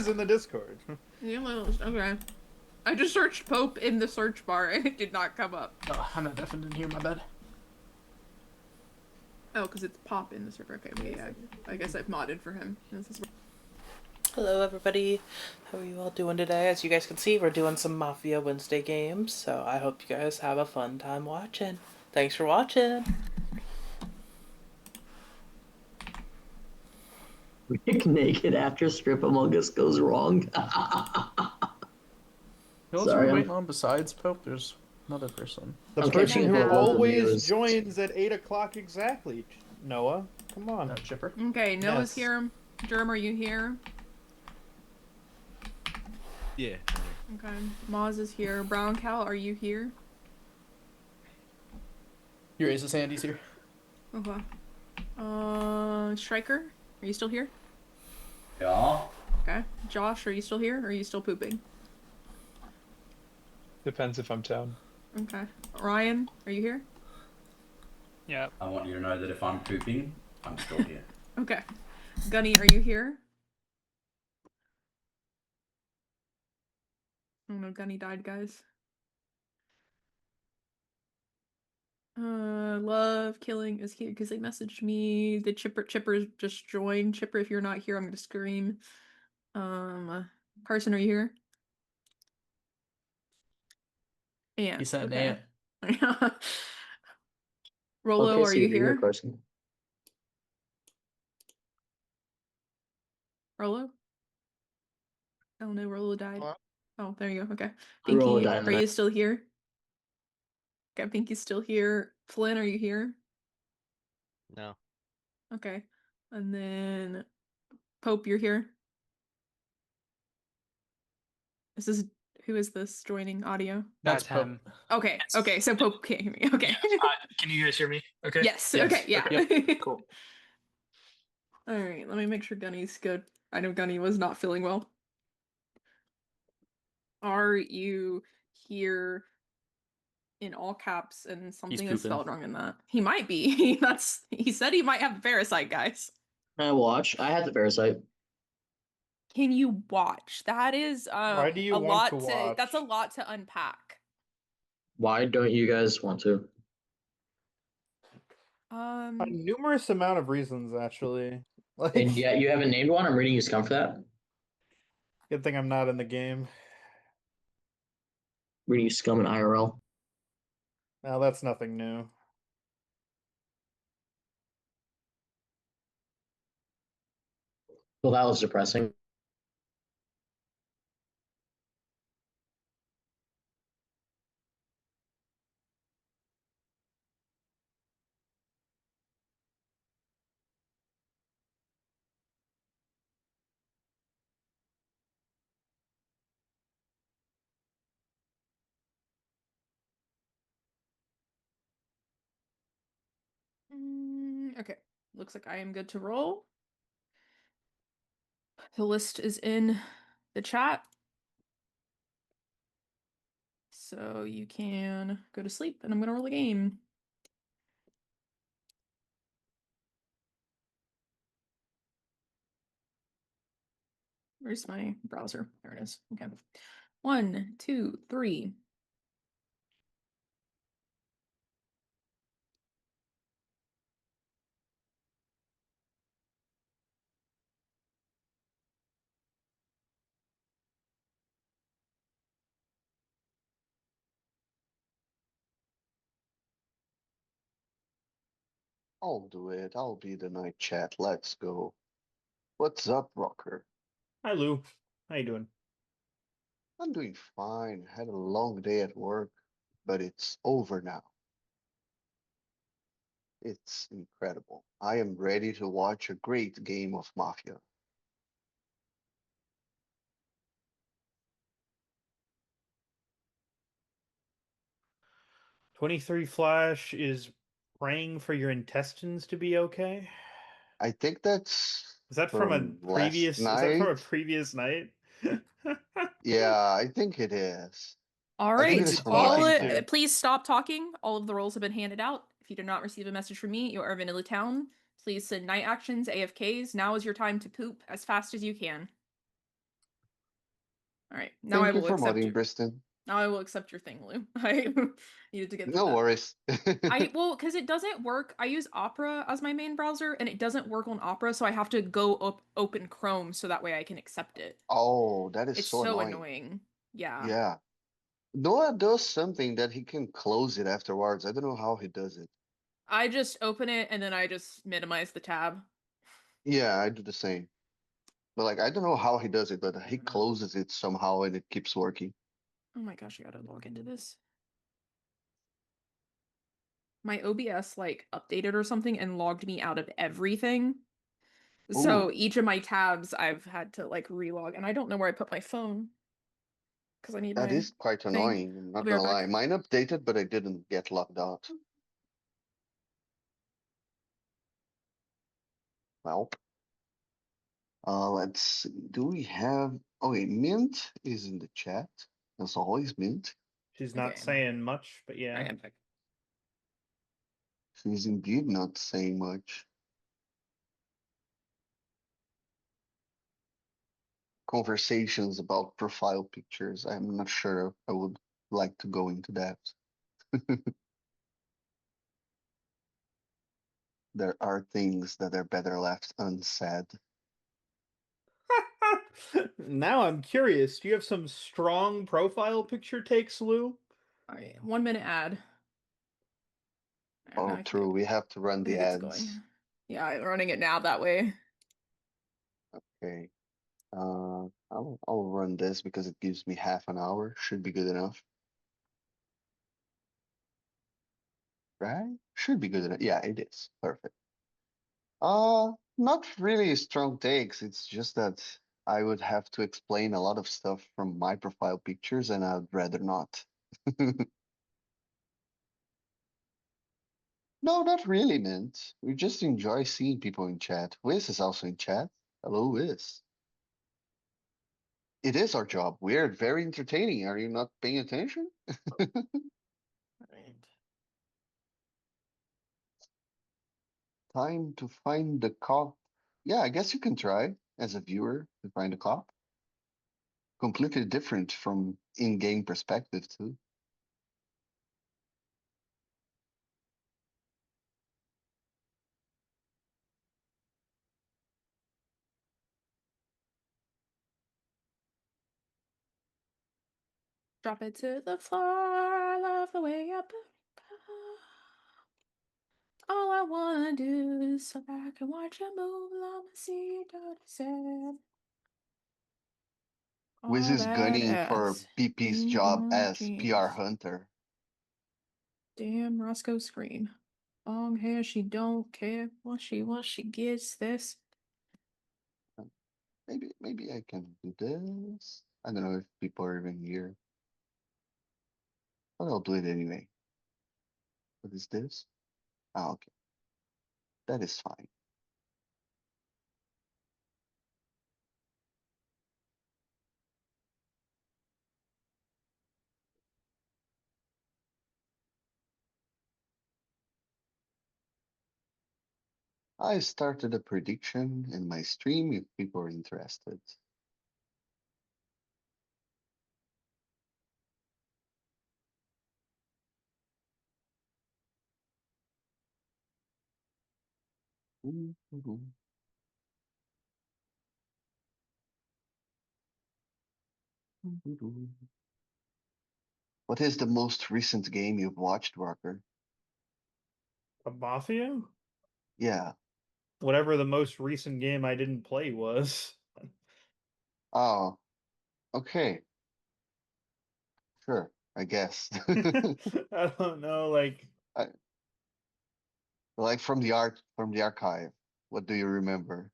is in the Discord. Yellows. Okay. I just searched Pope in the search bar and it did not come up. Oh, I'm not deaf and didn't hear my bad. Oh, because it's Pop in the server. Okay, yeah. I guess I've modded for him. Hello everybody, how are you all doing today? As you guys can see, we're doing some Mafia Wednesday games, so I hope you guys have a fun time watching. Thanks for watching! Rick naked after Strip Among Us goes wrong. You know what's Sorry, we're waiting on besides Pope? There's another person. The I'm person catching who up with the always news. joins at 8 o'clock exactly. Noah, come on. Chipper. Okay, Noah's Yes. here. Germ, are you here? Yeah. Okay. Moz is here. Brown Cow, are you here? Your Ace of Sandy's here. Okay. Striker, are you still here? Yeah. Okay. Josh, are you still here? Or are you still pooping? Depends if I'm down. Okay. Ryan, are you here? Yeah. I want you to know that if I'm pooping, I'm still here. Okay. Gunny, are you here? Oh no, Gunny died, guys. Love Killing is here because they messaged me. The Chipper just joined. Chipper, if you're not here, I'm gonna scream. Carson, are you here? Yeah. He said okay. Ant. Rolo, Okay, are so you you're here? Carson. Rolo? Oh no, Rolo died. What? Oh, there you go. Okay. Rolo Pinky, died in the are night. you still here? Okay, Pinky's still here. Flynn, are you here? No. Okay. And then Pope, you're here? Who is this joining audio? That's That's Pope. him. Okay, okay, so Pope can't hear me. Okay. Can you guys hear me? Okay. Yes, Yes. okay, yeah. Yep. Cool. Alright, let me make sure Gunny's good. I know Gunny was not feeling well. Are you here in all caps and something is pooping. spelled wrong in that? He might be. He said he might have a parasite, guys. I watch. I had the parasite. Can you watch? That is Why do you a want lot to to that's a watch? lot to unpack. Why don't you guys want to? A numerous amount of reasons, actually. Like, And yet you haven't named one. I'm reading you scum for that. good thing I'm not in the game. Reading you scum in IRL. Now that's nothing new. Well, that was depressing. Okay, looks like I am good to roll. The list is in the chat. So you can go to sleep and I'm gonna roll a game. Where's my browser? There it is. Okay. 1, 2, 3. I'll do it. I'll be the night chat. Let's go. What's up, Rocker? Hi, Lou. How you doing? I'm doing fine. Had a long day at work, but it's over now. It's incredible. I am ready to watch a great game of Mafia. 23 Flash is praying for your intestines to be okay. I think that's Is that from a from last previous? Is that from a night. previous night? Yeah, I think it is. All I think right, it is from all last too. night. please stop talking. All of the roles have been handed out. If you did not receive a message from me, you are vanilla town. Please send night actions, AFKs. Now is your time to poop as fast as you can. All right, now I Thank you will for accept modding, your. Briston. Now I will accept your thing, Lou. I needed to get through No that. worries. Because it doesn't work. I use Opera as my main browser, and it doesn't work on Opera, so I have to go open Chrome so that way I can accept it. Oh, that is It's so so annoying. annoying. Yeah. Yeah. Noah does something that he can close it afterwards. I don't know how he does it. I just open it and then I just minimize the tab. Yeah, I do the same. But like, I don't know how he does it, but he closes it somehow and it keeps working. Oh my gosh, I gotta log into this. My OBS like updated or something and logged me out of everything. So Ooh, each of my tabs I've had to like relog, and I don't know where I put my phone because I need that my is quite thing. annoying. I'm I'll not be right gonna lie. back. Mine updated, but I didn't get logged out. Well, let's see. Do we have? Oh, wait, Mint is in the chat. As always, Mint. She's not Okay. saying much, but I yeah. am back. She's indeed not saying much. Conversations about profile pictures. I'm not sure I would like to go into that. There are things that are better left unsaid. Now I'm curious. Do you have some strong profile picture takes, Lou? All right, 1 minute ad. All right, now Oh, I can true. get. We have to run I the think it's going. ads. Yeah, I'm running it now that way. Okay. I'll run this because it gives me half an hour. Should be good enough. Right? Should be good enough. Yeah, it is. Perfect. Not really strong takes. It's just that I would have to explain a lot of stuff from my profile pictures, and I'd rather not. No, not really, Mint. We just enjoy seeing people in chat. Wiz is also in chat. Hello, Wiz. It is our job. We're very entertaining. Are you not paying attention? Right. Time to find the cop. Yeah, I guess you can try as a viewer to find a cop. Completely different from in-game perspective too. Drop it to the floor. I love the way up. All I wanna do is so back and watch you move. Let me see what I said. Wiz All is that gunning for ass BP's in job your as PR jeans. hunter. Damn, Roscoe scream. Long hair, she don't care what she gets this. Maybe I can do this. I don't know if people are even here, but I'll do it anyway. What is this? Ah, okay. That is fine. I started a prediction in my stream if people are interested. What is the most recent game you've watched, Walker? A Mafia? Yeah. Whatever the most recent game I didn't play was. Oh, okay. Sure, I guess. I don't know, like, I, like from the archive. What do you remember?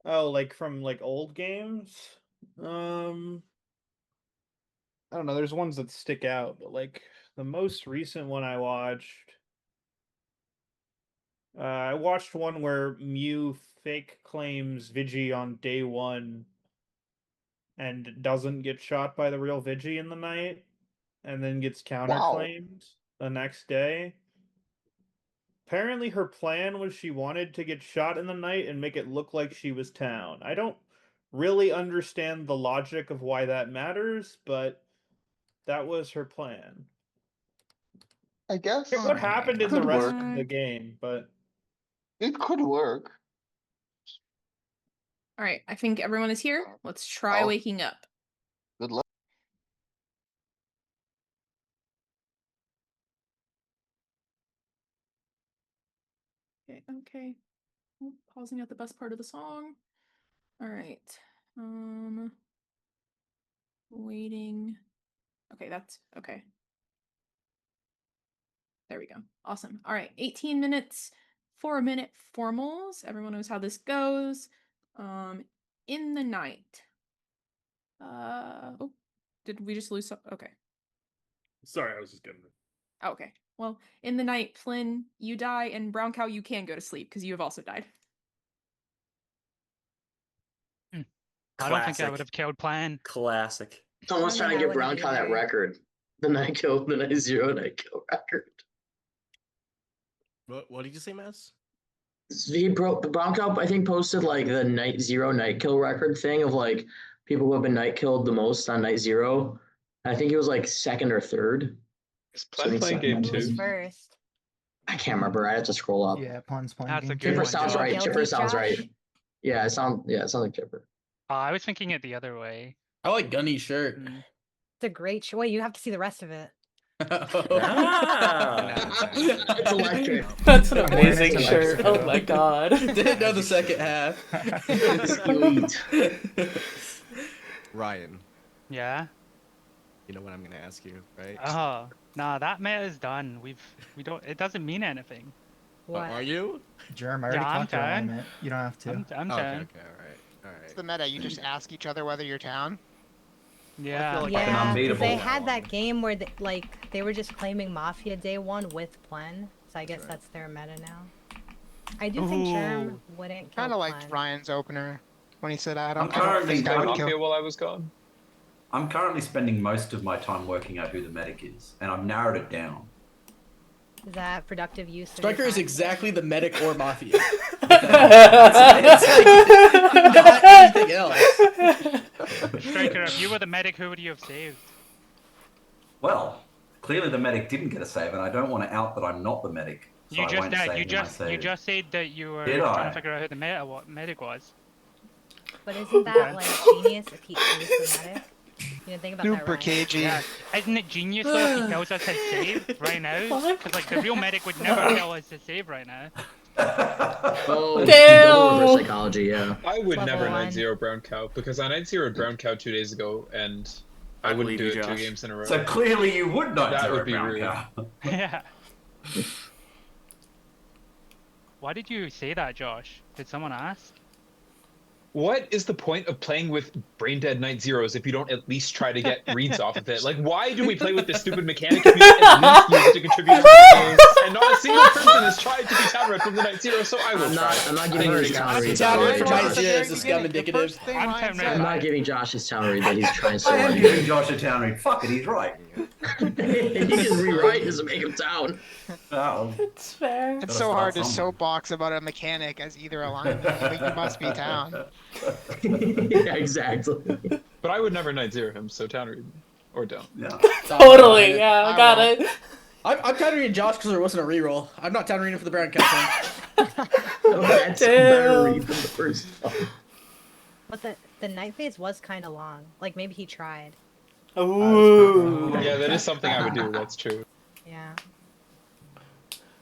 oh, like from like old games? Um, I don't know, there's ones that stick out, but like the most recent one I watched one where Mew fake claims Vigi on day one and doesn't get shot by the real Vigi in the night, and then gets Wow. counterclaimed the next day. Apparently her plan was she wanted to get shot in the night and make it look like she was town. I don't really understand the logic of why that matters, but that was her plan. I guess It what happened in the Could rest work. of the game, but it could work. All right, I think everyone is here. Let's try Oh. waking up. Good luck. Okay, okay. Oh, pausing at the best part of the song. All right. Waiting. Okay, that's okay. There we go. Awesome. All right, 18 minutes, 4-minute formals. Everyone knows how this goes. In the night. Oh, did we just lose some? Okay. sorry, I was just getting Oh, okay. Well, in the night, Flynn, you die, and Brown Cow, you can go to sleep because you have also died. I don't think I would have killed Plan. Classic. Someone's trying to get Brown Cow that record. The night kill record. What did you say, Mass? He broke Brown Cow, I think, posted like the night zero night kill record thing of like people who have been night killed the most on night zero. I think he was like second or third. Is Plan playing game 2? First. I can't remember. I have to scroll up. Yeah, Plan's playing That's a game good Chipper one, sounds Josh. right. Chipper Guilty, sounds Josh? right. Yeah, it sounds like Chipper. I was thinking it the other way. I like Gunny's shirt. It's a great show. Wait, you have to see the rest of it. Ah. It's electric. That's an I'm wearing it amazing tonight, shirt. so- Oh my god. Didn't know the second half. Elite. Ryan, Yeah. you know what I'm gonna ask you, right? Oh, nah, that meta is done. We don't. It doesn't mean anything. What? Are you? Jerem, I already Yeah, I'm talked to your down. alignment. You don't have to. I'm Okay, done. all right. It's the meta. You just ask each other whether you're down. Yeah. like an Yeah, 'cause unbeatable they now. had that game where they were just claiming Mafia day one with Plen, so I guess that's their meta now. I do think Germ wouldn't kill Kind of liked Plen. Ryan's opener when he said, "I I'm don't currently think I would Mafia kill." while I was gone. I'm currently spending most of my time working out who the medic is, and I've narrowed it down. Is that productive use? of Striker your is time? exactly the medic or Mafia. It's like, not anything else. Striker, if you were the medic, who would you have saved? Well, clearly the medic didn't get a save, and I don't want to out that I'm not the medic. So You I just won't did. say You who I just saved. said that you were Did trying I? to figure out who the medic was. But isn't that like genius if he is the medic? You didn't think about that, Super right? cagey. Yeah. Isn't it genius though if he kills us his save right now? Because like the real medic would never kill us his save right now. Oh, Damn. double reverse psychology, yeah. I would Level never one. night zero Brown Cow because I night zeroed Brown Cow 2 days ago, and I wouldn't do believe it you, 2 Josh. games in a row. So clearly you would not That zero would be Brown rude. Cow. Yeah. Why did you say that, Josh? Did someone ask? What is the point of playing with brain dead night zeros if you don't at least try to get reads off of it? Like, why do we play with this stupid mechanic if you don't at least use it to contribute to the game? And not a single person has tried to be town from the night zero, so I will try. I'm not giving his town read. Town by read the from way, Josh. Josh. is a scum indicative. I'm not giving Josh his town read that he's trying so I am hard. giving Josh a town read. Fuck it, he's right. He can rewrite his make him town. Oh, It's fair. It's Gotta so start hard to somewhere. soapbox about a mechanic as either alignment. Like, you must be town. Yeah, exactly. But I would never night zero him, so town read. Or don't. yeah. Totally. Yeah, I got will. it. I'm town reading Josh because there wasn't a reroll. I'm not town reading for the Brown Cow thing. Oh, that's a better read than the first one. But the night phase was kind of long. Like maybe he tried. Ooh. Yeah, that is something I would do, that's true. Yeah.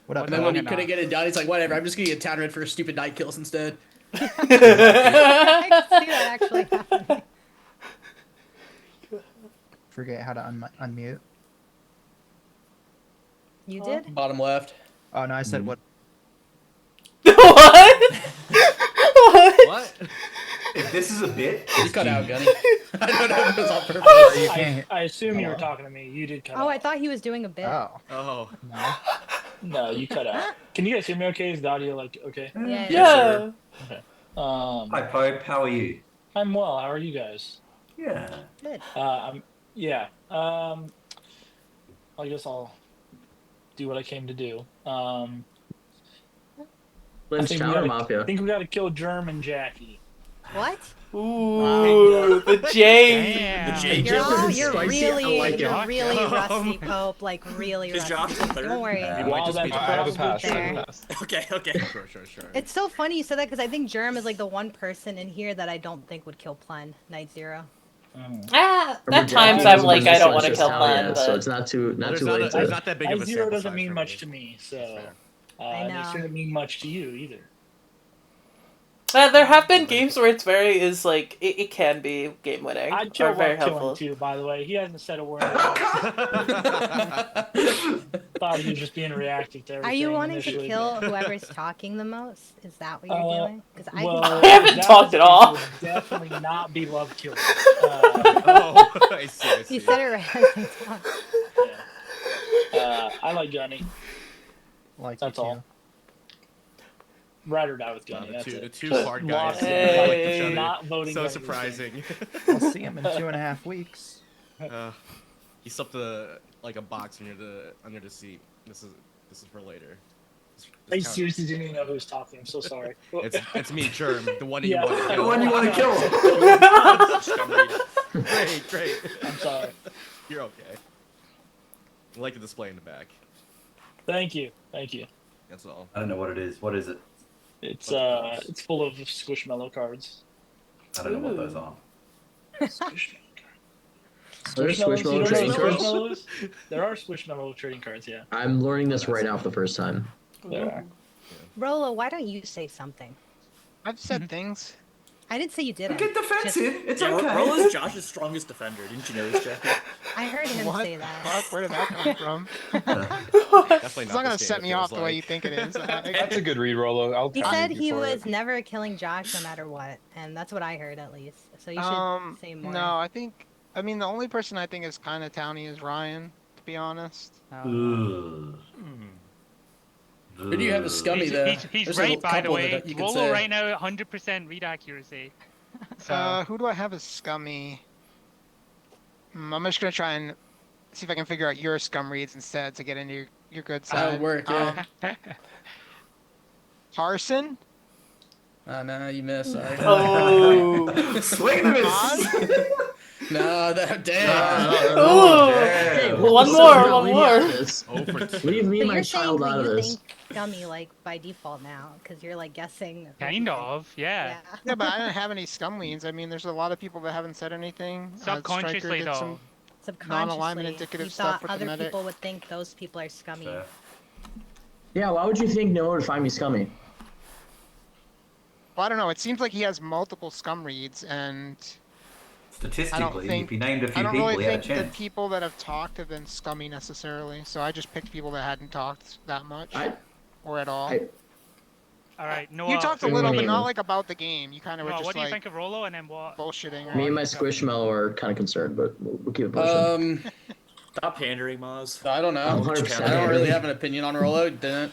What up, And then when he Hanging couldn't on. get it done, he's like, whatever, I'm just gonna get town read for stupid night kills instead. I can see that actually happening. Forget how to unmute. You did? Bottom left. Oh no, I said what? What? What? If this is a bit, You cut out, Gunny. I don't know if it was on purpose. You can't. I assume you were talking to me. You did cut Oh, I thought he was doing a bit. Oh Oh. no. No, you cut out. Can you guys hear me okay? Is the audio like okay? Yeah. Yeah. hi Pope, how are you? I'm well. How are you guys? Yeah. Good. Yeah. I guess I'll do what I came to do. Lynn's think town we or gotta- Mafia? I think we got to kill Germ and Jackie. What? Ooh, the J. Damn. The J You're joke. you're Spicy, I really, like it. you're really rusty, Pope. Like really Is Josh rusty. the third? Don't worry. He Yeah. might just be the I have a first. pass. I have There. a pass. Okay, okay. Sure. It's so funny you said that because I think Germ is like the one person in here that I don't think would kill Plen Night Zero. Ah, Remember at times Jack I'm was like, in I the don't want to Celestial kill Town Plen, yet, but so it's not too late There's to. not that big of a Zero sample doesn't size, mean really. much to me, so I and know. it shouldn't mean much to you either. there have been games where it's like it can be game winning I'd or kill very Love Killing helpful. too, by the way. He hasn't said a word. Thought he was just being reactive to everything. Are you wanting to initially, kill but- whoever's talking the most? Is that what you're doing? Because I well, can. I haven't that talked at was- all. would Definitely not be Love Killing. Oh, I see. You said it right as I talked. I like Gunny. Like That's all. Ride or die with Gunny. That's The it. two Just hard lost guys it. like Hey. each other. Not voting. So Gunny surprising. We'll see him in 2.5 weeks. He slipped like a box under the seat. This is for later. I seriously didn't even know who was talking. I'm so sorry. It's me, Germ, the one that Yeah. you want to kill. The one you want to kill. Great. I'm sorry. You're okay. I like the display in the back. Thank you. That's all. I don't know what it is. What is it? It's full of Squishmallow cards. I don't know what those are. Squishmallow There's Squishmallows? You Squishmallow don't know trading cards. Squishmallows? There are Squishmallow trading cards, yeah. I'm learning this right now for the first time. There are. Rolo, why don't you say something? I've said things. I didn't say you didn't. Get defensive. It's okay. Rolo's Josh's strongest defender. Didn't you know this, Jackie? I heard him What say the that. fuck? Where did that come from? Definitely It's not not gonna this game, set it me feels off the way like. you think it is. That's a good read, Rolo. He I'll said read he you for was it. never killing Josh no matter what, and that's what I heard at least. So you should say more. No, I mean, the only person I think is kind of towny is Ryan, to be honest. Ugh. Who do you have as scummy there? He's There's right, a by the couple way. that you could Rolo say. right now, 100% read accuracy. So, Who do I have as scummy? I'm just gonna try and see if I can figure out your scum reads instead to get into your good That would side. work, yeah. Carson? No, you miss. Sorry. Oh. Swing and miss. No, that damn. Hey, One listen, more, no, one leave me out more. of this. Oh, for two. Leave me So and my you're saying child who out of you this. think scummy like by default now, because you're like guessing. who kind you think. of, yeah. Yeah. Yeah, but I don't have any scum leads. I mean, there's a lot of people that haven't said anything. Stryker Subconsciously, did though. some Subconsciously, non-alignment indicative you stuff thought with the other medic. people would think those people are scummy. Fair. Yeah, why would you think no one would find me scummy? Well, I don't know. It seems like he has multiple scum reads, and Statistically, if you named a I few don't people, really you had a think the chance. people that have talked have been scummy necessarily. So I just picked people that hadn't talked that much or at all. All right, Noah. You talked a I little, but mean- not like about the game. You kind of were Noah, just what do you like think of Rolo, and then what? bullshitting. Me and my Squishmallow are kind of concerned, but we'll keep it pushing. Stop pandering, Maz. I don't know. I'm I 100% don't really agree. have an opinion on Rolo. Didn't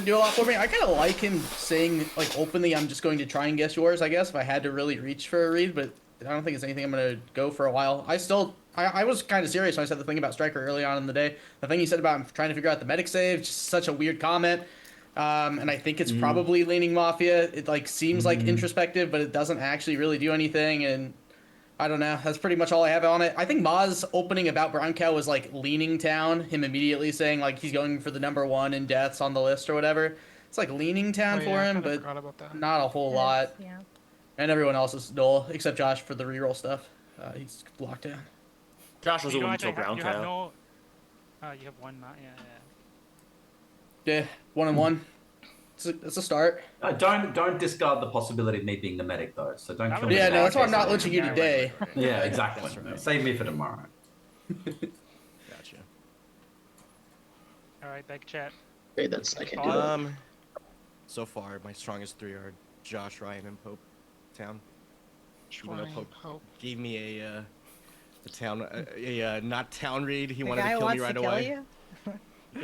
do a lot for me. I kind of like him saying like openly, "I'm just going to try and guess yours." I guess if I had to really reach for a read, but I don't think it's anything I'm gonna go for a while. I was kind of serious when I said the thing about Stryker early on in the day. The thing he said about him trying to figure out the medic save, just such a weird comment. And I think it's probably leaning Mafia. It like seems like introspective, but it doesn't actually really do anything. And I don't know. That's pretty much all I have on it. I think Maz opening about Brown Cow was like leaning town. Him immediately saying like he's going for the #1 in deaths on the list or whatever. It's like leaning town Oh, for yeah, I him, kinda but forgot about that. not a whole lot. Yeah. And everyone else is dull except Josh for the reroll stuff. He's locked in. Josh was You the don't one to kill actually Brown you have Cow. no. You have one, Matt. Yeah. Yeah, 1-1. It's a start. Don't discard the possibility of me being the medic though. So don't kill me. Yeah, no, today that's why I'm in case not I lynching win. you today. Yeah, exactly. Save me for tomorrow. Gotcha. All right, back chat. Okay, that's I can't do that. So far, my strongest three are Josh, Ryan, and Pope Town. Even though Ryan, Pope Pope. gave me a town, not town read, he The wanted guy to who kill me wants right to kill away. you?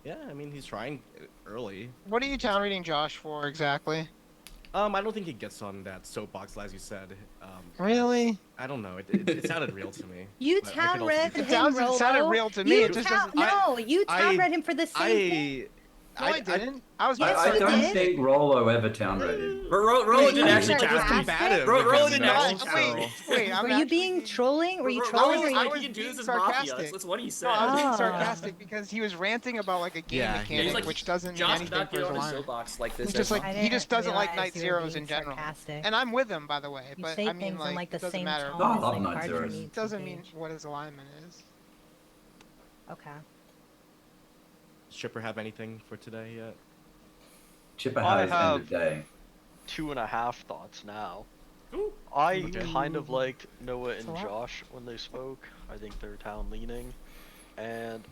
Yeah, I mean he's trying early. What are you town reading Josh for exactly? I don't think he gets on that soapbox, as you said. Really? I don't know. It sounded real to me. You but I town could also read be- him, Rolo. sounded real to me, You it just town- doesn't- no, you town read him for the same thing. I didn't. I was. Yes, I you don't did. think Rolo ever town rated. Rolo didn't you actually being town sarcastic? raid. Rolo didn't actually town Wait, raid. wait. I'm Were you actually being trolling? Were you Rolo trolling? was Or like, you... he can do this being as Mafia. sarcastic. That's what he said. No, I was being Oh. sarcastic because he was ranting about like a game Yeah, mechanic, He's like, which doesn't mean Josh did anything not for get his on his alignment. soapbox like this. He's just as like I he just didn't doesn't like realize night you were zeros being in general. sarcastic. And I'm with him, by the way. You But say I mean, things like, in like the it doesn't same matter. tone. No, I It's love like night hard for zeros. me It to doesn't mean gauge. what his alignment is. Okay. Does Chipper have anything for today yet? Chipper I has end have of day. 2.5 thoughts now. Ooh. I Okay. kind of liked Noah and a lot. Josh when they spoke. I think they're town leaning. And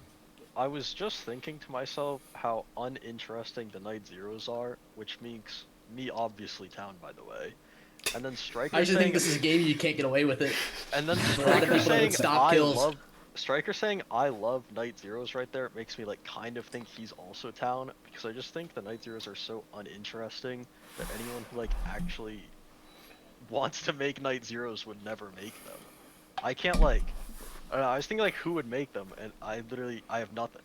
I was just thinking to myself how uninteresting the Night Zeros are, which makes me obviously town, by the way. And then Striker I just saying, think this is a game you can't get away with it. and then A lot of Striker people saying would stop I kills. love Striker saying I love Night Zeros right there makes me like kind of think he's also town, because I just think the Night Zeros are so uninteresting that anyone who like actually wants to make Night Zeros would never make them. I can't like I don't know, I was thinking like who would make them, and I have nothing.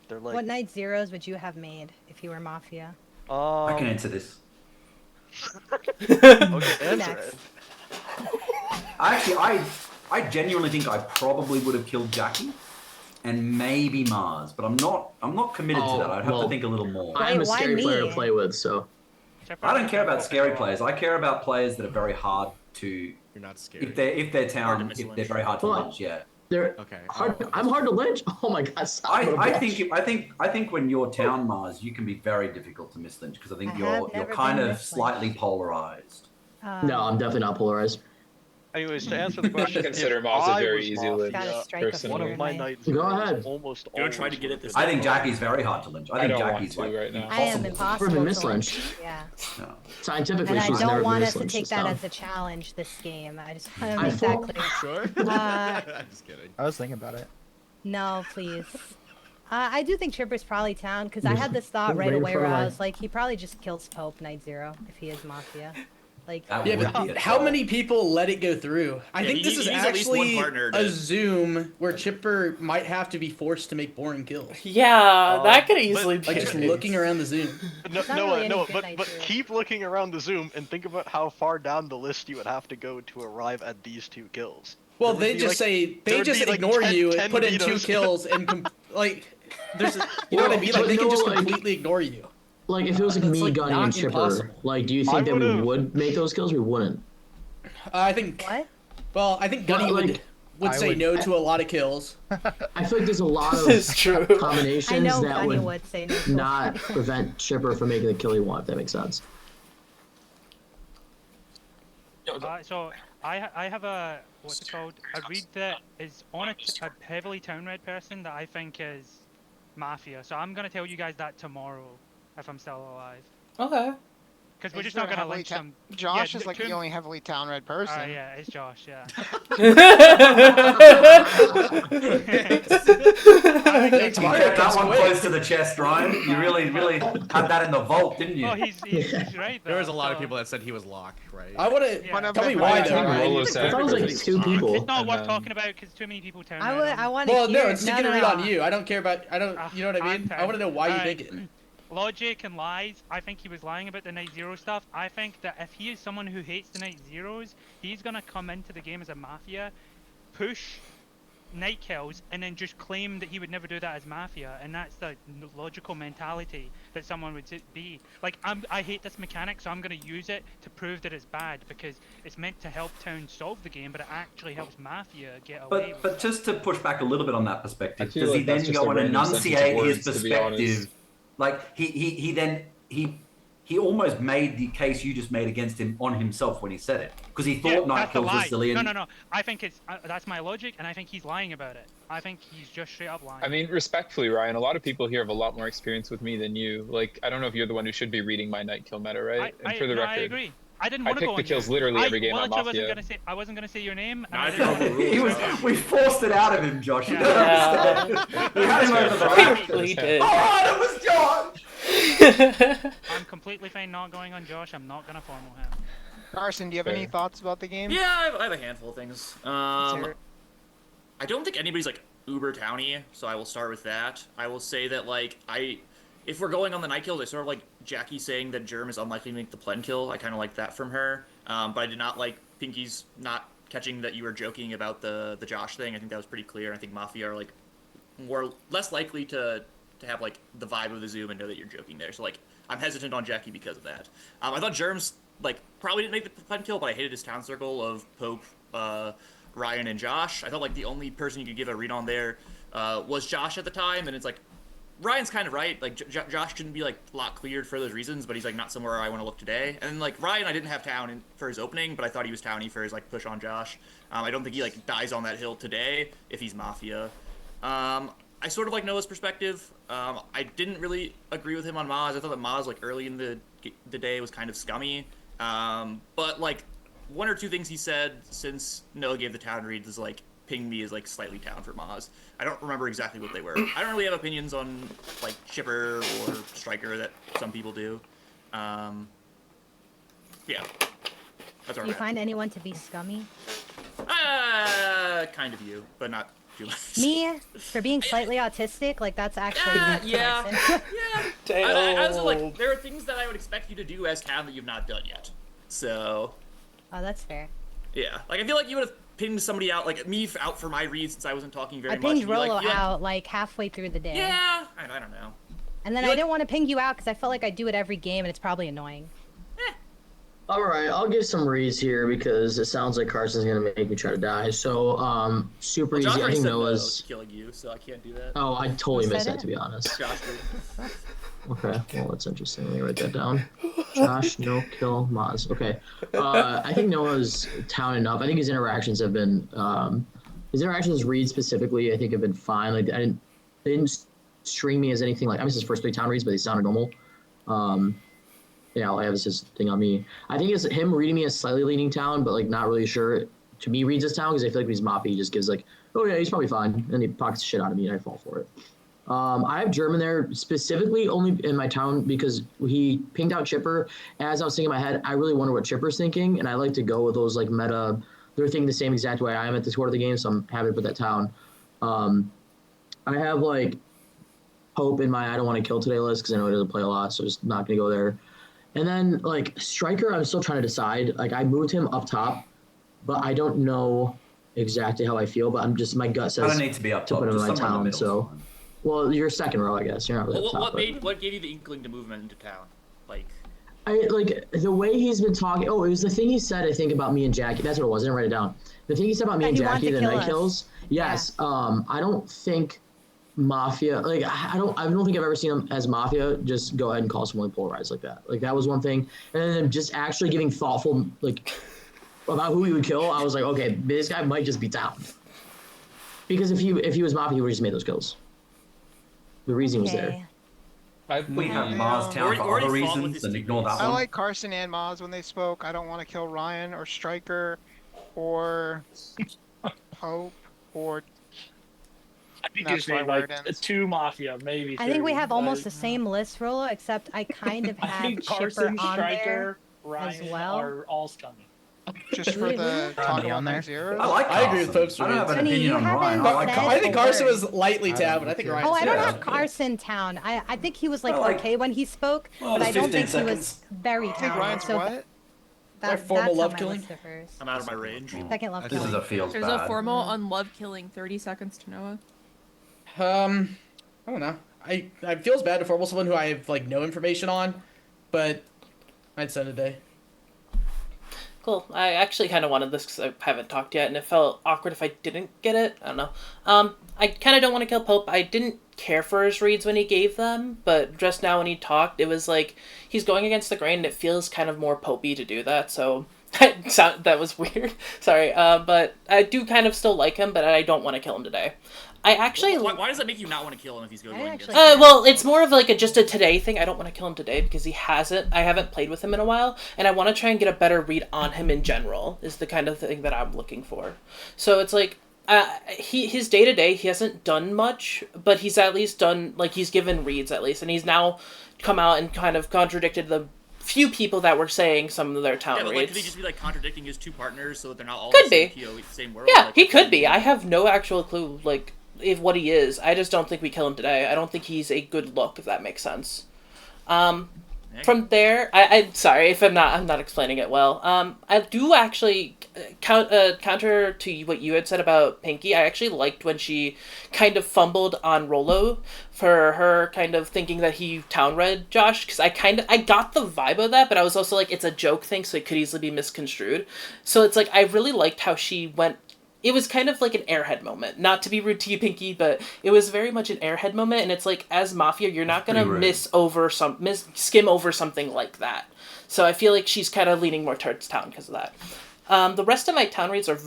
They're like What night zeros would you have made if you were Mafia? I can answer this. Okay, answer Next. it. I genuinely think I probably would have killed Jackie, and maybe Mars, but I'm not committed to that. I'd have to think a little more. Why- I'm a why scary player to me? play with, so I don't care about scary players. I care about players that are very hard to. You're not scared. If they're Hard to town, miss if lynch. they're very hard to Well, lynch, yeah. they're Okay. hard. Oh, I'm hard to lynch. Oh my god! Stop. I think when you're town Mars, you can be very difficult to miss lynch because I think I you're have never kind been of miss-lynched. slightly polarized. No, I'm definitely not polarized. Anyways, to answer the question, consider if Mars a I very was easy Mafia, lynch, Gotta strike a personally. one fear of my in Night Go Zeros ahead. almost Gonna always try to get would it this have I been think Jackie's very hard to lynch. I think don't want Jackie's to like right now. I am impossible. Never been impossible to mislynched. lynch. Yeah. No. Scientifically, And I she's don't never want been us to mislynched. take It's that dumb. as a challenge this game. I just want to I make that thought- clear. Sure. Uh, Just kidding. I was thinking about it. No, please. I do think Chipper's probably town because I had this thought Right right in away front where of I my- was like, he probably just kills Pope Night Zero if he is Mafia. Like, That Yeah, would but be a how trouble. many people let it go through? I Yeah, think he this needs- is he needs at least one actually partner to- a Zoom where Chipper might have to be forced to make boring kills. Yeah, that could easily be. Like just looking around the Zoom. No, not really any good but Night but Zeros. keep looking around the Zoom and think about how far down the list you would have to go to arrive at these 2 kills. Well, There would they be, just like- say there they would just be, like, ignore 10 you 10 and put in 2 vetoes. kills and like there's you know what I mean? Like they can just completely ignore you. Like if it was like That's, me, like, Gunny, not and Chipper, impossible. like, do you I think that we would've- would make those kills? We wouldn't. I think. what? Well, I think Gunny Well, would like, would I say would- no to a lot of kills. I feel like there's a lot of This is true. combinations I know that Gunny would would say no. to a not lot of prevent Chipper from making the kill he wants. If that makes sense. So I have a what's it called a read that is on a heavily town red person that I think is Mafia. So I'm gonna tell you guys that tomorrow if I'm still alive. Okay. Because we're Is just not there gonna heavily lynch ta- them. Josh Yeah, is like Coom- the only heavily town red person. Yeah, it's Josh. Yeah. Thanks, You Mario. kept that That's one quick. close to the chest, Ryan. You really had that in the vault, didn't you? Well, he's right. There was a though, lot of so- people that said he was Locke, right? I want to Yeah. tell me them- why I though. think Ryan. Rolo I said thought it was like 2 people. It's not And worth then- talking about because too many people turn I red would. on I me. want to Well, hear. no, it's to get a read on you. I don't care about. I don't. You know what I mean? I want to know why you Alright. think it. Logic and lies. I think he was lying about the Night Zero stuff. I think that if he is someone who hates the Night Zeros, he's gonna come into the game as a Mafia, push night kills, and then just claim that he would never do that as Mafia, and that's the logical mentality that someone would be. Like, I hate this mechanic, so I'm gonna use it to prove that it's bad because it's meant to help Town solve the game, but it actually helps Mafia get away. But just to push back a little bit on that perspective, I feel does he like that's then just go a and random sentence of enunciate his words, to be honest. perspective? Like he almost made the case you just made against him on himself when he said it because he thought night that's a kills lie. was silly. And No. I think it's that's my logic, and I think he's lying about it. I think he's just straight up lying. I mean, respectfully, Ryan, a lot of people here have a lot more experience with me than you. Like, I don't know if you're the one who should be reading my night kill meta, right? And for the no, record, I agree. I didn't I want to pick go the on kills you. literally every game well, on actually, Mafia. I wasn't gonna say your name. And No, I I didn't didn't want know to- the rules. we forced it out of him, Josh. You don't Yeah. understand. We had him over the We back. really did. Oh, it was Josh. I'm completely fine not going on Josh. I'm not gonna formal him. Carson, do you have any Fair. thoughts about the game? Yeah, I have a handful of things. hear it. I don't think anybody's like uber towny, so I will start with that. I will say that like if we're going on the night kills, I sort of like Jackie saying that Germ is unlikely to make the Plen kill. I kind of like that from her. But I did not like Pinky's not catching that you were joking about the Josh thing. I think that was pretty clear. I think Mafia are like less likely to have like the vibe of the Zoom and know that you're joking there. So like I'm hesitant on Jackie because of that. I thought Germ's like probably didn't make the Plen kill, but I hated his town circle of Pope, Ryan, and Josh. I thought like the only person you could give a read on there was Josh at the time, and it's like Ryan's kind of right. Like Josh shouldn't be like lot cleared for those reasons, but he's like not somewhere I want to look today. And then like Ryan, I didn't have town for his opening, but I thought he was towny for his like push on Josh. I don't think he like dies on that hill today if he's Mafia. I sort of like Noah's perspective. I didn't really agree with him on Maz. I thought that Maz like early in the day was kind of scummy. But like one or two things he said since Noah gave the town reads is like pinged me as like slightly down for Maz. I don't remember exactly what they were. I don't really have opinions on like Chipper or Striker that some people do. Yeah, that's all Do you find anyone to be scummy? Kind of you, but not too much. Me, for being slightly autistic, like that's actually yeah. yeah. I also like there are things that I would expect you to do as town that you've not done yet. So. Oh, that's fair. Yeah, like I feel like you would have pinged somebody out, like me out for my read since I wasn't talking very I much. pinged Rolo like, out like halfway through the day. Yeah, I don't know. And then I didn't want to ping you out because I felt like I do it every game and it's probably annoying. All right, I'll give some reads here because it sounds like Carson's gonna make me try to die. So, super Well, Josh easy. I already think said Noah's. no, killing you, so I can't do that. Oh, I totally missed that, to be honest. Josh did. Okay, well, that's interesting. Let me write that down. Josh, no kill, Maz. Okay. I think Noah's town enough. I think his interactions have been, reads specifically, I think have been fine. Like, they didn't string me as anything like, I missed his first 3 town reads, but they sounded normal. Yeah, all I have is his thing on me. I think it's him reading me as slightly leaning town, but like not really sure. To me, reads his town because I feel like he's Moppy. He just gives like, oh yeah, he's probably fine, and he pockets shit out of me, and I fall for it. I have German there specifically only in my town because he pinged out Chipper. As I was thinking in my head, I really wonder what Chipper's thinking, and I like to go with those like meta. They're thinking the same exact way I am at this quarter of the game, so I'm happy to put that town. I have like Hope in my I don't want to kill today list because I know he doesn't play a lot, so just not gonna go there. And then like Striker, I'm still trying to decide. Like I moved him up top, but I don't know exactly how I feel. But I'm just my gut says I don't need to be up top. put him in Just my somewhere in the town. middle. So, well, you're second row, I guess. You're not really up top. What gave you the inkling to move him into town? Like. I like the way he's been talking. Oh, it was the thing he said. I think about me and Jackie. That's what it was. I didn't write it down. The thing he said about me and Jackie, the night kills. Yes. Yeah. I don't think Mafia. Like I don't think I've ever seen him as Mafia just go ahead and call someone polarized like that. Like that was one thing. And then just actually giving thoughtful like about who he would kill. I was like, okay, this guy might just be down. Because if he was Mafia, he would have just made those kills. The reason was there. We have Mars Town for other reasons, and ignore that I one. like Carson and Maz when they spoke. I don't want to kill Ryan or Striker or Pope or. I think That's it's my like word ends. 2 Mafia, maybe. I think we 3, have almost but- the same list, Rolo, except I kind of I have think Chipper Carson, on Striker, there Ryan as well. are all scummy. Just for the talk about their zeros. I agree with Pope's. I don't have an Honey, opinion you on Ryan. I haven't like said Carson. I think Carson word. was lightly down, but I think Ryan. Oh, I don't Yeah. have Carson town. I think he was like Well, like- okay when he spoke, well, but I it's don't 15 think he was seconds. very I think town. Ryan's So what? that, formal that's love how my killing? list differs. I'm out of my range. Second love This is killing. a feels There's bad. a formal on love killing 30 seconds to Noah. I don't know. I feels bad to formal someone who I have like no information on, but I'd send a day. Cool. I actually kind of wanted this because I haven't talked yet, and it felt awkward if I didn't get it. I don't know. I kind of don't want to kill Pope. I didn't care for his reads when he gave them, but just now when he talked, it was like he's going against the grain, and it feels kind of more Popey to do that, so that was weird. Sorry, but I do kind of still like him, but I don't want to kill him today. I actually... Why does that make you not want to kill him if he's going against? well, it's more of like just a today thing. I don't want to kill him today because I haven't played with him in a while, and I want to try and get a better read on him in general, is the kind of thing that I'm looking for. So it's like, his day-to-day, he hasn't done much, but he's at least done, like, he's given reads at least, and he's now come out and kind of contradicted the few people that were saying some of their town Yeah, but like, reads. could he just be like contradicting his 2 partners so that they're not all Could in the be. same POE, same world? Yeah, Like, he could be. I have no actual clue, like, what he is. I just don't think we kill him today. I don't think he's a good look, if that makes sense. From there, I'm sorry if I'm not explaining it well. I do actually counter to what you had said about Pinky. I actually liked when she kind of fumbled on Rolo for her kind of thinking that he town read Josh, because I got the vibe of that, but I was also like, it's a joke thing, so it could easily be misconstrued. So it's like I really liked how she went. It was kind of like an airhead moment. Not to be rude to you, Pinky, but it was very much an airhead moment, and it's like, as Mafia, you're not gonna skim over something like that. So I feel like she's kind of leaning more towards town because of that. The rest of my town reads are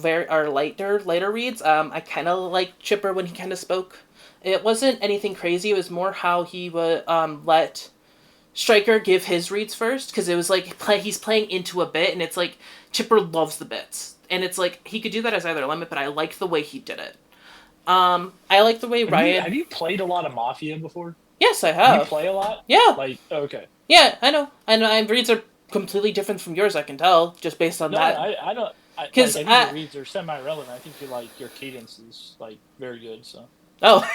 lighter reads. I kind of like Chipper when he kind of spoke. It wasn't anything crazy. It was more how he would let Striker give his reads first, because it was like he's playing into a bit, and it's like Chipper loves the bits. And it's like, he could do that as either limit, but I liked the way he did it. I like the way Ryan... Have you played a lot of Mafia before? Yes, I have. You play a lot? Yeah. Like, okay. Yeah, I know. And reads are completely different from yours, I can tell, just based on that. I don't... Because I think your reads are semi-relevant. I think your cadence is, very good, so... Oh.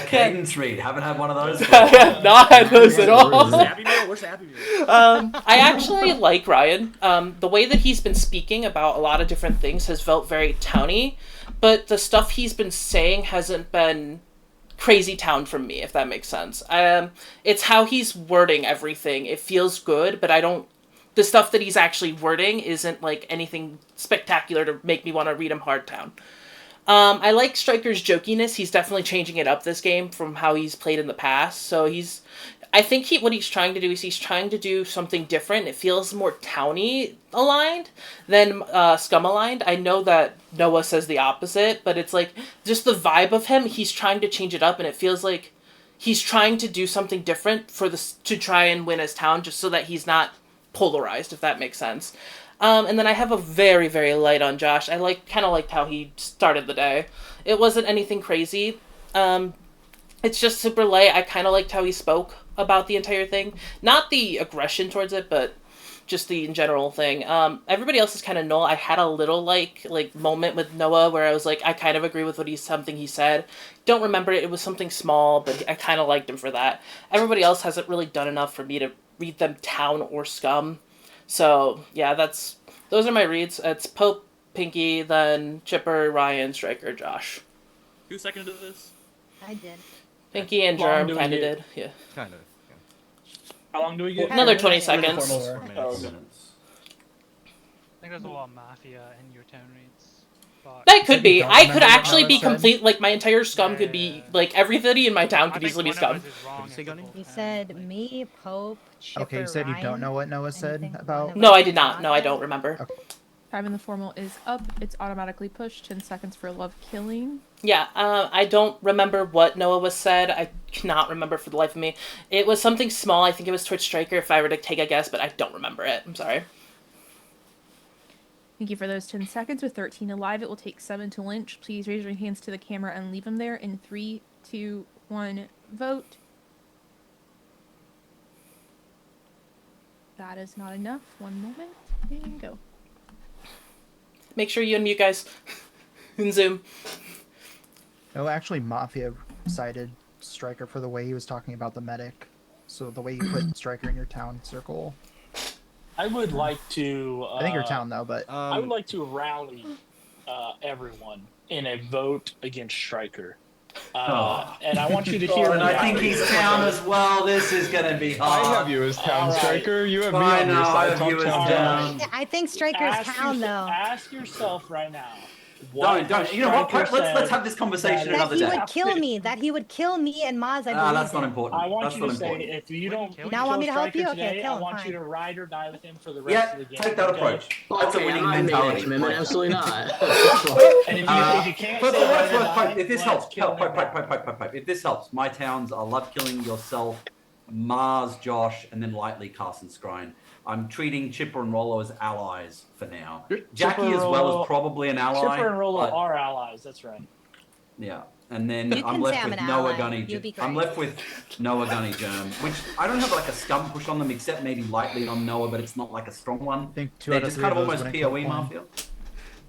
Cadence read. Haven't had one of those. Yeah, not had those at all. Where's Happy Meal? Where's Happy Meal? I actually like Ryan. The way that he's been speaking about a lot of different things has felt very towny, but the stuff he's been saying hasn't been crazy town from me, if that makes sense. It's how he's wording everything. It feels good, but the stuff that he's actually wording isn't like anything spectacular to make me want to read him hard town. I like Striker's jokiness. He's definitely changing it up this game from how he's played in the past. So I think what he's trying to do is he's trying to do something different. It feels more towny aligned than scum aligned. I know that Noah says the opposite, but it's like just the vibe of him. He's trying to change it up, and it feels like he's trying to do something different to try and win his town, just so that he's not polarized, if that makes sense. And then I have a very, very light on Josh. I kind of liked how he started the day. It wasn't anything crazy. It's just super light. I kind of liked how he spoke about the entire thing. Not the aggression towards it, but just the in general thing. Everybody else is kind of null. I had a little like moment with Noah where I was like, I kind of agree with something he said. Don't remember it. It was something small, but I kind of liked him for that. Everybody else hasn't really done enough for me to read them town or scum. So, yeah, those are my reads. It's Pope, Pinky, then Chipper, Ryan, Striker, Josh. Who seconded this? I did. Pinky and Germ kind of did, yeah. Kind of. How long do we get? Another 20 seconds. Oh, I think there's a lot of Mafia in your town reads. But That could be. I could actually be complete, like, my entire scum could be, like, everybody in my town could easily be scum. You said me, Pope, Chipper, Okay, you said you don't know what Noah said about... No, I did not. No, I don't remember. Okay. Time in the formal is up. It's automatically pushed. 10 seconds for love killing. Yeah, I don't remember what Noah was said. I cannot remember for the life of me. It was something small. I think it was Twitch Striker if I were to take a guess, but I don't remember it. I'm sorry. Thank you for those 10 seconds. With 13 alive, it will take 7 to lynch. Please raise your hands to the camera and leave them there in 3, 2, 1, vote. That is not enough. One moment. And go. Make sure you unmute, guys. In Zoom. No, actually, Mafia cited Striker for the way he was talking about the medic. So the way you put Striker in your town circle. I would like to... I think your town, though, but... I would like to rally everyone in a vote against Striker. And I want you to hear... and I think he's town as well. This is going to be hard. I have you as town, Striker. You have me I on know, your I side. have you as town. I think Striker's town, though. Ask yourself right now. Don't. You know what? Let's have this conversation another day. That he would kill me. That he would kill me and Maz, I believe. That's not important. I want That's you to not say, important. if you don't Now want me to help you? Striker Okay, today, kill I him, want fine. you to ride or die with him for the rest of the game. Take that approach. That's a winning mentality. Absolutely not. And if you can't But say for ride what's or worth, die, Pope, if this let's helps, kill him now. Pope, if this helps, my towns are Love Killing, Yourself, Mars, Josh, and then lightly Carson Scrine. I'm treating Chipper and Rolo as allies for now. Jackie as well is probably an ally. Chipper and Rolo are allies, that's right. Yeah. And then You I'm can left say I'm with an Noah ally. Gunny. You'll be I'm great. left with Noah Gunny Germ, which I don't have like a scum push on them, except maybe lightly on Noah, but it's not like a strong one. I think 2 They're out of just 3 kind of of those almost wouldn't kill PoE one. Mafia.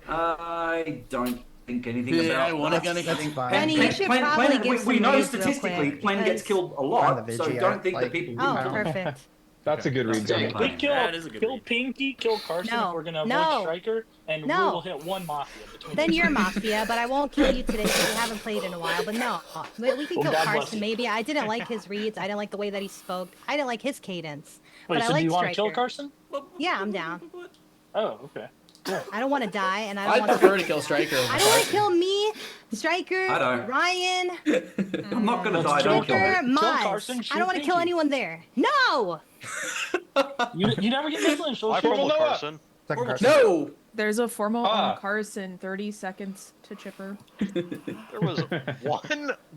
I don't think anything Yeah, about I wanna that. gonna I get think fine. Benny, you should probably give we some know reads real statistically quick, Plen gets because- killed a I'm lot, the so Vigi, don't I think that like- people. Oh, I don't- perfect. That's a good read. That's a good Zach. We plan. kill, That is a good kill read. Pinky, kill Carson No, if we're gonna avoid no, Striker, and we no. will hit one Mafia between Then the you're two. Mafia, but I won't kill you today because we haven't played in a while. But no, we can Well, kill God bless Carson you. maybe. I didn't like his reads. I didn't like the way that he spoke. I didn't like his cadence. Wait, But I so do like you want to kill Striker. Carson? Yeah, I'm down. Oh, okay. Cool. I don't want to die, and I don't I'd want prefer to kill Striker over I don't want Carson. to kill me, Striker, I don't. Ryan, I'm not gonna Let's die. kill Don't kill Striker, me. Kill Maz. Carson, I shoot don't want to kill Pinky. anyone there. No! You never get missile so I kill formal Noah. Carson. Second Formal Carson. No! There's a formal Ah. on Carson, 30 seconds to Chipper. There was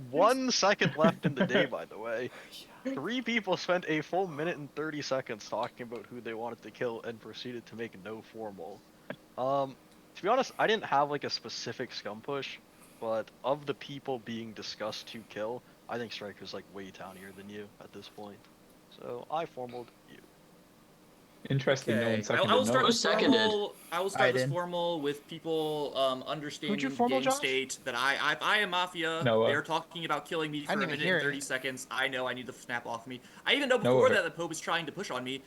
one second left in the day, by the way. 3 people spent a full minute and 30 seconds talking about who they wanted to kill and proceeded to make no formal. To be honest, I didn't have like a specific scum push, but of the people being discussed to kill, I think Striker's like way townier than you at this point. So I formaled you. Interesting. No Okay, one seconded I will start Noah. with seconded? formal. I will I start this did. formal with people understanding Who'd you formal, game Josh? state that I am Mafia. Noah. They're talking about killing me for I a didn't even minute hear and it. 30 seconds. I know I need to snap off me. I even know Noah, before but- that the Pope is trying to push on me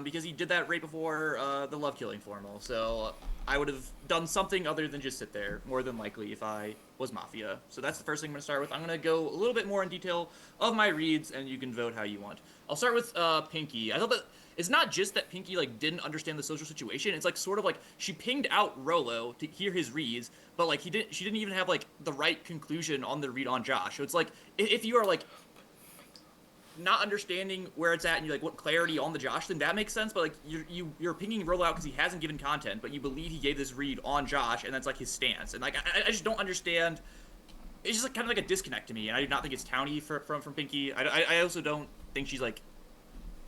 because he did that right before the love killing formal. So I would have done something other than just sit there, more than likely, if I was Mafia. So that's the first thing I'm going to start with. I'm going to go a little bit more in detail of my reads, and you can vote how you want. I'll start with Pinky. I thought that it's not just that Pinky like didn't understand the social situation. It's like sort of like she pinged out Rolo to hear his reads, but like she didn't even have like the right conclusion on the read on Josh. So it's like if you are like not understanding where it's at and you like want clarity on the Josh thing, that makes sense. But like you're pinging Rolo out because he hasn't given content, but you believe he gave this read on Josh, and that's like his stance. And like I just don't understand. It's just like kind of like a disconnect to me, and I do not think it's towny from Pinky. I also don't think she's like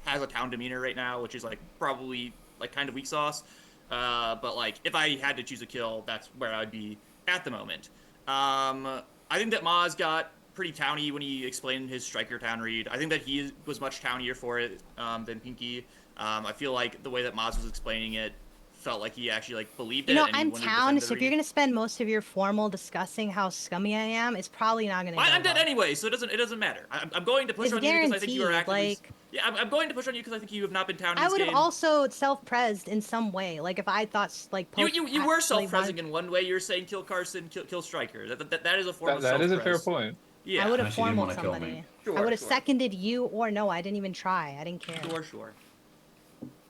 has a town demeanor right now, which is like probably like kind of weak sauce. But like if I had to choose a kill, that's where I'd be at the moment. I think that Maz got pretty towny when he explained his Striker town read. I think that he was much townier for it than Pinky. I feel like the way that Maz was explaining it felt like he actually like believed it. You know, and he I'm wanted to town, defend so the if you're read. gonna spend most of your formal discussing how scummy I am, it's probably not gonna. I'm go dead well. anyway, so it doesn't matter. I'm going to push It's on you because I think you are guaranteed, actively. like- Yeah, I'm going to push on you because I think you have not been towny I this would have game. also self-presed in some way. Like if I thought like You Pope were actually self-pressing wanted- in one way. You're saying kill Carson, kill Striker. That is a form of That is a fair self-press. point. Yeah. I would No, have she didn't formal wanna kill me. somebody. Sure, I would have sure. seconded you or no. I didn't even try. I didn't care. Sure.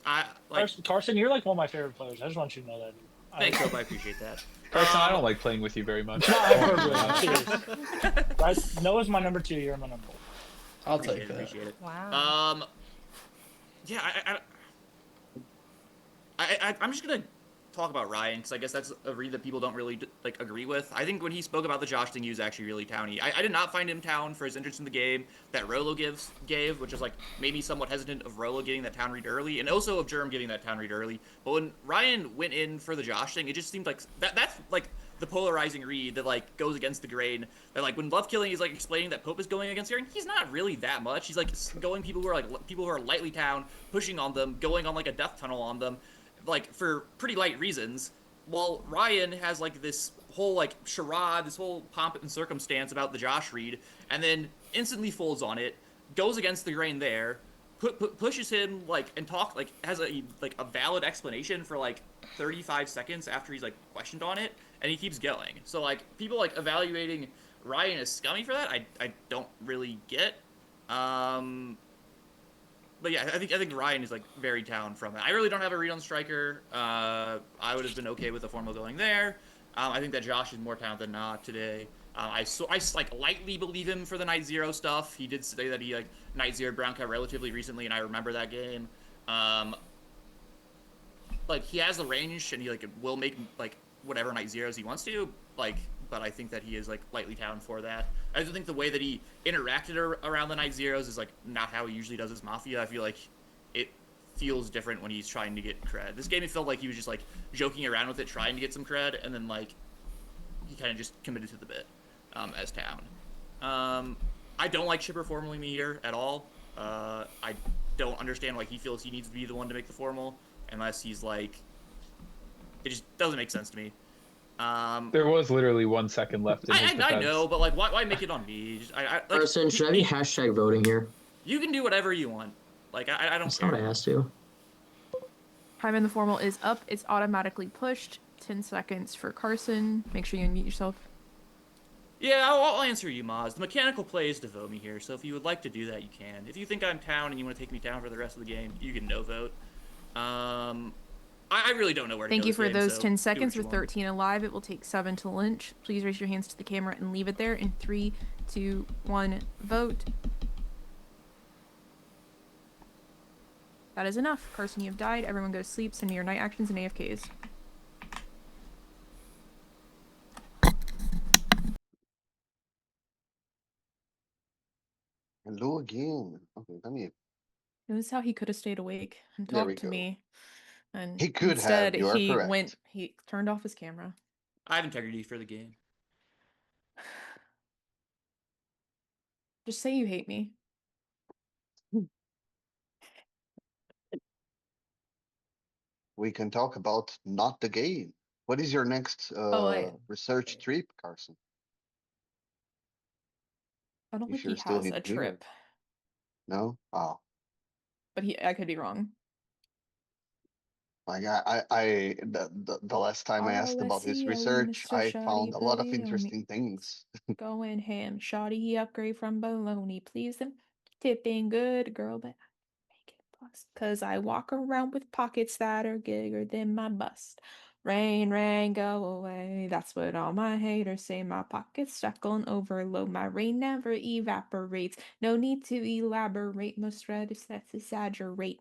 I like. Carson, you're like one of my favorite players. I just want you to know that. Thanks, Hope. I appreciate that. Carson, I don't like playing with you very much. No, I've heard it. Cheers. Noah's my number 2. You're my number 1. I'll take that. Appreciate it. Wow. Yeah, I'm just gonna talk about Ryan because I guess that's a read that people don't really like agree with. I think when he spoke about the Josh thing, he was actually really towny. I did not find him town for his interest in the game that Rolo gave, which is like made me somewhat hesitant of Rolo getting that town read early, and also of Germ getting that town read early. But when Ryan went in for the Josh thing, it just seemed like that's like the polarizing read that like goes against the grain. That like when Love Killing is like explaining that Pope is going against Aaron, he's not really that much. He's like going people who are lightly town, pushing on them, going on like a death tunnel on them, like for pretty light reasons. While Ryan has like this whole like charade, this whole pomp and circumstance about the Josh read, and then instantly folds on it, goes against the grain there, pushes him like and has a valid explanation for like 35 seconds after he's like questioned on it, and he keeps going. So like people like evaluating Ryan as scummy for that, I don't really get. But yeah, I think Ryan is like very down from it. I really don't have a read on Striker. I would have been okay with the formal going there. I think that Josh is more down than not today. I like lightly believe him for the Night Zero stuff. He did say that he like Night Zero Brown Cat relatively recently, and I remember that game. Like he has the range, and he like will make like whatever Night Zeros he wants to. Like, but I think that he is like lightly down for that. I just think the way that he interacted around the Night Zeros is like not how he usually does his Mafia. I feel like it feels different when he's trying to get cred. This game, it felt like he was just like joking around with it, trying to get some cred, and then like he kind of just committed to the bit as town. I don't like Chipper formaling me here at all. I don't understand why he feels he needs to be the one to make the formal, unless he's like, it just doesn't make sense to me. There was literally 1 second left in his I defense. know, but like, why make it on me? Like, Carson, should I be hashtag voting here? You can do whatever you want. Like, I don't That's care. not what I asked to. Time in the formal is up. It's automatically pushed. 10 seconds for Carson. Make sure you unmute yourself. Yeah, I'll answer you, Maz. The mechanical play is to vote me here, so if you would like to do that, you can. If you think I'm town and you want to take me down for the rest of the game, you can no vote. I really don't know where to Thank go you this for game, those so 10 do seconds. what We're you want. 13 alive. It will take 7 to lynch. Please raise your hands to the camera and leave it there in 3, 2, 1, vote. That is enough. Carson, you have died. Everyone go to sleep. Send me your night actions and AFKs. Hello again. Okay, let me. This is how he could have stayed awake and There we talked to go. me. And He could instead, have, you are he correct. he turned off his camera. I have integrity for the game. Just say you hate me. We can talk about not the game. What is your next research trip, Carson? I don't If think you're he still has a here. trip, No? Oh. but I could be wrong. Like the last time I asked about his R-O-S-E-O-E, research, Mr. I Shoddy found a lot of Buddy, interesting things. going ham. Shoddy upgrade from baloney. Please them. Tipping good, girl, but make it plus. Cause I walk around with pockets that are bigger than my bust. Rain, rain, go away. That's what all my haters say. My pocket's stuck on overload. My rain never evaporates. No need to elaborate. Most Reddits, that's exaggerate.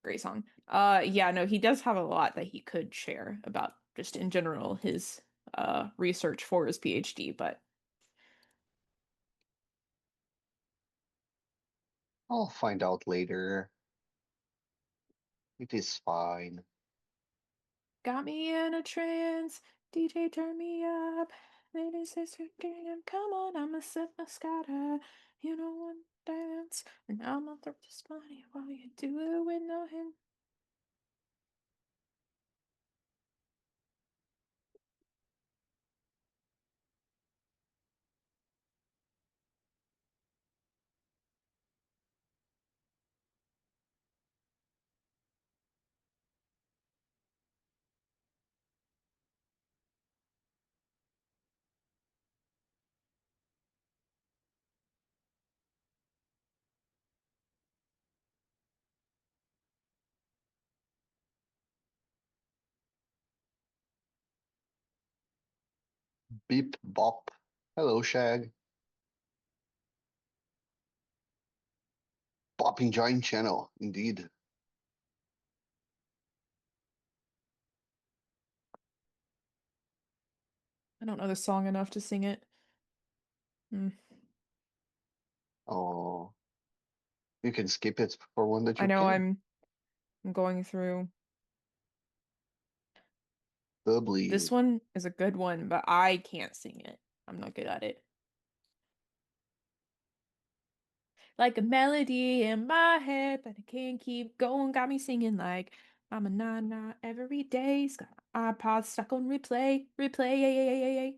Great song. Yeah, no, he does have a lot that he could share about just in general his research for his PhD, but I'll find out later. It is fine. got me in a trance. DJ, turn me up. Ladies, sister, damn, come on, I'ma set my scatter. You know one dance, and I'ma throw this money while you do it with no hint. Beep bop. Hello, Shag. Bopping Giant channel, indeed. I don't know the song enough to sing it. Oh. You can skip it for one that you I know can. I'm going through. Doubly. This one is a good one, but I can't sing it. I'm not good at it. Like a melody in my head, but I can't keep going. Got me singing like I'm a na every day. Got my iPod stuck on replay, replay, yeah, yeah, yeah,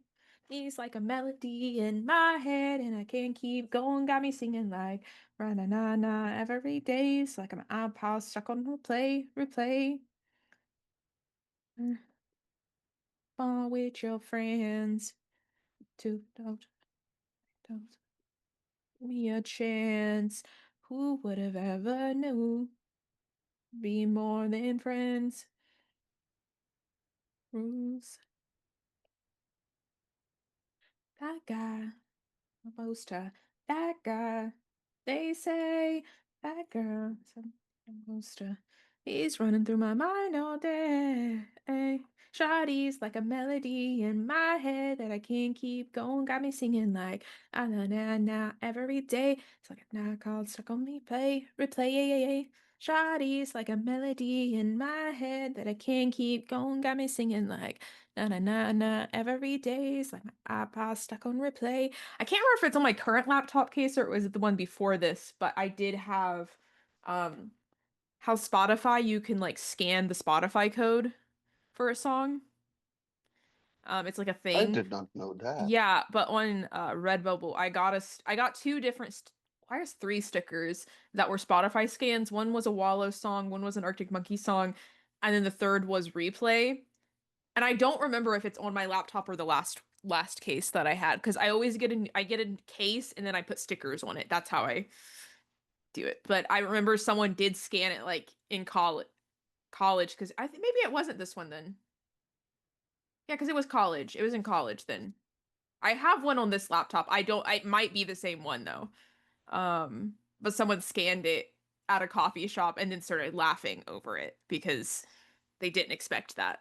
yeah. It's like a melody in my head, and I can't keep going. Got me singing like na na every day. It's like my iPod stuck on replay, replay. Fun with your friends. Don't me a chance. Who would have ever knew? Be more than friends. Rules. That guy. Supposed to. That guy. They say that girl. Supposed to. He's running through my mind all day. Shawty's like a melody in my head that I can't keep going. Got me singing like ah na na na every day. It's like a night called stuck on me. Play, replay, yeah, yeah, yeah. Shawty's like a melody in my head that I can't keep going. Got me singing like na na na na every day. It's like my iPod stuck on replay. I can't remember if it's on my current laptop case or was it the one before this, but I did have how Spotify you can like scan the Spotify code for a song. It's like a I thing. did not know that. Yeah, but on Redbubble, I got two different, I guess 3 stickers that were Spotify scans. One was a Wallow song, one was an Arctic Monkey song, and then the third was Replay. And I don't remember if it's on my laptop or the last case that I had, because I always get a case and then I put stickers on it. That's how I do it. But I remember someone did scan it like in college, because I think maybe it wasn't this one then. Yeah, because it was college. It was in college then. I have one on this laptop. It might be the same one though. But someone scanned it at a coffee shop and then started laughing over it because they didn't expect that.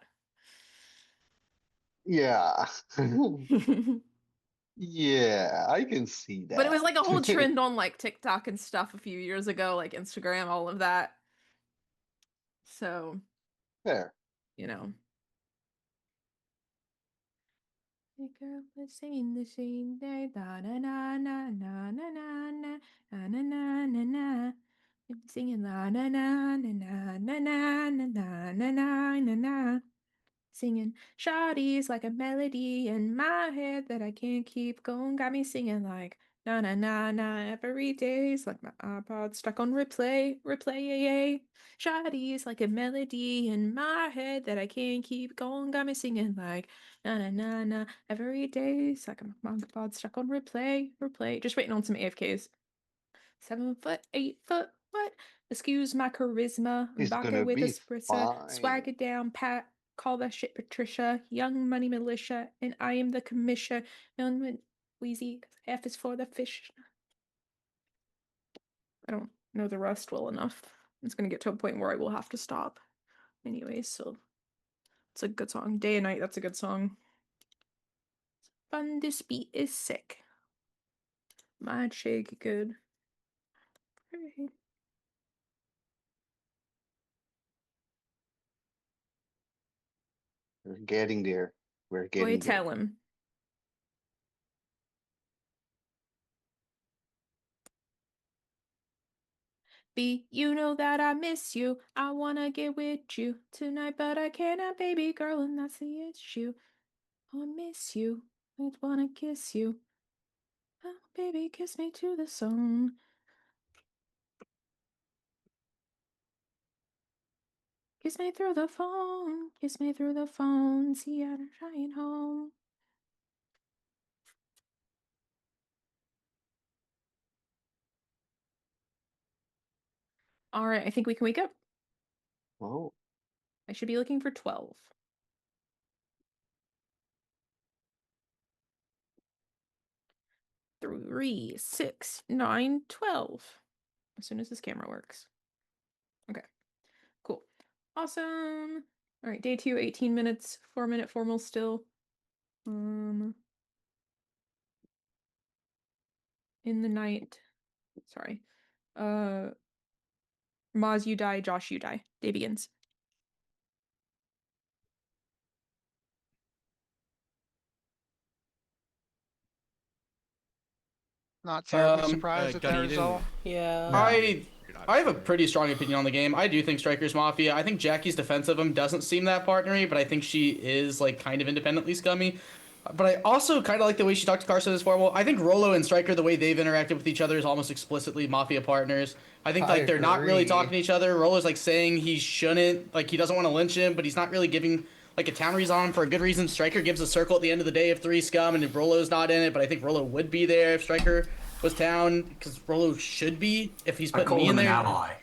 Yeah. Yeah, I can see that. But it was like a whole trend on like TikTok and stuff a few years ago, like Instagram, all of that. So, Fair. you know. The girl was singing the same day, da na na na na na na na na na na na na. Singing la na na na na na na na na na na na na. Singing shawty's like a melody in my head that I can't keep going. Got me singing like na na na na every day's like my iPod stuck on replay, yeah. Shawty's like a melody in my head that I can't keep going. Got me singing like na na na na every day's like my iPod stuck on replay. Just waiting on some AFKs. 7 foot, 8 foot, what? Excuse my charisma. It's Vodka gonna with a be spritzer. fine. Swagger down, pat. Call that shit Patricia. Young money militia. And I am the commissioner. Young and Wheezy. F is for the fish. I don't know the rest well enough. It's gonna get to a point where I will have to stop. Anyways, so it's a good song. Day and Night, that's a good song. Fun, this beat is sick. Might shake good. Right. We're getting there. We're Boy, getting there. tell him. B, you know that I miss you. I wanna get with you tonight, but I cannot, baby girl, and that's the issue. I miss you. I wanna kiss you. Oh, baby, kiss me to the song. Kiss me through the phone. Kiss me through the phone. See, I'm trying home. All right, I think we can wake up. Oh. I should be looking for 12. 3, 6, 9, 12. As soon as this camera works. Okay, cool. Awesome. All right, day 2, 18 minutes, 4-minute formal still. In the night. Sorry. Maz, you die. Josh, you die. Day begins. Not terribly surprised at that result. Yeah. I have a pretty strong opinion on the game. I do think Striker's Mafia. I think Jackie's defense of him doesn't seem that partnery, but I think she is like kind of independently scummy. But I also kind of like the way she talked to Carson as formal. I think Rolo and Striker, the way they've interacted with each other is almost explicitly Mafia partners. I think like they're not really talking to each other. Rolo's like saying he shouldn't, like he doesn't want to lynch him, but he's not really giving like a town reason on him for a good reason. Striker gives a circle at the end of the day of 3 scum, and if Rolo's not in it, but I think Rolo would be there if Striker was town, because Rolo should be if he's putting me in there. I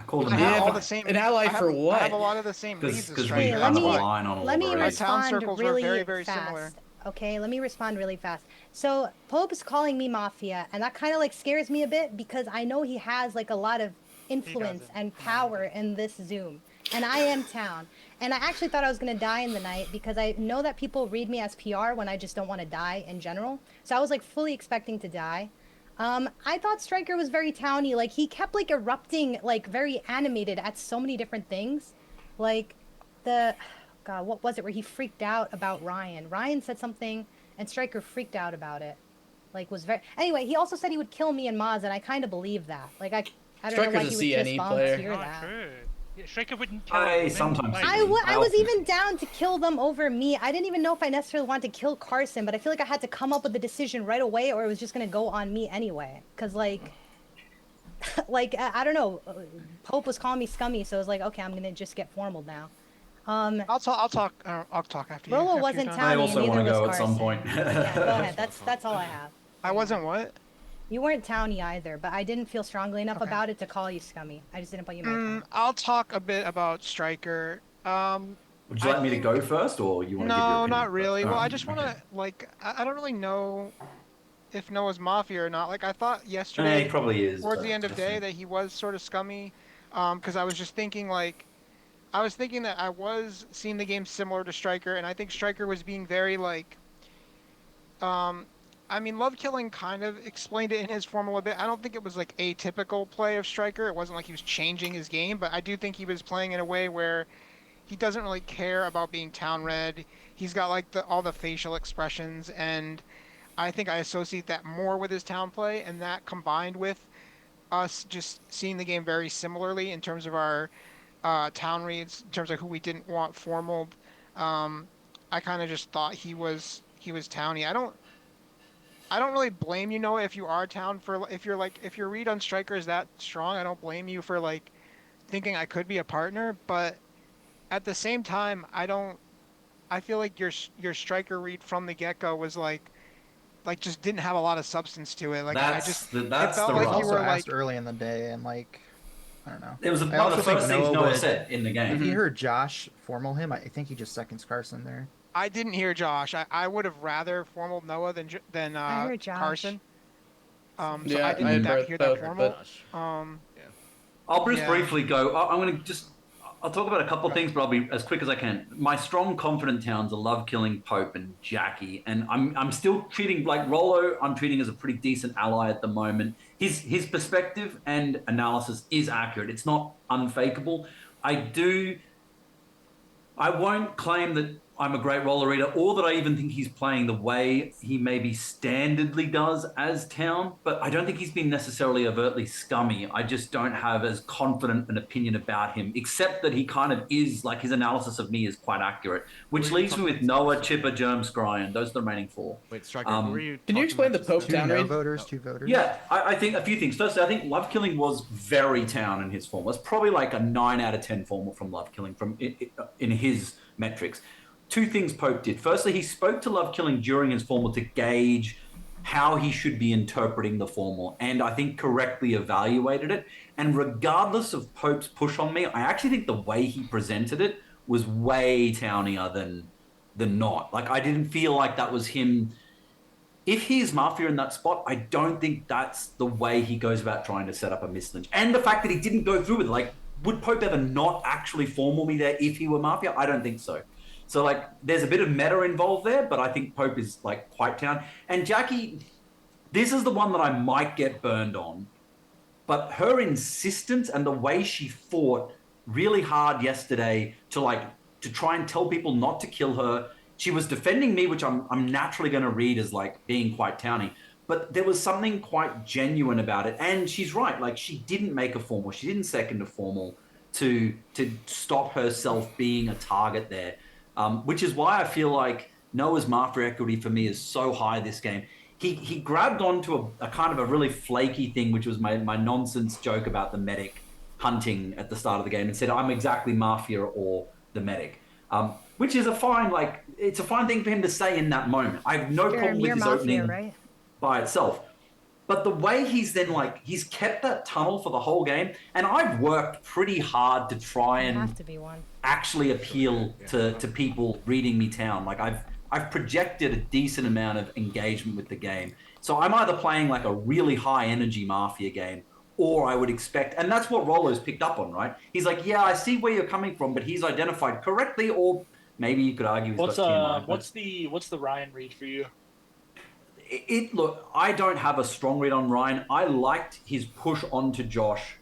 call them I an have ally. all the same. An ally for what? I have a lot of the same leads as Because we Striker. have That's a why. line on all Let of me our My races. town respond circles were really very, very fast. similar. Okay, let me respond really fast. So Pope is calling me Mafia, and that kind of like scares me a bit because I know he has like a lot of influence and power in this Zoom. And I am town. And I actually thought I was going to die in the night because I know that people read me as PR when I just don't want to die in general. So I was like fully expecting to die. I thought Striker was very towny. Like he kept like erupting, like very animated at so many different things. Like God, what was it where he freaked out about Ryan? Ryan said something and Striker freaked out about it. Like was very anyway, he also said he would kill me and Maz, and I kind of believe that. Like I don't know why he would just volunteer that. True. Yeah, Striker wouldn't kill I anyone, sometimes like- agree. I was even down to kill them over me. I didn't even know if I necessarily wanted to kill Carson, but I feel like I had to come up with the decision right away, or it was just gonna go on me anyway. Cause like, like I don't know, Pope was calling me scummy, so I was like, okay, I'm gonna just get formal now. I'll talk after you. Rolo after wasn't you're done. I towny, also and neither want to was go at Carson. some point. Yeah, go ahead. That's all I have. I wasn't what? You weren't towny either, but I didn't feel strongly enough Okay. about it to call you scummy. I just didn't put you in my account. I'll talk a bit about Striker. Would you like me to go first, or you want to give your No, opinion not really. first? Well, I Alright, just want okay. to like I don't really know if Noah's Mafia or not. Like I thought He yesterday, probably is. towards but the end of just day, saying. that he was sort of scummy. Because I was just thinking like, I was thinking that I was seeing the game similar to Striker, and I think Striker was being very like, I mean, Love Killing kind of explained it in his formal a bit. I don't think it was like a typical play of Striker. It wasn't like he was changing his game, but I do think he was playing in a way where he doesn't really care about being town red. He's got like all the facial expressions, and I think I associate that more with his town play, and that combined with us just seeing the game very similarly in terms of our town reads, in terms of who we didn't want formal. I kind of just thought he was towny. I don't really blame you, Noah, if you are town for if your read on Striker is that strong. I don't blame you for like thinking I could be a partner, but at the same time, I feel like your Striker read from the get-go was like just didn't have a lot of substance to it. Like That's it the felt It was like you also were asked like early in the day, and like, I don't know. It was I one of also the think first things Noah Noah would- said in the game. If he heard Josh formal him, I think he just seconds Carson there. I didn't hear Josh. I would have rather formal Noah than I heard Josh. Carson. So Yeah, I didn't I hear both, that formal. but- I'll just Yeah. briefly go. I'm going to just. I'll talk about a couple of things, but I'll be as quick as I can. My strong, confident towns are Love Killing, Pope, and Jackie, and I'm still treating like Rolo. I'm treating as a pretty decent ally at the moment. His perspective and analysis is accurate. It's not unfakeable. I won't claim that I'm a great roller reader or that I even think he's playing the way he maybe standardly does as town, but I don't think he's been necessarily overtly scummy. I just don't have as confident an opinion about him, except that he kind of is, like his analysis of me is quite accurate, which Who are you leaves me talking with about Noah, just Chipper, Germ, Scryan. Those are the remaining four. Wait, Striker, who were you? Can you explain the Pope Two town no read? voters, 2 voters. Yeah, I think a few things. Firstly, I think Love Killing was very town in his form. It's probably like a 9 out of 10 formal from Love Killing from in his metrics. 2 things Pope did. Firstly, he spoke to Love Killing during his formal to gauge how he should be interpreting the formal, and I think correctly evaluated it. And regardless of Pope's push on me, I actually think the way he presented it was way townier than not. Like, I didn't feel like that was him. If he's Mafia in that spot, I don't think that's the way he goes about trying to set up a mislynch. And the fact that he didn't go through with it, like, would Pope ever not actually formal me there if he were Mafia? I don't think so. So, like, there's a bit of meta involved there, but I think Pope is, like, quite town. And Jackie, this is the one that I might get burned on, but her insistence and the way she fought really hard yesterday to try and tell people not to kill her. She was defending me, which I'm naturally going to read as, like, being quite towny. But there was something quite genuine about it. And she's right. Like, she didn't make a formal. She didn't second a formal to stop herself being a target there. Which is why I feel like Noah's Mafia equity for me is so high this game. He grabbed onto a kind of a really flaky thing, which was my nonsense joke about the medic hunting at the start of the game, and said, I'm exactly Mafia or the medic. Which is it's a fine thing for him to say in that moment. I have no problem with his Mafia, opening right? by itself. But the way he's then he's kept that tunnel for the whole game, and I've worked pretty hard to try and Have to be one. actually appeal to people reading me town. Like I've projected a decent amount of engagement with the game. So I'm either playing like a really high energy Mafia game, or I would expect, and that's what Rolo's picked up on, right? He's like, yeah, I see where you're coming from, but he's identified correctly, or maybe you could argue he's got what's the Ryan read for you? Look, I don't have a strong read on Ryan. I liked his push onto Josh.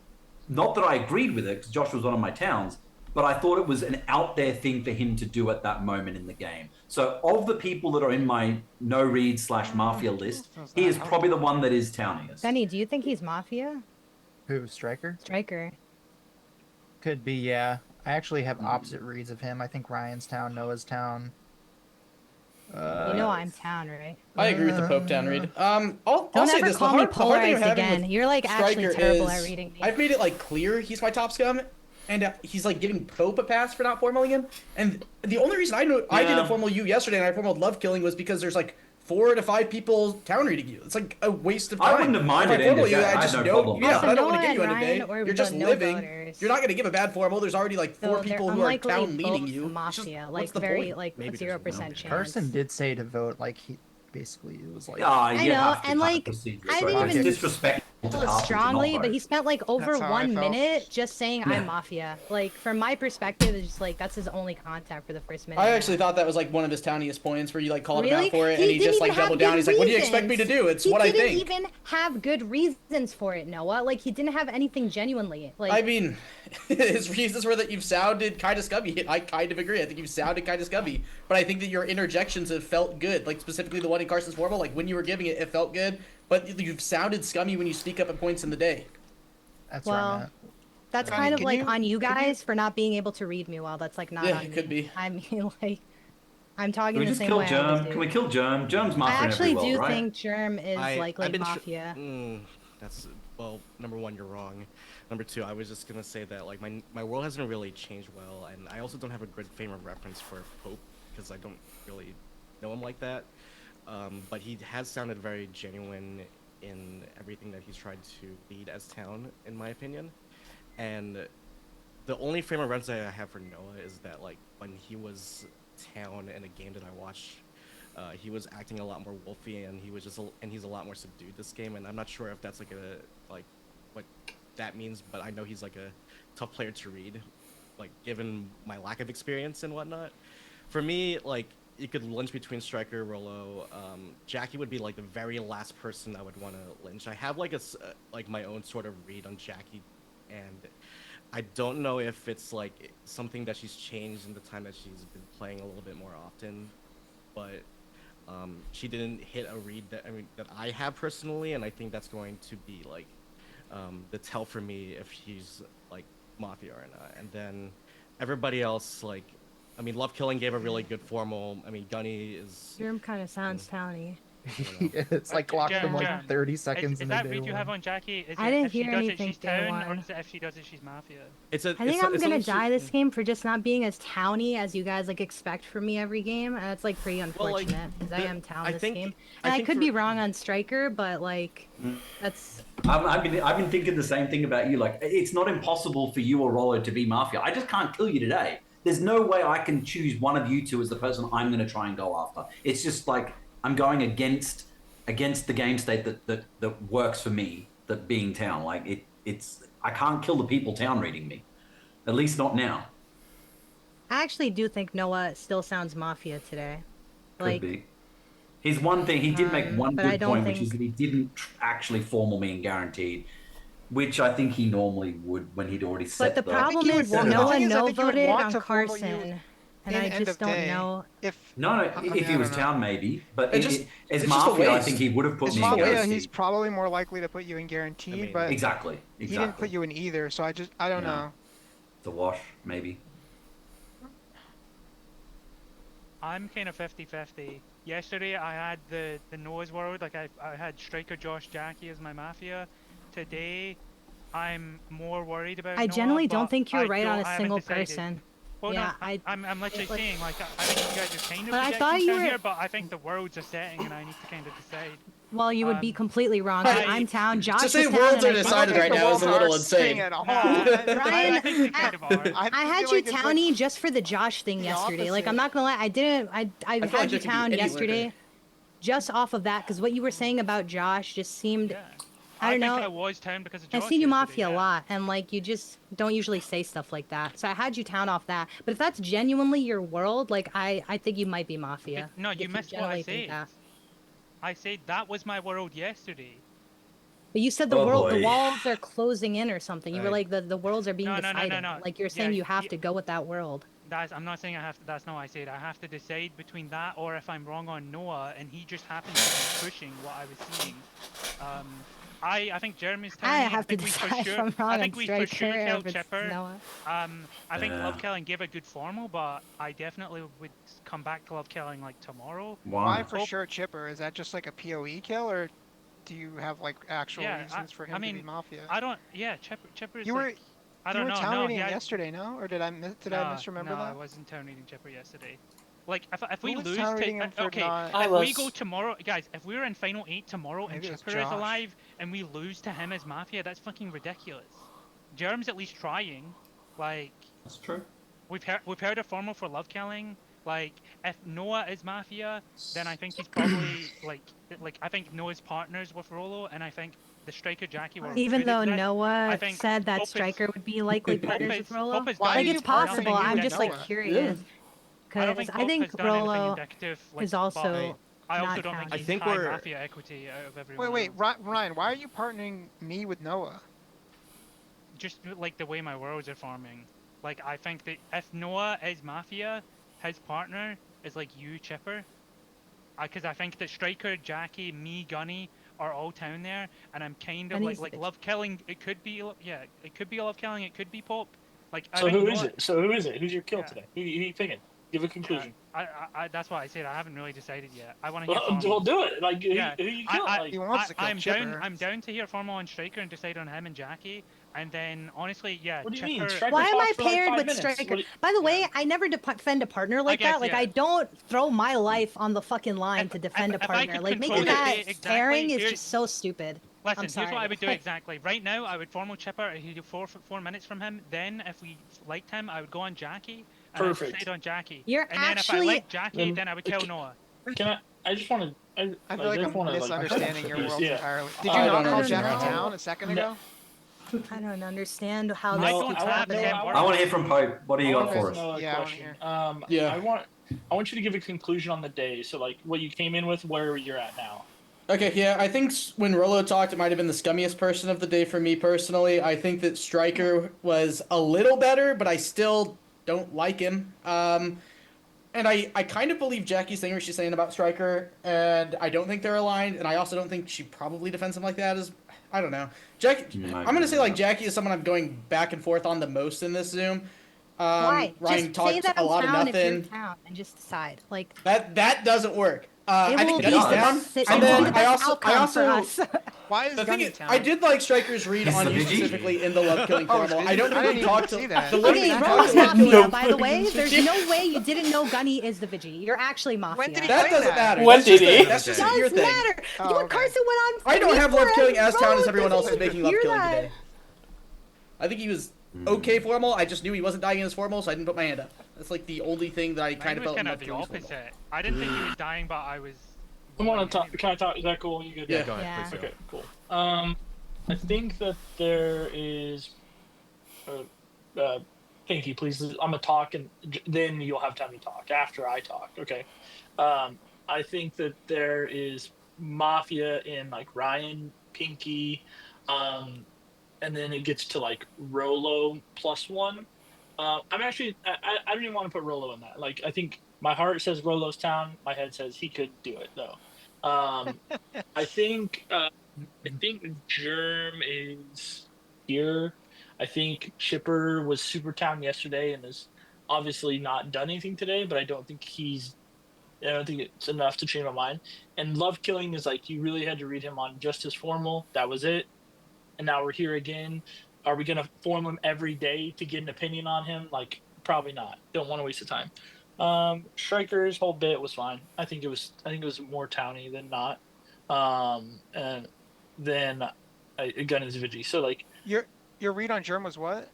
Not that I agreed with it, because Josh was one of my towns, but I thought it was an out there thing for him to do at that moment in the game. So of the people that are in my no read / Mafia list, he is probably the one that is towniest. Benny, do you think he's Mafia? Who, Striker? Striker. Could be, yeah. I actually have opposite reads of him. I think Ryan's town, Noah's town. You know I'm town, right? I agree with the Pope Town read. I'll Don't say ever this: call the me hard thing I'm polarized having again. with You're like actually Striker terrible is at reading me. I've made it like clear he's my top scum, and he's like giving Pope a pass for not formaling him. And the only reason I didn't formal you yesterday and I formaled love killing was because there's like 4 to 5 people town reading you. It's like a waste of time. I wouldn't have minded If I formal end of you, day. I I just had no know. problem. Yeah, but I don't want Noah to give you and end of day. Ryan were You're just the no living. voters. You're not going to give a bad formal. There's already like 4 So people they're who are unlikely town leading both you. Mafia, What's like the very point? like Maybe 0% there's no chance. Carson did say to vote, like, he basically it was like. Ah, I you know, have to and kind of like proceed I this way. didn't It's even disrespectful to feel Carson to strongly, not but vote. he spent like over That's how I 1 felt. minute just saying I'm Mafia. Like from my perspective, it's just like that's his only contact for the first minute. I actually thought that was like one of his towniest points where you like called him Really? out for it He and he didn't just even like have doubled down. good He's like, "What do you expect me to reasons. do? It's He what I didn't think." even have good reasons for it, Noah. Like he didn't have anything genuinely. Like I mean, his reasons were that you've sounded kind of scummy. I kind of agree. I think you've sounded kind of scummy, but I think that your interjections have felt good. Like specifically the one in Carson's formal, like when you were giving it, it felt good. But you've sounded scummy when you speak up at points in the day. That's well, that's Johnny, kind of can like you- on you can you- guys for not being able to read me well. That's like not Yeah, on it me. could be. I mean, like I'm talking Can we the just same kill way I always Germ? do. Can we kill Germ? Germ's I Mafia actually every do world, right? think Germ is likely I've been Mafia. That's well, number one, you're wrong. Number two, I was just gonna say that like my world hasn't really changed well, and I also don't have a good frame of reference for Pope because I don't really know him like that. But he has sounded very genuine in everything that he's tried to lead as town, in my opinion. And the only frame of reference that I have for Noah is that like when he was town in a game that I watched, he was acting a lot more wolfy, and he was just and he's a lot more subdued this game. And I'm not sure if that's like what that means, but I know he's like a tough player to read, like given my lack of experience and whatnot. For me, like you could lynch between Striker, Rolo, Jackie would be like the very last person I would want to lynch. I have like like my own sort of read on Jackie, and I don't know if it's like something that she's changed in the time that she's been playing a little bit more often, but she didn't hit a read that I have personally, and I think that's going to be like the tell for me if she's like Mafia or not. And then everybody else, like, I mean, Love Killing gave a really good formal. I mean, Gunny is. Germ kind of sounds towny. It's like clocked him like 30 seconds Is in that the day read you have one. on Jackie? Is I it didn't if she hear does anything it, she's day town, or one. is it if she does it, she's Mafia? I think I'm gonna die this game for just not being as towny as you guys like expect from me every game, and that's like pretty unfortunate because I am town this game. And I could be wrong on Striker, but like that's. I've been thinking the same thing about you. Like, it's not impossible for you or Rollo to be Mafia. I just can't kill you today. There's no way I can choose one of you two as the person I'm going to try and go after. It's just like I'm going against the game state that works for me. That being town, like it's I can't kill the people town reading me, at least not now. I actually do think Noah still sounds Mafia today. Could be. He's one thing. He did make one but I good don't point, which is think- that he didn't actually formal me and guaranteed, which I think he normally would when he'd already set. But the problem is Noah no voted on Carson, and I just don't know. No, if he was town, maybe. But It's as just a Mafia, I waste. think he would have put As me in Mafia, guaranteed. he's probably more likely to put you in guaranteed, but Exactly. he didn't put you in either. So I don't know. It's a wash, maybe. I'm kind of 50-50. Yesterday I had the Noah's World, like I had Striker, Josh, Jackie as my Mafia. Today I'm more worried about I Noah, generally don't but think you're I right on a haven't single decided. person. Well, Yeah, no, I'm literally like- saying, like, I think you guys are kind of But I projecting thought you down were- here, but I think the worlds are setting and I need to kind of decide. Well, you would be completely wrong. I'm town. Josh To say is town, worlds and are I decided think- right now is a little insane. Ryan, I think they kind of are. I had you towny just for the Josh thing yesterday. Like I'm not gonna lie, I didn't. I feel like had there you could be town any yesterday, lurker. just off of that, because what you were saying about Josh just seemed. I don't think know. I was town because of I've Josh seen you yesterday, Mafia a lot, and like you just don't usually say stuff like that. So I had you town off that. But if that's genuinely your world, like I think you might be Mafia. No, you if missed what I generally think said. that. I said that was my world yesterday. But you said the Oh, world, the boy. walls are closing in or something. You were Right. like the worlds are being No, no, no, decided. no, no. Like you're Yeah, saying you have yeah. to go with that world. I'm not saying I have to. That's not what I said. I have to decide between that or if I'm wrong on Noah, and he just happens to be pushing what I was seeing. I think Jeremy's I tiny. have to think we for decide sure, if I'm wrong I on think we for Striker sure or killed if it's Chipper. Noah. I think Yeah. Love Killing gave a good formal, but I definitely would come back to Love Killing like tomorrow. Why for sure Chipper? Is that just like a PoE kill, or do you have like actual reasons for him to be Mafia? I don't. Yeah, Chipper's You were like. I you don't were know. town No, reading he him had, yesterday, no? Or did I misremember no, I that? wasn't town reading Chipper yesterday. Like if Who we was lose town to reading him for okay, not- I if we was. go tomorrow, guys, if we're in final 8 tomorrow and Maybe it was Chipper is Josh. alive and we lose to him as Mafia, that's fucking ridiculous. Jerem's at least trying. Like That's true. we've heard a formal for Love Killing. Like if Noah is Mafia, then I think he's probably like I think Noah's partners with Rolo, and I think the Striker Jackie were Even good though at this. I Noah think said that Pope is- Striker would be likely Pope partners is- with Rolo, Pope is Why like done it's are you possible. partnering I'm with just like Noah? curious I don't because think I Pope think has done anything Rolo indicative, like, is also I also not don't think talented. he's think high we're- Mafia equity out of everyone. Wait, else. Ryan, why are you partnering me with Noah? Just like the way my worlds are forming. Like I think that if Noah is Mafia, his partner is like you, Chipper. Because I think that Striker, Jackie, me, Gunny are all down there, and I'm kind of Gunny's like the bitch. Love Killing. It could be it could be Love Killing. It could be Pope. Like I So think who is Noah- it? So who is it? Who's your kill Yeah. today? Who you picking? Give a conclusion. I that's why I said I haven't really decided yet. I want to hear. Well, formal. do it. Like Yeah, who you kill? I, Like, He wants to kill I'm Chipper. down to hear formal on Striker and decide on him and Jackie, and then honestly, yeah. what do you Chipper, mean? Striker Why am I talks for like paired 5 with minutes. Striker? What do By the way, I never defend a partner like guess, that. Like yeah. I don't throw my life on the fucking line to defend a if I partner. could Like control making the that day exactly, pairing is here's- just so stupid. Listen, I'm sorry. here's what I would do exactly. Right now, I would formal Chipper. He'd do 4 minutes from him. Then, if we liked him, I would go on Jackie. And I'd Perfect. decide on Jackie. You're and then if I actually- like Jackie, then I would kill Okay. Noah. Can I just want to. I feel like just I'm wanna, misunderstanding your world yeah. entirely. Did you I not don't call understand Jackie how- down a second No. ago? I don't understand how No, this I keeps want- happening. no, I want to hear from Pope. What do you got I for want us? to know a Yeah, I wanna question. hear. Yeah. I want you to give a conclusion on the day. So like what you came in with, where you're at now. Okay, yeah, I think when Rolo talked, it might have been the scummiest person of the day for me personally. I think that Striker was a little better, but I still don't like him. And I kind of believe Jackie's thing where she's saying about Striker, and I don't think they're aligned, and I also don't think she probably defends him like that. I don't know. I'm going to say like Jackie is someone I'm going back and forth on the most in this Zoom. Why? Ryan Just talked say that a I'm lot of town if you're nothing. town and just decide. Like That doesn't work. it I think will he's be the down, best sit- and then the I best also outcome for us. Why is the thing Gunny is, town? I did like Striker's read He's on the you Vigi? specifically in the love killing Oh, it's formal. Vigi? I don't I think didn't we even talked see to that. the way Okay, we Rolo's talked to Mafia, by the way. There's no way you didn't know Gunny is the Vigi. You're actually Mafia. When did he That claim doesn't that? matter. When That's did just he? That's just Does your thing. matter. Oh, You and okay. Carson went on. I don't have love killing as town as Rolo everyone else is doesn't making love hear killing that. today. I think he was okay formal. I just knew he wasn't dying in his formal, so I didn't put my hand up. That's like the only thing that I Mine kind of was felt in kind love of the killing his formal. opposite. I didn't think he was dying, but I was. I want to talk. Can I talk? Is that cool? You good? Yeah. Go ahead, Yeah. please. Okay, cool. I think that there is. Pinky, please. I'm gonna talk, and then you'll have time to talk after I talk. Okay. I think that there is Mafia in like Ryan, Pinky, and then it gets to like Rolo +1. I'm actually. I don't even want to put Rolo in that. Like I think my heart says Rolo's town. My head says he could do it though. I think Germ is here. I think Chipper was super town yesterday and has obviously not done anything today, but I don't think it's enough to change my mind. And Love Killing is like you really had to read him on just his formal. That was it. And now we're here again. Are we gonna form him every day to get an opinion on him? Like probably not. Don't want to waste the time. Striker's whole bit was fine. I think it was more towny than not. And then Gun is Vigi. So like Your read on Germ was what?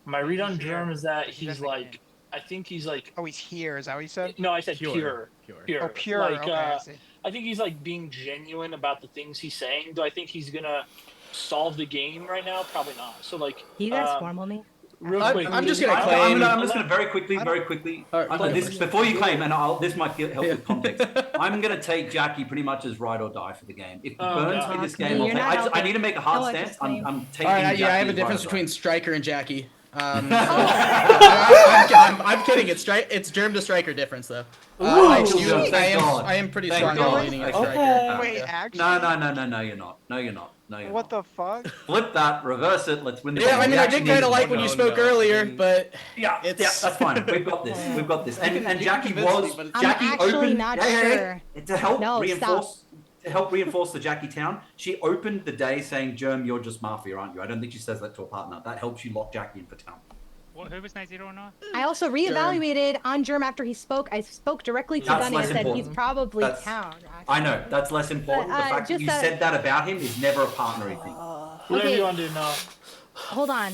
my read on He's here. Germ is that He's he's in the like game. I think he's like Oh, he's here. Is that what you said? no, I said Pure. pure. Oh, pure. Like, Okay, I see. I think he's like being genuine about the things he's saying. Do I think he's gonna solve the game right now? Probably not. So like You guys formal me. real I'm- quick, I'm just Pinky, gonna claim- I'm just going to very quickly. All right, This, before you claim, and this might help with context. I'm going to take Jackie pretty much as ride or die for the game. If he burns God. me this Okay, game, you're not I helping. need to make a hard No, I stance. just claim. I'm taking All right, Jackie yeah, I have a as difference ride or between die. Striker and Jackie. I'm kidding. It's germ to striker difference though. I am pretty strong on leaning at striker. Wait, Yeah. actually? No, you're not. No, you're not. What the fuck? Flip that, reverse it. Let's win the Yeah, game. I mean, We I actually did kind need of like to- when you spoke earlier, but yeah, that's fine. We've got this. We've got this. And you Jackie convinced me, was but I'm Jackie actually opened not hey, sure. to help No, reinforce. To help reinforce the Jackie Town, she opened the day saying, "Germ, you're just Mafia, aren't you?" I don't think she says that to a partner. That helps you lock Jackie in for town. Who was 9-0 or not? I also reevaluated on Germ after he spoke. I spoke directly to That's Gunny and less said important. he's probably That's- town. I know that's less important. But, The fact that just you that- said that about him is never a partnery thing. Whatever Okay. you want to do now. Hold on.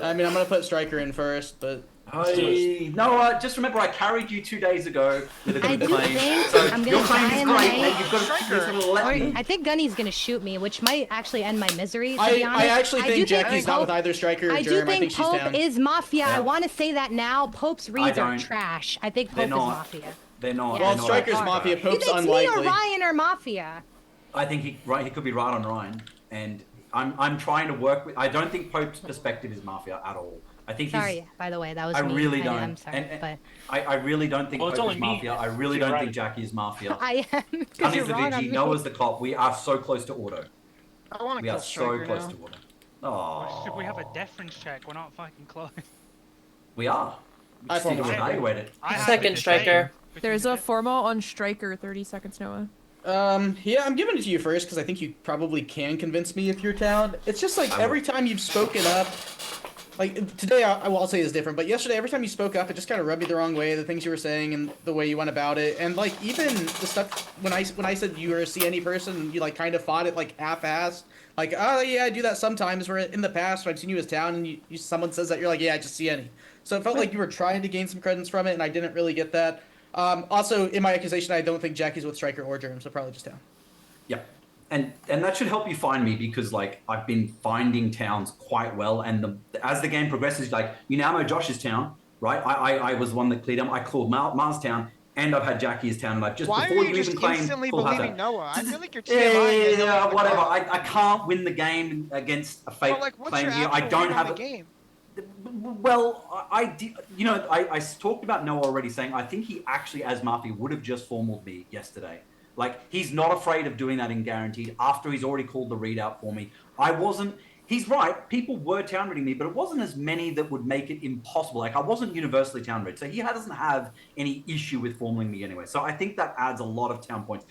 I mean, I'm gonna put striker in first, but. No, just remember I carried you 2 days ago with a I good do claim. think So I'm your gonna claim die is in the great, night. and you've got to let me. I think Gunny's gonna shoot me, which might actually end my misery. To I be honest, actually do think Jackie's not with Pope- either striker or I do germ. I think think she's Pope down. is Mafia. Yeah. I want to say that now. Pope's reads are don't. trash. I think They're Pope is not. Mafia. They're not. Yeah. Well, they're not striker's actually Mafia. trash. You Pope's think me or unlikely. Ryan are Mafia? I think he could be right on Ryan, and I'm trying to work with. I don't think Pope's perspective is Mafia at all. I think Sorry, he's. by the way, that was I me. really don't. I'm sorry, And but I really don't think Well, it's Pope only is me. Mafia. I really You're don't right. think Jackie is Mafia. I am because Gunny's you're the wrong on VG. me. Noah's the cop. We are so close to auto. I want to We kill are so striker close now. to auto. Oh. Should we have a difference check? We're not fucking close. We are. We I just need to formally- evaluate it. I have Second to striker. decide There's between a the formal on striker. 30 seconds, Noah. Yeah, I'm giving it to you first because I think you probably can convince me if you're town. It's just like every time you've spoken up, like today I'll say is different, but yesterday every time you spoke up, it just kind of rubbed me the wrong way. The things you were saying and the way you went about it, and like even the stuff when I said you were a CNE person, you like kind of fought it like half-assed. Like, oh yeah, I do that sometimes. Where in the past, when I've seen you as town, and someone says that, you're like, yeah, I just CNE. So it felt like you were trying to gain some credence from it, and I didn't really get that. Also, in my accusation, I don't think Jackie's with striker or germ, so probably just town. Yeah. And that should help you find me because like I've been finding towns quite well, and as the game progresses, like you now know Josh's town, right? I was the one that cleared him. I called Mars town, and I've had Jackie's town, and I've just Why before are you just even claimed instantly full believing hazard. Noah? I feel like you're Yeah, TMI. yeah, whatever. I can't win the game against a fake But like, what's claim your here. actual I don't read on have the a game? Well, I did. You know, I talked about Noah already, saying I think he actually, as Mafia, would have just formaled me yesterday. Like he's not afraid of doing that in Guaranteed after he's already called the readout for me. I wasn't. He's right. People were town reading me, but it wasn't as many that would make it impossible. Like I wasn't universally town read, so he doesn't have any issue with formaling me anyway. So I think that adds a lot of town points.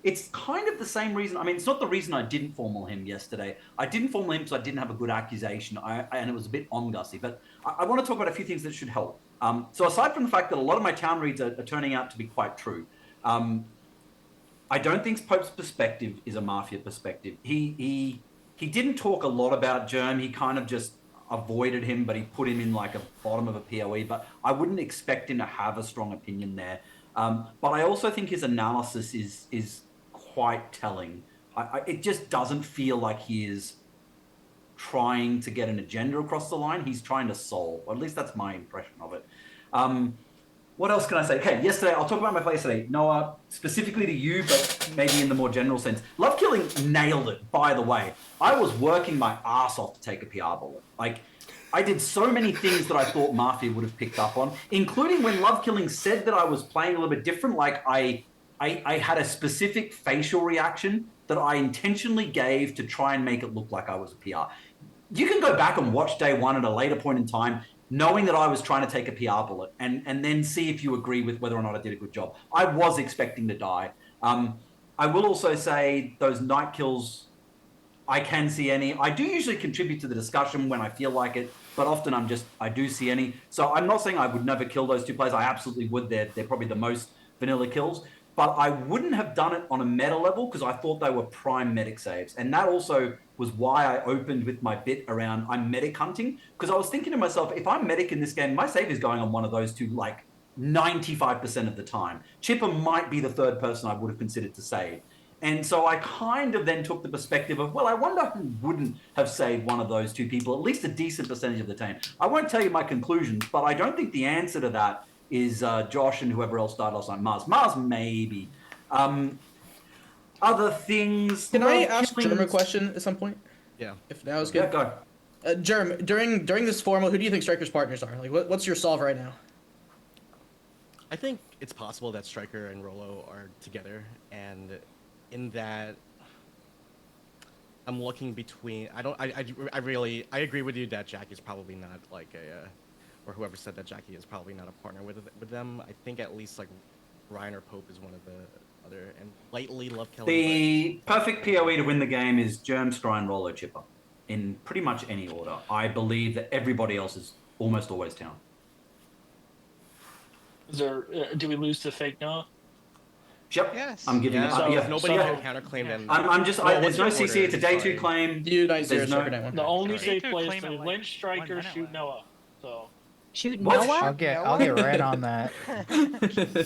It's kind of the same reason. I mean, it's not the reason I didn't formal him yesterday. I didn't formal him because I didn't have a good accusation, and it was a bit on Gussie. But I want to talk about a few things that should help. So aside from the fact that a lot of my town reads are turning out to be quite true, I don't think Pope's perspective is a Mafia perspective. He didn't talk a lot about Germ. He kind of just avoided him, but he put him in like a bottom of a PoE. But I wouldn't expect him to have a strong opinion there. But I also think his analysis is quite telling. It just doesn't feel like he is trying to get an agenda across the line. He's trying to solve, or at least that's my impression of it. What else can I say? Okay, yesterday, I'll talk about my play yesterday. Noah, specifically to you, but maybe in the more general sense. Love Killing nailed it, by the way. I was working my ass off to take a PR bullet. Like, I did so many things that I thought Mafia would have picked up on, including when Love Killing said that I was playing a little bit different. Like, I had a specific facial reaction that I intentionally gave to try and make it look like I was a PR. You can go back and watch day one at a later point in time, knowing that I was trying to take a PR bullet, and then see if you agree with whether or not I did a good job. I was expecting to die. I will also say those night kills, I can see any. I do usually contribute to the discussion when I feel like it, but often I do see any. So I'm not saying I would never kill those two players. I absolutely would. They're probably the most vanilla kills. But I wouldn't have done it on a meta level because I thought they were prime medic saves. And that also was why I opened with my bit around I'm medic hunting. Because I was thinking to myself, if I'm medic in this game, my save is going on one of those two like 95% of the time. Chipper might be the third person I would have considered to save. And so I kind of then took the perspective of, well, I wonder who wouldn't have saved one of those two people, at least a decent percentage of the time. I won't tell you my conclusions, but I don't think the answer to that is Josh and whoever else started last night. Mars maybe. Other things. Can I ask Germ a question at some point? Yeah. If that was good. Yeah, go. Germ, during this formal, who do you think Striker's partners are? Like, what's your solve right now? I think it's possible that Striker and Rolo are together, and in that, I'm looking between. I agree with you that Jackie's probably not like a, or whoever said that Jackie is probably not a partner with them. I think at least like Ryan or Pope is one of the other, and lightly love killing. The perfect PoE to win the game is Germ, Scrine, Rolo, Chipper, in pretty much any order. I believe that everybody else is almost always town. Is there? Do we lose to Fake Noah? Yep. Yes. I'm giving yeah, it. so Yeah. if nobody So, can counterclaim, then I'm just. Well, there's no what's your CC. order? It's a day Sorry. 2 claim. You night zero, There's no. Striker night 1. The only Sorry. safe Day two play is claim to it Lynch like Striker, 1 minute shoot left. Noah. So Shoot What? Noah? I'll get right on that.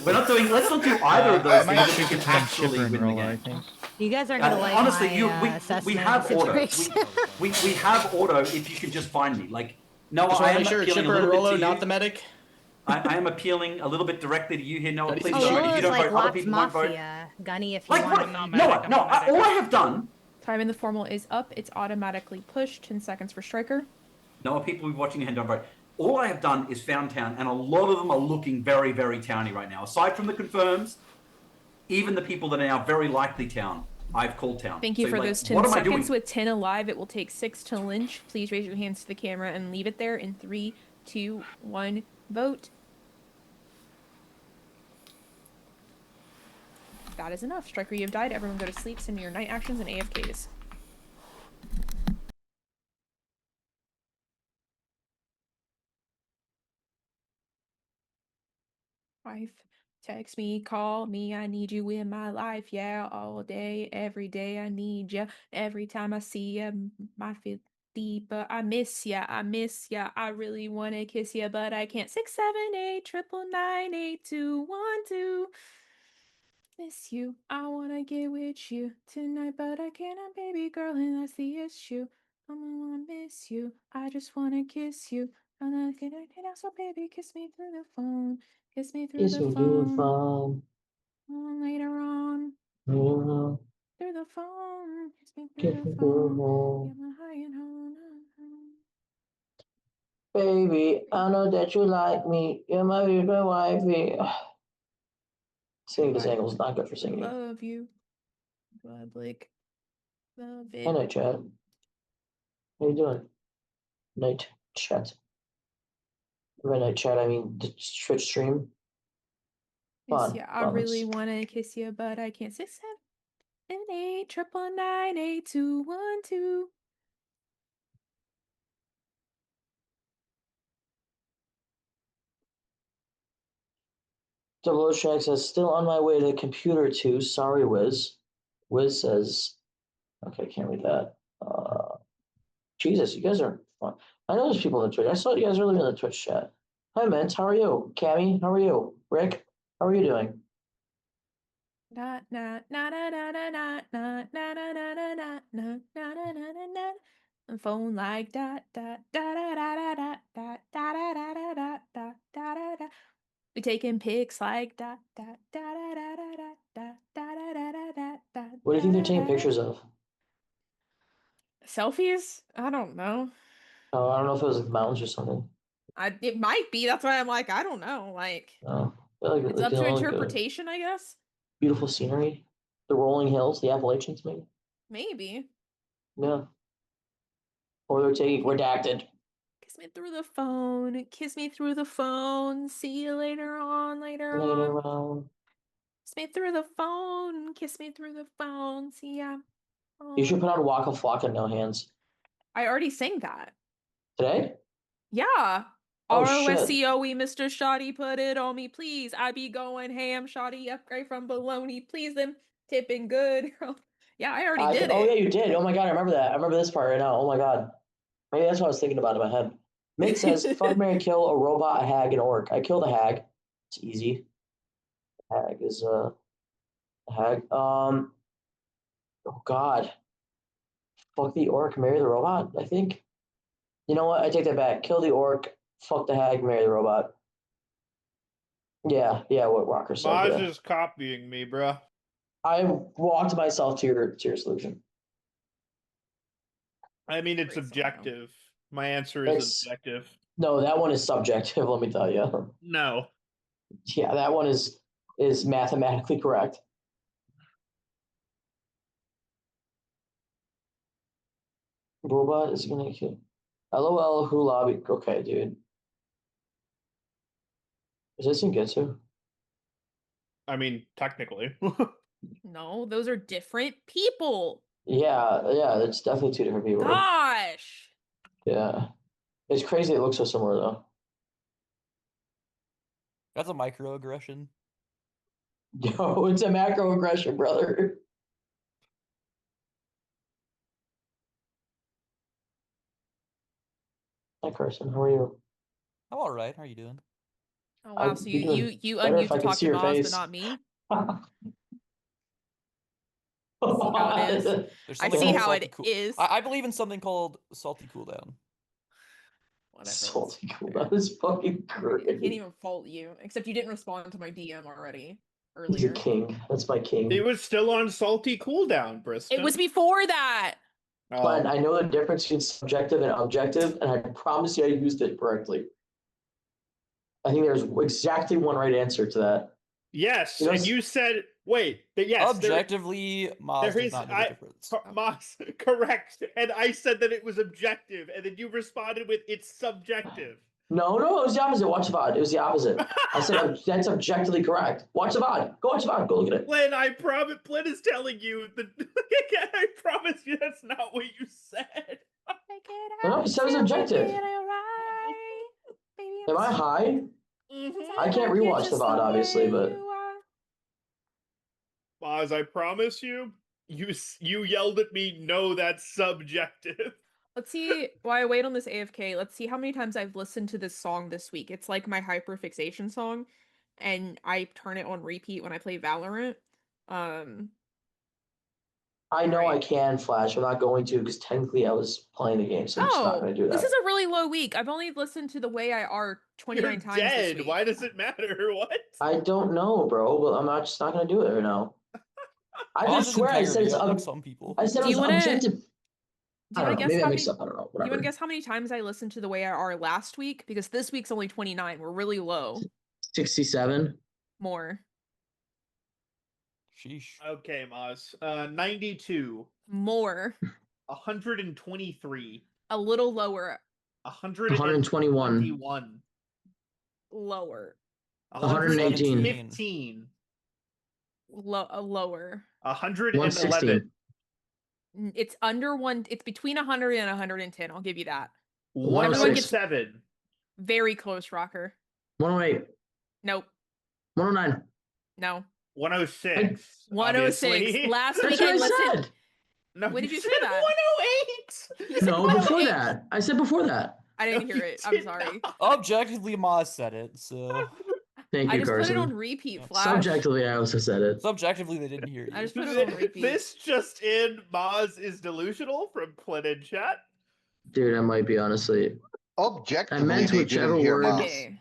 We're not doing. Let's not do either of those I might things. shoot If we can between actually Chipper and win the Rolo, I game. think. You guys aren't gonna like honestly, my we assessment have of the auto. situation. We have auto if you can just find me. Like, no, Just I want to am make sure appealing a Chipper and little bit Rolo, to not you. the medic. I am appealing a little bit directly to you here, Noah. Please Oh, don't. Rolo's If you don't like vote, other lots people won't vote. Mafia, Gunny, if you Like want what? to. not No, medic, I'm no. not medic. All I have done. Time in the formal is up. It's automatically pushed. 10 seconds for Striker. Noah, people will be watching and don't vote. All I have done is found town, and a lot of them are looking very, very towny right now. Aside from the confirms, even the people that are now very likely town, I've called town. Thank you So, for like, those 10 what am I seconds. doing? With 10 alive, it will take 6 to lynch. Please raise your hands to the camera and leave it there in 3, 2, 1. Vote. That is enough. Striker, you have died. Everyone go to sleep. Send me your night actions and AFKs. Wife, text me, call me, I need you in my life, yeah, all day, every day, I need ya. Every time I see ya, I feel deeper. I miss ya, I really wanna kiss ya, but I can't. 6, 7, 8, 999, 8, 2, 1, 2. Miss you, I wanna get with you tonight, but I cannot, baby girl, and that's the issue. I wanna miss you, I just wanna kiss you. I'm not gonna get out, so baby, kiss me through the phone. Kiss me through the phone. Later on. Through the phone. Kiss me through the phone. Get my high and home. Baby, I know that you like me. You're my favorite wifey. Singing this angle is not good for singing. Love you. Blood Blake. Love it. Hey, night chat. How you doing? Night chat. By night chat, I mean the Twitch stream. Yes, yeah, I really wanna kiss you, but I can't. 6, 7, 8, 999, 8, 2, 1, 2. Double O Shack says, still on my way to the computer too. Sorry, Wiz. Wiz says, okay, can't read that. Jesus, you guys are fun. I know there's people in the Twitch. I saw you guys earlier in the Twitch chat. Hi, Mint. How are you? Cammy, how are you? Rick, how are you doing? Na na na na na na na na na na na na na na na na na. Phone like da da da da da da da da da da da da da da da da. We taking pics like da da da da da da da da da da da da da. What do you think they're taking pictures of? Selfies? I don't know. Oh, I don't know if it was like mountains or something. It might be. That's why I'm like, I don't know. Like, Oh, it's up to interpretation, I guess. Beautiful scenery, the rolling hills, the Appalachians, maybe. Maybe. Yeah. Or they're taking redacted. Kiss me through the phone. Kiss me through the phone. See you later on. Later on. Kiss me through the phone. Kiss me through the phone. See ya. You should put out Waka Flocka No Hands. I already sang that. Today? Yeah. Oh, shit. ROSCOE, Mr. Shoddy, put it on me, please. I be going ham, Shoddy, upgrade from baloney, please. Them tipping good. Yeah, I already did it. Oh, yeah, you did. Oh, my God, I remember that. I remember this part right now. Oh, my God. Maybe that's what I was thinking about in my head. Mitt says, fuck, marry, kill a robot, a hag, an orc. I kill the hag. It's easy. Hag is, a hag. Oh, God. Fuck the orc, marry the robot, I think. You know what? I take that back. Kill the orc, fuck the hag, marry the robot. Yeah, what Rocker said. Maj Yeah. is copying me, bruh. I walked myself to your solution. I mean, it's objective. My answer is It's- objective. No, that one is subjective. Let me tell you. No. Yeah, that one is mathematically correct. Robot is gonna kill. LOL. Who lobby? Okay, dude. Is this in Getsu? I mean, technically. No, those are different people. Yeah, it's definitely two different people. Gosh. Yeah, it's crazy. It looks so similar though. That's a microaggression. Yo, it's a macroaggression, brother. Hi, Carson. How are you? I'm all right. How are you doing? Oh wow, I'd so be you doing you better unmute if I to could talk see to your Maz, but face. not me. There's how it is. I something see called how salty it cool- is. I believe in something called salty cooldown. Whatever. Salty cool. That is fucking I great. can't even fault you, except you didn't respond to my DM already He's a earlier. king. That's my king. It was still on salty cooldown, Briston. It was before that. But I know the difference between subjective and objective, and I promise you I used it correctly. I think there's exactly one right answer to that. Yes, You know, and you said wait, but yes, Objectively, Maz there does is not know the difference. Moss, correct, and I said that it was objective, and then you responded with it's subjective. No, it was the opposite. Watch the VOD. It was the opposite. I said that's objectively correct. Watch the VOD. Go watch the VOD. Go look at it. Flynn, I promise. Flynn is telling you that. I promise you that's not what you said. No, it says objective. Am I high? I can't rewatch the VOD, obviously, but Moz, I promise you, you yelled at me. No, that's subjective. Let's see while I wait on this AFK, let's see how many times I've listened to this song this week. It's like my hyperfixation song, and I turn it on repeat when I play Valorant. I know I can flash. I'm not going to because technically I was playing the game, so I'm just not going to do that. This is a really low week. I've only listened to The Way I Are 29 You're times dead. this week. Why does it matter? What? I don't know, bro, but I'm not just not going to do it right now. I Maz just is swear I said it's like some people. I said Do it you was wanna- objective. Do you want to guess Maybe how I many? mixed up. I don't know. Do you want Whatever. to guess how many times I listened to The Way I Are last week? Because this week's only 29. We're really low. 67. More. Sheesh. Okay, Moz. 92. More. 123. A little lower. 121. Lower. 118. 115. Lower. 111. 116. It's under one. It's between 100 and 110. I'll give you that. 107. Very close, Rocker. 108. Nope. 109. No. 106. 106. obviously. Last That's week what I I listened. said. No, When did you say said that? 108. No, before that. I said before that. I didn't No, hear you it. I'm did sorry. Objectively, Maz said it, so Thank I you, just Carson. put it on repeat, Flash. Subjectively, I also said it. subjectively they didn't hear you. I just put it on repeat. This just in, Moz is delusional from Flynn in chat. Dude, I might be honestly. Objectively, I meant they whichever didn't hear word. Mouse. Okay.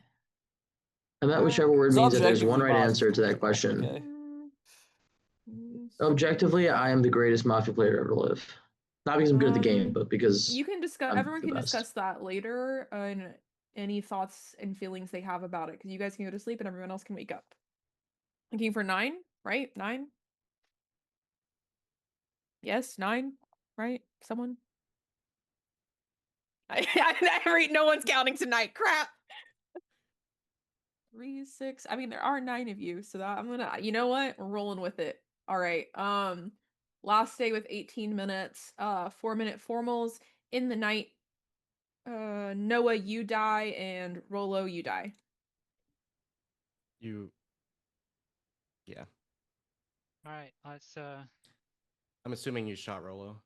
I meant whichever word means that there's one Subjectively, right Maz is answer to that delusional, question. okay? Objectively, I am the greatest Mafia player to ever live. Not because I'm good at the game, but because You can discuss. I'm Everyone the can best. discuss that later, and any thoughts and feelings they have about it. Because you guys can go to sleep, and everyone else can wake up. Looking for 9, right? 9. Yes, 9, right? Someone. No one's counting tonight. Crap. 3, 6. I mean, there are 9 of you, so that I'm gonna. You know what? We're rolling with it. All right. Last day with 18 minutes. 4-minute formals in the night. Noah, you die, and Rolo, you die. You. Yeah. All right, let's. I'm assuming you shot Rolo.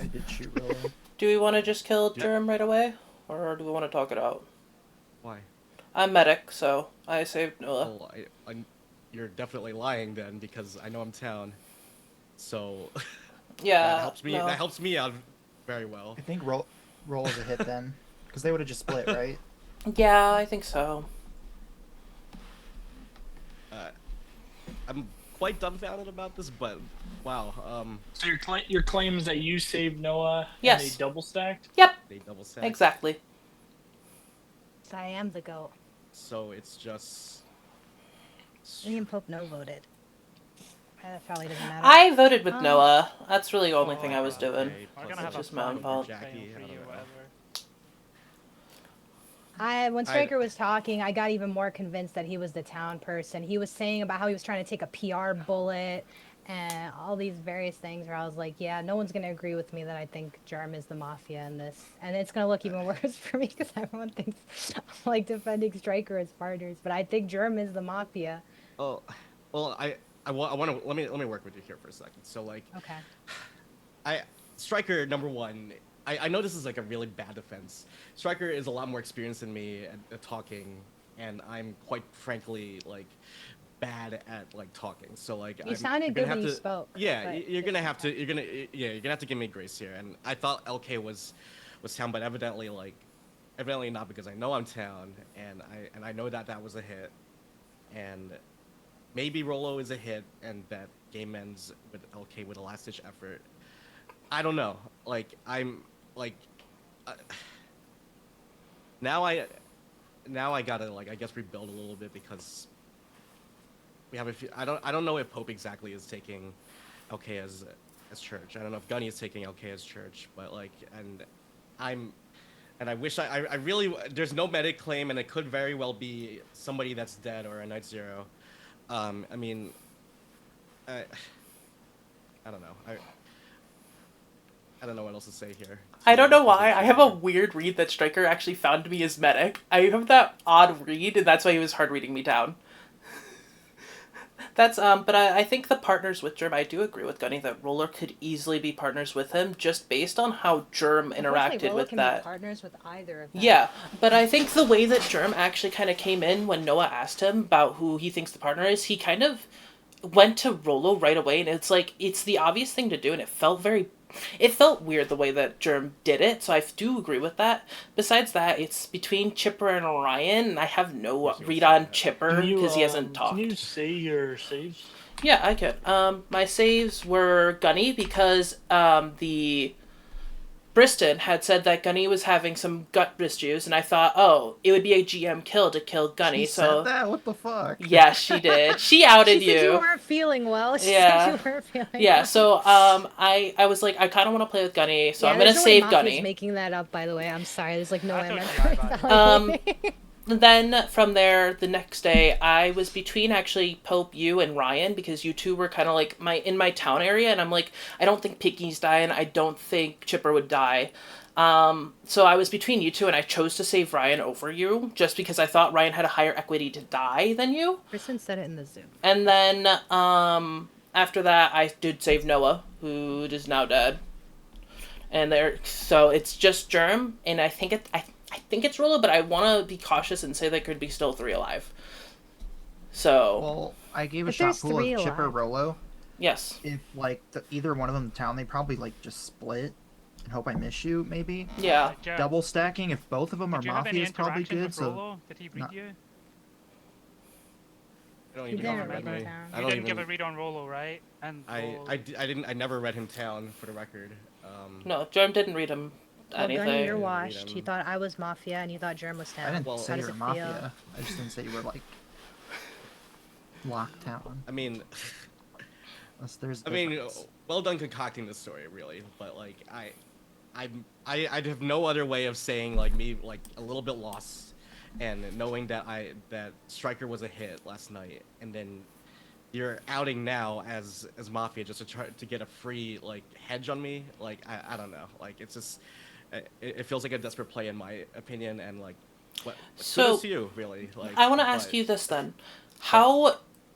I did shoot Rolo. Do we want to just kill Germ right away? Or do we want to talk it out? Why? I'm medic, so I saved Noah. Well, you're definitely lying then because I know I'm town. So Yeah, that helps me. no. That helps me out very well. I think Rolo's a hit then, because they would have just split, right? Yeah, I think so. I'm quite dumbfounded about this, but wow. So your claim is that you saved Noah Yes. and they double stacked? Yep. They double stacked. Exactly. So I am the GOAT. So it's just. Me and Pope no voted. That probably doesn't matter. I voted with Noah. That's really the only thing I was doing. Okay, We're plus gonna have it's a just my own fun fault. Jackie, for I don't you, know. whatever. When Striker was talking, I got even more convinced that he was the town person. He was saying about how he was trying to take a PR bullet and all these various things where I was like, yeah, no one's going to agree with me that I think Germ is the Mafia in this. And it's going to look even worse for me because everyone thinks I'm like defending Striker as partners. But I think Germ is the Mafia. Oh, well, I want to let me work with you here for a second. So like, okay, Striker number one. I know this is like a really bad defense. Striker is a lot more experienced than me at talking, and I'm quite frankly like bad at like talking. So like you sounded good when you spoke. Yeah, you're gonna have to give me grace here. And I thought LK was town, but evidently not, because I know I'm town, and I know that was a hit, and maybe Rolo is a hit, and that game ends with LK with a last ditch effort. I don't know. Like I'm like now I gotta like I guess rebuild a little bit, because we have a few. I don't know if Pope exactly is taking LK as church. I don't know if Gunny is taking LK as church, but like I wish I really, there's no medic claim, and it could very well be somebody that's dead or a Night Zero. I mean, I don't know. I don't know what else to say here. I don't know why. I have a weird read that Striker actually found me as medic. I have that odd read, and that's why he was hard reading me down. That's but I think the partners with Germ, I do agree with Gunny that Roller could easily be partners with him, just based on how Germ interacted with can that. Be partners with either of them. Yeah, but I think the way that Germ actually kind of came in when Noah asked him about who he thinks the partner is, he kind of went to Rolo right away, and it's like it's the obvious thing to do, and it felt weird the way that Germ did it, so I do agree with that. Besides that, it's between Chipper and Orion, and I have no read on Chipper because he hasn't talked. Can you say your saves? Yeah, I could. My saves were Gunny because the Briston had said that Gunny was having some gut issues, and I thought, oh, it would be a GM kill to kill Gunny. She said that? What the fuck? Yeah, she did. She outed she said you weren't feeling well. She said you weren't feeling yeah. well. So I was like, I kind of want to play with Gunny, so I'm gonna save Gunny. Making that up, by the way. I'm sorry. There's like no way. Then from there, the next day, I was between actually Pope, you, and Ryan, because you two were kind of like in my town area, and I'm like, I don't think Piggy's dying. I don't think Chipper would die. So I was between you two, and I chose to save Ryan over you, just because I thought Ryan had a higher equity to die than you. Kristen said it in the Zoom. And then after that, I did save Noah, who is now dead. And so it's just Germ, and I think it's Rolo, but I want to be cautious and say there could be still 3 alive. So. Well, I gave a shot pool of Chipper Rolo. Yes. If like either one of them in town, they probably like just split and hope I miss you, maybe. Yeah. Double stacking. If both of them are Mafia, is probably good. Rolo? Did he read you? I don't even read me. You didn't give a read on Rolo, right? And I didn't. I never read him town, for the record. No, Germ didn't read him anything. Gunny, you're washed. You thought I was Mafia, and you thought Germ was town. I didn't say you were Mafia. I just didn't say you were like lockdown. I mean, there's. Well done concocting this story, really. But like, I'd have no other way of saying like me like a little bit lost, and knowing that Striker was a hit last night, and then you're outing now as Mafia just to try to get a free like hedge on me. Like I don't know. Like it's just it feels like a desperate play in my opinion, and like kudos to you, really. Like I want to ask you this then.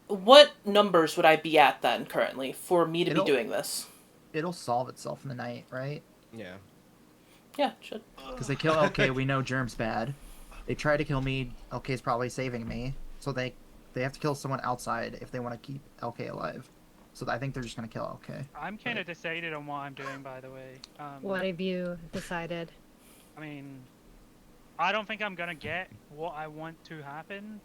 What numbers would I be at then currently for me to be doing this? It'll solve itself in the night, right? Yeah. Yeah, it should. Because they kill LK, we know Germ's bad. They try to kill me, LK's probably saving me. So they have to kill someone outside if they want to keep LK alive. So I think they're just going to kill LK. I'm kind of decided on what I'm doing, by the way. What have you decided? I mean, I don't think I'm going to get what I want to happen,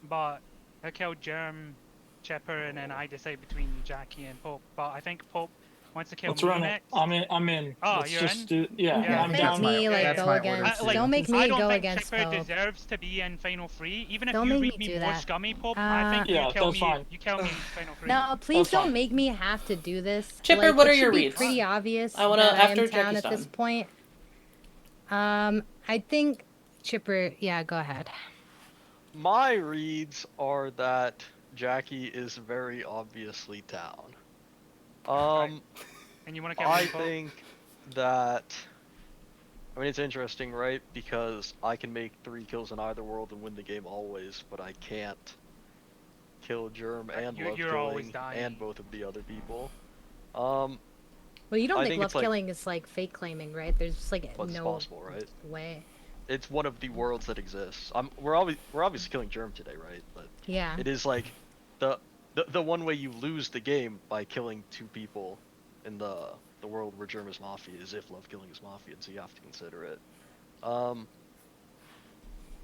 but I killed Germ Chipper, and then I decide between Jackie and Pope. But I think Pope wants to kill Let's me run it. next. I'm in. Oh, Let's you're just in? do. Yeah, Don't I'm make down. me like that's go my order against. too. Like, Don't make I me don't go think against Chipper Pope. deserves to be in Final 3. Even if Don't you make read me me do more that. scummy, Pope, I think Yeah, you kill that's me. fine. You kill me in Final 3. No, please That's don't fine. make me have to do this. Chipper, Like, what it are should your be reads? pretty obvious I wanna that I am after town Jackie's at this done. point. I think Chipper. Yeah, go ahead. My reads are that Jackie is very obviously town. And you want to kill I me, Pope? think that. I mean, it's interesting, right? Because I can make 3 kills in either world and win the game always, but I can't kill Germ and love you're always killing dying. and both of the other people. Well, you don't I think think love it's like, killing is like fake claiming, right? There's just like but it's no possible, right? way. It's one of the worlds that exists. We're obviously killing Germ today, right? But Yeah. it is like the one way you lose the game by killing 2 people in the world where Germ is Mafia is if love killing is Mafia, and so you have to consider it.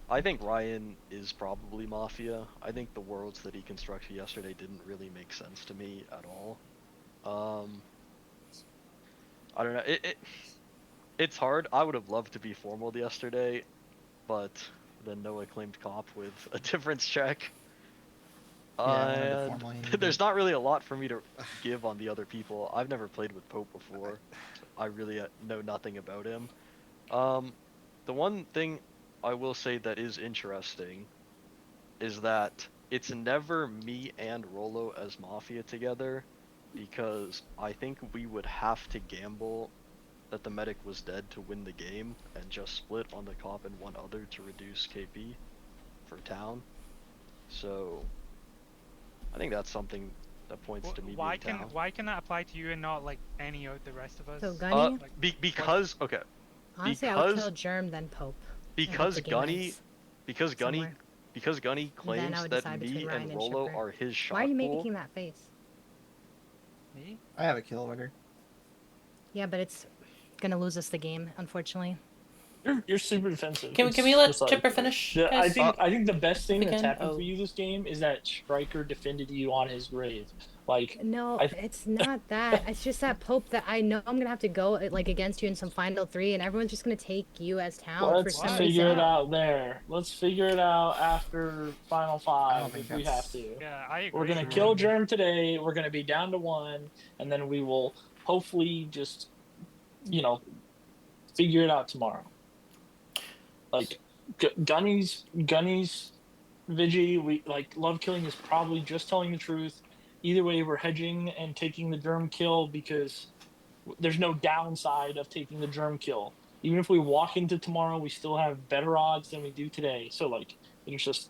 I think Ryan is probably Mafia. I think the worlds that he constructed yesterday didn't really make sense to me at all. I don't know. It's hard. I would have loved to be formal yesterday, but then Noah claimed cop with a difference check. Yeah, I wanted to And formally there's not really a lot for me to give on the other people. I've never played with Pope before. I really know nothing about him. The one thing I will say that is interesting is that it's never me and Rolo as Mafia together, because I think we would have to gamble that the medic was dead to win the game and just split on the cop and one other to reduce KP for town. So I think that's something that points to me Why being town. why can that apply to you and not like any of the rest of us? So Gunny. Because okay. Honestly, I would kill Germ then Pope. Because the game Gunny, ends because Gunny, somewhere. because Gunny And then I claims would that decide between me Ryan and and Rolo Chipper. are his shot Why are you pool. making that face? Me? I have a kill order. Yeah, but it's gonna lose us the game, unfortunately. You're super defensive. Can It's we let just like- Chipper finish? I guys? think the best thing We that's can? happened for you this game is that Stryker defended you on his grave. Like No, it's not that. It's just that Pope that I know I'm gonna have to go like against you in some final 3, and everyone's just gonna take you as town for Let's some figure reason. it out there. Let's figure it out after Final 5 if we have to. Yeah, I agree. We're gonna kill Germ today. We're gonna be down to 1, and then we will hopefully just, figure it out tomorrow. Like Gunny's Vigi, we like love killing is probably just telling the truth. Either way, we're hedging and taking the germ kill because there's no downside of taking the germ kill. Even if we walk into tomorrow, we still have better odds than we do today. So like, it's just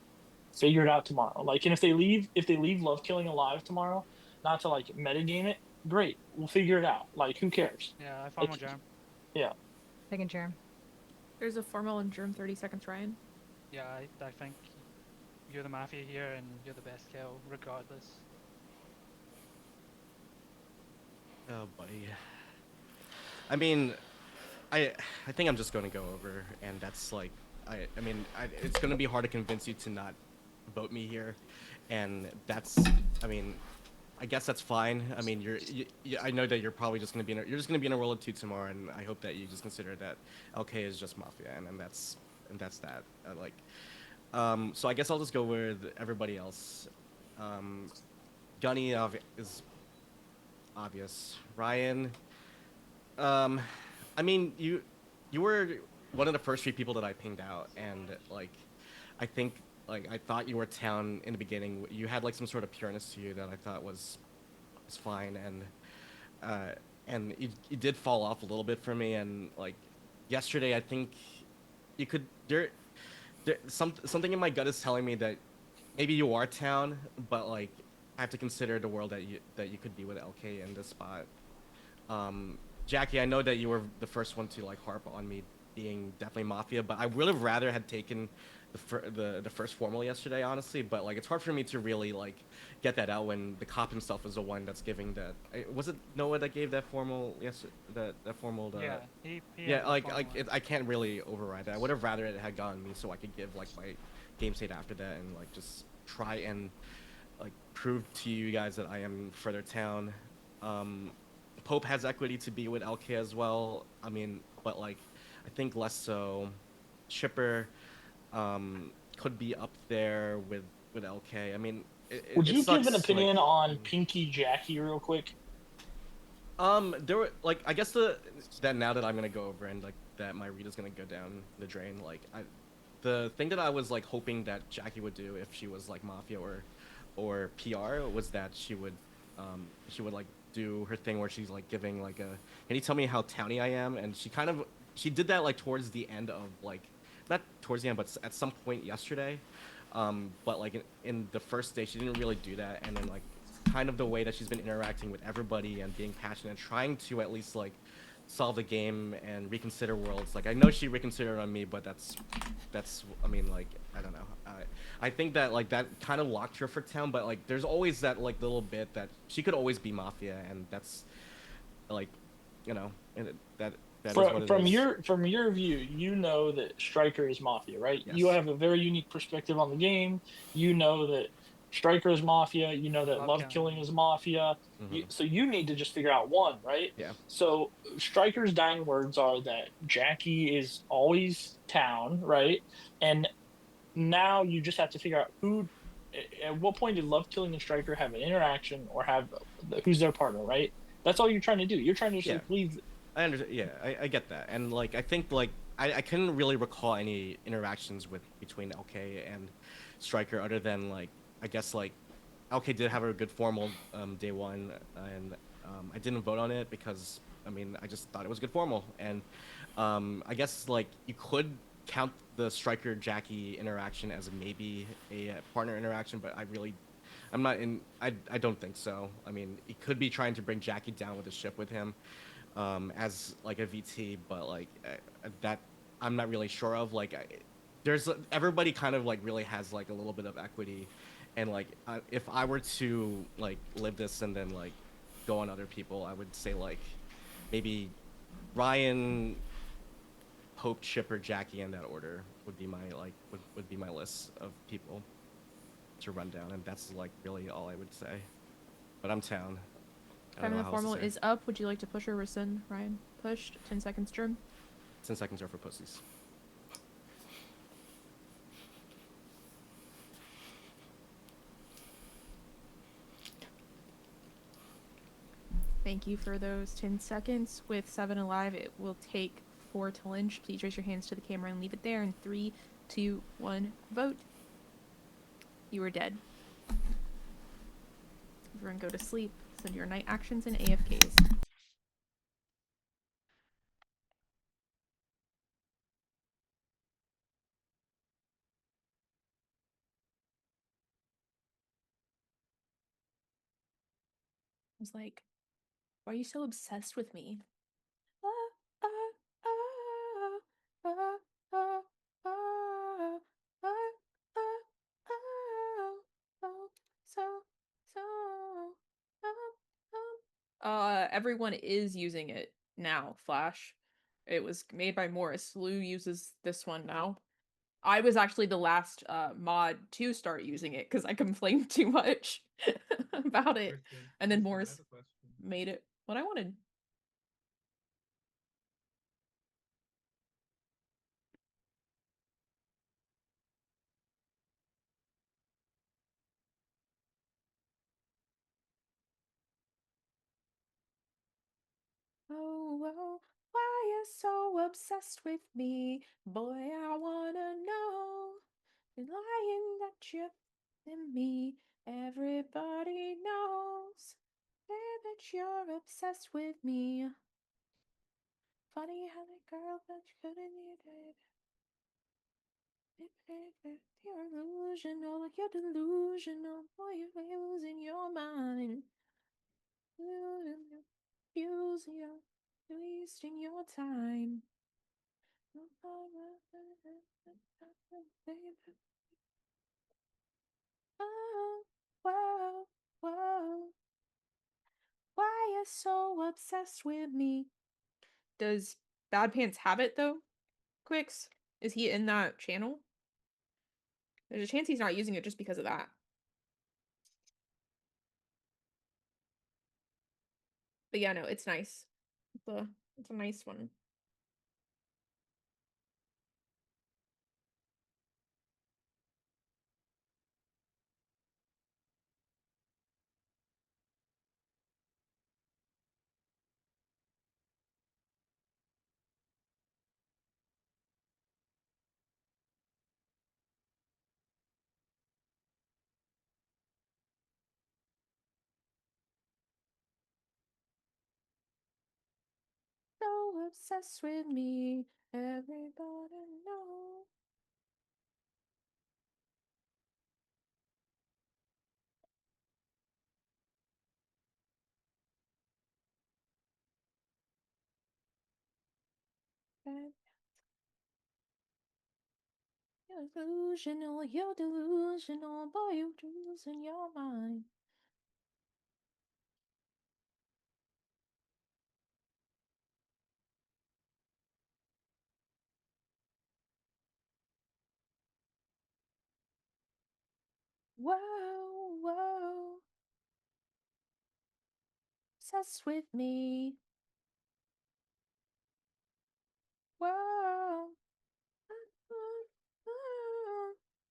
figure it out tomorrow. Like, and if they leave love killing alive tomorrow, not to like metagame it, great. We'll figure it out. Like, who cares? Yeah, I found my Germ. Yeah. Second Germ. There's a formal and Germ 30 seconds, Ryan. Yeah, I think you're the Mafia here and you're the best kill, regardless. Oh, buddy. I mean, I think I'm just going to go over, and that's like, I mean, it's going to be hard to convince you to not vote me here, and that's, I mean, I guess that's fine. I mean, I know that you're probably just going to be you're just going to be in a roll of 2 tomorrow, and I hope that you just consider that LK is just Mafia, and that's that. So I guess I'll just go with everybody else. Gunny is obvious. Ryan, I mean, you were one of the first 3 people that I pinged out, and like, I think like I thought you were town in the beginning. You had like some sort of pureness to you that I thought was fine, and you did fall off a little bit for me. And like yesterday, I think you could something in my gut is telling me that maybe you are town, but like I have to consider the world that you could be with LK in this spot. Jackie, I know that you were the first one to like harp on me being definitely Mafia, but I would have rather had taken the first formal yesterday, honestly. But like it's hard for me to really like get that out when the cop himself is the one that's giving that. Was it Noah that gave that formal that formal? Yeah, he yeah, like I can't really override that. I would have rather it had gotten me so I could give like my game state after that and like just try and like prove to you guys that I am further town. Pope has equity to be with LK as well. I mean, but like, I think less so. Chipper could be up there with LK. I mean, Would you give an sucks, opinion on Pinky Jackie real quick? There were like I guess that now that I'm gonna go over and like that my read is gonna go down the drain. Like the thing that I was like hoping that Jackie would do if she was like Mafia or PR was that she would like do her thing where she's like giving like a, can you tell me how towny I am? And she did that like towards the end of like, not towards the end, but at some point yesterday. But like in the first day she didn't really do that, and then like kind of the way that she's been interacting with everybody and being passionate and trying to at least like solve the game and reconsider worlds. Like I know she reconsidered on me, but that's I mean, like I don't know. I think that like that kind of locked her for town, but like there's always that like little bit that she could always be Mafia, and that's like, you know, and that is what it From is. your view, you know that Striker is Mafia, right? Yes. You have a very unique perspective on the game. You know that Striker is Mafia. You know that Love Killing is Mafia. So you need to just figure out one, right? Yeah. So Striker's dying words are that Jackie is always town, right? And now you just have to figure out who. At what point did Love Killing and Striker have an interaction, or have who's their partner, right? That's all you're trying to do. You're trying to just like leave. I understand. Yeah, I get that, and like I think like I couldn't really recall any interactions between LK and Striker other than like I guess like LK did have a good formal day one, and I didn't vote on it because I mean I just thought it was good formal, and I guess like you could count the Striker Jackie interaction as maybe a partner interaction, but I'm not in. I don't think so. I mean, he could be trying to bring Jackie down with the ship with him. As like a VT, but like that I'm not really sure of. Like there's everybody kind of like really has like a little bit of equity, and like if I were to like live this and then like go on other people, I would say like maybe Ryan, Pope, Chipper, Jackie in that order would be my like would be my list of people to run down, and that's like really all I would say. But I'm town. Time of the formal is up. Would you like to push or rescind, Ryan? Pushed. 10 seconds, Germ. 10 seconds are for pussies. Thank you for those 10 seconds. With 7 alive, it will take 4 to lynch. Please raise your hands to the camera and leave it there. In 3, 2, 1, vote. You are dead. Everyone go to sleep. Send your night actions and AFKs. I was like, why are you so obsessed with me? Everyone is using it now, Flash. It was made by Morris. Lou uses this one now. I was actually the last mod to start using it because I complained too much about it. And then Morris made it what I wanted. Oh, why you so obsessed with me? Boy, I wanna know. You're lying that you're in me. Everybody knows that you're obsessed with me. Funny how the girl that you couldn't need it. You're illusional, like you're delusional. Boy, you're losing your mind. You're wasting your time. Oh, whoa, whoa. Why you so obsessed with me? Does Bad Pants have it though? Quicks, is he in that channel? There's a chance he's not using it just because of that. But yeah, no, it's nice. It's a nice one. So obsessed with me, everybody know. That you're delusional, boy, you're losing your mind. Whoa, whoa. Obsessed with me. Whoa.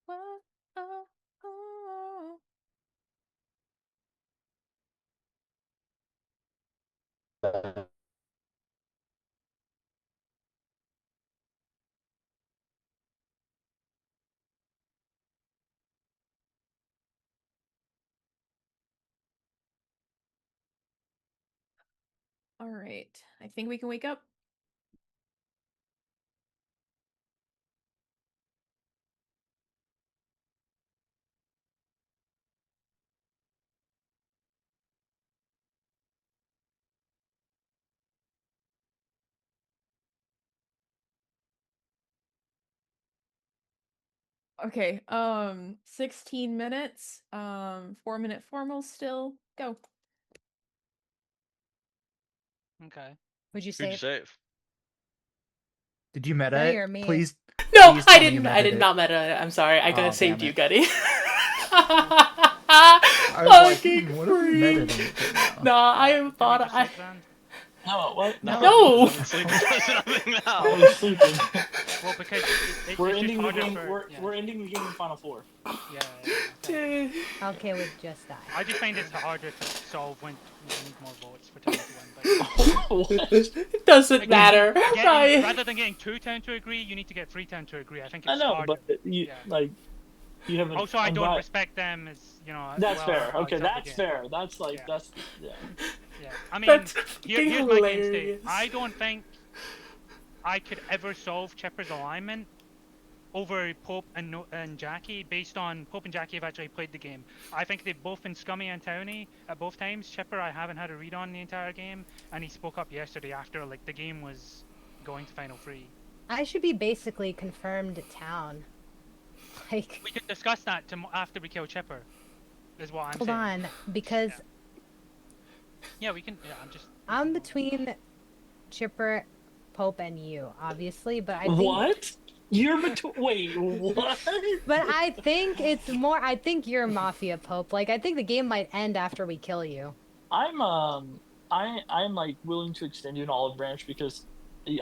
Whoa, whoa, whoa. All right, I think we can wake up. Okay, 16 minutes, 4-minute formal still. Go. Okay. Would you Who'd you save? save? Did you meta Gutty it? or me? Please. No, please I tell me you didn't. I meted did it. not meta it. I'm sorry. I could Oh, have saved damn you, it. Gutty. I was like, Fucking what if we freak. meted it now? Nah, I Can we thought just I. sleep then? No, what? No. Sleeping does nothing now. Probably sleeping. Well, because We're it's just ending the harder game. for We're ending the game in Final Four. yeah, okay. Okay, with just die. I just find it's harder to solve when you need more votes for town to win. But It doesn't matter. Right. Rather than getting 2 town to agree, you need to get 3 town to agree. I think I it's know, harder. but you like you haven't. Also, I don't unbi- respect them as That's well fair. as Okay, Zelda that's game. fair. That's like Yeah. that's yeah. Yeah, I mean, That's here's fucking my game state. hilarious. I don't think I could ever solve Chipper's alignment over Pope and Jackie based on Pope and Jackie have actually played the game. I think they've both been scummy and towny at both times. Chipper I haven't had a read on the entire game, and he spoke up yesterday after like the game was going to Final 3. I should be basically confirmed town. Like, we could discuss that after we kill Chipper, is what I'm hold saying. on, because Yeah, we can. Yeah, I'm between Chipper, Pope, and you, obviously, but I think. What? You're between. Wait, what? But I think it's more. I think you're Mafia, Pope. Like, I think the game might end after we kill you. I'm like willing to extend you an olive branch because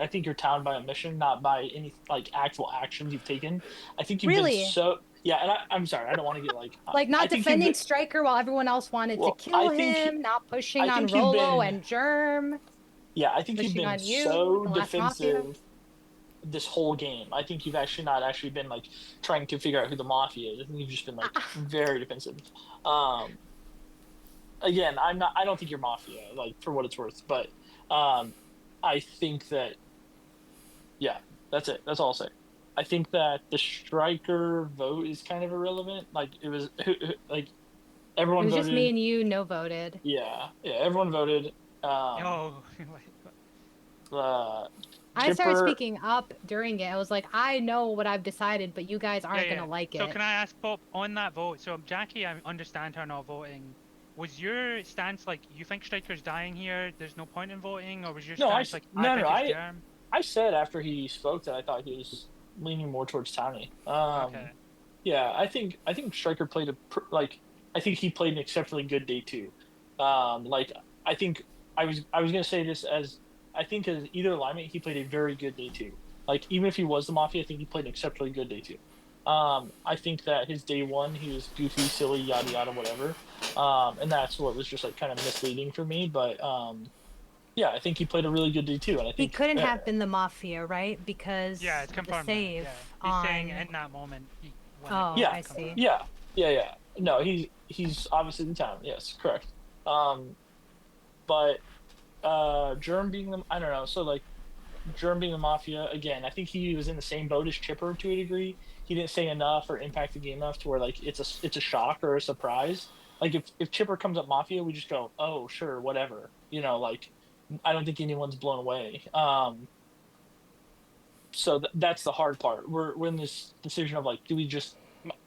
I think you're town by omission, not by any like actual actions you've taken. I think you've Really? been so yeah, and I'm sorry, I don't want to get like Not I think you've defending been- Striker while everyone else wanted Well, to kill I think him, not pushing I on think you've Rolo been- and Germ. Yeah, I think you've pushing been on you, so the last Mafia. defensive this whole game. I think you've actually not actually been like trying to figure out who the Mafia is. I think you've just been like very defensive. Again, I don't think you're Mafia, like for what it's worth, but I think that yeah, that's it. That's all I'll say. I think that the Striker vote is kind of irrelevant. Like it was like everyone It was voted. just me and you no voted. Yeah, everyone voted. Oh. I started Chipper- speaking up during it. I was like, I know what I've decided, but you guys aren't Yeah. gonna like So it. can I ask Pop on that vote? So Jackie, I understand her not voting. Was your stance like you think Striker's dying here? There's no point in voting, or was your No, stance like I think it's Germ? I said after he spoke that I thought he was leaning more towards Townie. Okay. Yeah, I think Striker played I think he played an exceptionally good day too. Like I think I was gonna say this as I think as either alignment, he played a very good day two. Like even if he was the Mafia, I think he played an exceptionally good day two. I think that his day one, he was goofy, silly, yada yada, whatever. And that's what was just like kind of misleading for me. But yeah, I think he played a really good day two, and I He think couldn't have been the Mafia, right? Because Yeah, it's the confirmed. save Yeah, he's on. saying in that moment he. When Oh, it yeah, I was see. confirmed. yeah. No, he's obviously the town. Yes, correct. But Germ being the I don't know. So like Germ being the Mafia again, I think he was in the same boat as Chipper to a degree. He didn't say enough or impact the game enough to where like it's a shock or a surprise. Like if Chipper comes up Mafia, we just go, oh sure, whatever. Like I don't think anyone's blown away. So that's the hard part. We're in this decision of like, do we just?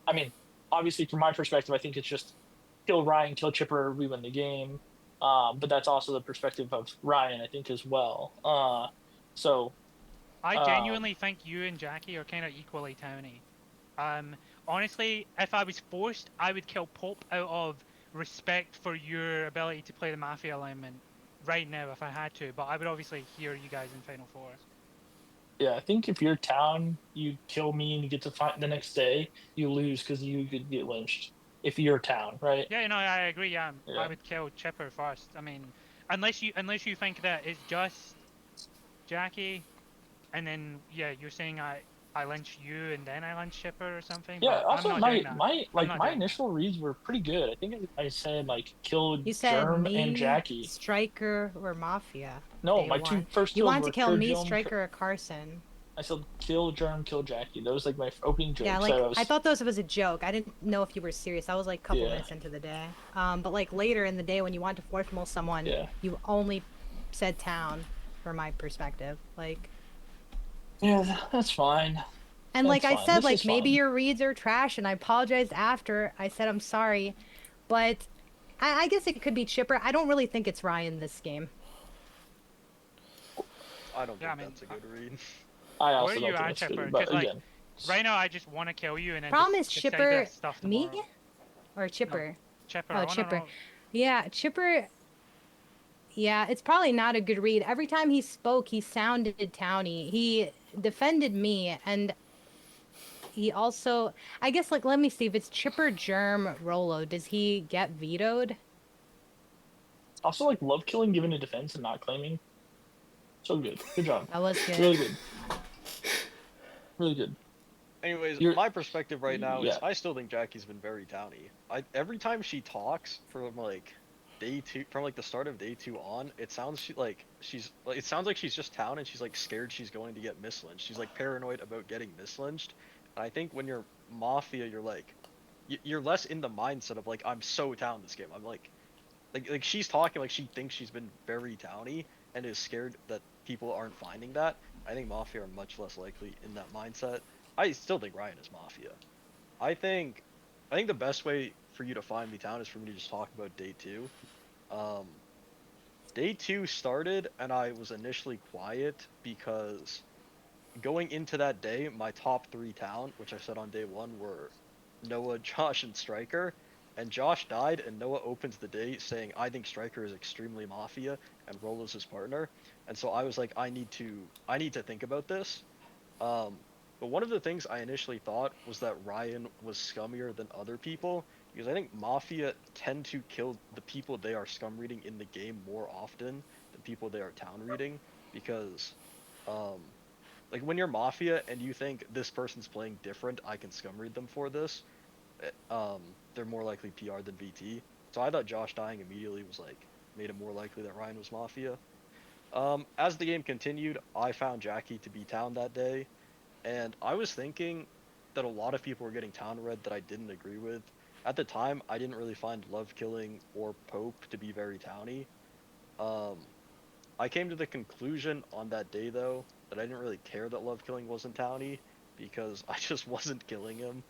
I mean, obviously from my perspective, I think it's just kill Ryan, kill Chipper, we win the game. But that's also the perspective of Ryan, I think, as well. So I genuinely think you and Jackie are kind of equally towny. Honestly, if I was forced, I would kill Pope out of respect for your ability to play the Mafia alignment right now if I had to, but I would obviously hear you guys in Final Four. yeah, I think if you're town, you kill me and you get to fight the next day, you lose because you could get lynched if you're town, right? Yeah, no, I agree. Yeah, Yeah. I would kill Chipper first. I mean, unless you think that it's just Jackie, and then yeah, you're saying I lynch you and then I lynch Chipper or something. Yeah. But I'm Also, not doing that. I'm not my doing that. initial reads were pretty good. I think I said like kill You said Germ and me, Jackie. Striker, or Mafia. No, Day my one. two first You kills wanted to were kill kill me, Germ. Striker, or Carson. I said kill Germ, kill Jackie. That was like my opening jokes. Yeah, like I thought those was a joke. I didn't know if you were serious. I was like a couple Yeah. minutes into the day. But like later in the day when you wanted to fourth mull someone, Yeah. you only said town, from my perspective. Like. Yeah, that's fine. And like I said, This like is maybe fine. your reads are trash, and I apologized after. I said I'm sorry, but I guess it could be Chipper. I don't really think it's Ryan this game. I don't think that's a good read. I Where also are don't you think at, it's Chipper? good, but Because like again, right now I just want to kill you and then Problem just is decide Chipper, that stuff me, tomorrow. or Chipper. Chipper. Oh, I wanna Chipper. know. Yeah, Chipper. Yeah, it's probably not a good read. Every time he spoke, he sounded towny. He defended me, and he also, I guess, like, let me see if it's Chipper, Germ, Rolo. Does he get vetoed? also like love killing given a defense and not claiming. So good. Good job. That was good. Really good. Really good. Anyways, You're- my perspective right now is yeah. I still think Jackie's been very towny. Every time she talks from like day two, from like the start of day two on, it sounds like it sounds like she's just town and she's like scared she's going to get mislynched. She's like paranoid about getting mislynched. And I think when you're Mafia, you're like you're less in the mindset of like I'm so town this game. I'm like she's talking like she thinks she's been very towny and is scared that people aren't finding that. I think Mafia are much less likely in that mindset. I still think Ryan is Mafia. I think the best way for you to find me town is for me to just talk about day two. Day two started and I was initially quiet because going into that day, my top 3 town, which I said on day one, were Noah, Josh, and Striker. And Josh died, and Noah opens the day saying, I think Striker is extremely Mafia, and Rolo's his partner. And so I was like, I need to think about this. But one of the things I initially thought was that Ryan was scummier than other people, because I think Mafia tend to kill the people they are scum reading in the game more often than people they are town reading, because like when you're Mafia and you think this person's playing different, I can scum read them for this, they're more likely PR than VT. So I thought Josh dying immediately was like made it more likely that Ryan was Mafia. As the game continued, I found Jackie to be town that day, and I was thinking that a lot of people were getting town red that I didn't agree with. At the time, I didn't really find Love Killing or Pope to be very towny. I came to the conclusion on that day though that I didn't really care that Love Killing wasn't towny because I just wasn't killing him.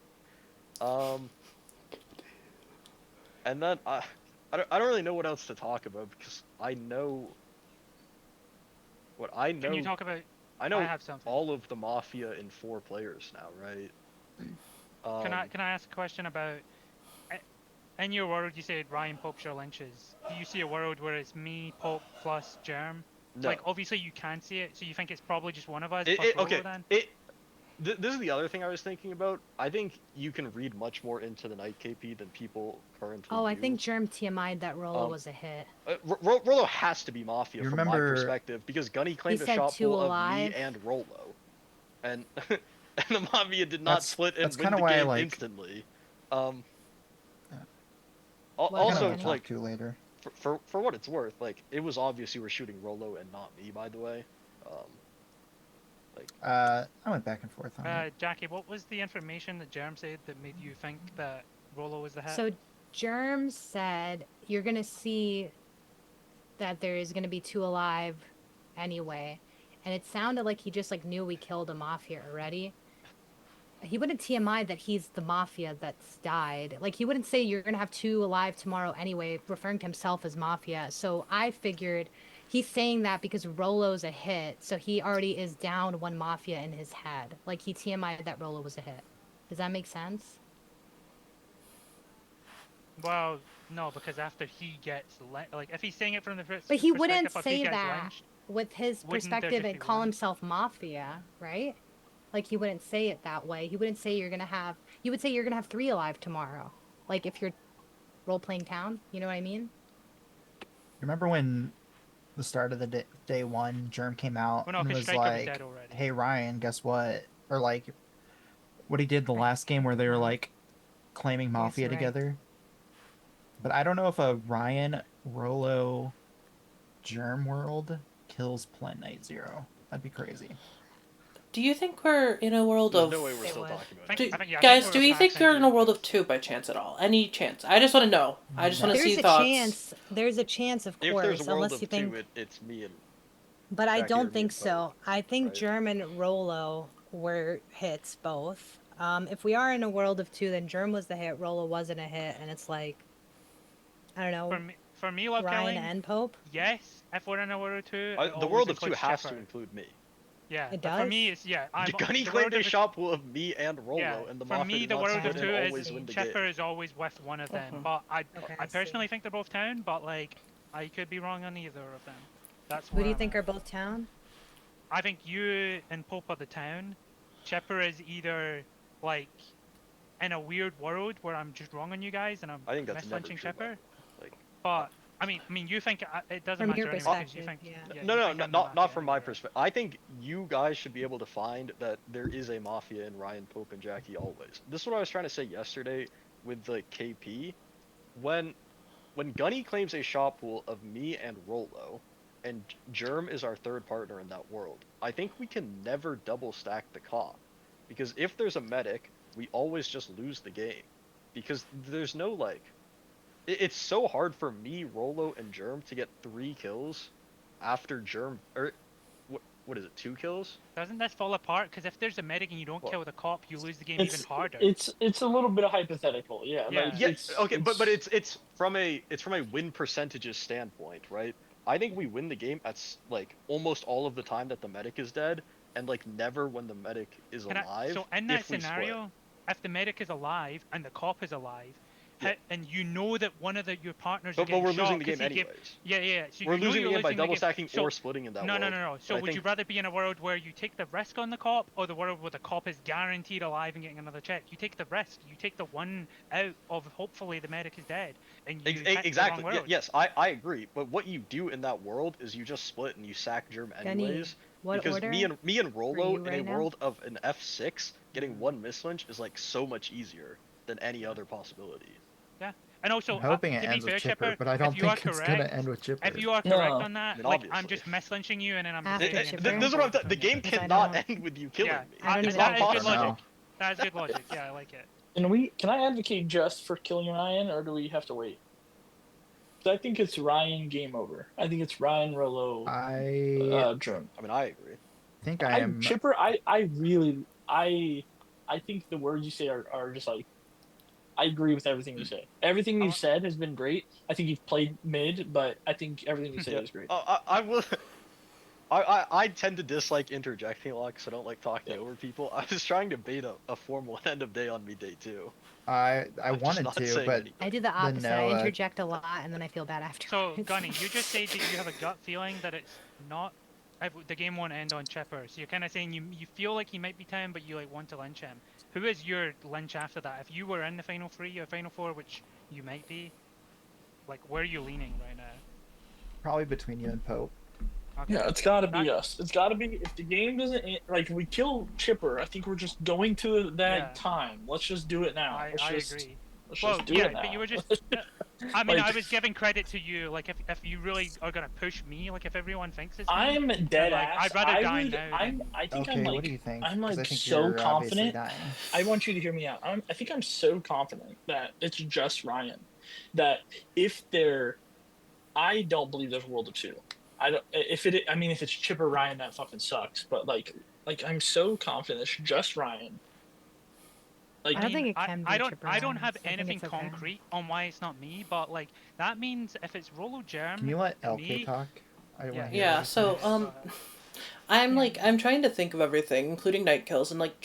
And then I don't really know what else to talk about because I know what I know. Can you talk about? I know I have something. all of the Mafia in 4 players now, right? Can I ask a question about? in your world, you said Ryan, Pope, your lynches. Do you see a world where it's me, Pope plus Germ? No. Like obviously you can see it, so you think it's probably just one of us It, plus it, Rolo okay. then? This is the other thing I was thinking about. I think you can read much more into the Night KP than people currently Oh, I do. think Germ TMI'd that Rolo was a hit. Rollo has to be Mafia You from my remember- perspective because Gunny claimed a said shot two pool of me alive. and Rollo, and and the Mafia did not That's- split and that's win kinda the why I game like- instantly. What Also, about like to later. for what it's worth, like it was obvious you were shooting Rollo and not me, by the way. I went back and forth on it. Jackie, what was the information that Germ said that made you think that Rolo was the hit? So Germ said you're gonna see that there is gonna be 2 alive anyway, and it sounded like he just like knew we killed a Mafia already. He wouldn't TMI that he's the Mafia that's died. Like he wouldn't say you're gonna have 2 alive tomorrow anyway, referring to himself as Mafia. So I figured he's saying that because Rolo's a hit, so he already is down 1 Mafia in his head. Like he TMI'd that Rolo was a hit. Does that make sense? Well, no, because after he gets like if he's saying it from the But he perspective wouldn't of say he gets that lynched, with his wouldn't there perspective just and be call one? himself Mafia, right? Like he wouldn't say it that way. He wouldn't say you're gonna have. You would say you're gonna have 3 alive tomorrow. Like if you're role playing town, you know what I mean? Remember when the start of the day one, Germ came out Well, no, and 'cause was Striker was like, dead already. "Hey Ryan, guess what?" Or like, what he did the last game where they were like claiming Mafia right. together. But I don't know if a Ryan Rolo Germ world kills Plen Night Zero. That'd be crazy. Do you think we're in a world There's of... no way we're still talking about it. Guys, do we think you're in a world of 2 by chance at all? Any chance? I just want to know. I just want to see thoughts. There's a chance, of If course, there's a world unless of you think. 2, it's me and. But I Jackie or don't me think and so. I think Germ and Rolo were hits both. If we are in a world of 2, then Germ was the hit, Rolo wasn't a hit, and it's like, I don't know. For me, love Ryan killing, and Pope. yes. If we're in a world of 2, The world of 2 has to include me. Yeah, It but for does? me, it's Gunny claimed a shot pool of me and Rollo, Yeah, and the for Mafia me, did the not world split of and 2 always is win the Chipper game. is always with one of them. But I personally think they're both town, but like I could be wrong on either of them. That's Who where do you I'm think at. are both town? I think you and Pope are the town. Chipper is either like in a weird world where I'm just wrong on you guys and I'm I think that's never mislynching true, Chipper. Like, But I mean, you think it doesn't From your matter anyway because you perspective, think yeah. you no, think I'm the not Mafia from my perspective. I think you guys should be able to find that there is a Mafia in Ryan, Pope, and Jackie always. This is what I was trying to say yesterday with the KP. When Gunny claims a shot pool of me and Rollo, and Germ is our third partner in that world, I think we can never double stack the cop. Because if there's a medic, we always just lose the game. Because there's no like... It's so hard for me, Rollo, and Germ to get 3 kills after Germ... Or, what is it, 2 kills? Doesn't this fall apart? Because if there's a medic and you don't kill the cop, you lose the game It's even harder. it's a little bit of hypothetical, yeah. Yeah. Like Yeah, it's okay, but it's from a win percentages standpoint, right? I think we win the game at like almost all of the time that the medic is dead, and like never when the medic is alive. So in that if we split. scenario, if the medic is alive and the cop is alive, and you know that one of your partners But is getting we're shot losing the 'cause game he gave- anyways. Yeah. So We're you know losing you're the game by losing double game. stacking So, or splitting in that no, world. No. So But I would you think- rather be in a world where you take the risk on the cop, or the world where the cop is guaranteed alive and getting another check? You take the risk. You take the one out of hopefully the medic is dead, and you hit the Exactly. wrong world. Yes, I agree. But what you do in that world is you just split and you sack Germ anyways. what because order me and Rollo you in right a now? world of an F6 getting 1 mislynch is like so much easier than any other possibility. Yeah. And also, I'm hoping to it be ends with fair, Chipper, but I don't if you are think it's correct, gonna end with Chipper. If you are No. correct on that, I mean, like I'm obviously. just mislynching you, and then I'm After just Chipper? saying This is what I'm saying. the game Because I cannot don't- end with you killing Yeah, me. I don't It's even not think that is good possible. logic. That is good logic. Yeah, I like it. Can I advocate just for killing Ryan, or do we have to wait? 'Cause I think it's Ryan game over. I think it's Ryan Rollo Germ. I mean, I agree. think I am. Chipper, I really I think the words you say are just like, I agree with everything you say. Everything you've said has been great. I think you've played mid, but I think everything you say is great. I will. I tend to dislike interjecting a lot because I don't like talking over people. I was trying to bait a formal end of day on me day 2. I I'm just wanted not to, saying but anything. I do the the opposite. I Noah. interject a lot, and then I feel bad after. So, Gunny, you just said that you have a gut feeling that it's not. The game won't end on Chipper, so you're kind of saying you feel like he might be down, but you like want to lynch him. Who is your lynch after that? If you were in the final three or final four, which you might be, like where are you leaning right now? Probably between you and Pope. Okay. Yeah, it's got to be us. It's got to be. If the game doesn't like, if we kill Chipper, I think we're just going to that Yeah. time. Let's just do it now. I agree. Let's Well, just do yeah, it now. but you were just. I mean, Like- I was giving credit to you. Like, if you really are gonna push me, like if everyone thinks it's me, I'm then, dead like, ass. I'd rather I die would, now. I think Okay, I'm like, what do you think? I'm 'Cause like I think so you're obviously confident. dying. I want you to hear me out. I think I'm so confident that it's just Ryan. That if there, I don't believe there's a world of two. I don't. If it, I mean, if it's Chipper Ryan, that fucking sucks. But like I'm so confident it's just Ryan. Like, I don't think it can be I don't Chipper I don't Ryan, have so I think anything it's okay. concrete on why it's not me, but like that means if it's Rolo Germ, Can you let LK me, talk? I want to hear. Yeah, what he so thinks. I'm like I'm trying to think of everything, including night kills, and like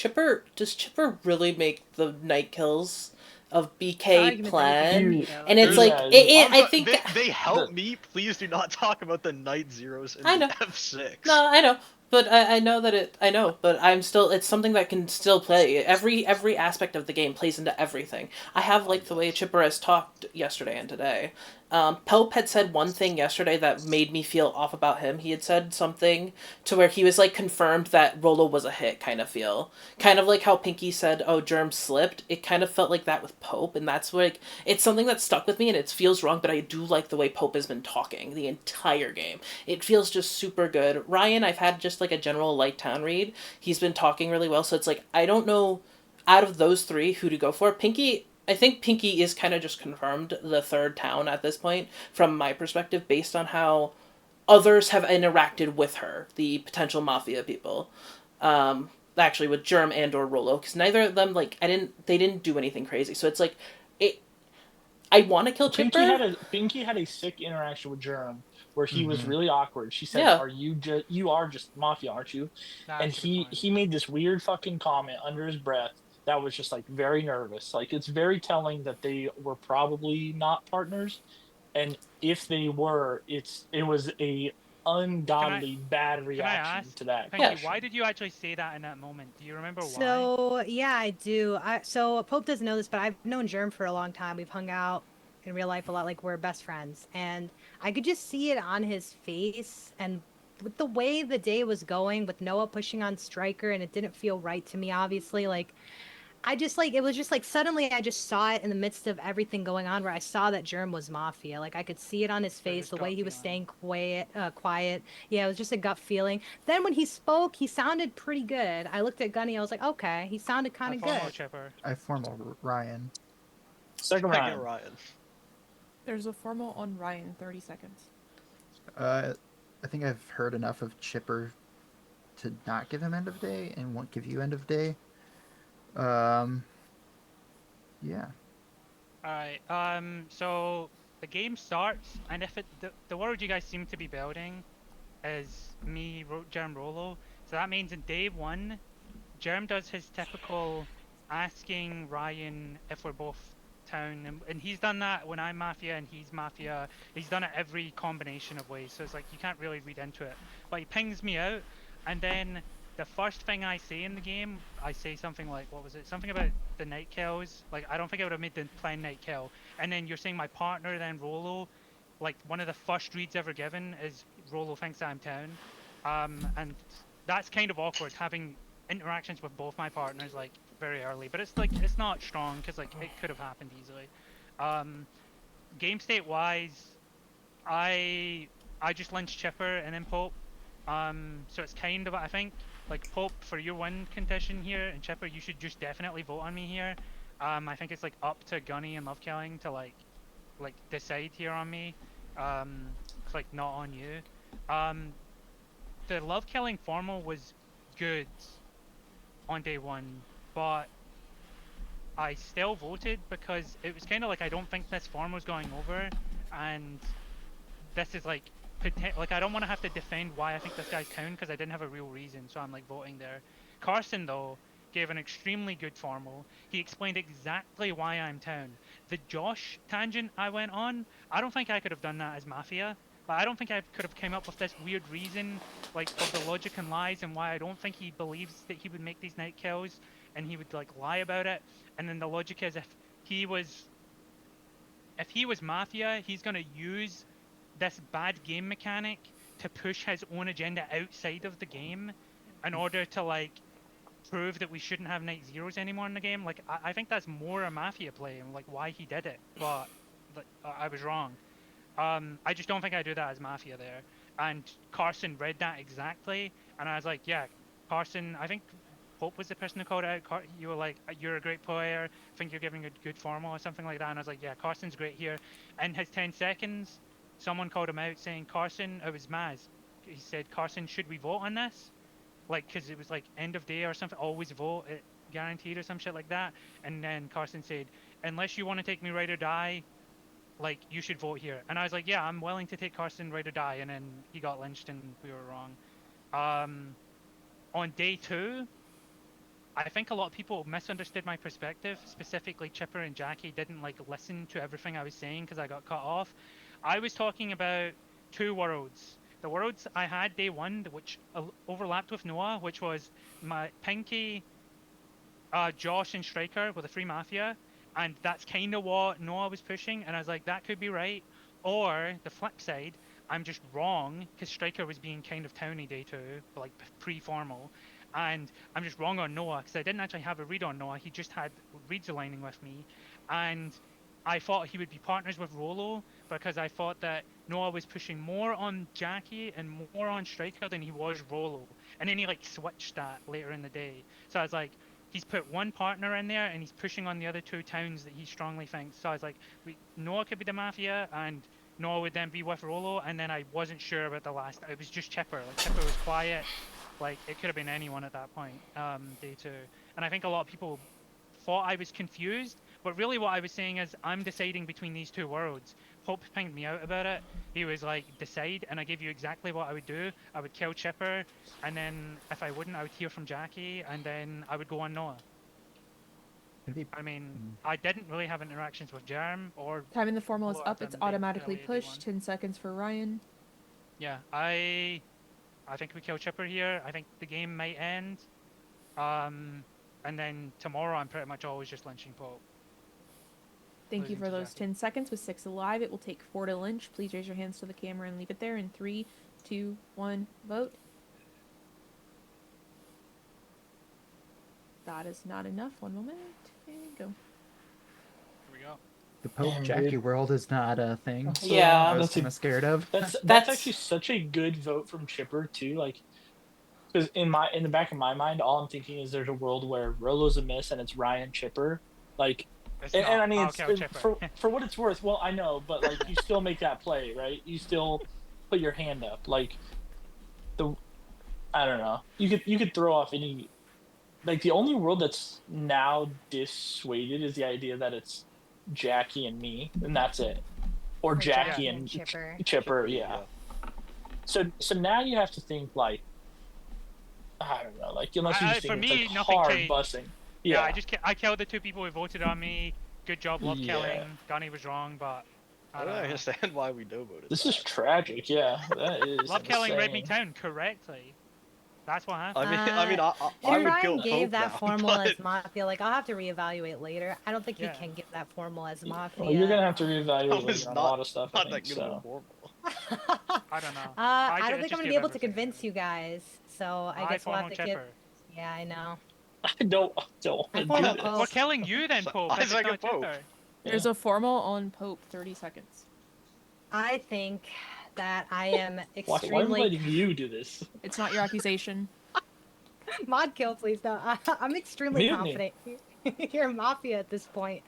does Chipper really make the night kills of BK plan? And it's like I think they help me. Please do not talk about the night zeros in I know. the F6. No, I know. But I know that I know, but I'm still it's something that can still play. Every aspect of the game plays into everything. I have liked the way Chipper has talked yesterday and today. Pope had said one thing yesterday that made me feel off about him. He had said something to where he was like confirmed that Rolo was a hit kind of feel. Kind of like how Pinky said, oh, Germ slipped. It kind of felt like that with Pope, and that's like it's something that stuck with me and it feels wrong, but I do like the way Pope has been talking the entire game. It feels just super good. Ryan, I've had just like a general light town read. He's been talking really well, so it's like I don't know out of those three who to go for. Pinky, I think Pinky is kind of just confirmed the third town at this point from my perspective based on how others have interacted with her, the potential Mafia people. Actually with Germ and or Rolo, because neither of them like they didn't do anything crazy. So it's like I want to kill Chipper. Pinky had a sick interaction with Germ where he was Mm-hmm. really awkward. She said, Yeah. "Are you are just Mafia, aren't you?" And he made this weird fucking comment under his breath that was just like very nervous. Like it's very telling that they were probably not partners, and if they were, it was a ungodly bad reaction ask, to that. Pinky, question. why did you actually say that in that moment? Do you remember why? So yeah, I do. So Pope doesn't know this, but I've known Germ for a long time. We've hung out in real life a lot, like we're best friends, and I could just see it on his face. And with the way the day was going, with Noah pushing on Striker, and it didn't feel right to me. Obviously, like I just like it was just like suddenly I just saw it in the midst of everything going on, where I saw that Germ was Mafia. Like I could see it on his face, the way he was staying quiet. Yeah, it was just a gut feeling. Then when he spoke, he sounded pretty good. I looked at Gunny, I was like, okay, he sounded kind of good. I formal Ryan. Second Ryan. There's a formal on Ryan. 30 seconds. I think I've heard enough of Chipper to not give him end of day and won't give you end of day. Yeah. Alright, so the game starts, and if the world you guys seem to be building is me, Germ, Rolo, so that means in day one, Germ does his typical asking Ryan if we're both town, and he's done that when I'm Mafia and he's Mafia. He's done it every combination of ways, so it's like you can't really read into it. But he pings me out, and then the first thing I say in the game, I say something like, what was it? Something about the night kills. Like, I don't think I would have made the plan night kill. And then you're saying my partner, then Rolo. Like, one of the first reads ever given is Rolo thinks I'm town. And that's kind of awkward, having interactions with both my partners, like, very early. But it's, like, it's not strong, because, like, it could have happened easily. Game state-wise, I just lynched Chipper and then Pope. So it's kind of, I think, like Pope, for your win condition here, and Chipper, you should just definitely vote on me here. I think it's like up to Gunny and Love Killing to like decide here on me. It's like not on you. The Love Killing formal was good on day one, but I still voted because it was kind of like I don't think this form was going over, and this is like I don't want to have to defend why I think this guy's town because I didn't have a real reason, so I'm like voting there. Carson though, gave an extremely good formal. He explained exactly why I'm town. The Josh tangent I went on, I don't think I could have done that as Mafia. But I don't think I could have came up with this weird reason, like, of the logic and lies and why I don't think he believes that he would make these night kills and he would, like, lie about it. And then the logic is he was if he was Mafia, he's going to use this bad game mechanic to push his own agenda outside of the game in order to, like, prove that we shouldn't have night zeros anymore in the game. Like, I think that's more a Mafia play and, like, why he did it. But I was wrong. I just don't think I do that as Mafia there. And Carson read that exactly, and I was like, yeah, Carson, I think Pope was the person who called it out. You were like, you're a great player, I think you're giving a good formal or something like that. And I was like, yeah, Carson's great here. In his 10 seconds, someone called him out saying, Carson, it was Maz. He said, Carson, should we vote on this? Like, because it was like end of day or something, always vote, it guaranteed or some shit like that. And then Carson said, unless you want to take me ride or die, like, you should vote here. And I was like, yeah, I'm willing to take Carson ride or die. And then he got lynched and we were wrong. On day 2, I think a lot of people misunderstood my perspective. Specifically, Chipper and Jackie didn't, like, listen to everything I was saying because I got cut off. I was talking about 2 worlds. The worlds I had day 1, which overlapped with Noah, which was my Pinky, Josh, and Striker with a free Mafia. And that's kind of what Noah was pushing. And I was like, that could be right. Or the flip side, I'm just wrong because Striker was being kind of towny day 2, like pre-formal. And I'm just wrong on Noah because I didn't actually have a read on Noah. He just had reads aligning with me. And I thought he would be partners with Rolo because I thought that Noah was pushing more on Jackie and more on Striker than he was Rolo. And then he, like, switched that later in the day. So I was like, he's put one partner in there and he's pushing on the other 2 towns that he strongly thinks. So I was like, Noah could be the Mafia and Noah would then be with Rolo. And then I wasn't sure about the last. It was just Chipper. Like, Chipper was quiet. Like, it could have been anyone at that point, day 2. And I think a lot of people thought I was confused, but really what I was saying is I'm deciding between these 2 worlds. Pope pinged me out about it. He was like, decide, and I gave you exactly what I would do. I would kill Chipper, and then if I wouldn't, I would hear from Jackie, and then I would go on Noah. I mean, I didn't really have interactions with Germ or... Time in the formal is up. It's automatically pushed. 10 seconds for Ryan. Yeah, I think we kill Chipper here. I think the game might end. And then tomorrow I'm pretty much always just lynching Pope. Thank you for those 10 seconds. With 6 alive, it will take 4 to lynch. Please raise your hands to the camera and leave it there in 3, 2, 1, vote. That is not enough. One moment. There you go. Here we go. The Pope Jackie world is not a thing. So Yeah, I was kind of scared of. That's actually such a good vote from Chipper too. Like, because in the back of my mind, all I'm thinking is there's a world where Rolo's a miss and it's Ryan Chipper. Like, and I mean, for what it's worth. Well, I know, but like, you still make that play, right? You still put your hand up. Like, I don't know. You could throw off any. Like, the only world that's now dissuaded is the idea that it's Jackie and me, and that's it. Or Jackie and Chipper, yeah. So now you have to think, like, I don't know, like, unless you just think it's like hard busing. Yeah, I killed the 2 people who voted on me. Good job, love killing. Gunny was wrong, but I don't understand why we no voted. This is tragic, yeah. That is love killing read me down correctly. That's what happened. I would kill Ryan gave Pope that now, formal but... as Mafia. Like, I'll have to reevaluate later. I don't think he can give that formal as Mafia. Well, you're gonna have to reevaluate later on a lot of stuff. Not that good of a formal. I don't know. I don't think I'm gonna be able to convince you guys. So I guess we'll have to Chipper. Yeah, I know. I don't want to do this. We're killing you then, Pope. I second Pope. There's a formal on Pope. 30 seconds. I think that I am extremely... Why am I letting you do this? It's not your accusation. Mod kill, please. No, I'm extremely confident. You're a Mafia at this point.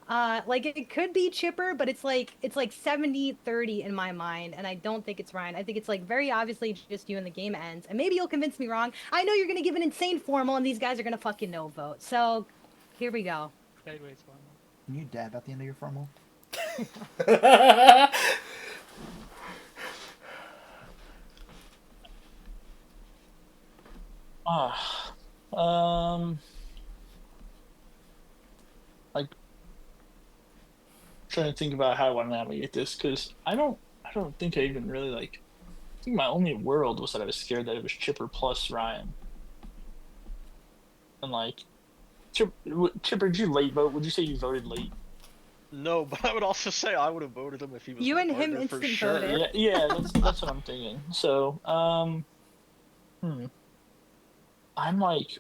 Like, it could be Chipper, but it's like 70-30 in my mind, and I don't think it's Ryan. I think it's, like, very obviously just you and the game ends. And maybe you'll convince me wrong. I know you're gonna give an insane formal, and these guys are gonna fucking no vote. So, here we go. Sideways formal. Can you dab at the end of your formal? like trying to think about how I want to navigate this because I don't think I even really like. I think my only world was that I was scared that it was Chipper plus Ryan, and like Chipper, did you late vote? Would you say you voted late? No, but I would also say I would have voted him if he was You my and him partner for instant sure. voted. Yeah, that's what I'm thinking. So, I'm like,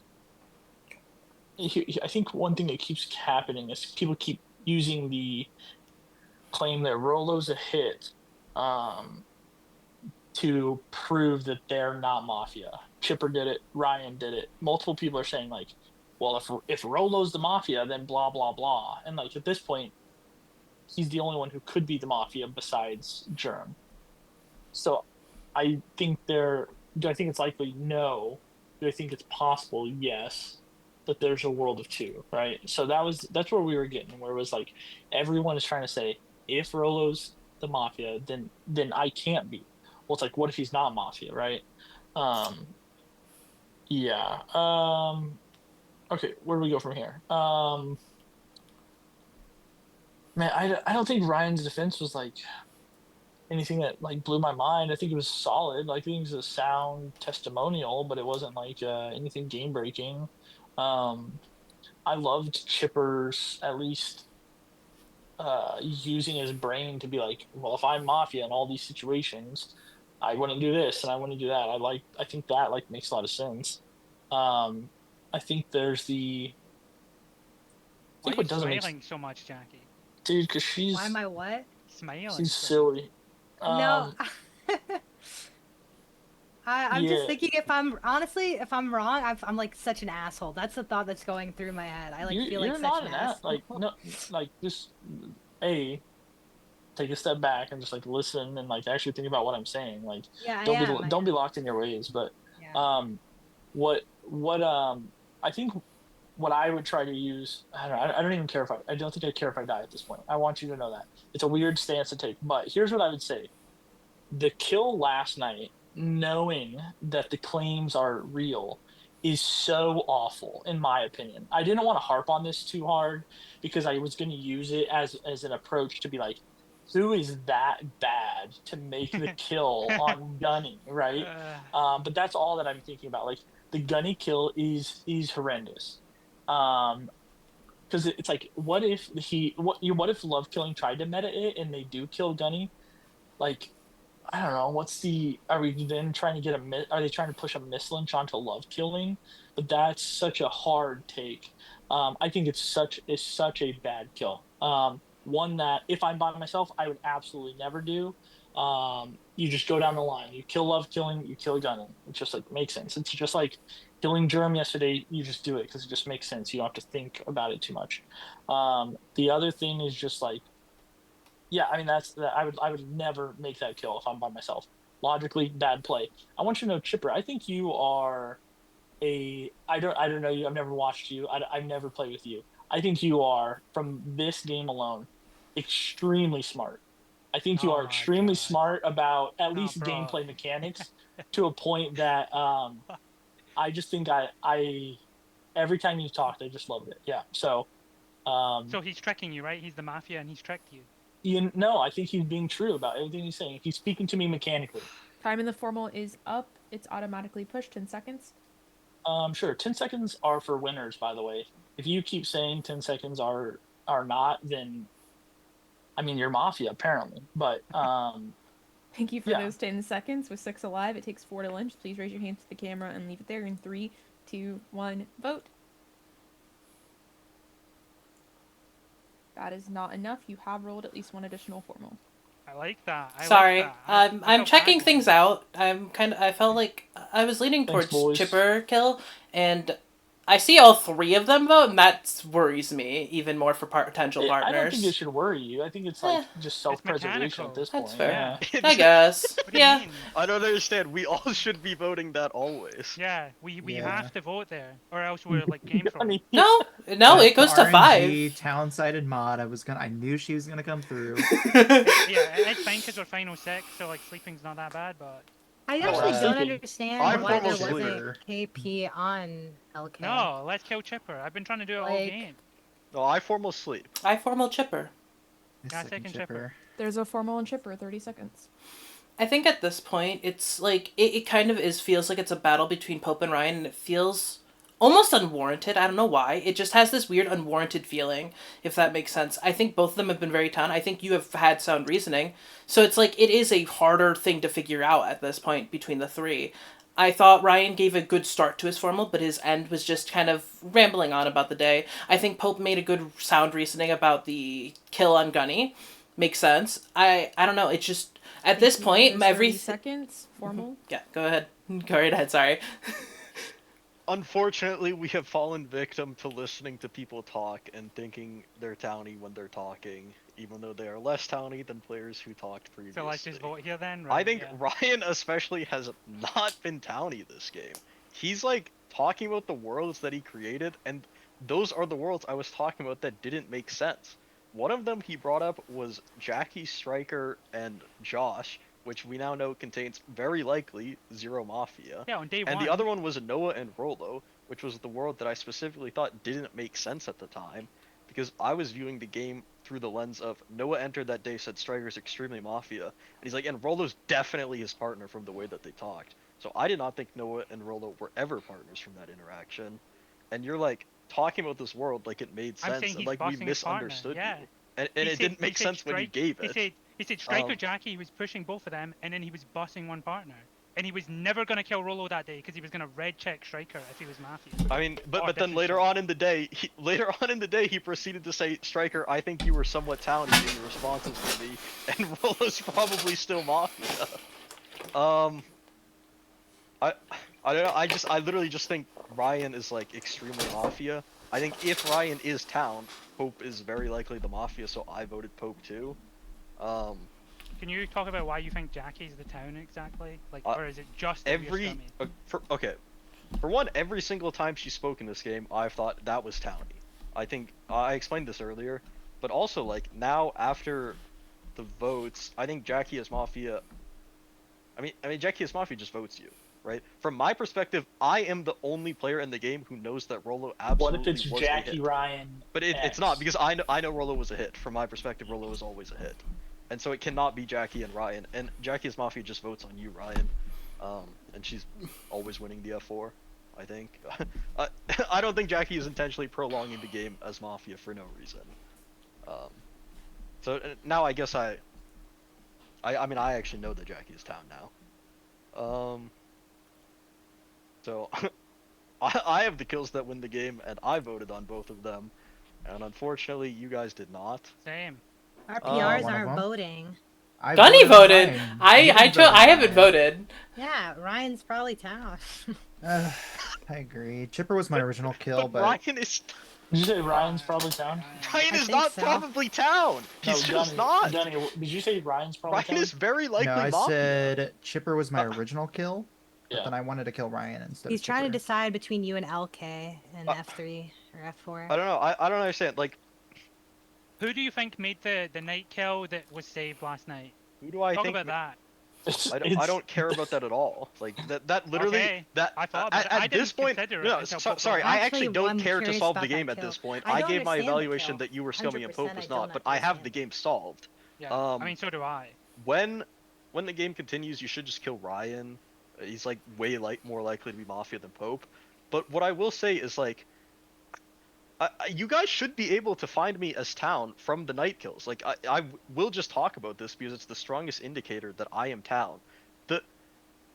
I think one thing that keeps happening is people keep using the claim that Rolo's a hit, to prove that they're not Mafia. Chipper did it, Ryan did it. Multiple people are saying like, well, if Rolo's the Mafia, then blah blah blah. And like at this point, he's the only one who could be the Mafia besides Germ. So I think do I think it's likely? No. Do I think it's possible? Yes. But there's a world of two, right? So that's where we were getting, where it was like everyone is trying to say, if Rolo's the Mafia, then I can't be. Well, it's like, what if he's not Mafia, right? Um yeah. Okay, where do we go from here? Man, I don't think Ryan's defense was like anything that like blew my mind. I think it was solid. Like, I think it was a sound testimonial, but it wasn't like anything game breaking. I loved Chipper's at least using his brain to be like, well, if I'm Mafia in all these situations, I wouldn't do this and I wouldn't do that. I think that like makes a lot of sense. I think there's the I Why are think you what doesn't make smiling so much, Jackie? dude, because she's Why am I what? Smiling. she's so silly. No. I'm just Yeah. thinking if I'm wrong, I'm like such an asshole. That's the thought that's going through my head. I like feel like You're such not an an ass. asshole. Like no, like just take a step back and just like listen and like actually think about what I'm saying. Like Yeah, I don't am. don't be locked in your ways. But Yeah. what I think what I would try to use. I don't know. I don't even care if I don't think I care if I die at this point. I want you to know that it's a weird stance to take. But here's what I would say: the kill last night, knowing that the claims are real, is so awful, in my opinion. I didn't want to harp on this too hard because I was going to use it as an approach to be like, who is that bad to make the kill on Gunny, right? But that's all that I'm thinking about. Like the Gunny kill is horrendous. Because it's like, what if what if Love Killing tried to meta it and they do kill Gunny? Like, I don't know. Are we then trying to are they trying to push a mislynch onto Love Killing? But that's such a hard take. I think it's such a bad kill. One that if I'm by myself, I would absolutely never do. You just go down the line. You kill Love Killing, you kill Gunning. It just like makes sense. It's just like killing Germ yesterday. You just do it because it just makes sense. You don't have to think about it too much. The other thing is just like, yeah, I mean that's that. I would never make that kill if I'm by myself. Logically, bad play. I want you to know, Chipper. I think you are I don't know you. I've never watched you. I've never played with you. I think you are, from this game alone, extremely smart. I think you are extremely smart about at least gameplay mechanics to a point that I just think I every time you talked, I just loved it. Yeah. So So he's tricking you, right? He's the Mafia and he's tricked you. no, I think he's being true about everything he's saying. He's speaking to me mechanically. Time in the formal is up. It's automatically pushed 10 seconds. Sure. 10 seconds are for winners, by the way. If you keep saying 10 seconds are not, then I mean you're Mafia apparently. But Thank you for those 10 seconds. With 6 alive, it takes 4 to lynch. Please raise your hands to the camera and leave it there in 3, 2, 1, vote. That is not enough. You have rolled at least one additional formal. I like that. Sorry, like that. I'm checking things out. I felt like I was leaning Thanks, towards boys. Chipper kill, and I see all 3 of them vote, and that worries me even more for potential partners. I don't think it should worry you. I think it's like just self-preservation mechanical. at this That's point. fair. Yeah. I guess. What do you mean? I don't understand. We all should be voting that always. Yeah, we have to vote there, or else we're like game for. No, it goes to 5. Town-sided mod. I knew she was gonna come through. Yeah, it's fine because we're final 6, so like sleeping's not that bad, but. I actually don't understand why there wasn't sleeper. KP on LK. No, let's kill Chipper. I've been trying to do it all game. Oh, I formal sleep. I formal chipper. Yeah, second chipper. There's a formal and chipper, 30 seconds. I think at this point, it's like, it kind of feels like it's a battle between Pope and Ryan, and it feels almost unwarranted. I don't know why. It just has this weird unwarranted feeling, if that makes sense. I think both of them have been very town. I think you have had sound reasoning. So it's like, it is a harder thing to figure out at this point between the three. I thought Ryan gave a good start to his formal, but his end was just kind of rambling on about the day. I think Pope made a good sound reasoning about the kill on Gunny. Makes sense. I don't know. It's just, at this point, every 30 seconds, formal. Yeah, go ahead. Go right ahead, sorry. Unfortunately, we have fallen victim to listening to people talk and thinking they're towny when they're talking, even though they are less towny than players who talked previously. So let's just vote here then. I think Ryan especially has not been towny this game. He's like talking about the worlds that he created, and those are the worlds I was talking about that didn't make sense. One of them he brought up was Jackie, Striker, and Josh, which we now know contains very likely Zero Mafia. Yeah, on day and one. the other one was Noah and Rolo, which was the world that I specifically thought didn't make sense at the time, because I was viewing the game through the lens of Noah entered that day, said Striker's extremely Mafia, and he's like, and Rolo's definitely his partner from the way that they talked. So I did not think Noah and Rolo were ever partners from that interaction. And you're like talking about this world like it made I'm sense, saying and he's like we bossing his partner, misunderstood yeah. you. And He it said- didn't he make said sense when you gave it. He said Striker Jackie, he was pushing both of them, and then he was bossing one partner. And he was never going to kill Rolo that day because he was going to red check Striker if he was Mafia. I mean, but then different later on in the day, he proceeded to say, Striker, I think you were somewhat towny in your responses to me, and Rolo's probably still Mafia. I don't know. I literally just think Ryan is like extremely Mafia. I think if Ryan is town, Pope is very likely the Mafia, so I voted Pope too. Can you talk about why you think Jackie's the town exactly? Like, or is it just that you're every scummy? okay, for one, every single time she spoke in this game, I've thought that was towny. I think I explained this earlier, but also like now after the votes, I think Jackie as Mafia. I mean Jackie as Mafia just votes you, right? From my perspective, I am the only player in the game who knows that Rolo absolutely What if it's was Jackie, a hit. Ryan, But it's not, because I know Rolo was a hit. From my perspective, Rolo was always a hit. And so it cannot be Jackie and Ryan. And Jackie as Mafia just votes on you, Ryan. And she's always winning the F4, I think. I don't think Jackie is intentionally prolonging the game as Mafia for no reason. So now I guess I mean, I actually know that Jackie is town now. So I have the kills that win the game, and I voted on both of them. And unfortunately, you guys did not. Same. Our PRs one of aren't them. voting. Gunny voted. I haven't voted. Yeah, Ryan's probably town. I agree. Chipper was my original kill, but Ryan is. Did you say Ryan's probably town? Ryan is not probably town. He's just not. Gunny, did you say Ryan's probably town? Ryan is very likely no, I Mafia. said Chipper was my original kill, but Yeah. then I wanted to kill Ryan instead. He's of trying to Chipper. decide between you and LK and F3 or F4. I don't know. I don't understand. Like, Who do you think made the night kill that was saved last night? who do I Talk think? about that. I don't care about that at all. Like that literally Okay. that I thought about it. I at this didn't point. consider it No, until sorry. Pokemon. I Actually, actually don't I'm care to curious solve the about game that at this kill. point. I I don't gave my understand the evaluation kill. that you were scummy and Pope 100% was I don't not, but I have understand. the game solved. Yeah, I mean, so do I. When the game continues, you should just kill Ryan. He's like way more likely to be Mafia than Pope. But what I will say is like, you guys should be able to find me as town from the night kills. Like I will just talk about this because it's the strongest indicator that I am town. The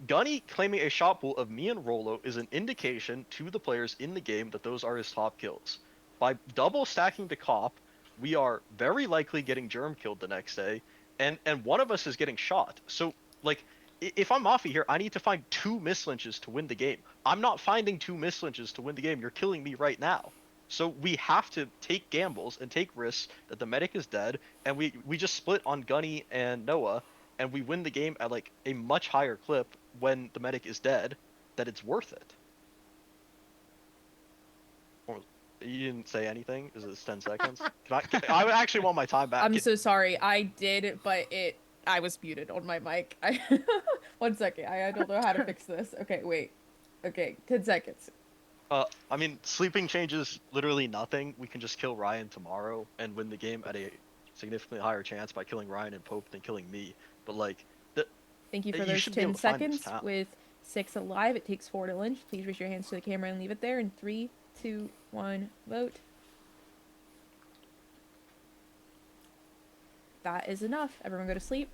Gunny claiming a shot pool of me and Rolo is an indication to the players in the game that those are his top kills. By double stacking the cop, we are very likely getting Germ killed the next day, and one of us is getting shot. So like, if I'm Mafia here, I need to find 2 mislynches to win the game. I'm not finding 2 mislynches to win the game. You're killing me right now. So we have to take gambles and take risks that the medic is dead, and we just split on Gunny and Noah, and we win the game at like a much higher clip when the medic is dead, that it's worth it. Or, you didn't say anything? Is it 10 seconds? I actually want my time back. I'm so sorry. I did, but I was muted on my mic. 1 second. I don't know how to fix this. Okay, wait. Okay, 10 seconds. I mean, sleeping changes literally nothing. We can just kill Ryan tomorrow and win the game at a significantly higher chance by killing Ryan and Pope than killing me. But like, Thank you for you those should be able 10 to find this seconds. town. With 6 alive, it takes 4 to lynch. Please raise your hands to the camera and leave it there. In 3, 2, 1, vote. That is enough. Everyone go to sleep.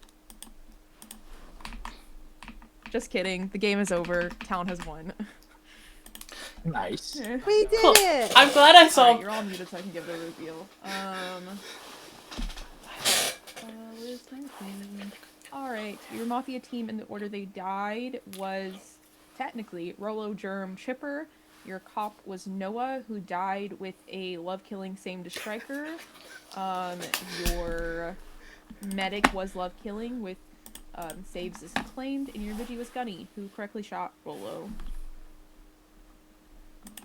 Just kidding. The game is over. Town has won. Nice. We did Cool. it! I'm glad I saw. Alright, you're all muted so I can give the reveal. Alright, your Mafia team in the order they died was technically Rolo, Germ, Chipper. Your cop was Noah, who died with a love-killing same to Striker. Your medic was love-killing with saves as claimed, and your Vigi was Gunny, who correctly shot Rolo.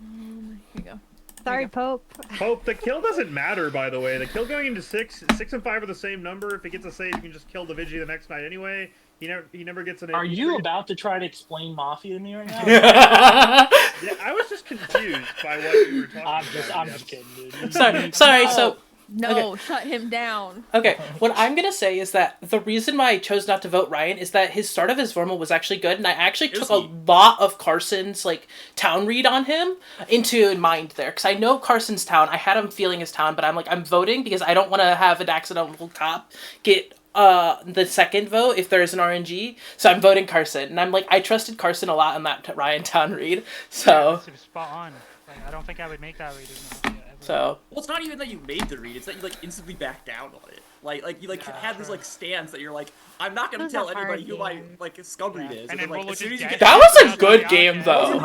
Here you go. Sorry, Pope. Pope, the kill doesn't matter, by the way. The kill going into 6 and 5 are the same number. If it gets a save, you can just kill the Vigi the next night anyway. He never gets an. Are you about to try to explain Mafia to me right now? Yeah, I was just confused by what you were talking about. I'm just kidding, dude. Sorry. So no, okay. Shut him down. Okay, what I'm gonna say is that the reason why I chose not to vote Ryan is that his start of his Vormal was actually good, and I actually took a lot of Carson's like town read on him into mind there, because I know Carson's town. I had him feeling his town, but I'm voting because I don't want to have an accidental cop get the second vote if there is an RNG. So I'm voting Carson, and I'm like, I trusted Carson a lot in that Ryan town read. So It was spot on. Like, I don't think I would make that read as Mafia ever. So Well, it's not even that you made the read; it's that you like instantly backed down on it. Like you had this like stance that you're like, I'm not gonna tell anybody who my like scum read is. And then like as soon as you get that was a good game though.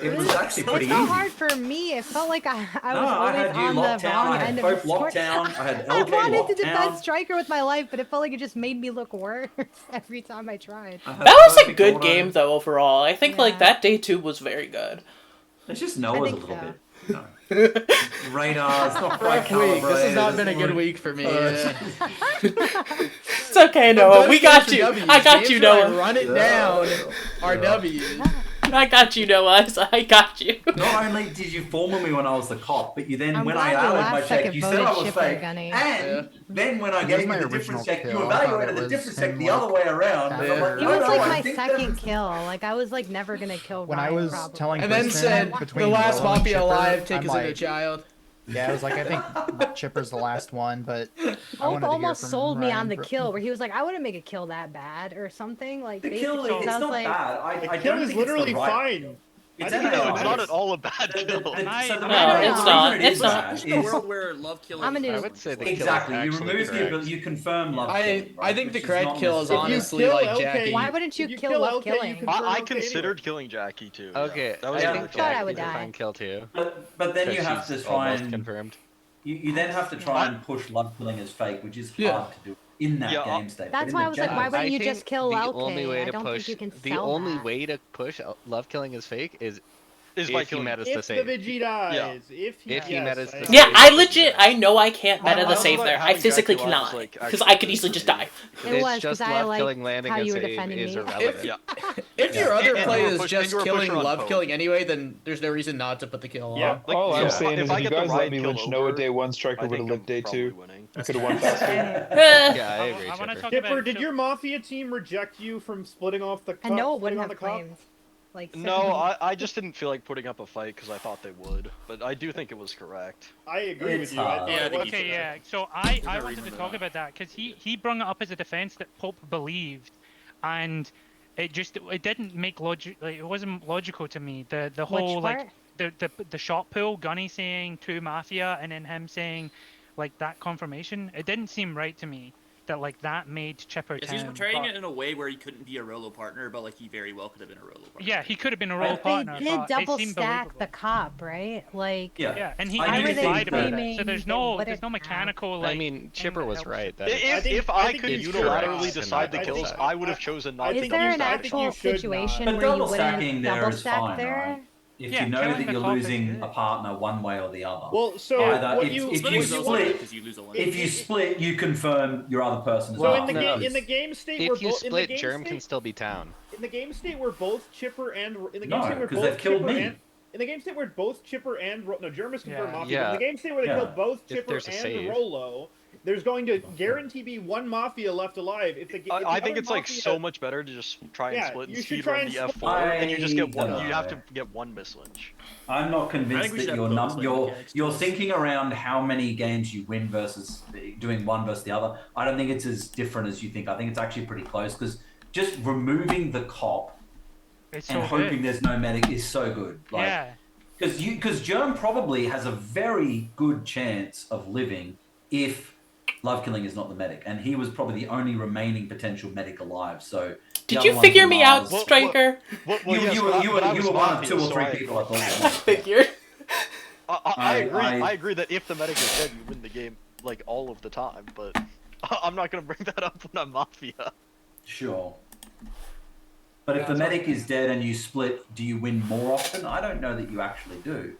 It was actually pretty It's so easy. hard for me. It felt like I No, was I always had you on the locked down. wrong I had end of Pope the sport. locked down. I had I LK wanted to locked defend down. Striker with my life, but it felt like it just made me look worse every time I tried. That was a good game though overall. I think like that day 2 was very good. It's just Noah's a little bit. Radar's not quite Week. This has not calibrated. been a good week for me. It's okay, Noah. We got you. I got you, Noah. Run it down. RW. I got you, Noah. I got you. Not only did you formal me when I was the cop, but you then, I'm when I glad you allied my last check, second you said I voted was Shipper, fake. Gunny. And then when I He was gave my you the original difference check, you kill. I thought evaluated it the was difference check him, the other like, way around. And I'm like, He no, was no, like I my think second that's- kill. Like I was like never gonna kill When Ryan. I was probably. telling And then Kristen said, between the last Rolo and Mafia Chipper, alive, take I'm us as a like, child. Yeah, I was like, I think Chipper's the last one, but I Pope wanted to hear almost from sold me Ryan on the for- kill, where he was like, "I wouldn't make a kill that bad" or something. Like The kill, basically, it's sounds not like bad. The I kill don't is think it's the literally right- fine. It's I think NAR. It's not at all a bad kill. So the No, reason it's the not. reason it It's is not. bad In a is- world where love killing. I'm gonna I do- would say the kill is Exactly. You actually remove the correct. ability, you confirm love. I killing, right? think the Which correct not kill is necessarily- honestly kill like LK, Jackie. Why wouldn't you If you kill kill love LK, you killing? can- I confirm considered killing Jackie too. Okay, that I was Yeah. think Thought I Jackie's would a die. fine kill too. But then you 'cause have to she's try almost and confirmed. you then have to try and push love killing as fake, which is hard to do in that Yeah, game state. That's But in why the I was like, game- why wouldn't you I just think kill the LK? only way I to don't push think you can the sell only that. way to push love killing is fake is Is by if he killing. met us to If the save. Vigi dies, if he If he met us to I- save. Yeah, I legit. I know I can't meta the was save like there. I having physically Jackie live is, cannot like, because actually I could good easily for just me. die. It It's was just because I love killing liked landing how a you were save defending is me. irrelevant. Yeah. If your other And play you were is push- just and you were killing pushing on love Pope. killing anyway, then there's no reason not to put the kill Yeah. on. Like, All so I'm if saying is I if you get the guys let Ryan me kill lynch Noah over, day one, Striker I would have think lived I'm day probably two. winning. I could have won faster. Yeah, I agree, I want to Chipper. talk Chipper, about. did your Mafia team reject you from splitting off the cup? And Noah splitting wouldn't on have the cup? claimed. Like No, certainly. I just didn't feel like putting up a fight because I thought they would, but I do think it was correct. I agree It's with you. I hard. thought Yeah, I it think was he Okay, should. yeah. So I no wanted reason to for talk that. about that because he brought it up as a defense that Pope believed, and it didn't make logic. Like, it wasn't logical to me. The whole like the shot pool, Gunny saying to Mafia, and then him saying like that confirmation. It didn't seem right to me that like that made Chipper. Yes, he was town, portraying but- it in a way where he couldn't be a Rolo partner, but like he very well could have been a Rolo partner. Yeah, he could have been a role They partner. did but it double seemed stack believable. the cop, right? Like Yeah, and he I do just think lied about that- it. So there's no mechanical like. I mean, Chipper was right. That If I I think could you should unilaterally not. decide the I kills, think- I would have chosen not I to. Is think there you- an I think actual you should situation But where you double stacking wouldn't there double is stack fine, there? right? If Yeah, you know killing that the you're cop is losing good. a partner one way or the other. Well, so Either what if, you if Splitting you is also split, good because you lose a one. if you split, you confirm your other person as So well. in the No, game, in the game state, if we're you both in the split, game Germ state, can still be town. in the game state, we're both Chipper and in the game No, state, we're 'cause both they've killed Chipper me. and in the game state where both Chipper and no, Germ is confirmed Yeah. Mafia. But in the game state where they kill both If Chipper there's a and save. Rolo, there's going to guarantee be one Mafia left alive. If the I think other it's like Mafia- so much better to just try and Yeah, split and you should speed try run and the split- F4, and you just get I one. don't You have know. to get one mislynch. I'm not I convinced think we should that have bonus lane mechanics to you're this. thinking around how many games you win versus doing one versus the other. I don't think it's as different as you think. I think it's actually pretty close because just removing the cop It's and so hoping good. there's no medic is so good. Like, Yeah. Because Germ probably has a very good chance of living if Love Killing is not the medic, and he was probably the only remaining potential medic alive. So Did you figure me out, Striker? You were one of 2 or 3 people. I thought. Figured. I agree. I agree that if the medic is dead, you win the game like all of the time. But I'm not gonna bring that up when I'm Mafia. Sure. But if the medic is dead and you split, do you win more often? I don't know that you actually do.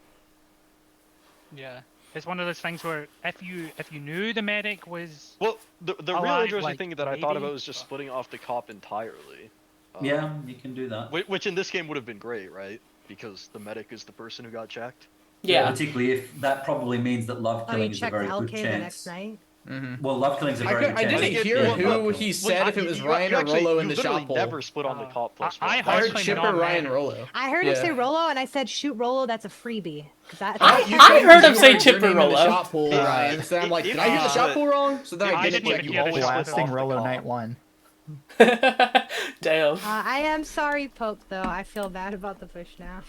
Yeah. It's one of those things where if you knew the medic was the real alive, interesting like, thing that I thought maybe- about was just splitting off the cop entirely. Yeah, you can do that. Which in this game would have been great, right? Because the medic is the person who got checked. Yeah. Particularly if that probably means that Love Oh, you Killing is a checked very LK good the chance. next night? Well, Love Killing's a very good I chance. didn't hear who he said, if it was Ryan or Rolo in the shop poll. Never split on the cop plus one. I heard Chipper, Ryan, Rolo. I heard him say Rolo, and I said, "Shoot Rolo, that's a freebie." 'Cause that, I heard him say Chipper In the Rolo. shop poll, Ryan. So I'm like, did I hear the shop poll wrong? So then I didn't you blasting Rolo night 1. Damn. I am sorry, Pope. Though I feel bad about the push now.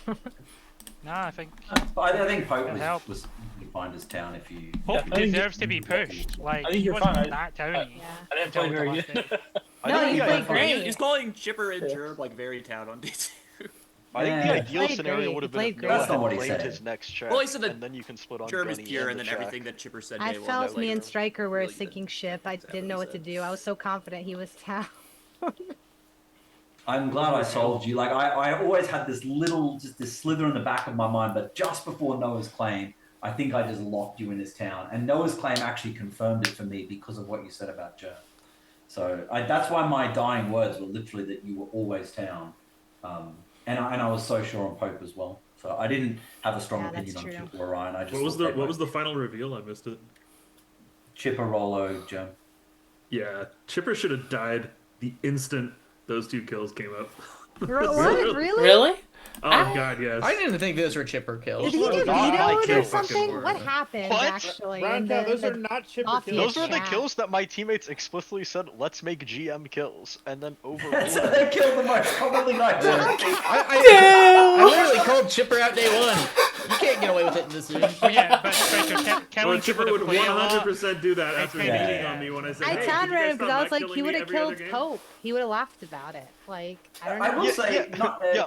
No, I think I think Pope It helped. was find his town if you. Pope if you deserves to be pushed. Like I think he you're wasn't fine. that towny. I didn't play very good. No, you played He's great. calling Chipper and Germ like very town on D2. I think the Yeah. ideal Played scenario great. would have He been played if great. Noah That's not what had he claimed said. his next check, Well, he said that and then you can split on Germ is Gunny pure, and and the then check. everything that Chipper said. I day one felt that me and later Striker were really sinking ship. I exactly didn't know what what to he do. I was so confident he was town. I'm glad I solved you. Like I always had this slither in the back of my mind, but just before Noah's claim, I think I just locked you in this town. And Noah's claim actually confirmed it for me because of what you said about Germ. So that's why my dying words were literally that you were always town. And I was so sure on Pope as well. So I didn't have a strong Yeah, that's opinion on true. Chipper or Ryan. I just What was thought the they what might was the final reveal? I missed it. Chipper, Rolo, Germ. Yeah, Chipper should have died the instant those 2 kills came up. What? Really? Really? Oh god, yes. I didn't think those were Chipper kills. Did he get not like vetoed or kills. something? What happened What? actually? Round in count, the- those the are not Chipper Mafia kills. Those were the chat? kills that my teammates explicitly said, "Let's make GM kills," and then overruled. So they killed the most commonly liked I literally called Chipper out day 1. You can't get away with it in this game. Oh, yeah, but Striker, Well, killing Chipper Chipper would to play a lot. 100% do that after Yeah. cheating on me when I said, I hey, town did you ran guys him because stop I was not like, he killing would me have every other killed game? Pope. He would have laughed about it. Like, I don't know. I will say,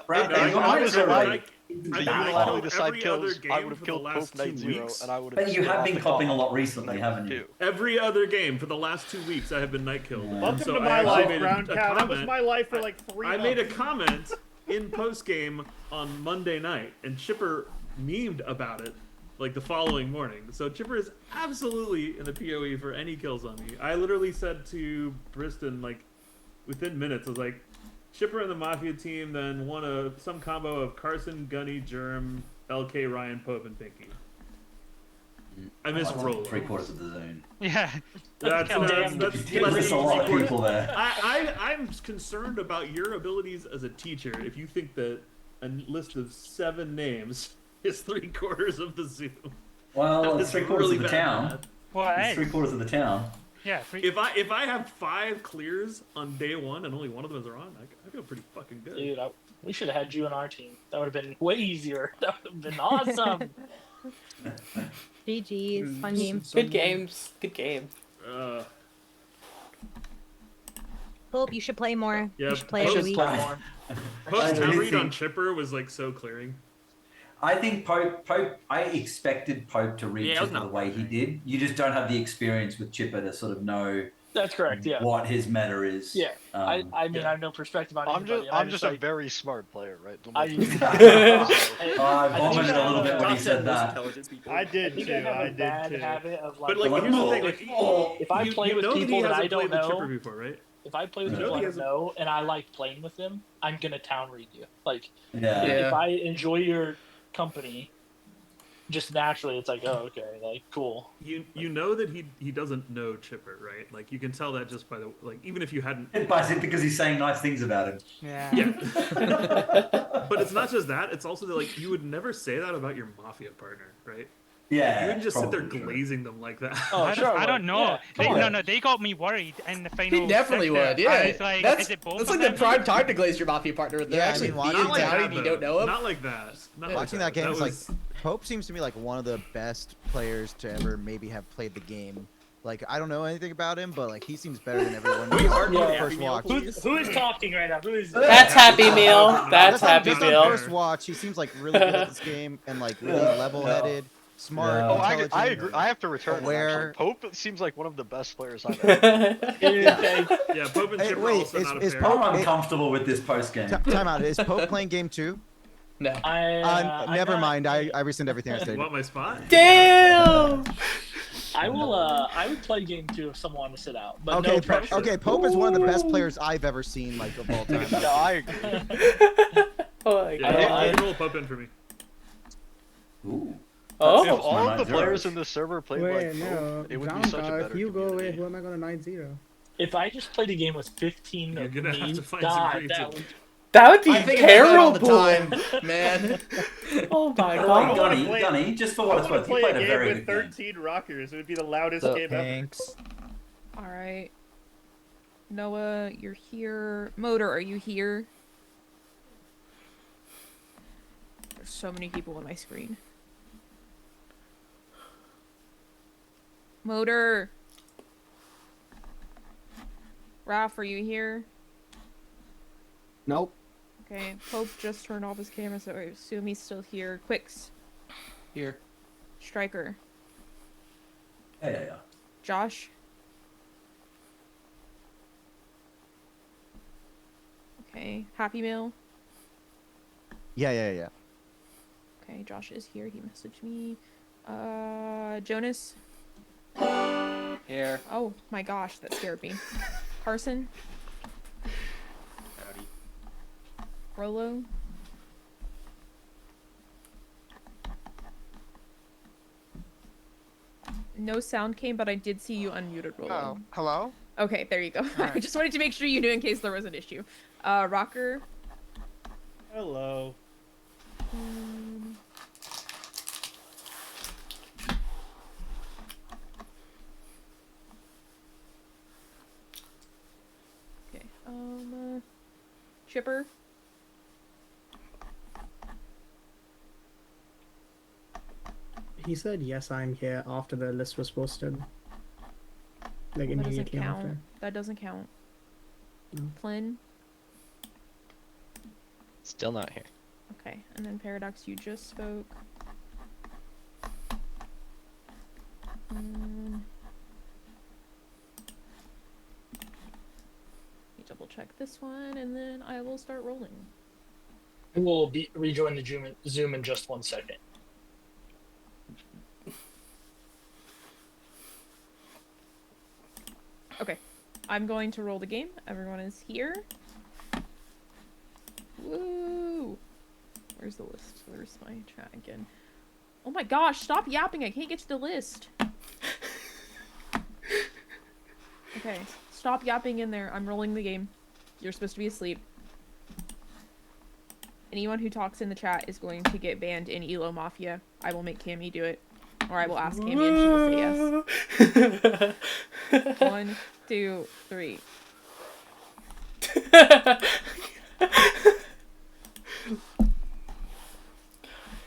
Brad, No, you're I not was so like, right. To I unilaterally killed decide every other kills, game I would have for the killed last Pope 2 Night Zero, weeks. and I would have. But you have been copping a lot recently, haven't you? Every other game for the last 2 weeks, I have been night killed. And Welcome so to I my actually life, made Round a Cow. That was comment. my life for like 3 I months. made a comment in post game on Monday night, and Chipper memed about it like the following morning. So Chipper is absolutely in the PoE for any kills on me. I literally said to Briston, like within minutes, I was like, Chipper and the Mafia team then won some combo of Carson, Gunny, Germ, LK, Ryan, Pope, and Pinky. I miss Rolo. 3/4 of the zone. Yeah. That's There's a lot of people there. I'm concerned about your abilities as a teacher if you think that a list of 7 names is 3/4 of the Zoom. Well, That it's is 3/4 really of the bad town. math. Well, It's 3/4 of the town. Yeah. If I have 5 clears on day 1 and only one of them is wrong, I feel pretty fucking good. Dude, we should have had you on our team. That would have been way easier. That would have been awesome. GG's, fun game. Good games. Good game. Pope, you should play more. Yeah, You should play every week. Post really read on think- Chipper was like so clearing. I think Pope. I expected Pope to read Yeah, it was Chipper the not way he did. You just don't have the experience with Chipper to sort of know. That's correct. Yeah. What his meta is. Yeah. I mean, yeah. I have no perspective on I'm anybody. just a like, very smart player, right? I I vomited a little bit when he said that. I did think too. I have I a did bad too. habit of But like, here's the thing: like, if I play with know that he people that I hasn't don't played with know, Chipper before, right? if I play with You know people I he don't hasn't- know and I like playing with them, I'm gonna town read you. Like, Yeah. if I enjoy your company, just naturally it's like, oh, okay, like cool. You know that he doesn't know Chipper, right? Like you can tell that just by the even if you hadn't. It buys it because he's saying nice things about him. Yeah. But it's not just that; it's also that like you would never say that about your Mafia partner, right? Yeah, you wouldn't just sit there probably true. glazing them like that. I don't know. They got me worried in the final. He definitely six there. would. Yeah, I was like, that's is it both that's of like the them? prime time to glaze your Mafia partner. If they're Yeah, I actually mean, being watching that- down and you don't know him. Not like that. Not Watching like that game That is was- like Pope seems to me like one of the best players to ever maybe have played the game. Like I don't know anything about him, but like he seems better than everyone. First watch. Who is talking right now? Who is? That's Happy Meal. That's Happy just Meal. on first watch, he seems like really good at this game and like really level-headed, smart, Oh, intelligent. I agree. I have to return. aware. Actually. Pope seems like one of the best players I've ever. Yeah, Pope and Hey, Chipper wait, also is- not a is pair. Pope- I'm uncomfortable with this post game. Time out. Is Pope playing game 2? No. Never mind. I rescind everything I You said. want my spot? Damn. I will. I would play game 2 if someone wanted to sit out, but Okay, no pressure. okay. Pope is one of the best players I've ever seen, like of all time. No, I agree. Oh my Yeah, god. roll Pope in for me. Ooh. Oh. If all of the 9-0. players in this server played Wait, like no. Pope, it would be John, such a better if you go community. away, who am I going to 9-0? If I just played a game with 15 You're of gonna have me, to find some God, creative- that would. That would be I think about that all the terrible. time, man. Oh my Go god. on, Gunny, just for what it's worth, you played a very good game. 13 rockers. It would be the loudest So- game ever. Thanks. All right. Noah, you're here. Motor, are you here? There's so many people on my screen. Motor. Raph, are you here? Nope. Okay, Pope just turned off his camera, so I assume he's still here. Quicks. Here. Striker. Yeah. Josh. Okay, Happy Meal. Yeah. Okay, Josh is here. He messaged me. Jonas. Here. Oh my gosh, that scared me. Carson. Howdy. Rolo. No sound came, but I did see you unmuted, Rolo. Oh, hello? Okay, there you go. I Alright. just wanted to make sure you knew in case there was an issue. Rocker. Hello. Okay. Chipper. He said, yes, I'm here after the list was posted. Like That doesn't immediately count. after. That doesn't count. No. Flynn. Still not here. Okay, and then Paradox, you just spoke. Let me double check this one, and then I will start rolling. We'll rejoin the Zoom in just 1 second. Okay, I'm going to roll the game. Everyone is here. Woo! Where's the list? Where's my chat again? Oh my gosh, stop yapping. I can't get to the list. Okay, stop yapping in there. I'm rolling the game. You're supposed to be asleep. Anyone who talks in the chat is going to get banned in Elo Mafia. I will make Cammy do it. Or I will ask Cammy and she will say yes. 1, 2, 3.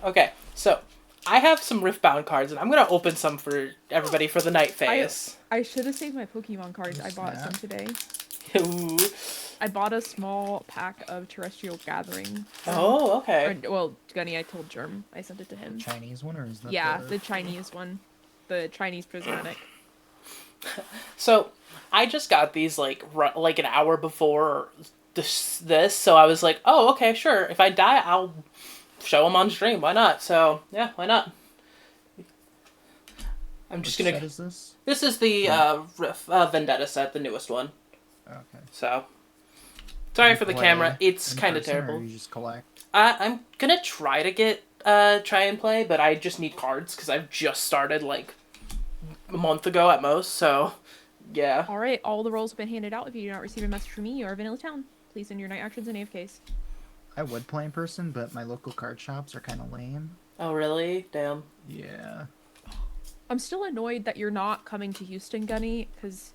Okay, so I have some Riftbound cards, and I'm gonna open some for everybody for the night phase. I should have saved my Pokemon cards. I bought some today. Ooh. I bought a small pack of Terrestrial Gathering. Oh, okay. Well, Gunny, I told Germ. I sent it to him. Chinese one, or is that Yeah, the Chinese one. The Chinese prismatic. So I just got these like an hour before this, so I was like, oh, okay, sure. If I die, I'll show them on stream. Why not? So yeah, why not? I'm just Which gonna. set is this? This is the Vendetta set, the newest one. Okay. So sorry for the Play camera. It's in kind of person, or terrible. you just collect. I'm gonna try to get try and play, but I just need cards because I've just started like a month ago at most. So, yeah. All right, all the roles have been handed out. If you do not receive a message from me, you are Vanilla Town. Please send your night actions and AFKs. I would play in person, but my local card shops are kind of lame. Oh, really? Damn. Yeah. I'm still annoyed that you're not coming to Houston, Gunny, because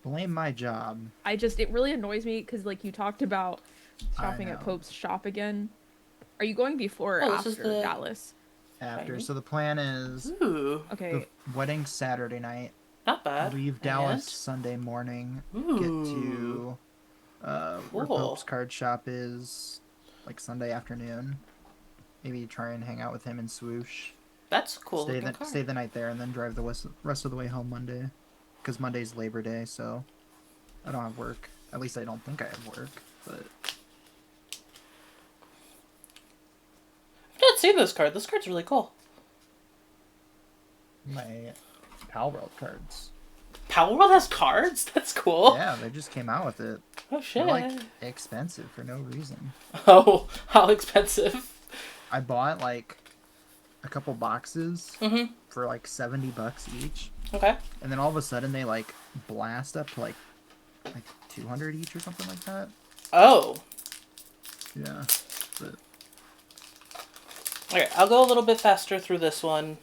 Blame my job. it really annoys me because like you talked about shopping at Pope's shop again. Are you going before or Oh, this after is the- Dallas? After. So the plan is Ooh. Okay. the wedding Saturday night. Not bad. Leave Dallas And? Sunday morning. Ooh. Get to where Cool. Pope's card shop is like Sunday afternoon. Maybe try and hang out with him in Swoosh. That's a cool. Stay the night there and then drive the rest of the way home Monday. Because Monday's Labor Day, so I don't have work. At least I don't think I have work, but... I've not seen this card. This card's really cool. My Pal World cards. Power World has cards? That's cool. Yeah, they just came out with it. Oh, shit. They're, like, expensive for no reason. Oh, how expensive? I bought, like, a couple boxes for, like, $70 each. Okay. And then all of a sudden they, like, blast up to, like 200 each or something like that. Oh. Yeah. But... Okay, I'll go a little bit faster through this one.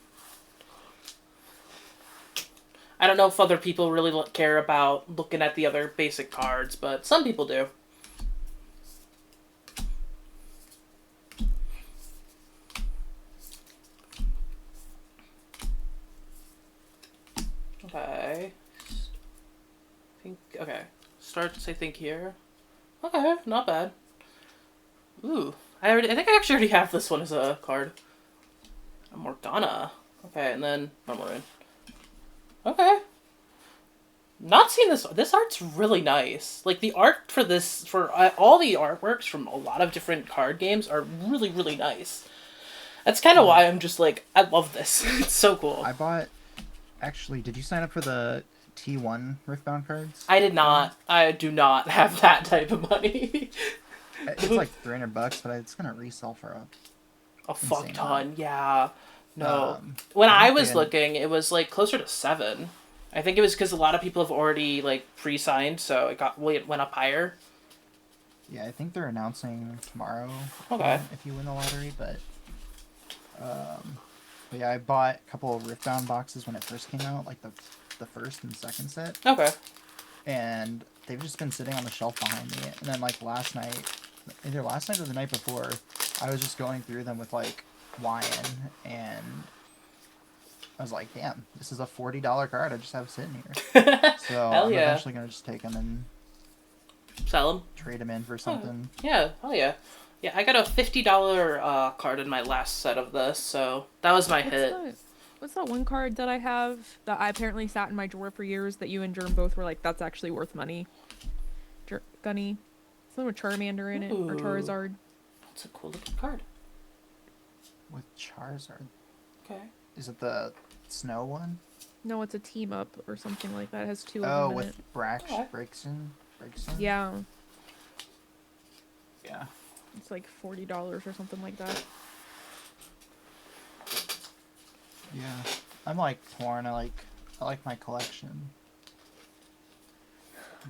I don't know if other people really care about looking at the other basic cards, but some people do. Okay. Okay. Starts, I think, here. Okay, not bad. Ooh. I think I actually already have this one as a card. A Morgana. Okay, and then one more in. Okay. Not seen this. This art's really nice. Like, the art for this, for all the artworks from a lot of different card games are really, really nice. That's kind of why I'm just like, I love this. It's so cool. I bought... Actually, did you sign up for the T1 Riftbound cards? I did not. I do not have that type of money. It's like $300, but it's gonna resell for a fuck insane ton. amount. Yeah. No. When I was looking, it was like closer to 7. I think it was because a lot of people have already like pre-signed, so it went up higher. Yeah, I think they're announcing tomorrow. Okay. If you win the lottery, but yeah, I bought a couple of Riftbound boxes when it first came out, like the first and second set. Okay. And they've just been sitting on the shelf behind me. And then like last night, either last night or the night before, I was just going through them with like wine, and I was like, damn, this is a $40 card I just have sitting here. So Hell I'm yeah. eventually gonna just take them and sell them, trade them in for something. Yeah, hell yeah. Yeah, I got a $50 card in my last set of this, so that was my hit. What's that one card that I have that I apparently sat in my drawer for years that you and Germ both were like, that's actually worth money? Gunny. Something with Charmander in it, or Ooh. Charizard. That's a cool looking card. With Charizard. Okay. Is it the snow one? No, it's a team up or something like that. It has 2 Oh, of them in with it. Braixen? Yeah. Yeah. It's like $40 or something like that. Yeah. I'm like torn. I like my collection.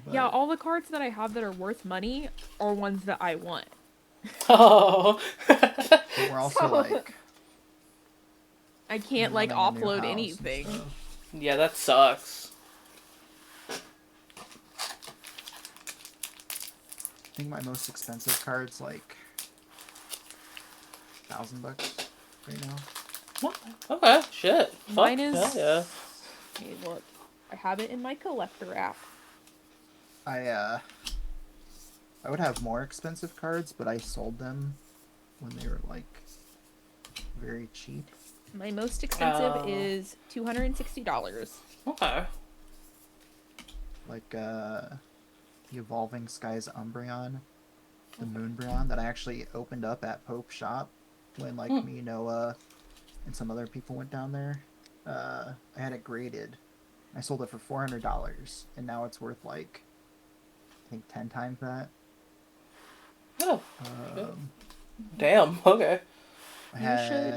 But... Yeah, all the cards that I have that are worth money are ones that I want. Oh. But we're also like... I can't like running a new offload house anything. and stuff. Yeah, that sucks. I think my most expensive card's like $1,000 right now. Okay, shit. Mine Fuck, is... hell yeah. Hey, look. I have it in my collector app. I would have more expensive cards, but I sold them when they were like very cheap. My most expensive is $260. Okay. Like the Evolving Skies Umbreon, the Moonbreon that I actually opened up at Pope Shop when like me, Noah, and some other people went down there. I had it graded. I sold it for $400, and now it's worth like I think 10 times that. Oh. Damn. Okay. I You should.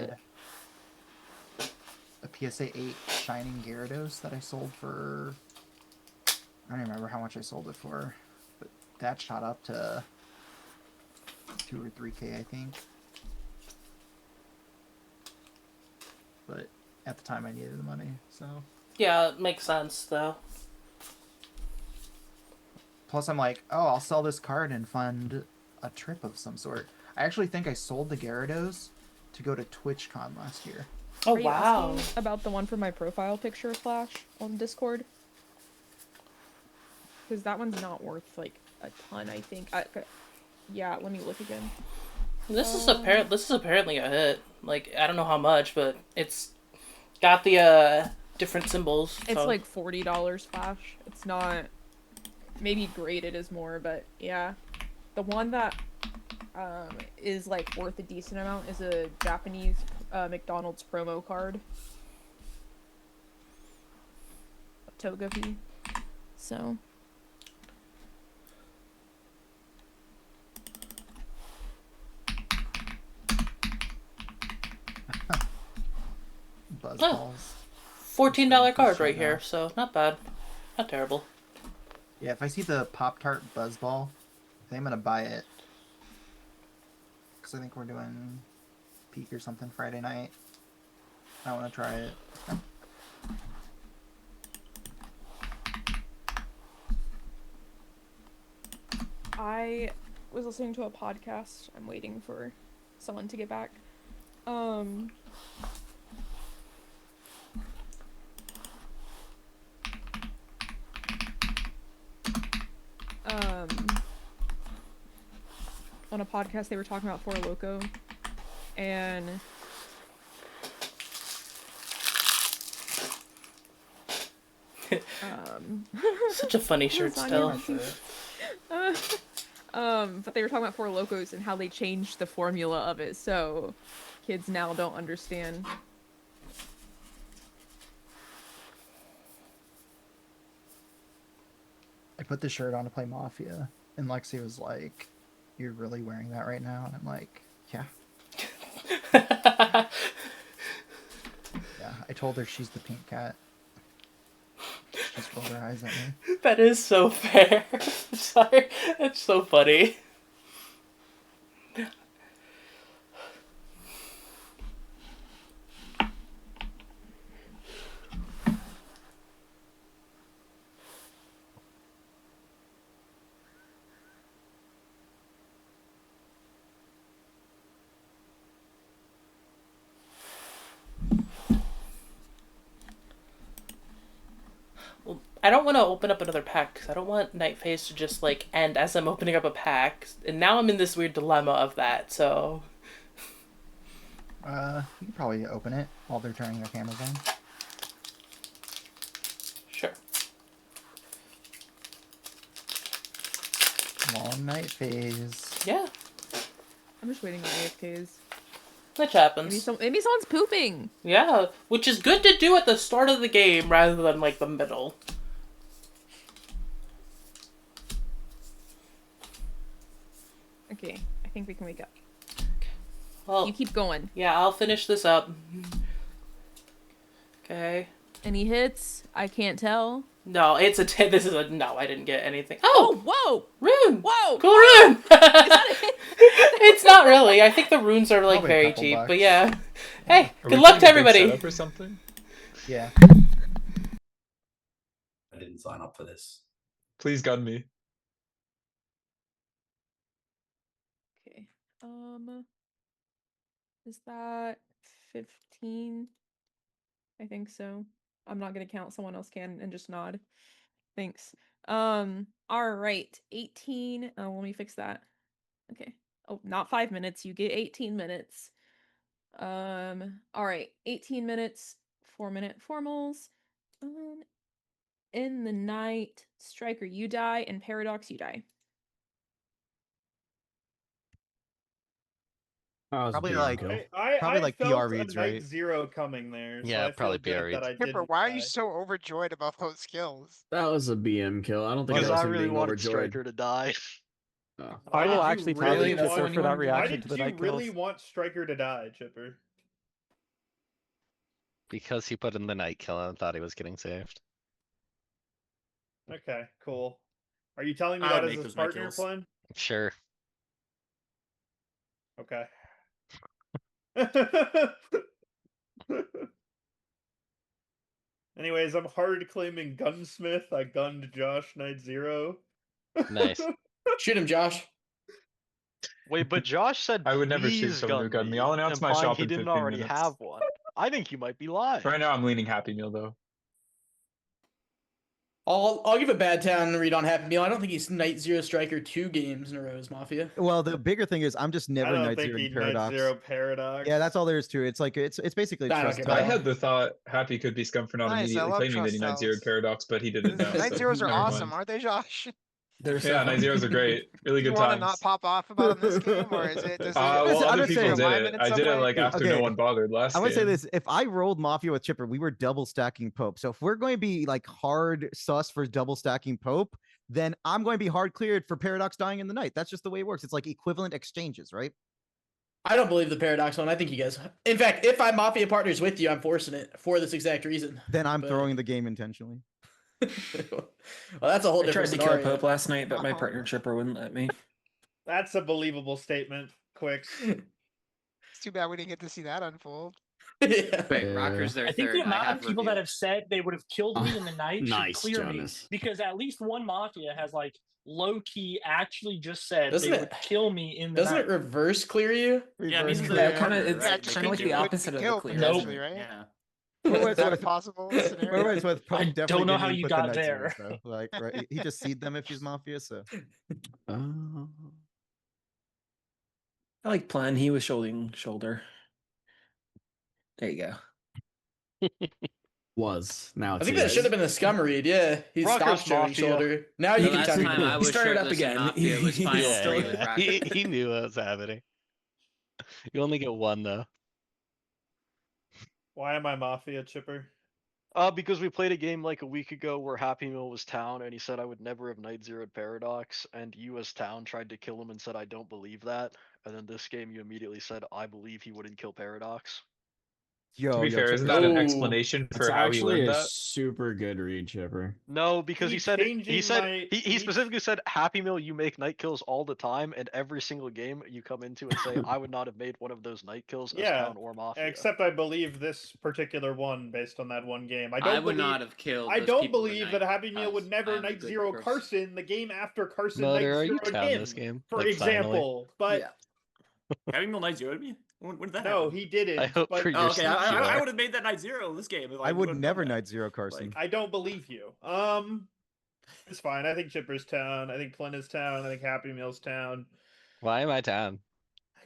had a PSA 8 Shining Gyarados that I sold for... I don't remember how much I sold it for, but that shot up to 2 or 3K, I think. But at the time I needed the money, so... Yeah, it makes sense, though. Plus I'm like, oh, I'll sell this card and fund a trip of some sort. I actually think I sold the Gyarados to go to TwitchCon last year. Oh, Are you wow. asking about the one for my profile picture flash on Discord? Because that one's not worth, like, a ton, I think. Yeah, let me look again. This is apparently a hit. Like, I don't know how much, but it's got the different symbols. It's so. like $40 flash. It's not... Maybe graded is more, but yeah. The one that is like worth a decent amount is a Japanese McDonald's promo card. Togepi. So. Buzzballs. $14 card right here, so not bad. Not terrible. Yeah, if I see the Pop-Tart Buzzball, I think I'm going to buy it. Because I think we're doing Peak or something Friday night. I want to try it. I was listening to a podcast. I'm waiting for someone to get back. On a podcast they were talking about Four Loko, and Such a funny shirt still. But they were talking about Four Lokos and how they changed the formula of it, so kids now don't understand. I put this shirt on to play Mafia, and Lexi was like, "You're really wearing that right now?" And I'm like, "Yeah." Yeah, I told her she's the pink cat. She just rolled her eyes at me. That is so fair. Sorry, that's so funny. I don't want to open up another pack because I don't want Night Phase to just like end as I'm opening up a pack, and now I'm in this weird dilemma of that. So, You can probably open it while they're turning their cameras on. Sure. Long Night Phase. Yeah. I'm just waiting on AFKs. Which happens. Maybe someone's pooping. Yeah, which is good to do at the start of the game rather than like the middle. Okay, I think we can wake up. Well, you keep going. Yeah, I'll finish this up. Okay. Any hits? I can't tell. No, it's a this is a no. I didn't get anything. Oh, whoa, rune! Whoa, cool rune. It's not really. I think the runes are like Probably a very couple cheap, bucks. but yeah. Hey, Are good we luck to doing a big everybody. setup or something? Yeah. I didn't sign up for this. Please gun me. Okay. Is that 15? I think so. I'm not gonna count. Someone else can and just nod. Thanks. All right. 18. Oh, let me fix that. Okay. Oh, not 5 minutes. You get 18 minutes. All right. 18 minutes. 4-minute formals. In the night, Striker, you die, and Paradox, you die. Probably like I like felt PR a reads, Night right? Zero coming there, so Yeah, I probably feel good PR that I reads. didn't. Kipper, why are you die. so overjoyed about those skills? That was a BM kill. I don't think Because I was I him really being wanted overjoyed. Striker to die. Why I will did you actually really tell want, Chipper for that why reaction did to the you night really kills. want Striker to die, Chipper? Because he put in the night kill and thought he was getting saved. Okay, cool. Are you telling me I would that as make his those night partner, kills. Flynn? Sure. Okay. Anyways, I'm hard claiming Gunsmith. I gunned Josh Knight 0. Nice. Shoot him, Josh. Wait, but Josh said I would never shoot please someone who gun gunned me, me. I'll announce my implying shop he in didn't 15 already minutes. have one. I think you might be lying. Right now, I'm leaning Happy Meal though. I'll give a bad town read on Happy Meal. I don't think he's Night Zero Striker 2 games in a row as Mafia. Well, the bigger thing is I'm just I never don't Night think Zero he'd Paradox. Night Zero Paradox. Yeah, that's all there is to it. It's like it's basically I don't trust. care Talk. I had the thought Happy could be scum for not Nice, I immediately love claiming that he trust Night Zero cells. Paradox, but he didn't know. Night so Zeros are never awesome, mind. aren't they, Josh? Yeah, Night Zeros are great. Really Do you good want to times. not pop off about them this game, or is it just Well, other people did alignment it. in I some did it way? like after no one bothered last I game. would say this: if I rolled Mafia with Chipper, we were double stacking Pope. So if we're going to be like hard sus for double stacking Pope, then I'm going to be hard cleared for Paradox dying in the night. That's just the way it works. It's like equivalent exchanges, right? I don't believe the Paradox one. I think you guys. In fact, if I'm Mafia partners with you, I'm forcing it for this exact reason. Then I'm But- throwing the game intentionally. Well, that's a whole I different tried to kill scenario. Pope last night, but my partner Chipper wouldn't let me. That's a believable statement, Quicks. It's too bad we didn't get to see that unfold. Wait, Rocker's their I think third. the I amount have of people that have said they would have killed me in the night Nice, should clear Jonas. me, because at least one Mafia has like low key actually just said Doesn't they it- would kill me in the Doesn't night. it reverse clear you? Yeah, it means clear. the Yeah, kinda- partner, it's right? kinda They like can the do- opposite of the Kill clear. potentially, right? Yeah. Is that a possible scenario? Wait, with Pope I definitely don't know didn't how even you put the got Night there. Zeros, though. Like, right? He just seed them if he's Mafia. So I like Plan. He was shouldering shoulder. There you go. Was now I it's think that should have been a scum read. Yeah, he Rocker's stopped showing Mafia. shoulder. Now The you can last tell me. time I was started up shirtless in again. Mafia, it was final Yeah, three with Rocker. he knew what was happening. You only get one though. Why am I Mafia, Chipper? Because we played a game like a week ago where Happy Meal was town, and he said I would never have Night Zero'd Paradox, and you as town tried to kill him and said I don't believe that, and then this game you immediately said I believe he wouldn't kill Paradox. To be fair, isn't that an explanation It's for how he actually learned a that? super good read, Chipper. No, because he said changing he specifically said Happy Meal you make night kills all the time, and every single game you come into and say I would not have made one of those night kills as Yeah, town or Mafia. except I believe this particular one based on that one game. I don't I would believe, not have killed. I those don't people believe tonight that Happy Meal would because never I'm a Night good Zero person. Carson the game after Carson Motor, Night are you Zero'd down him, this game? for Like, example. But Having Mill Night Zero me? When did that no, happen? he didn't. I hope but for your Oh, okay, I sake, would have made that Night Zero this game. If I would would've never done that. Night Zero Carson. I don't believe you. It's fine. I think Chipper's town. I think Flynn is town. I think Happy Meal's town. Why am I town?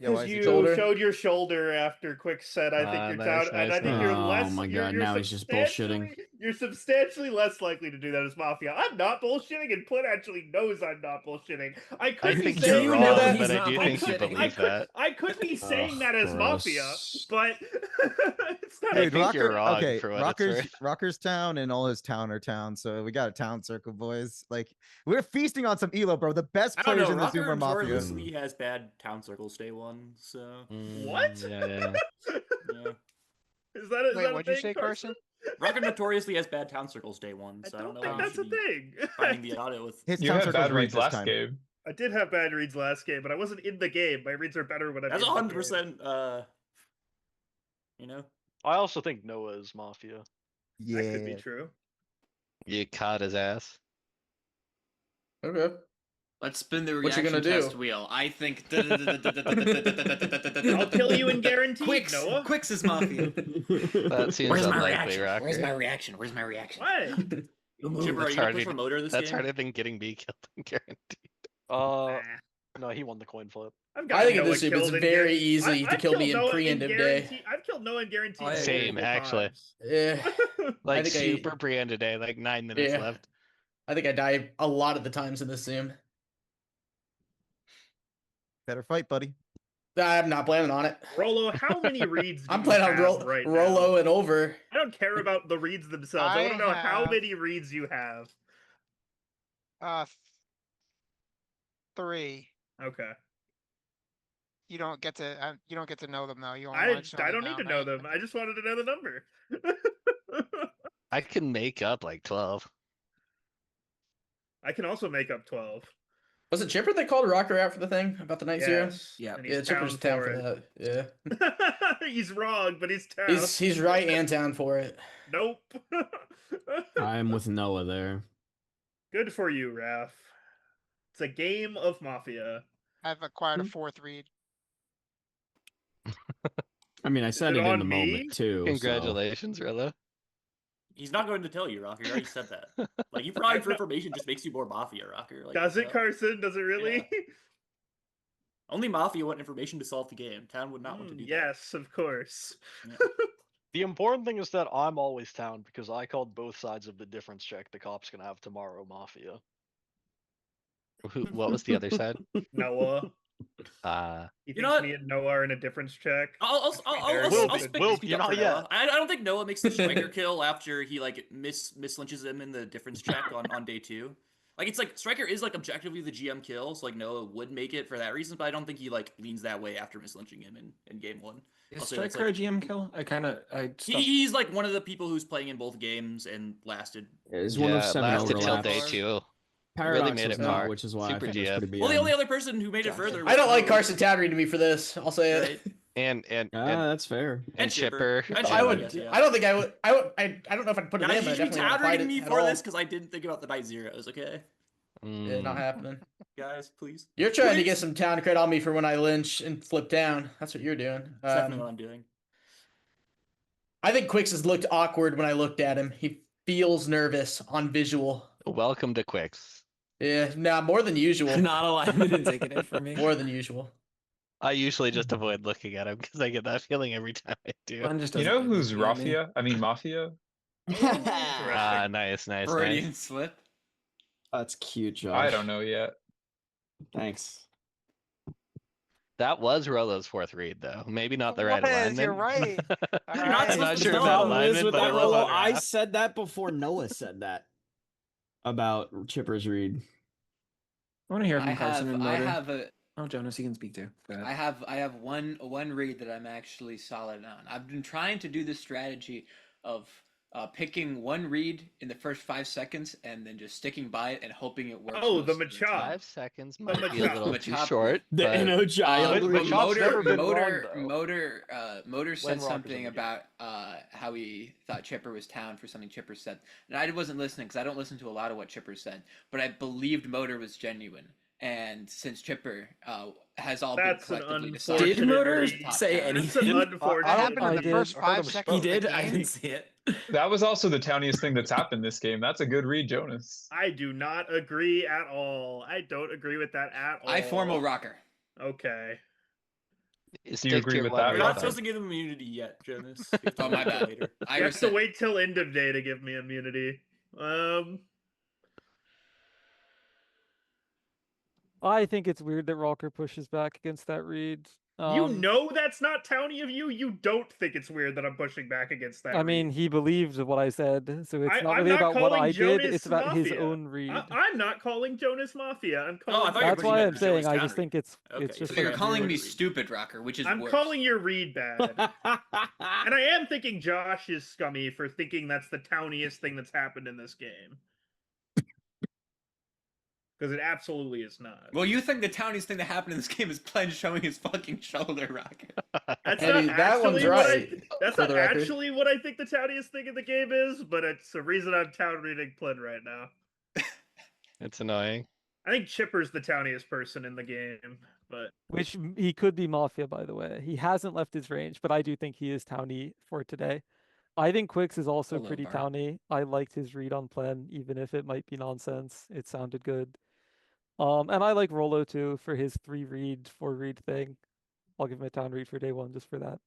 Because you showed your shoulder after Quick said, "I think you're nice, down," and nice, I think nice. you're Oh less. my you're, God, you're now he's just substantially- bullshitting. You're substantially less likely to do that as Mafia. I'm not bullshitting, and Flynn actually knows I'm not bullshitting. I could I be think saying you're that. wrong, He's but I not do think you bullshitting. believe that. I could be saying that as gross. Mafia, but it's not. I think you're wrong okay, for what it's worth. Rocker's town and all his town are town, so we got a town circle, boys. Like we're feasting on some elo, bro. The best I don't players know. in the Zoom Rocker are Mafia. notoriously has bad town circles day one, so What? Yeah. yeah. Is that Wait, that what'd a you thing, say, Carson? Rocker notoriously has bad town circles day one, so I don't know. think how you that's a should be thing. Finding the audio with His You town had circle's bad right reads this last time. game. I did have bad reads last game, but I wasn't in the game. My reads are better when I'm that's in the game. 100%. You know, I also think Noah is Mafia. Yeah, That could be true. You caught his ass. Okay. Let's spin the What you reaction gonna do? test wheel. I think. I'll kill you and guarantee Quicks, Noah. Quicks is Mafia. That seems Where's my unlikely, reaction? Rocker. Where's my reaction? Where's my reaction? What? Chipper, are That's you gonna harder. push for motor this That's game? harder than getting me killed and guaranteed. No, he won the coin flip. I've I think in Noah this game it's killed and very guaranteed. easy to I've kill me killed in Noah pre-end and of day. guaranteed- I've killed Noah and guaranteed. Same, multiple actually. times. Yeah. Like think I- super pre-end today, like 9 minutes Yeah. left. I think I die a lot of the times in this Zoom. Better fight, buddy. I'm not planning on it. Rolo, how many reads do I'm you planning on have right Rolo now? and over. I don't care about the reads themselves. I, I want to know how have- many reads you have. 3. Okay. You don't get to know them though. You only I want to know don't need to down, know right? them. I just wanted to know the number. I can make up like 12. I can also make up 12. Was it Chipper that called Rocker out for the thing about the Night Zero? Yes. Yeah, And he's Chipper's down down for it. that. Yeah. He's wrong, but he's down. He's right and down for it. Nope. I'm with Noah there. Good for you, Raph. It's a game of Mafia. I've acquired a 4th read. I mean, I said it it in on the me? moment too. Congratulations, Rilla. He's not going to tell you, Rocker. You already said that. Like, you prying for information just makes you more Mafia, Rocker. Like, Does it, Carson? Does it really? Yeah. Only Mafia want information to solve the game. Town would not want to do that. Yes, of course. Yeah. The important thing is that I'm always Town because I called both sides of the difference check the cop's gonna have tomorrow, Mafia. What was the other side? Noah. He You thinks know what? me and Noah are in a difference check. I'll speak up for Noah. I don't think Noah makes the striker kill after he like mislynches him in the difference check on day 2. Like, it's like Striker is like objectively the GM kill, so like Noah would make it for that reason, but I don't think he like leans that way after mislynching him in game 1. Is Also, it's, Striker like, a GM kill? he's like one of the people who's playing in both games and lasted. Is one of 7 lasted till overlaps. day 2. Paradox really made was it not, far. which is why Super I think it's GM. pretty Well, the only other person who made it further. I don't like Carson Townery to me for this. I'll say it. And that's fair. And Chipper. I would. I don't think I would. I don't know if I'd put it Guys, in. But I you should be definitely wouldn't fight Townery it me at for all. this because I didn't think about the Night Zeros. Okay, Yeah, not happening. guys, please. You're trying to get some town credit on me for when I lynch and flip down. That's what you're doing. That's definitely what I'm doing. I think Quicks has looked awkward when I looked at him. He feels nervous on visual. Welcome to Quicks. Yeah, nah, more than usual. Not alignment indicative for me. More than usual. I usually just avoid looking at him because I get that feeling every time I do. You know who's Mafia? Mafia. Nice. Freudian slip. That's cute, Josh. I don't know yet. Thanks. That was Rolo's 4th read, though. Maybe not the right alignment. You're right. I'm not sure about problem is alignment, with but that it was Rolo, on I draft. said that before Noah said that about Chipper's read. I want to hear from I Carson and have, I Motor. have a. Oh, Jonas, you can speak too. Go ahead. I have one read that I'm actually solid on. I've been trying to do this strategy of picking one read in the first 5 seconds and then just sticking by it and hoping it works. Oh, the most of the time. 5 seconds might be a little too short. The but- NO child. But Chop's never been wrong, Motor When said Rockers something in the game. about how he thought Chipper was Town for something Chipper said, and I wasn't listening because I don't listen to a lot of what Chipper said, but I believed Motor was genuine. And since Chipper has all That's been an collectively unfortunate decided, Did Motor read. top say 10. That's an anything? unfortunate. What happened in I the did. first I 5 He seconds? did. Of the I game? didn't see it. That was also the towniest thing that's happened this game. That's a good read, Jonas. I do not agree at all. I don't agree with that at all. I formal rocker. Okay. Do you agree with that? You're not supposed to give him immunity yet, Jonas. You have to Oh, my wait till bad. later. I You have to resent. wait till end of day to give me immunity. I think it's weird that Rocker pushes back against that read. You know that's not towny of you. You don't think it's weird that I'm pushing back against that. I mean, he believed what I said, so it's not I'm really not about what calling I did. Jonas It's about his Mafia. own read. I'm not calling Jonas Mafia. I'm Oh, I calling. thought you were That's pushing why back I'm to saying Jonas I just Townery. think it's Okay, just So you're like calling weird. me stupid rocker, which is I'm worse. calling your read bad. And I am thinking Josh is scummy for thinking that's the towniest thing that's happened in this game. Because it absolutely is not. Well, you think the towniest thing that happened in this game is Pledge showing his fucking shoulder rocker. That's Eddie, not that one's actually what right, that's for not the record. actually what I think the towniest thing in the game is, but it's the reason I'm town reading Plin right now. It's annoying. I think Chipper's the towniest person in the game, but Which he could be Mafia, by the way. He hasn't left his range, but I do think he is towny for today. I think Quicks is also Hello, pretty Bart. towny. I liked his read on Plen, even if it might be nonsense. It sounded good. And I like Rolo too for his 3 read, 4 read thing. I'll give him a town read for day 1 just for that.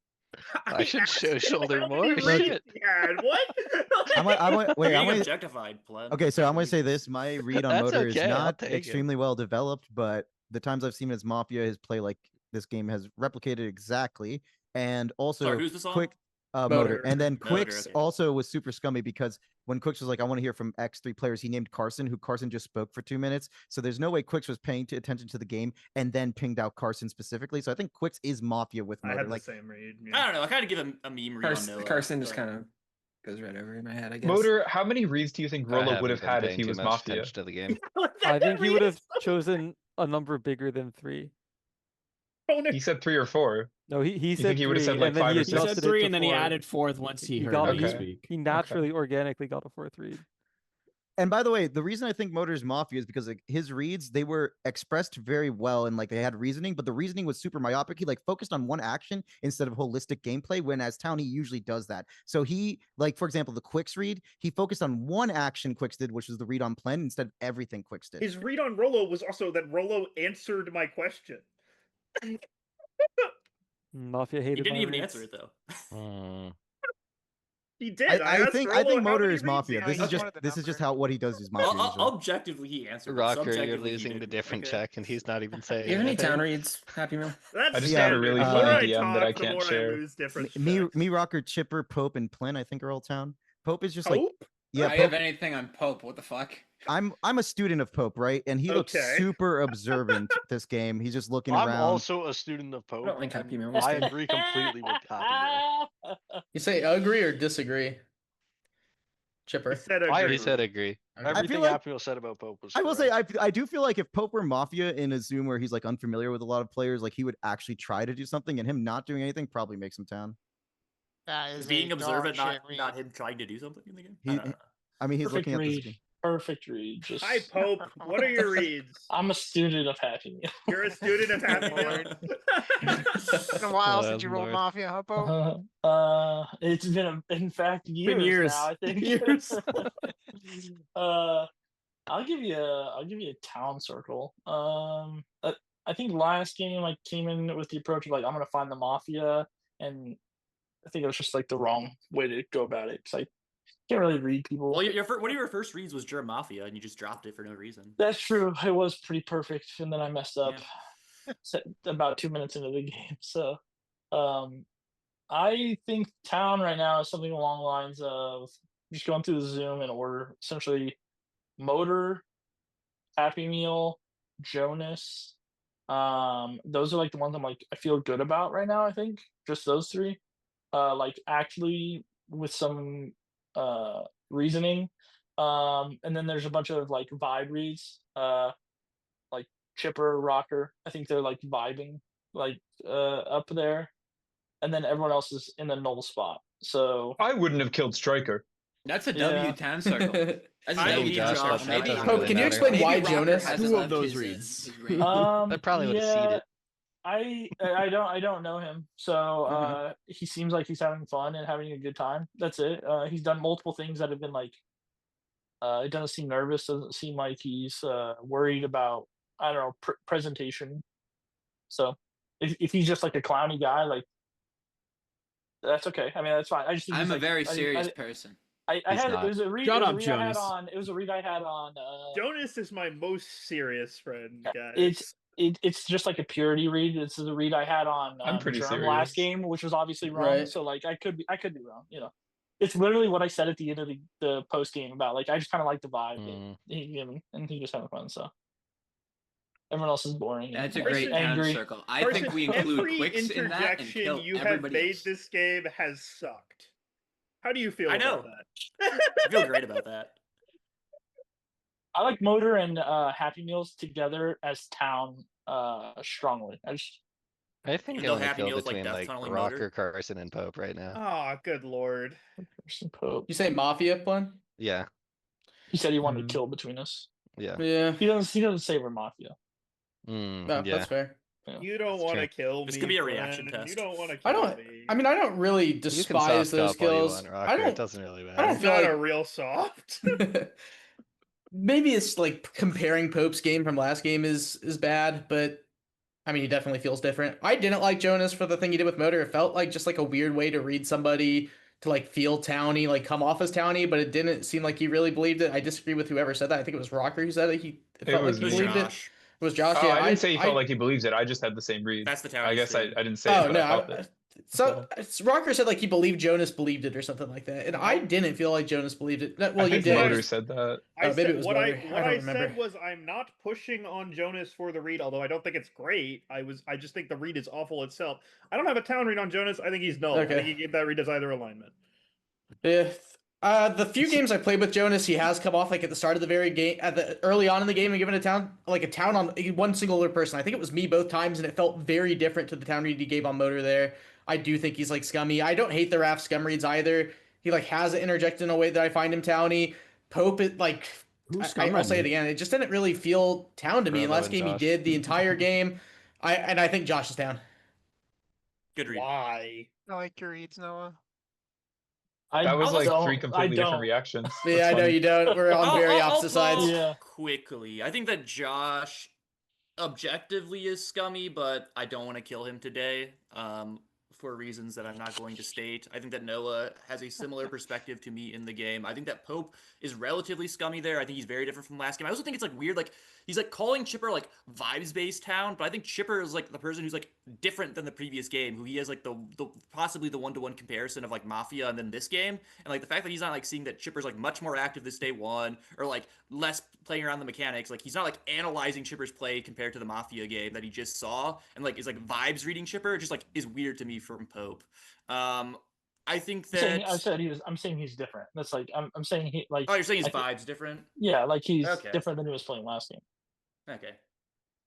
I should show asked him shoulder how more. many reads Shit. he had. What? Wait, Being objectified, Pleb. Okay, so I'm gonna say this: my read on That's Motor is okay, I'll not take it. extremely well developed, but the times I've seen his Mafia, his play like this game has replicated exactly. And also, Sorry, who's the song? quick Motor. And then Motor, Quicks okay. also was super scummy because when Quicks was like, I want to hear from X3 players, he named Carson, who Carson just spoke for 2 minutes. So there's no way Quicks was paying attention to the game and then pinged out Carson specifically. So I think Quicks is Mafia with I Motor. had the Like, same read. I don't know. I kind of give him a meme read on Noah. Carson just but- kind of goes right over in my head, I guess. Motor, how many reads do you think I Rolo would haven't have been had if paying he too was much Mafia? attention to the game. I think he would have chosen a number bigger than 3. He said 3 or 4. No, he You said think he would have 3, said like and then 5 he or adjusted 6? it He said 3, to and then he 4. added 4th once he heard got, me Okay. speak. He naturally, organically got a 4th read. and by the way, the reason I think Motor is Mafia is because like his reads, they were expressed very well and like they had reasoning, but the reasoning was super myopic. He like focused on one action instead of holistic gameplay, when as Town he usually does that. So he, like, for example, the Quicks read, he focused on one action Quicks did, which was the read on Plen, instead of everything Quicks did. His read on Rolo was also that Rolo answered my question. Mafia He hated didn't my even reads. answer it though. He did. I asked think Rolo, how Motor many is reads Mafia. he This had? is just how what he does is Mafia. usually. Objectively, he answered. but Rocker, you're subjectively, he losing the didn't. different Okay. check, and he's not even saying Do you have any anything. town reads, Happy Meal? That's I just got a standard. really The funny more I DM that I talk, the can't more I share. lose different Me, checks. me, Rocker, Chipper, Pope, and Plen, I think are all Town. Pope is just like, Pope? yeah, I Pope, have anything on Pope. What the fuck? I'm a student of Pope, right? And he looks Okay. super observant this game. He's just looking I'm around. also a student of Pope. I don't like Happy and Meal. That's I good. agree completely with Happy Meal. You say agree or disagree? Chipper. He said I agree. He said agree. Everything like- Happy Meal said about Pope was I will say, correct. I do feel like if Pope were Mafia in a Zoom where he's like unfamiliar with a lot of players, like he would actually try to do something, and him not doing anything probably makes him Town. That is Is being a observant dog shit not read. not him trying to do something in the game? He, I mean, he's Perfect looking at this read. game. Perfect read. Just Hi, Pope. What are your reads? I'm a student of Happy Meal. You're a student of Happy Meal. Lord. It's been a while since you rolled Lord. Mafia, huh, Pope? It's been in fact years, years. now. I think Years. I'll give you a town circle. I think last game I came in with the approach of like I'm gonna find the Mafia, and I think it was just like the wrong way to go about it. Cause I can't really read people. Well, one of your first reads was Germ Mafia, and you just dropped it for no reason. That's true. It was pretty perfect, and then I messed up about 2 minutes into the game. So, I think town right now is something along the lines of just going through the Zoom in order. Essentially, Motor, Happy Meal, Jonas. Those are like the ones I'm like I feel good about right now. I think just those 3. Like actually with some reasoning. And then there's a bunch of like vibe reads. Like Chipper, Rocker. I think they're like vibing like up there. And then everyone else is in the null spot. So I wouldn't have killed Striker. That's a W town circle. That's a I W need town Josh, circle. but Maybe that doesn't Pope, really can you matter. explain maybe why Rocker Jonas? hasn't Two of left those his, reads. his read. That probably would have seeded. I don't know him. So he seems like he's having fun and having a good time. That's it. He's done multiple things that have been like it doesn't seem nervous, doesn't seem like he's worried about I don't know presentation. So if he's just like a clowny guy, like that's okay. I mean that's fine. I just think I'm he's, a like, very serious person. I He's had not. it was a read. Shut it was up, a read I had Jonas. on. It was a read I had on. Jonas is my most serious friend, guys. It's just like a purity read. It's the read I had on I'm pretty Germ serious. last game, which was obviously wrong. Right. So like I could be wrong. You know, it's literally what I said at the end of the post game about like I just kind of like the vibe that he gave me, and he just having fun. So everyone else is boring. That's a and great town angry. circle. I think we include every Quicks in that and interjection kill you have everybody made else. this game has sucked. How do you feel I know. about that? I feel great about that. I like Motor and Happy Meals together as town strongly. I think Even I though only Happy feel Meal's like between death like tunneling Rocker, Motor. Carson, and Pope right now. Oh, good lord. You say Mafia, Plen? Yeah, He said he wanted to kill between us. yeah. Yeah. He doesn't say we're Mafia. No, yeah. that's fair. You don't want to kill me. This could be a reaction Glenn. test. You don't want to I kill don't. me. I mean, I don't really You can despise soft those top all you kills. want, I Rocker. don't. It doesn't really I matter. don't It's feel not like a real soft. maybe it's like comparing Pope's game from last game is bad, but I mean he definitely feels different. I didn't like Jonas for the thing he did with Motor. It felt like just like a weird way to read somebody to like feel towny, like come off as towny, but it didn't seem like he really believed it. I disagree with whoever said that. I think it was Rocker who said it. It felt like was he me. believed Josh. it. It was Josh. Oh, yeah, I didn't say he felt like he believes it. I just had the same read. That's the town I he guess said. I didn't say it, Oh but no, I felt it. So Rocker said like he believed Jonas believed it or something like that, and I didn't feel like Jonas believed it. Well, I you think did. Motor said that. Maybe it was what Motor. what don't I remember. said was I'm not pushing on Jonas for the read, although I don't think it's great. I just think the read is awful itself. I don't have a town read on Jonas. I think he's null. I Okay. think he gave that read as either alignment. If the few games I played with Jonas, he has come off like at the start of the very game, at the early on in the game, and given a town on one single other person. I think it was me both times, and it felt very different to the town read he gave on Motor there. I do think he's like scummy. I don't hate the Raph scum reads either. He like has it interjected in a way that I find him towny. Pope, it like I'll say it again. It just didn't really feel town to me. Rolo Last and game he Josh. did the entire game. I think Josh is down. Good read. Why? I like your reads, Noah. That was like three I completely different don't. reactions. Yeah, I know you don't. We're on very opposite sides. Yeah. Quickly, I think that Josh objectively is scummy, but I don't want to kill him today. For reasons that I'm not going to state. I think that Noah has a similar perspective to me in the game. I think that Pope is relatively scummy there. I think he's very different from last game. I also think it's like weird, like he's like calling Chipper like vibes-based town, but I think Chipper is like the person who's like different than the previous game, who he has like the possibly the one-to-one comparison of like Mafia and then this game. And like the fact that he's not like seeing that Chipper's like much more active this day one, or like less playing around the mechanics. Like he's not like analyzing Chipper's play compared to the Mafia game that he just saw, and like is like vibes reading Chipper. It just like is weird to me from Pope. I think that I'm saying he's different. That's like I'm saying he like. Oh, you're saying his vibe's different? Yeah, like he's Okay. different than he was playing last game. Okay.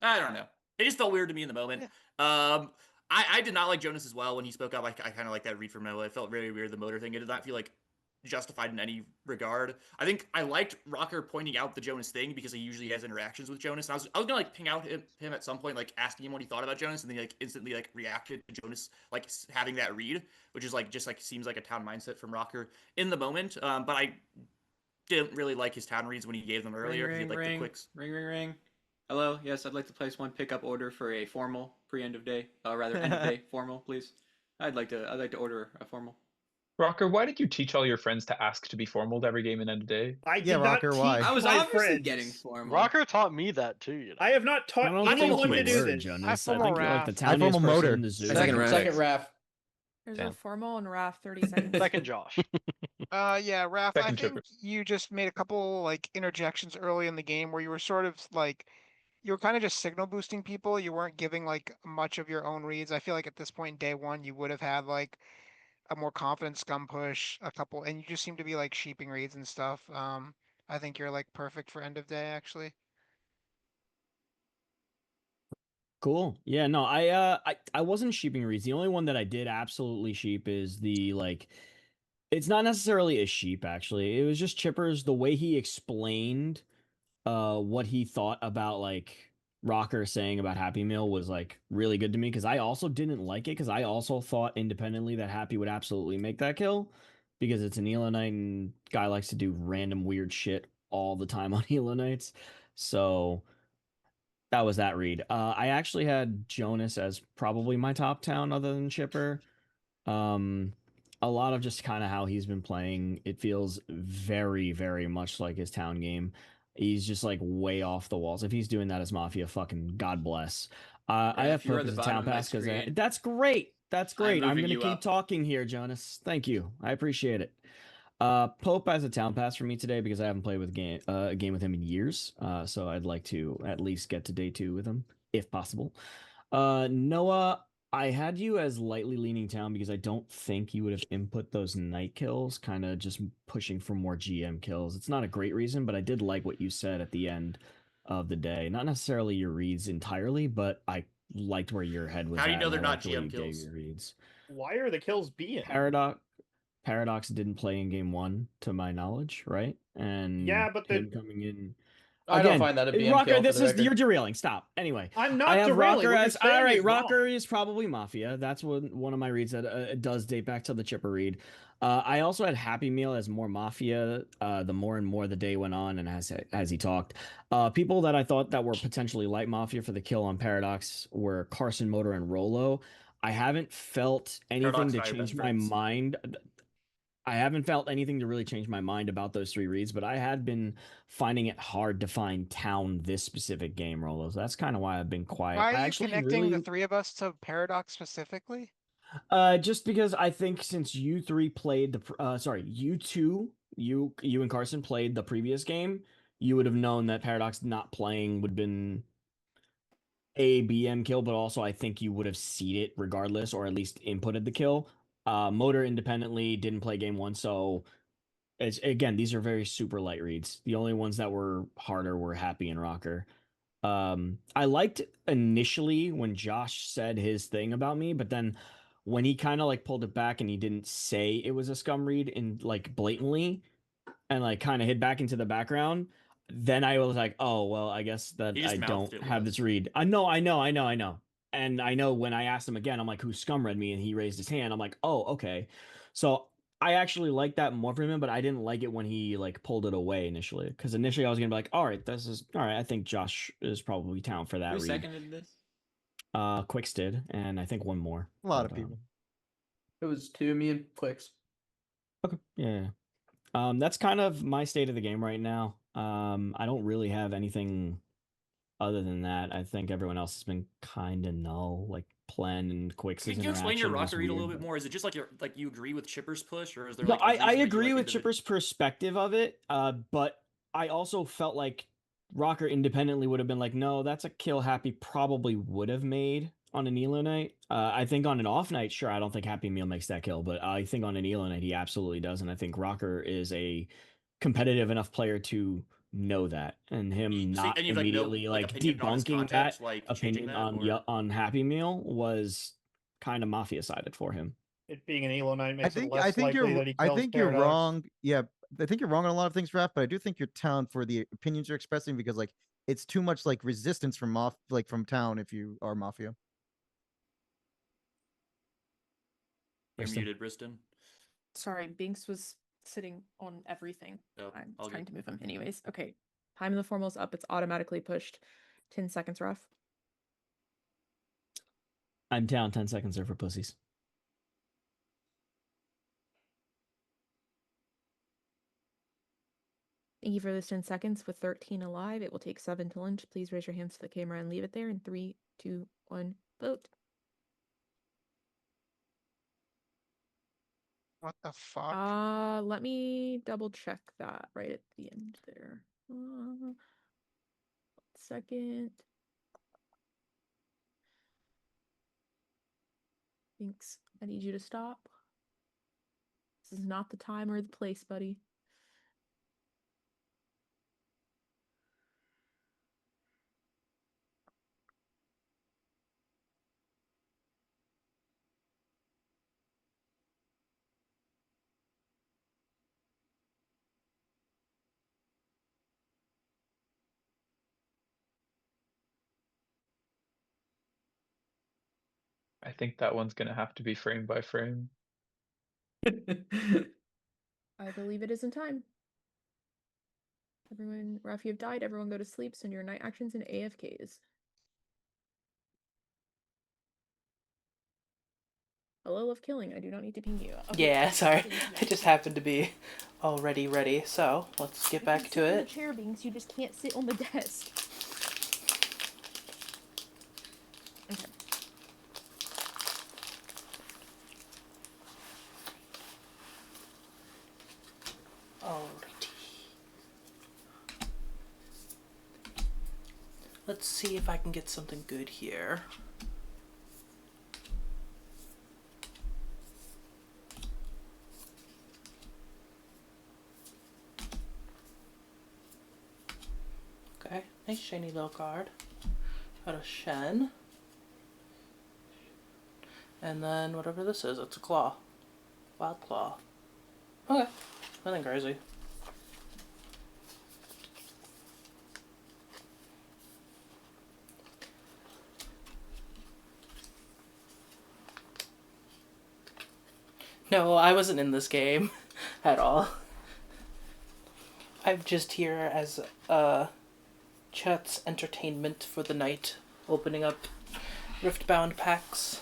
I don't know. It just felt weird to me in the moment. I did not like Jonas as well when he spoke up. I kind of like that read from Noah. It felt very weird, the Motor thing. It did not feel like justified in any regard. I think I liked Rocker pointing out the Jonas thing because he usually has interactions with Jonas. And I was gonna like ping out him at some point, like asking him what he thought about Jonas, and then he like instantly like reacted to Jonas like having that read, which is like just like seems like a town mindset from Rocker in the moment. But I didn't really like his town reads when he gave them earlier. Ring, He had, like, the ring, quicks. ring, ring, ring. Hello. Yes, I'd like to place one pickup order for a formal pre-end of day. Rather end of day formal, please. I'd like to order a formal. Rocker, why did you teach all your friends to ask to be formaled every game and end of day? I did not teach I was my obviously friends. getting formal. Rocker taught me that too. You know? I have not taught I don't think anyone you to do were, this. Jonas. I formal think you're like the Raph. towniest formal person Motor. in the zoo. Second Raph. There's Damn. a formal and Raph 30 seconds. Second Josh. Yeah, Raph, I Second think Chipper. you just made a couple like interjections early in the game where you were sort of like you were kind of just signal boosting people. You weren't giving like much of your own reads. I feel like at this point in day one, you would have had like a more confident scum push, a couple, and you just seem to be like sheeping reads and stuff. I think you're like perfect for end of day actually. Cool. Yeah, no, I wasn't sheeping reads. The only one that I did absolutely sheep is the like it's not necessarily a sheep actually. It was just Chipper's the way he explained what he thought about like Rocker saying about Happy Meal was like really good to me because I also didn't like it because I also thought independently that Happy would absolutely make that kill because it's an Elo Knight and guy likes to do random weird shit all the time on Elo Knights. So that was that read. I actually had Jonas as probably my top town other than Chipper. A lot of just kind of how he's been playing. It feels very, very much like his town game. He's just like way off the walls. If he's doing that as Mafia, fucking God bless. I have you are Pope the as a bottom town of my pass because screen. that's great. That's great. I'm moving gonna you keep up. talking here, Jonas. Thank you. I appreciate it. Pope has a town pass for me today because I haven't played with a game with him in years. So I'd like to at least get to day 2 with him, if possible. Noah, I had you as lightly leaning town because I don't think you would have input those night kills, kind of just pushing for more GM kills. It's not a great reason, but I did like what you said at the end of the day. Not necessarily your reads entirely, but I liked where your head was How do you at, know and they're I not liked the way GM you gave kills? your reads. Why are the kills being? Paradox didn't play in game 1, to my knowledge, right? And Yeah, but him coming in. I don't find that a BM Rocker, kill, for this the is record. you're derailing. Stop. Anyway, I'm not I have derailing. Rocker What you're as saying all right. is Rocker wrong. is probably Mafia. That's one of my reads that does date back to the Chipper read. I also had Happy Meal as more Mafia. The more and more the day went on, and as he talked, people that I thought that were potentially light Mafia for the kill on Paradox were Carson, Motor, and Rolo. I haven't felt anything Paradox to and I are change best my friends. mind. I haven't felt anything to really change my mind about those 3 reads, but I had been finding it hard to find town this specific game, Rolos. That's kind of why I've been quiet. Why are I you actually connecting really the three of us to Paradox specifically? Just because I think since you three played you two, you and Carson played the previous game, you would have known that Paradox not playing would have been a BM kill, but also I think you would have seeded regardless, or at least inputted the kill. Motor independently didn't play game one, so it's again, these are very super light reads. The only ones that were harder were Happy and Rocker. I liked initially when Josh said his thing about me, but then when he kind of like pulled it back and he didn't say it was a scum read and like blatantly and like kind of hid back into the background, then I was like, oh well, I guess that He I just mouthed don't it with have us. this read. I know. And I know when I asked him again, I'm like, who scum read me? And he raised his hand. I'm like, oh, okay. So I actually like that more from him, but I didn't like it when he like pulled it away initially. Because initially I was gonna be like, all right, this is all right. I think Josh is probably down for that Who read. seconded this? Quicks did, and I think one more. A lot of people. It was 2 me and Clicks. Yeah. That's kind of my state of the game right now. I don't really have anything other than that. I think everyone else has been kind of null, like Plen and Quicks' Can you interaction explain your was rocker read a little weird. bit more? Is it just like you agree with Chipper's push, or is there No, like a reason I that you agree like with Chipper's perspective of it, but I also felt like Rocker independently would have been like, no, that's a kill Happy probably would have made on an Elo night. I think on an off night, sure, I don't think Happy Meal makes that kill, but I think on an Elo night, he absolutely does. And I think Rocker is a competitive enough player to know that. And him So not any like no immediately like like opinion on his debunking content, that like changing opinion that, on or on Happy Meal was kind of Mafia sided for him. It being an Elo Knight I makes it think less likely that he kills you're Paradox. wrong. Yeah, I think you're wrong on a lot of things, Raph. But I do think you're town for the opinions you're expressing because like it's too much like resistance from from town if you are Mafia. you're Briston. muted, Briston. Sorry, Binks was sitting on everything. Oh, I'm all trying good. to move him. Anyways, okay. Time in the formal's up. It's automatically pushed. 10 seconds, rough. I'm down 10 seconds there for pussies. Thank you for those 10 seconds. With 13 alive, it will take 7 to lunch. Please raise your hands to the camera and leave it there in 3, 2, 1, vote. What the fuck? Let me double check that right at the end there. 1 second. Thanks. I need you to stop. This is not the time or the place, buddy. I think that one's gonna have to be frame by frame. I believe it is in time. Everyone, Ralph, you've died. Everyone go to sleep. Send your night actions and AFKs. Hello, love killing. I do not need to ping you. Okay, Yeah, sorry. please, I just happened to be already ready. So let's get back to sit on the it. chair, Binks. You just can't sit on the desk. Okay. Alrighty. Let's see if I can get something good here. Okay, nice shiny little card. Got a Shen. And then whatever this is, it's a claw. Wild claw. Okay, nothing crazy. No, I wasn't in this game at all. I'm just here as Chat's entertainment for the night, opening up Riftbound packs.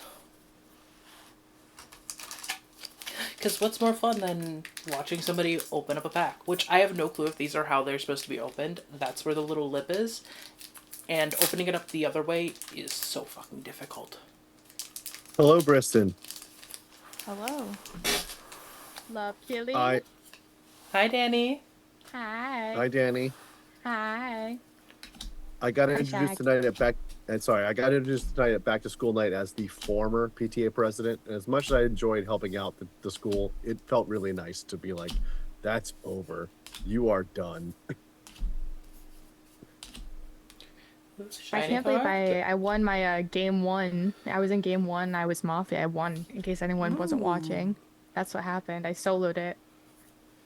Because what's more fun than watching somebody open up a pack? Which I have no clue if these are how they're supposed to be opened. That's where the little lip is. And opening it up the other way is so fucking difficult. Hello, Briston. Hello. Love killing. I Hi, Danny. Hi. Hi, Danny. Hi. I got Hi, introduced Shaq. tonight at back. And sorry, I got introduced tonight at back to school night as the former PTA president. And as much as I enjoyed helping out the school, it felt really nice to be like, "That's over. You are done." I can't believe I won my game 1. I was in game 1. I was Mafia. I won. In case anyone wasn't watching, that's what happened. I soloed it.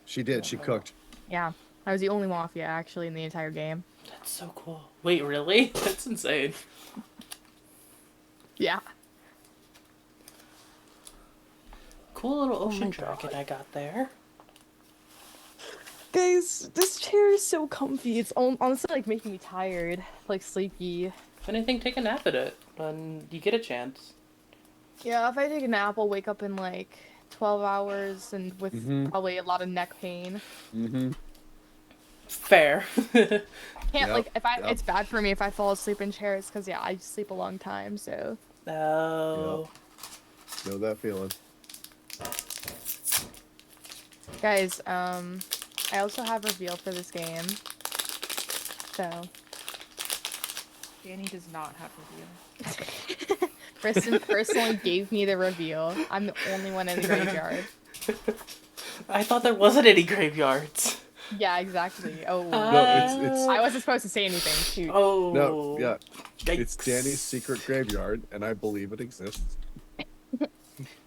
She did. She cooked. Yeah, I was the only Mafia actually in the entire game. That's so cool. Wait, really? That's insane. Yeah. Cool little ocean dragon I got there. Guys, this chair is so comfy. It's honestly like making me tired, like sleepy. If anything, take a nap at it when you get a chance. Yeah, if I take a nap, I'll wake up in like 12 hours and with probably a lot of neck pain. Fair. Can't like if it's bad for me if I fall asleep in chairs because yeah, I sleep a long time, so. Oh. Know that feeling. Guys, I also have reveal for this game. So. Danny does not have reveal. Kristen personally gave me the reveal. I'm the only one in the graveyard. I thought there wasn't any graveyards. Yeah, exactly. Oh. No, it's I wasn't supposed to say anything. Shoot. Oh. No, yeah. Yikes. It's Danny's secret graveyard, and I believe it exists.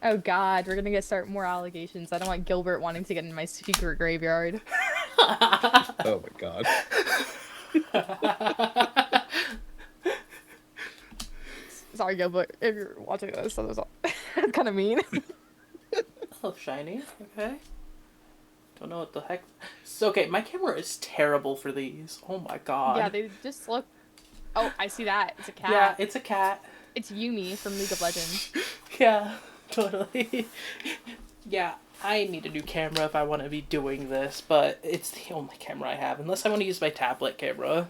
Oh God, we're gonna start more allegations. I don't want Gilbert wanting to get in my secret graveyard. Oh my God. Sorry, Gilbert, if you're watching this. That was kind of mean. Oh, shiny. Okay. Don't know what the heck. So, okay, my camera is terrible for these. Oh my God. Yeah, they just look. Oh, I see that. It's a cat. Yeah, it's a cat. It's Yumi from League of Legends. Yeah, totally. Yeah, I need a new camera if I want to be doing this, but it's the only camera I have, unless I want to use my tablet camera.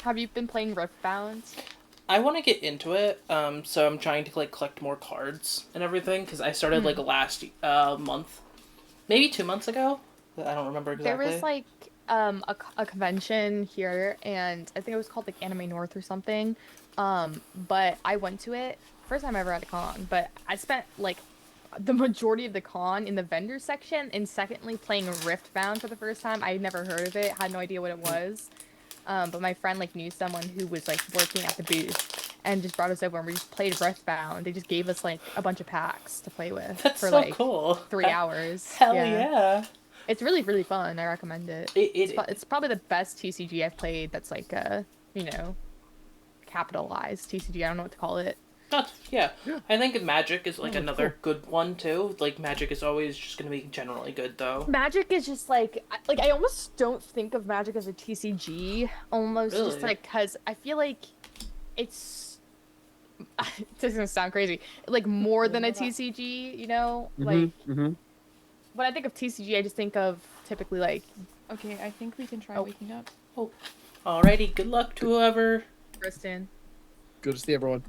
Have you been playing Riftbound? I want to get into it, so I'm trying to like collect more cards and everything, because I started like last month. Maybe 2 months ago? I don't remember exactly. There was like a convention here, and I think it was called like Anime North or something. But I went to it first time ever at a con, but I spent like the majority of the con in the vendor section, and secondly playing Riftbound for the first time. I had never heard of it, had no idea what it was. But my friend like knew someone who was like working at the booth and just brought us over and we just played Riftbound. They just gave us like a bunch of packs to play with for so like cool. 3 hours. Hell yeah. It's really, really fun. I recommend it. It's probably the best TCG I've played that's like, you know, capitalized TCG. I don't know what to call it. Yeah. I think Magic is like another good one too. Like Magic is always just gonna be generally good though. Magic is just like I almost don't think of Magic as a TCG. Almost Really? just like because I feel like it's. This is gonna sound crazy. Like more than a TCG, you know, like. When I think of TCG, I just think of typically like. Okay, I think we can try waking up. Oh. Alrighty. Good luck to whoever. Kristen. Good to see everyone.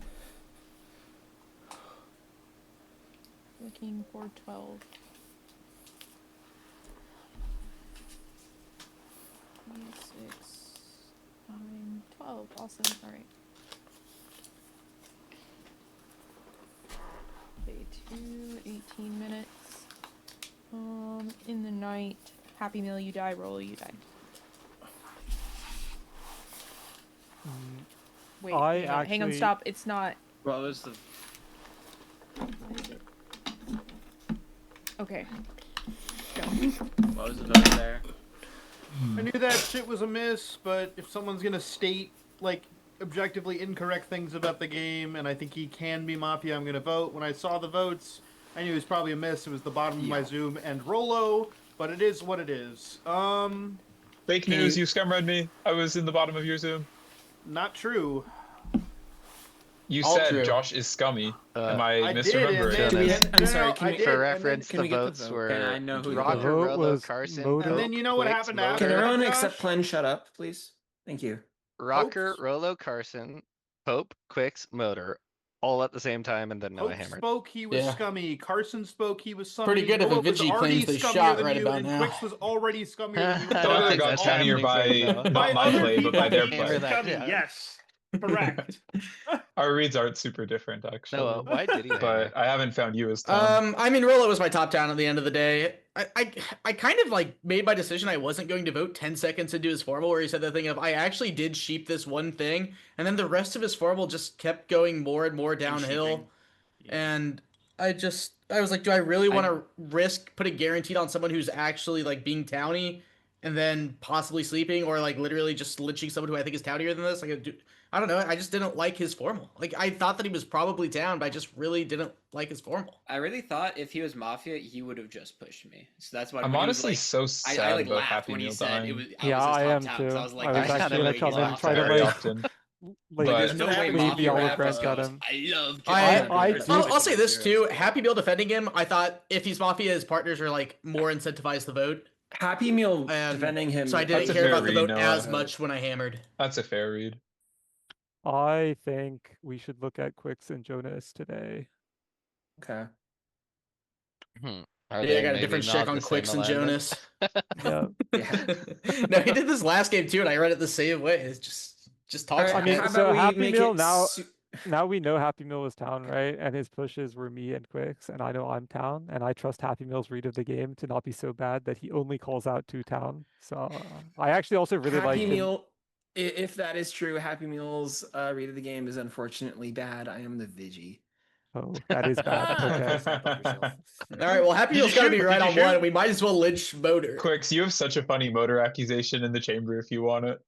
Looking for 12. 6, 9, 12. Awesome. All right. Day 2, 18 minutes. In the night, Happy Meal, you die, roll, you die. Wait, hang on, stop. It's not. What was the... Okay. What was the vote there? I knew that shit was a miss, but if someone's gonna state, like, objectively incorrect things about the game, and I think he can be Mafia, I'm gonna vote. When I saw the votes, I knew it was probably a miss. It was the bottom of my Zoom and Rolo, but it is what it is. Fake news, you scumread me. I was in the bottom of your Zoom. Not true. You All said true. Josh is scummy. Am I I did, misremembering? I'm sorry, can we- For and then- reference, can the we get the votes vote? were Can I know who the Roger, vote Rolo, was? Carson, And then you know what Twix, happened after? Can everyone Josh? except Plen shut up, please? Thank you. Rocker, Rolo, Carson, Pope, Quicks, Motor, all at the same time, and then Noah Pope hammered. spoke he was Yeah. scummy. Carson spoke he was scummy. Pretty good if a Rolo was Vigi already claims they scummier shot than right you, about and now. Quix was already scummier than you. Some of them got That's scummier happening for you, by Noah. not my other play, but by people their being play. that, scummy, yeah. yes. Correct. Our reads aren't super different, actually. Noah, why did he hammer? But I haven't found you as Tom. I mean, Rolo was my top town at the end of the day. I kind of like made my decision I wasn't going to vote 10 seconds into his formal where he said the thing of I actually did sheep this one thing, and then the rest of his formal just kept going more and more downhill. And I was like, do I really want to risk putting guaranteed on someone who's actually like being towny and then possibly sleeping, or like literally just lynching someone who I think is townier than this? Like, I don't know. I just didn't like his formal. Like, I thought that he was probably down, but I just really didn't like his formal. I really thought if he was Mafia, he would have just pushed me. So that's why I'm when he was honestly like, so sad I like about laughed Happy when he Meal said dying. it was. Yeah, I was I his am top town, 'cause too. I was like, I was that's actually kinda gonna come in way and try to very like, often. like But- There's no way leave the Mafia olive rap branch at goes, him. I love. I'll say this too. Happy Meal defending him. I thought if he's Mafia, his partners are like more incentivized to vote. Happy Meal And defending him. so I didn't That's a care fair about the read, vote Noah. as much when I hammered. That's a fair read. I think we should look at Quix and Jonas today. Okay. Are Yeah, I they got a maybe different not check on the same Quix and alignment? Jonas. Yeah. No, he did this last game too, and I read it the same way. It's just talks. Alright, I mean, how so about we Happy make Meal it now. Now we know Happy Meal was town, right? And his pushes were me and Quix, and I know I'm town, and I trust Happy Meal's read of the game to not be so bad that he only calls out to town. So I actually also really like Happy him. Meal. If that is true, Happy Meal's read of the game is unfortunately bad. I am the Vigi. Oh, that is bad. Okay. All right, well, Happy Meal's got to be right on one. We might as well lynch Motor. Quix, you have such a funny motor accusation in the chamber if you want it.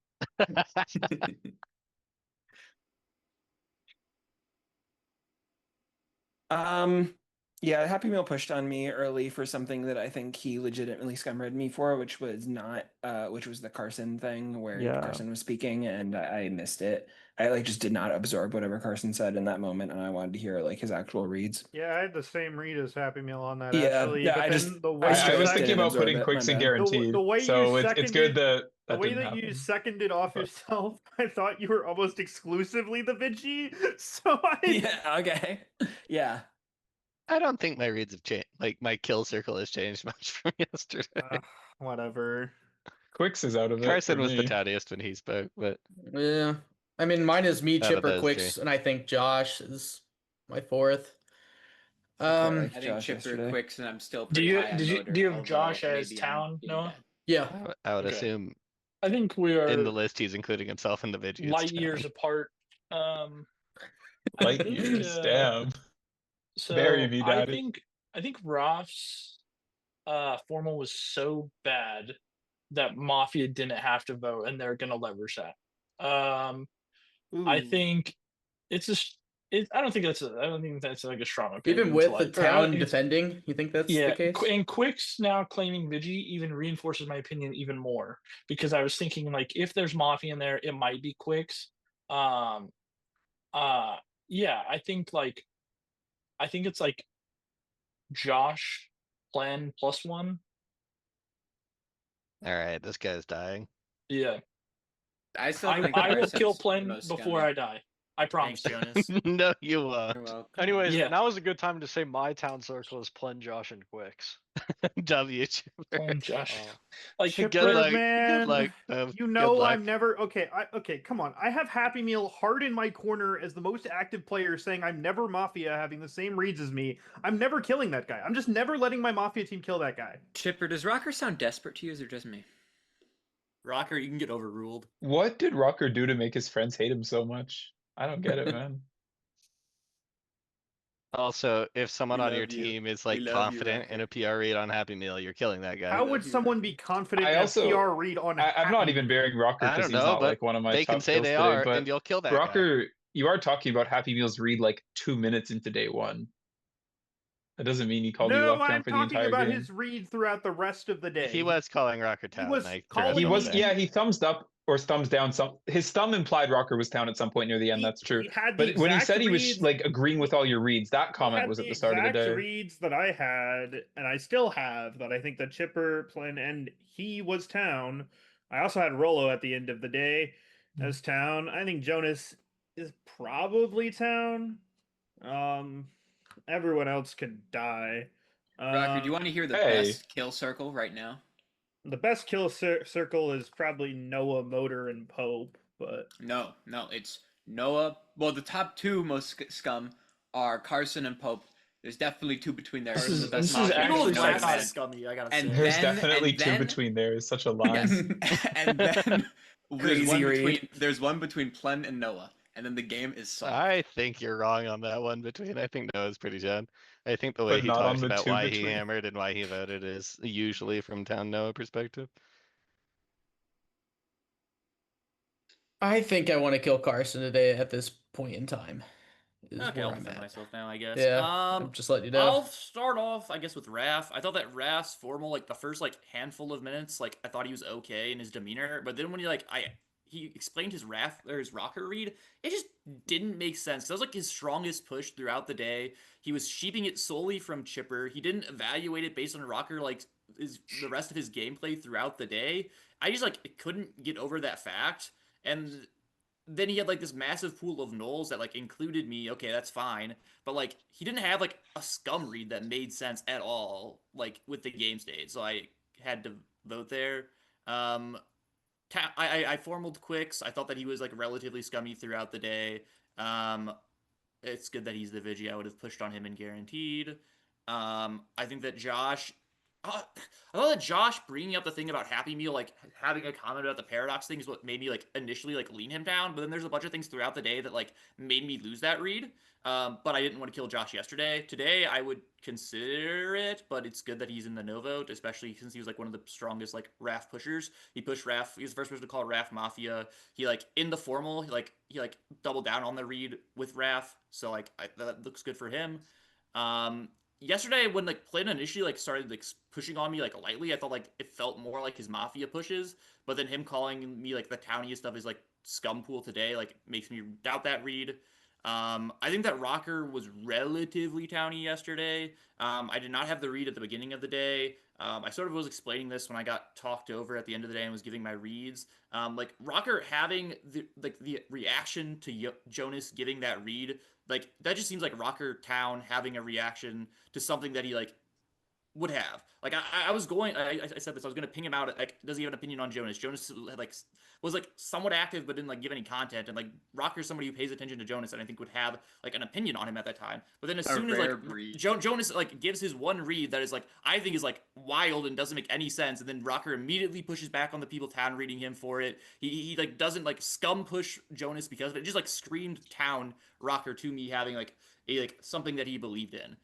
Yeah, Happy Meal pushed on me early for something that I think he legitimately scumread me for, which was not which was the Carson thing where Yeah. Carson was speaking and I missed it. I like just did not absorb whatever Carson said in that moment, and I wanted to hear like his actual reads. Yeah, I had the same read as Happy Meal on that. Yeah, actually, yeah, but I then just- the way I you was seconded- thinking about putting absorb it, Quix my and bad. guaranteed. The way So you it's good that the way didn't that you happen. seconded off yourself, I thought you were almost exclusively the Vigi. So I Yeah, okay. Yeah. I don't think my reads have changed. Like my kill circle has changed much from yesterday. Whatever. Quix is out of it. Carson for was the me. towniest when he spoke, but Yeah, I mean, mine is me, Out of Chipper, those Quix, three. and I think Josh is my fourth. I think Chipper, Quix, and I'm still Do pretty you high on do you Motor, do you have although Josh as maybe I'm town, being Noah? bad. Yeah. I would Okay. assume I think we are in the list he's including himself in the Vigi. light years apart. I Light think, years, damn. So Bury me, daddy. I think Raf's formal was so bad that Mafia didn't have to vote, and they're gonna leverage that. I think it's just. I don't think that's like a strong opinion. Even with to the like, town it's- defending, you think that's yeah, the case? and Quix now claiming Vigi even reinforces my opinion even more, because I was thinking like if there's Mafia in there, it might be Quix. Yeah, I think it's like Josh plan +1. All right, this guy's dying. Yeah. I still I think will Carson's kill the Plen most before scummy. I die. I promise. Jonas. No, you won't. You're welcome. Anyways, Yeah. now is a good time to say my town circle is Plen, Josh, and Quix. W Chipper. Plen, Josh. Oh. Like Chipper, Good luck. man. Good luck. You good know luck. I'm never okay. Okay, come on. I have Happy Meal hard in my corner as the most active player, saying I'm never Mafia, having the same reads as me. I'm never killing that guy. I'm just never letting my Mafia team kill that guy. Chipper, does Rocker sound desperate to you, or is it just me? Rocker, you can get overruled. What did Rocker do to make his friends hate him so much? I don't get it, man. Also, if someone We on your love you. team is We like love you, confident in a PR read on Happy Meal, you're killing that guy. How would someone be confident I in a also- PR read on I'm not Happy even Meal? bearing Rocker I because don't he's know, not but like one of my they top can say kills they today, are, but and you'll kill that guy. Rocker, you are talking about Happy Meal's read like 2 minutes into day one. That doesn't mean he called you No, lockdown I'm for the talking entire about game. his read throughout the rest of the day. He was calling Rocker town. was like, calling the He rest of was, the day. yeah, he thumbs up or thumbs down. His thumb implied Rocker was down at some point near the end. That's true. He had the But when he exact said he was reads- like agreeing with all your reads, that He comment had was at the start of the exact day. reads that I had, and I still have, that I think that Chipper, Plen, and he was town. I also had Rolo at the end of the day as town. I think Jonas is probably town. Everyone else can die. Rocker, do you want to hear the best kill circle right now? The best kill circle is probably Noah, Motor, and Pope, but no, it's Noah. Well, the top two most scum are Carson and Pope. There's definitely two between there. This the best is Mafia actually known to man. scummy. I gotta And say. There's definitely two between there. Is such a lie. Yes. And then Crazy there's one between Plen and Noah, and then the game is solved. I think you're wrong on that one between. I think Noah's pretty down. I think the way But he not on talks the about two why he between. hammered and why he voted is usually from town Noah perspective. I think I want to kill Carson today at this point in time. Okay, I'll defend myself now, I guess. Yeah, I'm just letting you know. I'll start off, I guess, with Raph. I thought that Raph's formal, like the first handful of minutes, I thought he was okay in his demeanor, but then when he explained his his rocker read, it just didn't make sense. That was his strongest push throughout the day. He was sheeping it solely from Chipper. He didn't evaluate it based on rocker the rest of his gameplay throughout the day. I just couldn't get over that fact. And then he had this massive pool of nulls that included me. Okay, that's fine, but he didn't have a scum read that made sense at all with the game state. So I had to vote there. I formaled Quicks. I thought that he was relatively scummy throughout the day. It's good that he's the Vigi. I would have pushed on him and guaranteed. I think that Josh. I thought that Josh bringing up the thing about Happy Meal, having a comment about the paradox thing, is what made me initially lean him down. But then there's a bunch of things throughout the day that made me lose that read. But I didn't want to kill Josh yesterday. Today I would consider it, but it's good that he's in the no vote, especially since he was one of the strongest Raph pushers. He pushed Raph. He was the first person to call Raph Mafia. He in the formal he doubled down on the read with Raph. So that looks good for him. Yesterday when Plin initially started pushing on me lightly, I thought it felt more like his Mafia pushes, but then him calling me the towniest of his scum pool today makes me doubt that read. I think that Rocker was relatively towny yesterday. I did not have the read at the beginning of the day. I sort of was explaining this when I got talked over at the end of the day and was giving my reads. Rocker having the reaction to Jonas giving that read, that just seems like Rocker Town having a reaction to something that he would have. I was going. I said this. I was going to ping him out. Does he have an opinion on Jonas? Jonas was somewhat active, but didn't give any content. And Rocker's somebody who pays attention to Jonas, and I think would have an opinion on him at that time. But then as soon as Jonas gives his one read that is I think is wild and doesn't make any sense, and then Rocker immediately pushes back on the people town reading him for it. He doesn't scum push Jonas because of it. It just screamed town Rocker to me having a something that he believed in.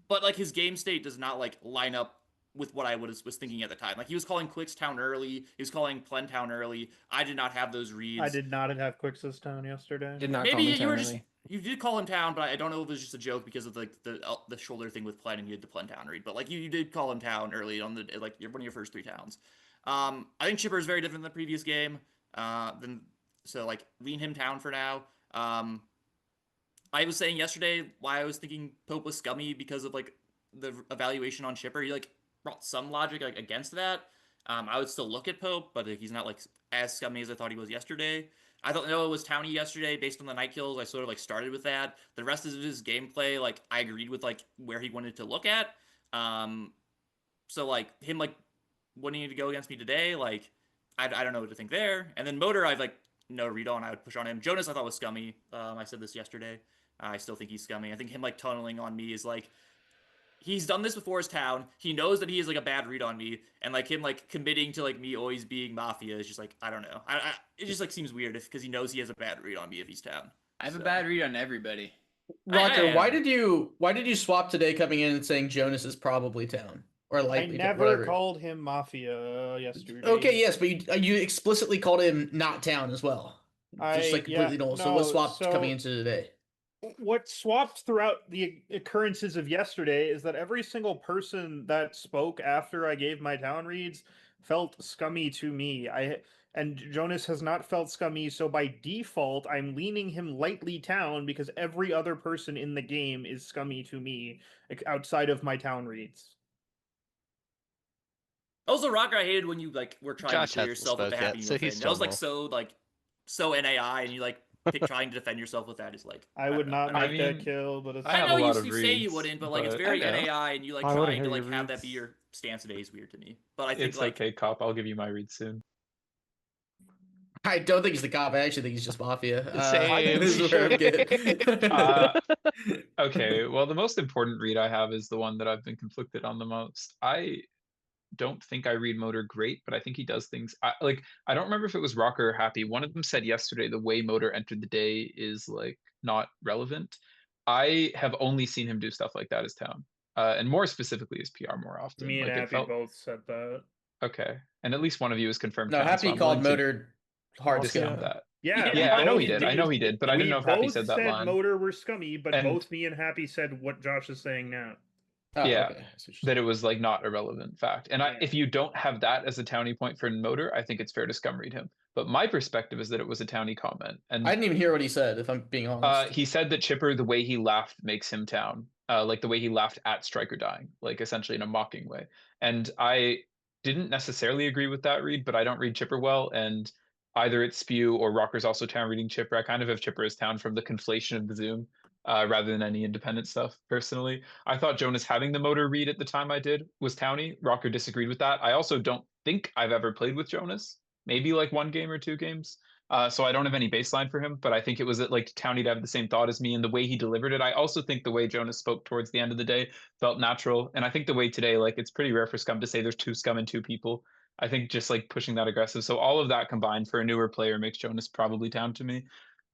But his game state does not line up with what I was thinking at the time. He was calling Quicks Town early, he was calling Plen Town early. I did not have those reads. I did not have Quicks' Town yesterday. Did not Maybe call me you you did call him Town, but I don't know if it was just a joke because of the shoulder thing with Plen and you had the Plen Town read. But you did call him Town early on the one of your first three towns. I think Chipper is very different than the previous game. So lean him Town for now. I was saying yesterday why I was thinking Pope was scummy because of the evaluation on Chipper. He brought some logic against that. I would still look at Pope, but he's not as scummy as I thought he was yesterday. I thought Noah was towny yesterday based on the night kills. I sort of started with that. The rest of his gameplay, I agreed with where he wanted to look at. So him wanting to go against me today, I don't know what to think there. And then Motor, I've no read on. I would push on him. Jonas I thought was scummy. I said this yesterday. I still think he's scummy. I think him tunneling on me is he's done this before his town. He knows that he is a bad read on me, and him committing to me always being Mafia is just I don't know. It just seems weird because he knows he has a bad read on me if he's town. I have a bad read on everybody. Rocker, why did you swap today coming in and saying Jonas is probably town or likely? I never called him Mafia yesterday. Okay, yes, but you explicitly called him not town as well. Just completely null. So what swapped coming into today? What swapped throughout the occurrences of yesterday is that every single person that spoke after I gave my town reads felt scummy to me. And Jonas has not felt scummy, so by default, I'm leaning him lightly town because every other person in the game is scummy to me outside of my town reads. Also, Rocker, I hated when you were trying Josh to clear yourself with the Happy Meal thing. That was so NAI, and you trying to defend yourself with that is like. I would don't not know. make that kill, but it's I know a lot you of say you reads, wouldn't, but like it's but- very I know. NAI, and you like I wanna trying to hear like your have that be reads. your stance today is weird to me. But I think It's like okay, Cop. I'll give you my read soon. I don't think he's the cop. I actually think he's just Mafia. Same. This is where I'm getting. Okay, well, the most important read I have is the one that I've been conflicted on the most. I don't think I read Motor great, but I think he does things. I don't remember if it was Rocker or Happy. One of them said yesterday the way Motor entered the day is like not relevant. I have only seen him do stuff like that as Town, and more specifically as PR more often. Me and like Happy both said that. Okay, and at least one of you is confirmed. No, Town, Happy so I'm called willing to Motor hard discount scum. that. Yeah, Yeah, I know he both did. I know he did, but I didn't know if Happy both said that line. Motor were scummy, but And- both me and Happy said what Josh is saying now. Oh, yeah, okay. that it was like not a relevant fact. And if you don't have that as a townie point for Motor, I think it's fair to scum read him. But my perspective is that it was a townie comment. And I didn't even hear what he said, if I'm being honest. he said that Chipper, the way he laughed makes him Town. Like the way he laughed at Striker dying, like essentially in a mocking way. And I didn't necessarily agree with that read, but I don't read Chipper well. And either it's Spew or Rocker's also Town reading Chipper. I kind of have Chipper as Town from the conflation of the Zoom. Rather than any independent stuff, personally. I thought Jonas having the Motor read at the time I did was Townie. Rocker disagreed with that. I also don't think I've ever played with Jonas. Maybe like 1 game or 2 games. So I don't have any baseline for him, but I think it was like Townie to have the same thought as me and the way he delivered it. I also think the way Jonas spoke towards the end of the day felt natural. And I think the way today, like it's pretty rare for Scum to say there's 2 Scum and 2 people. I think just like pushing that aggressive. So all of that combined for a newer player makes Jonas probably Town to me.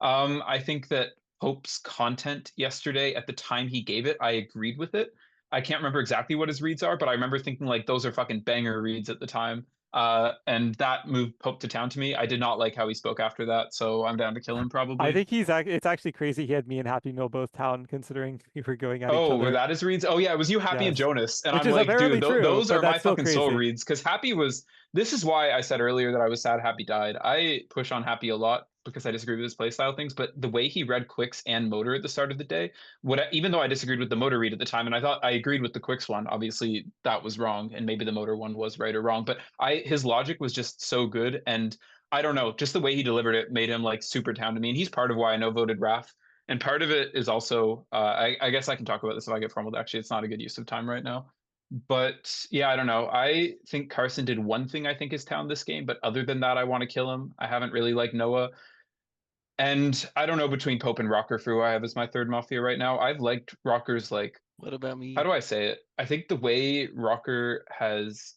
I think that Pope's content yesterday, at the time he gave it, I agreed with it. I can't remember exactly what his reads are, but I remember thinking like those are fucking banger reads at the time. And that moved Pope to Town to me. I did not like how he spoke after that, so I'm down to kill him probably. I think it's actually crazy he had me and Happy Meal both Town, considering we were going at each Oh, other. were that his reads? Oh yeah, it was you, Happy, and Yes. Jonas. And Which I'm is like, apparently dude, true, those but are my that's still fucking soul crazy. reads. Because Happy was. This is why I said earlier that I was sad Happy died. I push on Happy a lot because I disagree with his playstyle things, but the way he read Quicks and Motor at the start of the day, even though I disagreed with the Motor read at the time, and I thought I agreed with the Quicks one, obviously that was wrong, and maybe the Motor one was right or wrong, but his logic was just so good, and I don't know, just the way he delivered it made him like super Town to me, and he's part of why I no voted Raph. And part of it is also, I guess I can talk about this if I get formal. Actually, it's not a good use of time right now. But yeah, I don't know. I think Carson did one thing I think is Town this game, but other than that, I want to kill him. I haven't really liked Noah. And I don't know between Pope and Rocker for who I have as my third Mafia right now. I've liked Rocker's like. What about me? How do I say it? I think the way Rocker has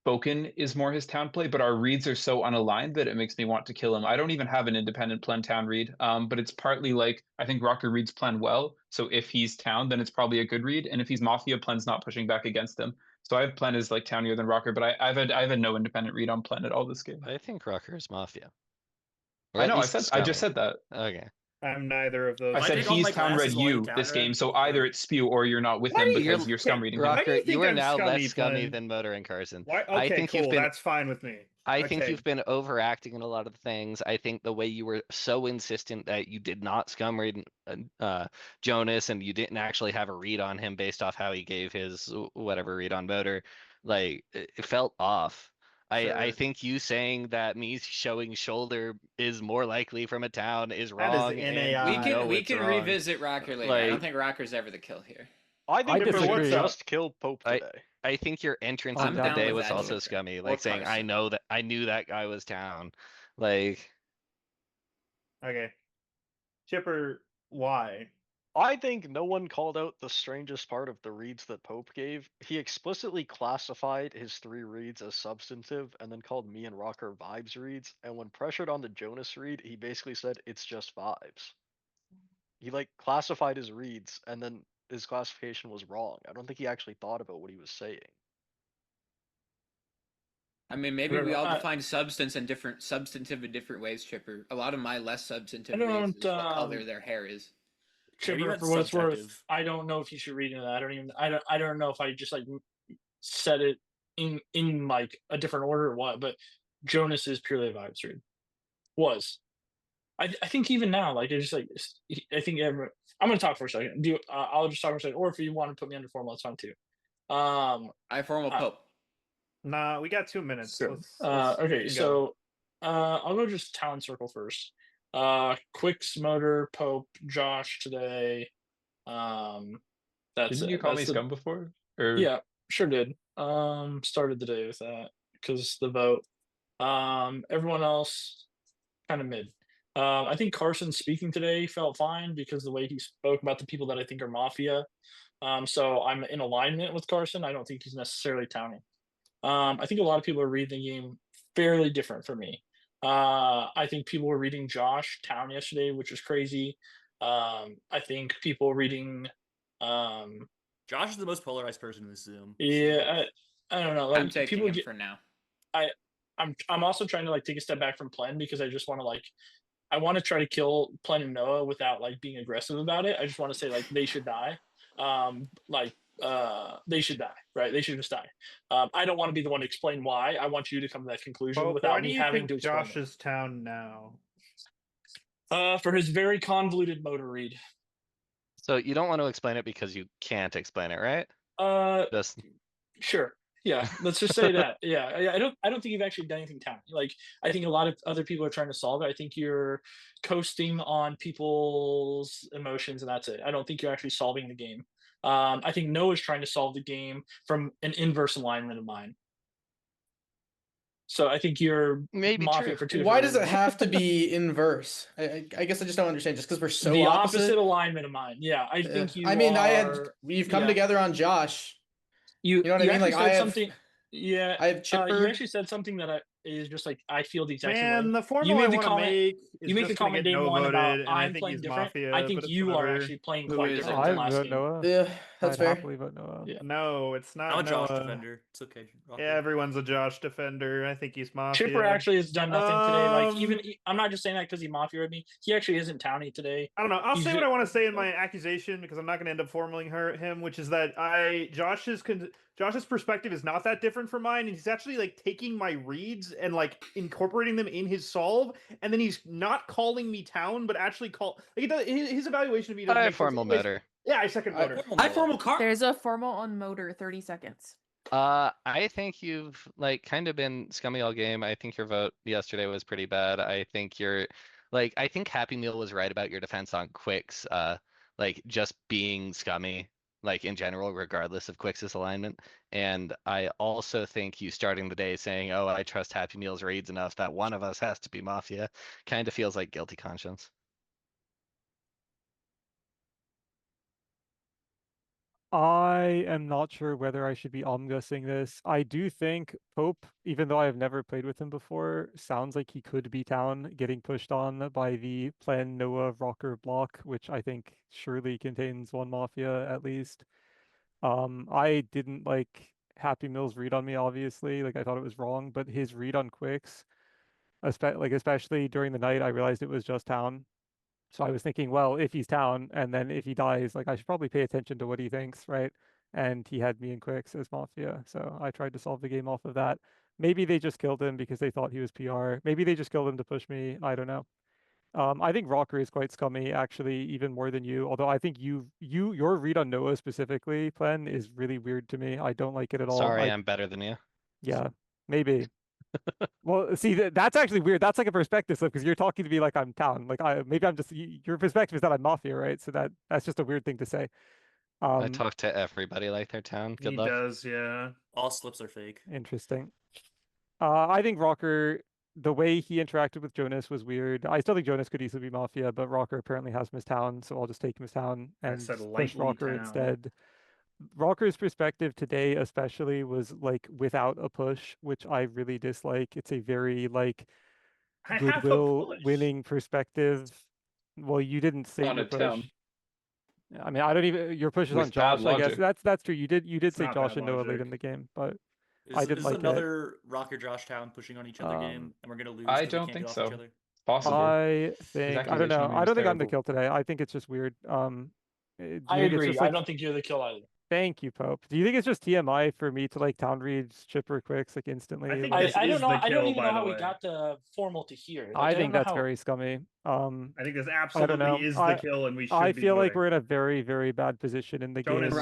spoken is more his Town play, but our reads are so unaligned that it makes me want to kill him. I don't even have an independent Plen Town read, but it's partly like I think Rocker reads Plen well. So if he's Town, then it's probably a good read, and if he's Mafia, Plen's not pushing back against him. So I have Plen as like Townier than Rocker, but I've had no independent read on Plen at all this game. I think Rocker is Mafia. Or I at know. least I just scummy. said that. Okay. I'm neither of those. I said he's Town read you this game, so either it's Spew or you're not with him because you're scum reading him. Rocker, you are now scummy, less scummy Plen? than Motor and Carson. Why? I Okay, think cool. you've been. That's fine with me. I think Okay. you've been overacting in a lot of things. I think the way you were so insistent that you did not scum read Jonas and you didn't actually have a read on him based off how he gave his whatever read on Motor, like it felt off. I think you saying that me showing shoulder is more likely from a Town is wrong. and We can wrong. revisit Rocker later. I don't Like- think Rocker's ever the kill here. I think disagree. Chipper just killed Pope I- today. I think your entrance I'm into down the day with was that also too. scummy, Or like saying Carson. I knew that guy was Town. Like Okay. Chipper, why? I think no one called out the strangest part of the reads that Pope gave. He explicitly classified his 3 reads as substantive and then called me and Rocker vibes reads. And when pressured on the Jonas read, he basically said it's just vibes. He like classified his reads and then his classification was wrong. I don't think he actually thought about what he was saying. I mean, maybe we all I- define substantive in different ways, Chipper. A lot of my less substantive I reads don't, is what color their hair is. Chipper, that's for what it's worth, subjective. I don't know if you should read into that. I don't know if I just like said it in like a different order or what, but Jonas is purely a vibes read. Was. I think even now, like it's just like I think I'm gonna talk for a second. I'll just talk for a second, or if you want to put me under formal, that's fine too. I formal Pope. Nah, we got 2 minutes. Sure. Let's Okay, go. so I'll go just Talon Circle first. Quicks, Motor, Pope, Josh today. That's Didn't you it. call That's me the... scum before? Or Yeah, sure did. Started the day with that because the vote. Everyone else kind of mid. I think Carson speaking today felt fine because the way he spoke about the people that I think are Mafia. So I'm in alignment with Carson. I don't think he's necessarily towning. I think a lot of people are reading the game fairly different for me. I think people were reading Josh Town yesterday, which is crazy. I think people were reading. Josh is the most polarized person in this Zoom. Yeah, I don't know. Like I'm taking people him get, for now. I'm also trying to like take a step back from Plen because I just want to I want to try to kill Plen and Noah without like being aggressive about it. I just want to say like they should die. They should die, right? They should just die. I don't want to be the one to explain why. I want you to come to that conclusion Pope, why without do me you having think to explain Josh is town now? For his very convoluted motor read. So you don't want to explain it because you can't explain it, right? Just Sure. Yeah, let's just say that. Yeah, I don't think you've actually done anything town. Like, I think a lot of other people are trying to solve it. I think you're coasting on people's emotions, and that's it. I don't think you're actually solving the game. I think Noah's trying to solve the game from an inverse alignment of mine. So I think you're maybe Mafia true. for two. Why different does it reasons. have to be inverse? I guess I just don't understand. Just because we're so the opposite. alignment of mine? Yeah, I think you. I mean, we've come yeah. together on Josh. You know what I mean? actually Like said I have something. Yeah, I have Chipper. you actually said something that is just like I feel the exact same Man, way. the You formula made I the want to comment. make is You make the just going to comment get day no one about voted, and I I'm think playing he's different. Mafia. I think but it's you are whatever. actually playing Who quite is different it? than I'd last vote game. Noah. Yeah, that's I'd fair. happily vote Noah. Yeah. No, it's not I'm a Josh Noah. defender. It's okay. Rock Yeah, everyone's a Josh defender. I think he's Mafia. Chipper actually has done nothing today. Like even I'm not just saying that because he Mafia with me. He actually isn't towny today. I don't know. I'll He's say ju- what I want to say in my accusation because I'm not going to end up formaling him, which is that Josh's perspective is not that different from mine, and he's actually like taking my reads and like incorporating them in his solve, and then he's not calling me town, but actually his evaluation of me doesn't I make formal sense. motor. Yeah, I second motor. I formal car. There's a formal on motor, 30 seconds. I think you've like kind of been scummy all game. I think your vote yesterday was pretty bad. I think I think Happy Meal was right about your defense on Quicks, like just being scummy, like in general, regardless of Quicks' alignment. And I also think you starting the day saying, "Oh, I trust Happy Meal's reads enough that one of us has to be Mafia," kind of feels like guilty conscience. I am not sure whether I should be omgussing this. I do think Pope, even though I have never played with him before, sounds like he could be town getting pushed on by the Plan Noah Rocker block, which I think surely contains one Mafia at least. I didn't like Happy Meal's read on me, obviously. Like I thought it was wrong, but his read on Quicks, especially during the night, I realized it was just town. So I was thinking, well, if he's town and then if he dies, like I should probably pay attention to what he thinks, right? And he had me in Quicks as Mafia, so I tried to solve the game off of that. Maybe they just killed him because they thought he was PR. Maybe they just killed him to push me. I don't know. I think Rocker is quite scummy, actually, even more than you. Although I think your read on Noah specifically, Plen, is really weird to me. I don't like it at all. Sorry, I'm better than you. Yeah, maybe. Well, see, that's actually weird. That's like a perspective slip because you're talking to me like I'm town. Like maybe I'm just your perspective is that I'm Mafia, right? So that's just a weird thing to say. I talk to everybody like they're town. Good He luck. does, yeah. All slips are fake. Interesting. I think Rocker, the way he interacted with Jonas was weird. I still think Jonas could easily be Mafia, but Rocker apparently has him as town, so I'll just take him as town and said push lightly Rocker town. instead. Rocker's perspective today especially was like without a push, which I really dislike. It's a very like I have a goodwill push. winning perspective. Well, you didn't say On your a push. town. I mean, I don't even your push is With on Josh, bad I guess. logic. That's true. You did It's say not Josh bad and Noah late logic. in the game, but Is, I is didn't this like it. another Rocker Josh Town pushing on each other game, and we're gonna lose? I 'cause we don't can't think get off so. each other? Possible. I His think I don't know. accusation of me I was don't think I'm the terrible. kill today. I think it's just weird. I Do you think it's agree. just I like don't think you're the kill either. thank you, Pope. Do you think it's just TMI for me to like town reads Chipper Quicks like instantly? I think Like, this I is don't know. the I don't kill, even by know the how we way. got the formal to here. Like, I don't think know that's how... very scummy. I think this I absolutely don't know. is the kill, and we should I be feel like voting. we're in a very, very bad position in the Jonas, game.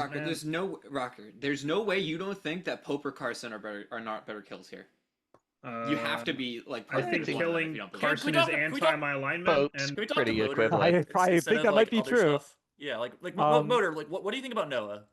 Rocker, there's no way you don't think that Pope or Carson are not better kills here. You have to be like. I think perfectly killing if you don't believe it. Carson is anti my alignment. Pope's And Can we talk pretty to Motor? equivalent. Like, I instead think of, that like, might be other true. Stuff? Yeah, like Um, Motor. Like, what do you think about Noah?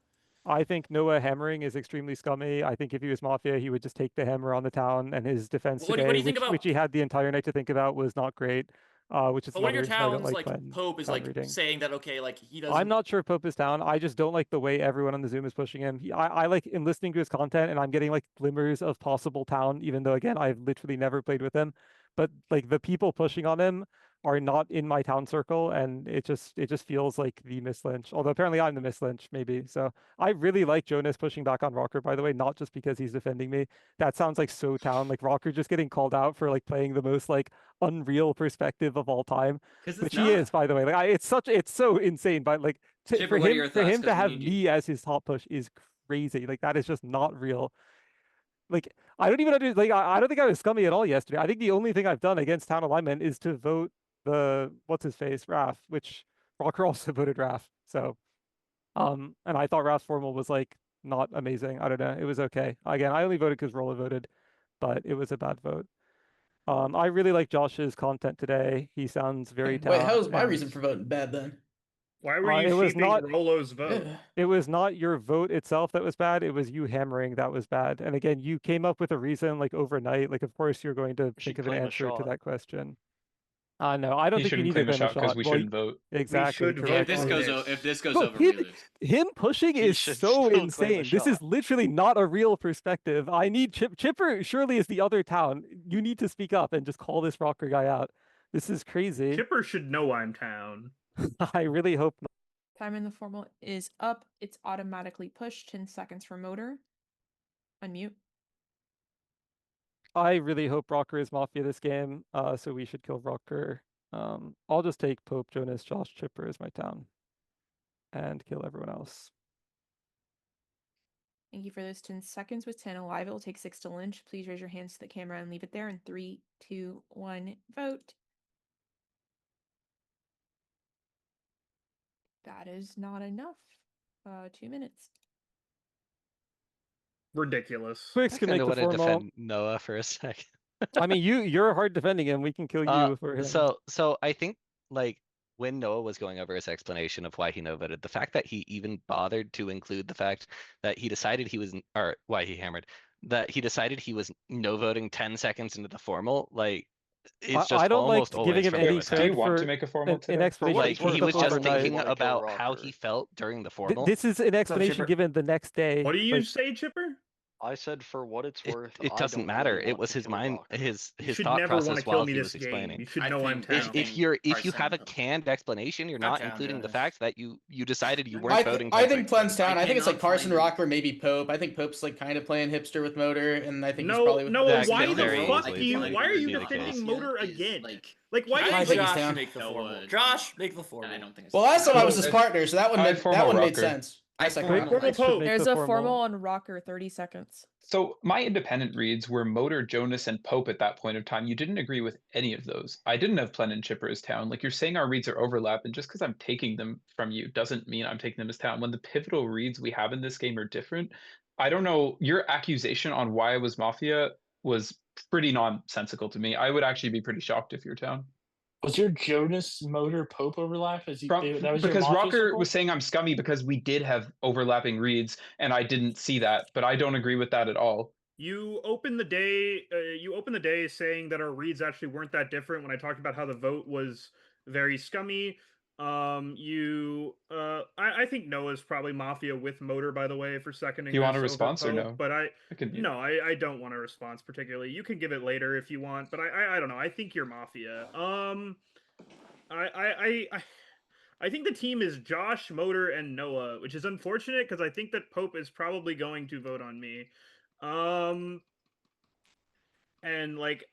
I think Noah hammering is extremely scummy. I think if he was Mafia, he would just take the hammer on the town, and his defense What do today, you think about? which he had the entire night to think about, was not great. Which is But one of another your reason I don't towns, like like playing Pope, is town like reading. saying that okay, like he doesn't. I'm not sure Pope is down. I just don't like the way everyone on the Zoom is pushing him. I like in listening to his content, and I'm getting like glimmers of possible town, even though again I've literally never played with him. But like the people pushing on him are not in my town circle, and it just feels like the Miss Lynch. Although apparently I'm the Miss Lynch, maybe. So I really like Jonas pushing back on Rocker, by the way, not just because he's defending me. That sounds like so town. Like Rocker just getting called out for like playing the most like unreal perspective of all time, which he is, by the way. Like it's so insane. But like Chipper, for what are your him for thoughts? him 'Cause to we have need you. me as his top push is crazy. Like that is just not real. Like I don't even understand. Like I don't think I was scummy at all yesterday. I think the only thing I've done against town alignment is to vote the what's his face Raph, which Rocker also voted Raph. So and I thought Raph's formal was like not amazing. I don't know. It was okay. Again, I only voted because Rolla voted, but it was a bad vote. I really like Josh's content today. He sounds very Wait, how town. was my and- reason for voting bad then? Why were you it was sheeping not Rolo's vote? It was not your vote itself that was bad. It was you hammering that was bad. And again, you came up with a reason like overnight. Like, of course, you're going to think of an claim a answer to shot. that question. No, I don't He think you shouldn't need to claim a claim a shot because shot. we Well, shouldn't vote. Exactly. should correct. If this on goes, this. if this goes No, over, we lose. him pushing He is should so still claim a insane. This is shot. literally not a real perspective. I need Chipper surely is the other town. You need to speak up and just call this Rocker guy out. This is crazy. Chipper should know I'm town. I really hope not. Time in the formal is up. It's automatically pushed. 10 seconds for Motor. Unmute. I really hope Rocker is Mafia this game, so we should kill Rocker. I'll just take Pope, Jonas, Josh, Chipper as my town, and kill everyone else. Thank you for those 10 seconds. With 10 alive, it will take 6 to lynch. Please raise your hands to the camera and leave it there. In 3, 2, 1, vote. That is not enough. 2 minutes. Ridiculous. Quicks I can make kind the of want to formal. defend Noah for a second. I mean, you're hard defending him. We can kill you for him. So I think like when Noah was going over his explanation of why he no voted, the fact that he even bothered to include the fact that he decided he was, or why he hammered, that he decided he was no voting 10 seconds into the formal, like it's just I don't almost like always giving him from any Noah's Do you credit want for to make a formal an today? explanation. like he was the just formal night. thinking wanna kill about how Rocker. he felt during the formal. This is an explanation Chipper? given the next day. What do you Like, say, Chipper? I said for what it's worth. It I doesn't don't matter. really It want was to his kill mind, Rocker. his You should thought never want process to kill while me he this was game. explaining. You should I know I'm think- town. I think- If you Carson. have a canned explanation, you're not town, including the Jonas. fact that you decided you weren't voting. I 10 think seconds. Plen's town. I think it's like cannot Carson find it. Rocker, maybe Pope. I think Pope's like kind of playing hipster with Motor, and I think he's No, probably no. That Why could the very fuck easily do you? be Why are you the defending case. Motor Is, again? Like, Like, why I did think you? he's Josh down. make the Noah- formal? Josh, make the And I formal. don't think it's. Well, last time I was So, his partner, so that one I that formal one made Rocker. sense. I My second formal round. Quick should Pope. make There's the a formal formal. on Rocker. 30 seconds. So my independent reads were Motor, Jonas, and Pope at that point of time. You didn't agree with any of those. I didn't have Plen and Chipper as town. Like you're saying our reads are overlap, and just because I'm taking them from you doesn't mean I'm taking them as town. When the pivotal reads we have in this game are different, I don't know. Your accusation on why I was Mafia was pretty nonsensical to me. I would actually be pretty shocked if you're town. Was your Jonas Motor Pope overlap? That was your Because Mafia Rocker circle? was saying I'm scummy because we did have overlapping reads and I didn't see that, but I don't agree with that at all. You opened the day saying that our reads actually weren't that different when I talked about how the vote was very scummy. I think Noah's probably Mafia with Motor, by the way, for seconding. Do you want a this over response or Pope, no? But I can mute. no, I don't want a response particularly. You can give it later if you want, but I don't know. I think you're Mafia. I think the team is Josh, Motor, and Noah, which is unfortunate because I think that Pope is probably going to vote on me. And like,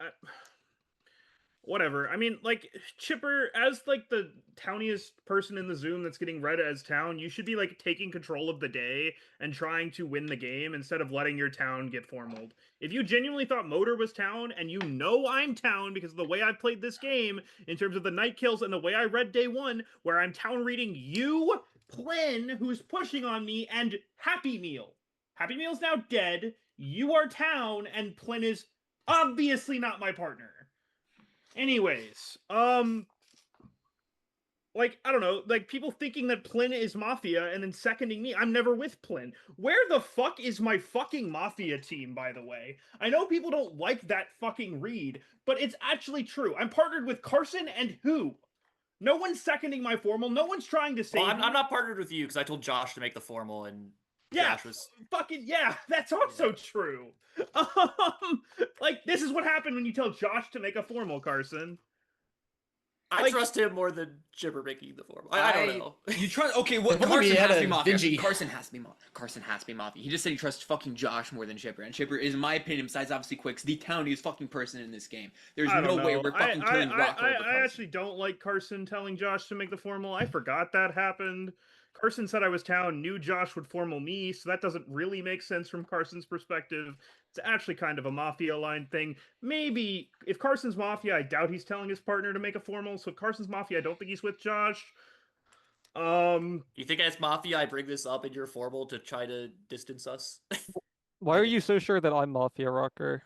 whatever. I mean, like Chipper, as like the towniest person in the Zoom that's getting read as town, you should be like taking control of the day and trying to win the game instead of letting your town get formaled. If you genuinely thought Motor was town, and you know I'm town because of the way I played this game in terms of the night kills and the way I read day one, where I'm town reading you, Plen, who's pushing on me, and Happy Meal. Happy Meal's now dead. You are town, and Plen is Obviously not my partner. Anyways, like, I don't know, like, people thinking that Plin is Mafia and then seconding me. I'm never with Plin. Where the fuck is my fucking Mafia team, by the way? I know people don't like that fucking read, but it's actually true. I'm partnered with Carson and who? No one's seconding my formal. No one's trying to save Well, me. I'm not partnered with you because I told Josh to make the formal, and Yeah, Josh was fucking yeah, that's also true. Like, this is what happened when you tell Josh to make a formal, Carson. I trust him more than Chipper making the formal. I don't know. You trust? Okay, well, If only we Carson had has to a be Mafia. Vigi. Carson has to be Carson has to be Mafia. He just said he trusts fucking Josh more than Chipper, and Chipper is, in my opinion, besides obviously Quicks, the towniest fucking person in this game. There's I no don't way know. we're fucking killing Rocker over I Carson. actually don't like Carson telling Josh to make the formal. I forgot that happened. Carson said I was town, knew Josh would formal me, so that doesn't really make sense from Carson's perspective. It's actually kind of a Mafia line thing. Maybe if Carson's Mafia, I doubt he's telling his partner to make a formal. So if Carson's Mafia, I don't think he's with Josh. You think as Mafia I bring this up in your formal to try to distance us? Why are you so sure that I'm Mafia Rocker?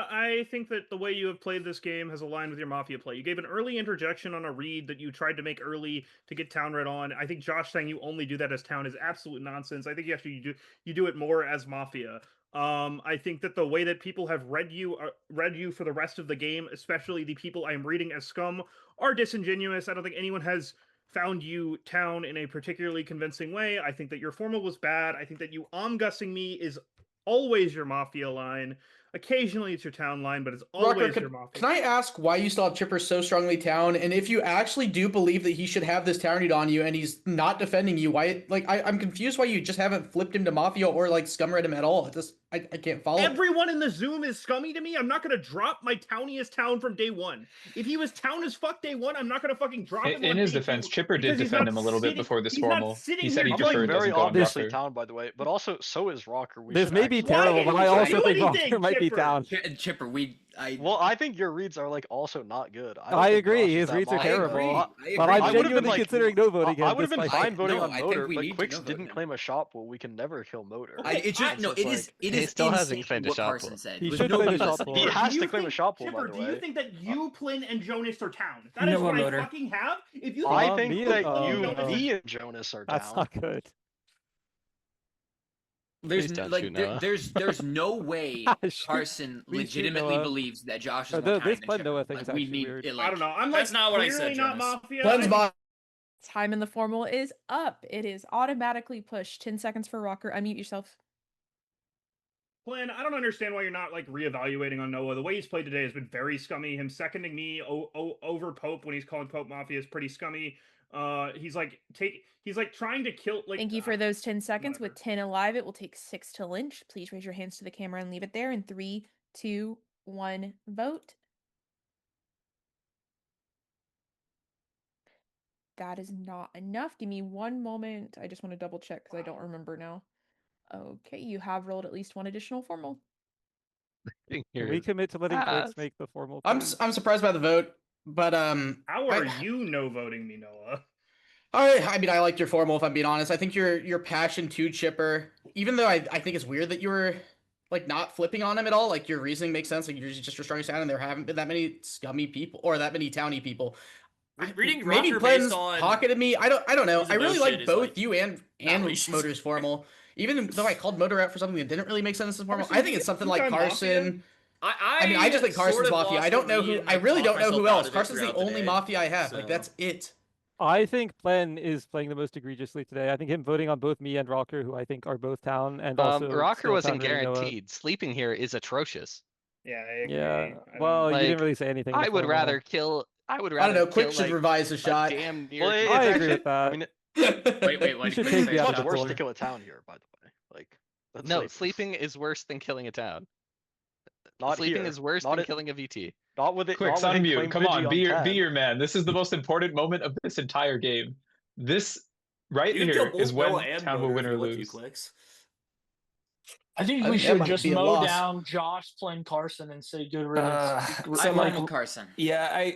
I think that the way you have played this game has aligned with your Mafia play. You gave an early interjection on a read that you tried to make early to get Town Red on. I think Josh saying you only do that as Town is absolute nonsense. I think you do it more as Mafia. I think that the way that people have read you for the rest of the game, especially the people I'm reading as Scum, are disingenuous. I don't think anyone has found you Town in a particularly convincing way. I think that your formal was bad. I think that you omgussing me is always your Mafia line. Occasionally it's your Town line, but it's always Rocker, your Mafia. can I ask why you still have Chipper so strongly Town, and if you actually do believe that he should have this Town read on you and he's not defending you, why? Like, I'm confused why you just haven't flipped him to Mafia or like scum read him at all. I can't follow. Everyone in the Zoom is scummy to me. I'm not gonna drop my towniest Town from day one. If he was Town as fuck day one, I'm not gonna fucking drop him. In his defense, Chipper did defend him a little bit before this formal. He said he I'm preferred very doesn't go on obviously Rocker. Town, by the way, but also so is Rocker. This may be terrible, but I also think Rocker might be Town. Chipper, well, I think your reads are like also not good. I agree. His reads are terrible, but I'm genuinely considering no voting him. I would have been despite- fine voting No, on I think Motor, we but need to Quicks no vote didn't him. claim a shot pool. We can never kill Motor. It's just no. It is. It is still hasn't insane claimed a what shot Carson pool. said. He With should no claim a votes. shot pool. He has Do to you claim a think- shot pool, Chipper, by the do you way. think that you, Plin, and Jonas are Town? That is No, what I Motor. fucking have. If you I think think me that and- you, no. me and Jonas are down. That's not good. There's Please don't like shoot there, Noah. there's no way Shoot- Carson please shoot legitimately Noah. believes that Josh is Oh, more this kind than Plen Chipper. Noah thing Like, is we actually need weird. it, like, I don't know. I'm like That's not what I clearly said, not Jonas. Mafia. Plen's I- Time in the formal is up. It is automatically pushed. 10 seconds for Rocker. Unmute yourself. Plin, I don't understand why you're not like reevaluating on Noah. The way he's played today has been very scummy. Him seconding me over Pope when he's calling Pope Mafia is pretty scummy. He's like trying to kill. Like, Thank you for those 10 seconds. With 10 alive, it will take 6 to lynch. Please raise your hands to the camera and leave it there. In 3, 2, 1, vote. That is not enough. Give me one moment. I just want to double check because I don't remember now. Okay, you have rolled at least one additional formal. Can we commit to letting Quicks make the formal? I'm surprised by the vote, but How are you no voting me, Noah? I mean, I liked your formal. If I'm being honest, I think your passion to Chipper, even though I think it's weird that you were like not flipping on him at all. Like your reasoning makes sense. Like you're just your strongest town, and there haven't been that many scummy people or that many towny people. Reading Maybe Rocker Plen's based on pocketed me. I don't know. his I really emotion like is, both like, you and outrageous. Motor's formal. Even though I called Motor out for something that didn't really make sense as formal, Carson, I think do it's you something think like I'm Carson. Mafia? I mean, I just think sort Carson's of Mafia. I lost don't the know read who. and, I like, really talked don't know who myself out else. of it Carson's the throughout the only day, Mafia I have. Like so- that's it. I think Plen is playing the most egregiously today. I think him voting on both me and Rocker, who I think are both Town, and also Rocker still wasn't Town reading Noah. guaranteed. Sleeping here is atrocious. Yeah, I agree. Yeah. I Well, Like, you didn't really say anything. in the I would formal. rather kill. I would I rather. don't know. Quick kill, should like, revise the a shot. damn near. Well, dude. I it's agree with that. I mean, Wait, what You did should Quick take say? the it's other much worse floor. to kill a town here, by the way. Like, that's No, like, sleeping is worse than killing a town. not Sleeping here. is worse Not than it- killing a VT. Not with it. Quick, not with it unmute. claim Come Vigi on, be 10. your man. This is the most important moment of this entire game. This right You can here kill is both when Noah and Town will Motor win if or you want to, lose. Clicks. I think I we think that should might just be a mow loss. down Josh playing Carson and say good riddance. So I'm like, with Carson. yeah,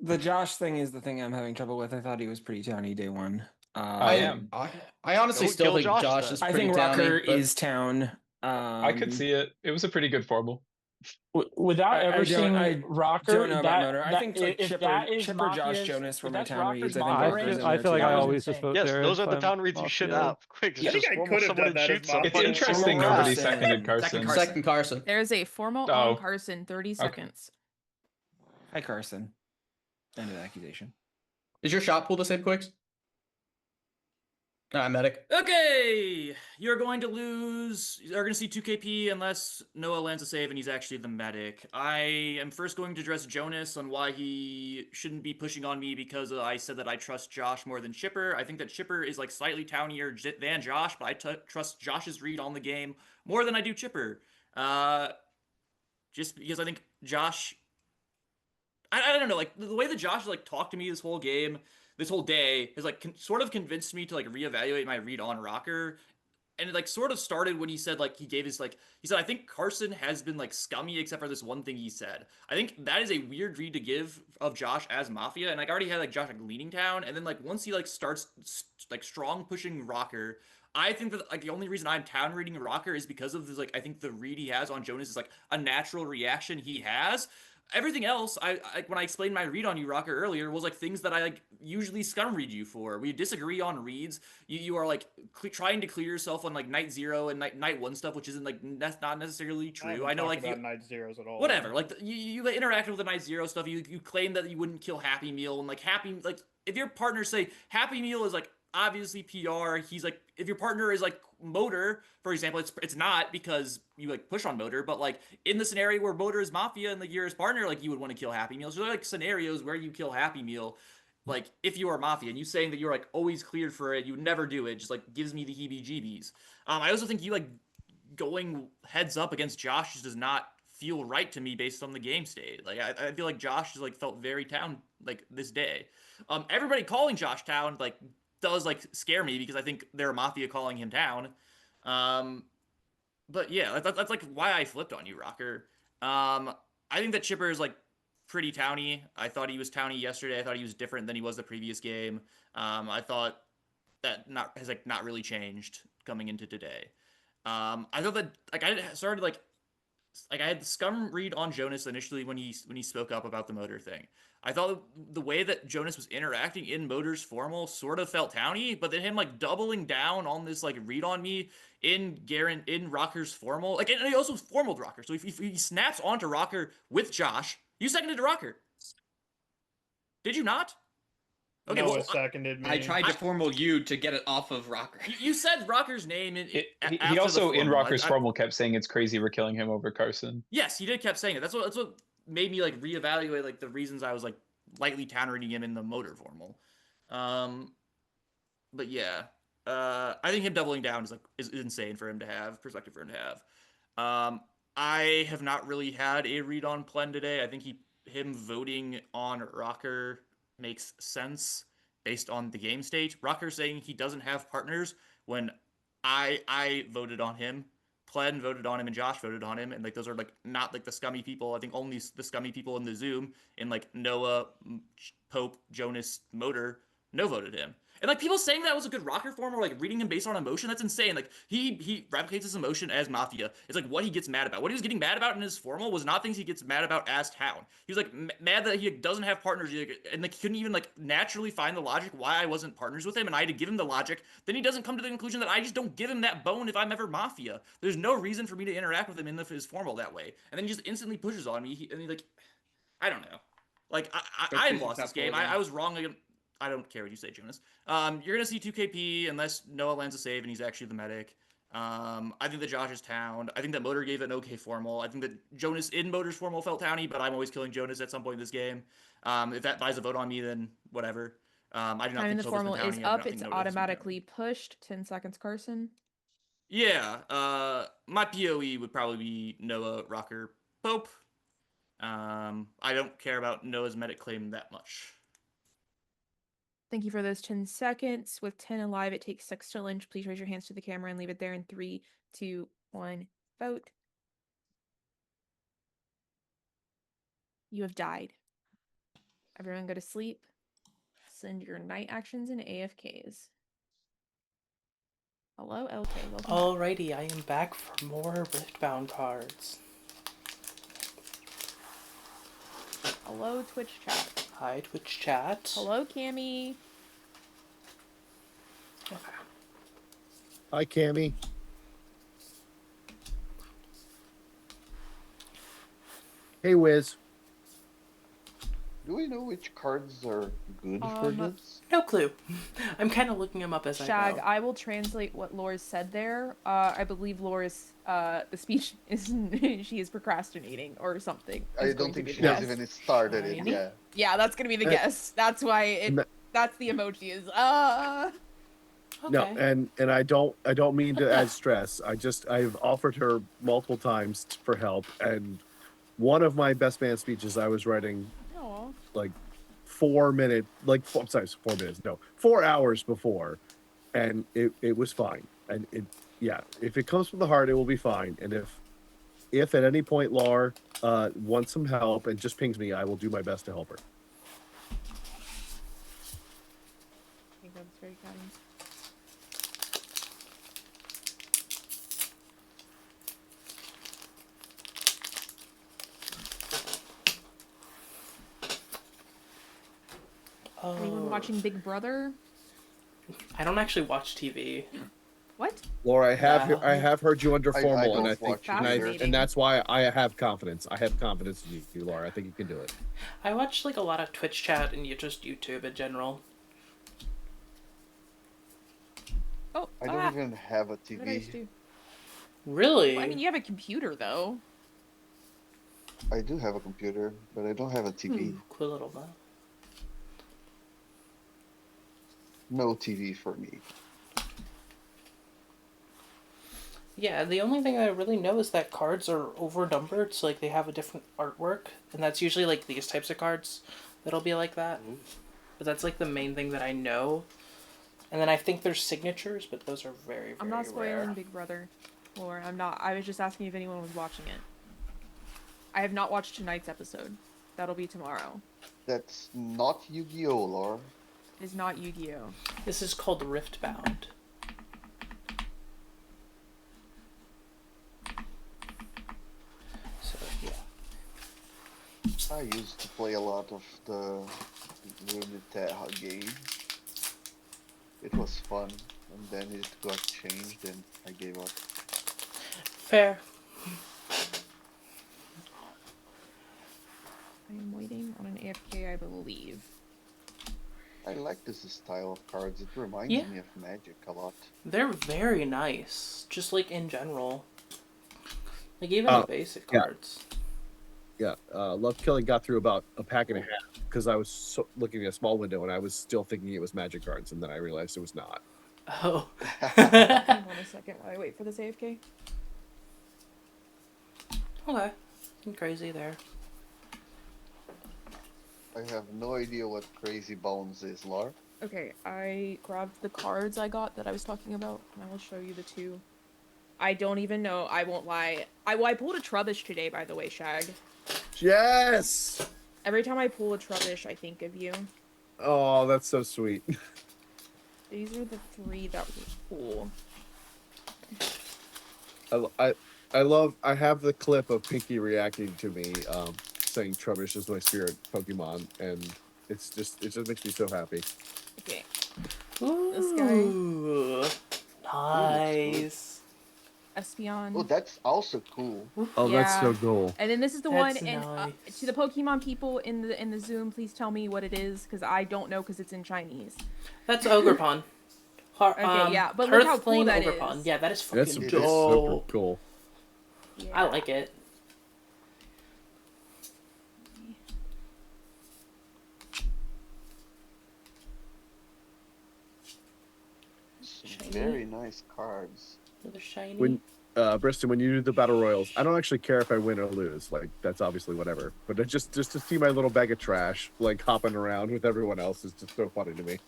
the Josh thing is the thing I'm having trouble with. I thought he was pretty towny day one. I am. I honestly Go still kill think Josh Josh then. is I pretty think towny, Rocker but- is town. I could see it. It was a pretty good formal. Without ever seeing Rocker, don't know about that, Motor. I that think like if that is Chipper, Josh, Mafia's, Jonas were if my that's town Rocker's reads. I think Mafia both rank, those I names feel like together. I that was always just insane. vote Yes, there. those if are the I'm town reads you should Mafia. have. Quick, I think just I formal could have someone done and that as shoot someone. Mafia. It's interesting Formal nobody Carson. seconded Carson. Second Carson. There's a formal Oh. on Carson, 30 seconds. Hi, Carson. End of the accusation. Is your shot pool the same, Quicks? Medic. Okay, you're going to lose. You're going to see 2KP unless Noah lands a save and he's actually the medic. I am first going to address Jonas on why he shouldn't be pushing on me because I said that I trust Josh more than Chipper. I think that Chipper is like slightly townier than Josh, but I trust Josh's read on the game more than I do Chipper. Just because I think Josh... I don't know, like, the way that Josh has, like, talked to me this whole game, this whole day, has, like, sort of convinced me to, like, reevaluate my read on Rocker. And it, like, sort of started when he said, like, he gave his, like, he said, I think Carson has been, like, scummy except for this one thing he said. I think that is a weird read to give of Josh as Mafia, and, like, I already had, like, Josh, like, leaning down, and then, like, once he, like, starts, like, strong pushing Rocker, I think that, like, the only reason I'm town reading Rocker is because of this, like, I think the read he has on Jonas is, like, a natural reaction he has. Everything else, I when I explained my read on you, Rocker, earlier, was like things that I like usually scum read you for. We disagree on reads. You are like trying to clear yourself on like night 0 and night 1 stuff, which isn't like that's not necessarily true. I know like about night zeros at all. whatever. Like you interacted with the night 0 stuff. You claim that you wouldn't kill Happy Meal and like if your partners say Happy Meal is like obviously PR, he's like if your partner is like Motor, for example, it's not because you like push on Motor, but like in the scenario where Motor is Mafia and like you're his partner, like you would want to kill Happy Meal. So there are like scenarios where you kill Happy Meal, like if you are Mafia, and you saying that you're like always cleared for it, you never do it, just like gives me the heebie-jeebies. I also think you like going heads up against Josh just does not feel right to me based on the game state. Like I feel like Josh just like felt very town like this day. Everybody calling Josh town like does like scare me because I think they're Mafia calling him down. But yeah, that's like why I flipped on you, Rocker. I think that Chipper is like pretty towny. I thought he was towny yesterday. I thought he was different than he was the previous game. I thought that has not really changed coming into today. I thought that like I started like I had the scum read on Jonas initially when he spoke up about the Motor thing. I thought the way that Jonas was interacting in Motor's formal sort of felt towny, but then him like doubling down on this like read on me in Rocker's formal, like and he also formaled Rocker. So if he snaps onto Rocker with Josh, you seconded Rocker. Did you not? Okay, Noah seconded me. I tried to formal you to get it off of Rocker. You said Rocker's name he also in Rocker's formal kept saying it's crazy we're killing him over Carson. Yes, he did kept saying it. That's what made me like reevaluate like the reasons I was like lightly countering him in the Motor formal. But yeah, I think him doubling down is insane for him to have, perspective for him to have. I have not really had a read on Plen today. I think him voting on Rocker makes sense based on the game state. Rocker saying he doesn't have partners when I voted on him. Plen voted on him and Josh voted on him, and like those are like not like the scummy people. I think only the scummy people in the Zoom in like Noah, Pope, Jonas, Motor no voted him. And like people saying that was a good Rocker form or like reading him based on emotion, that's insane. Like he replicates his emotion as Mafia. It's like what he gets mad about. What he was getting mad about in his formal was not things he gets mad about as town. He was like mad that he doesn't have partners and like he couldn't even like naturally find the logic why I wasn't partners with him, and I had to give him the logic. Then he doesn't come to the conclusion that I just don't give him that bone if I'm ever Mafia. There's no reason for me to interact with him in his formal that way. And then he just instantly pushes on me. And he like, I don't know. Like I lost this game. I was wrong again. I don't care what you say, Jonas. You're going to see 2KP unless Noah lands a save and he's actually the medic. I think that Josh is towned. I think that Motor gave it an okay formal. I think that Jonas in Motor's formal felt towny, but I'm always killing Jonas at some point in this game. If that buys a vote on me, then whatever. I do not think the formal is up. It's automatically pushed. 10 seconds, Carson. Yeah. My POE would probably be Noah, Rocker, Pope. I don't care about Noah's medic claim that much. Thank you for those 10 seconds. With 10 alive, it takes 6 to lynch. Please raise your hands to the camera and leave it there in 3, 2, 1. Vote. You have died. Everyone go to sleep. Send your night actions and AFKs. Hello, LK. Welcome Alrighty, I am back for more Riftbound cards. Hello, Twitch chat. Hi, Twitch chat. Hello, Cammy. Hi, Cammy. Hey, Wiz. Do we know which cards are good for this? No clue. I'm kind of looking them up as Shag, I go. I will translate what Laura's said there. I believe Laura's the speech is she is procrastinating or something. I is don't going to think be she the has guess. even started it. Yeah. Yeah, that's gonna be the guess. That's why it. That's the emoji is. No, and I don't mean to add stress. I've offered her multiple times for help, and one of my best man speeches I was writing Aw. like 4 minutes, like I'm sorry, 4 minutes, no, 4 hours before, and it was fine. And if it comes from the heart, it will be fine. And if at any point Lar wants some help and just pings me, I will do my best to help her. I think that's very kind. Anyone watching Big Brother? I don't actually watch TV. What? Laura, I have heard you under I formal, don't and I think watch it either. and that's why I have confidence. I have confidence in you, Laura. I think you can do it. I watch like a lot of Twitch chat and just YouTube in general. Oh, I don't even have a What did I just TV. do? Really? Well, I mean, you have a computer though. I do have a computer, but I don't have a TV. Cool little man. No TV for me. Yeah, the only thing I really know is that cards are overnumbered, so like they have a different artwork, and that's usually like these types of cards that'll be like that. But that's like the main thing that I know. And then I think there's signatures, but those are very, very I'm not spoiling rare. Big Brother, Laura. I'm not. I was just asking if anyone was watching it. I have not watched tonight's episode. That'll be tomorrow. That's not Yu-Gi-Oh, Laura. It is not Yu-Gi-Oh. This is called Riftbound. So yeah. I used to play a lot of the Runeterra game. It was fun, and then it got changed, and I gave up. Fair. I am waiting on an AFK, I believe. I like this style of cards. It reminds Yeah. me of Magic a lot. They're very nice, just like in general. Like even the basic cards. Yeah, Love Killing got through about a pack and a half because I was looking at a small window and I was still thinking it was Magic cards, and then I realized it was not. Oh. Hang on a second while I wait for this AFK. Okay. Nothing crazy there. I have no idea what Crazy Bones is, Lar. Okay, I grabbed the cards I got that I was talking about, and I will show you the two. I don't even know. I won't lie. I pulled a Trubbish today, by the way, Shag. Yes! Every time I pull a Trubbish, I think of you. Oh, that's so sweet. These are the three that were cool. I have the clip of Pinky reacting to me, saying Trubbish is my spirit Pokemon, and it just makes me so happy. Okay. This guy. Nice. Espeon. Oh, that's also cool. Oh, that's so cool. And then this is the That's one, and nice. to the Pokemon people in the Zoom, please tell me what it is, because I don't know, because it's in Chinese. That's Ogerpon. Okay, yeah, but look how cool Hearthflame that Ogerpon. is. Yeah, that is fucking That's dope. super cool. I like it. Some very nice cards. Another shiny. When Briston, when you do the battle royals, I don't actually care if I win or lose. Like, that's obviously whatever. But it just to see my little bag of trash like hopping around with everyone else is just so funny to me.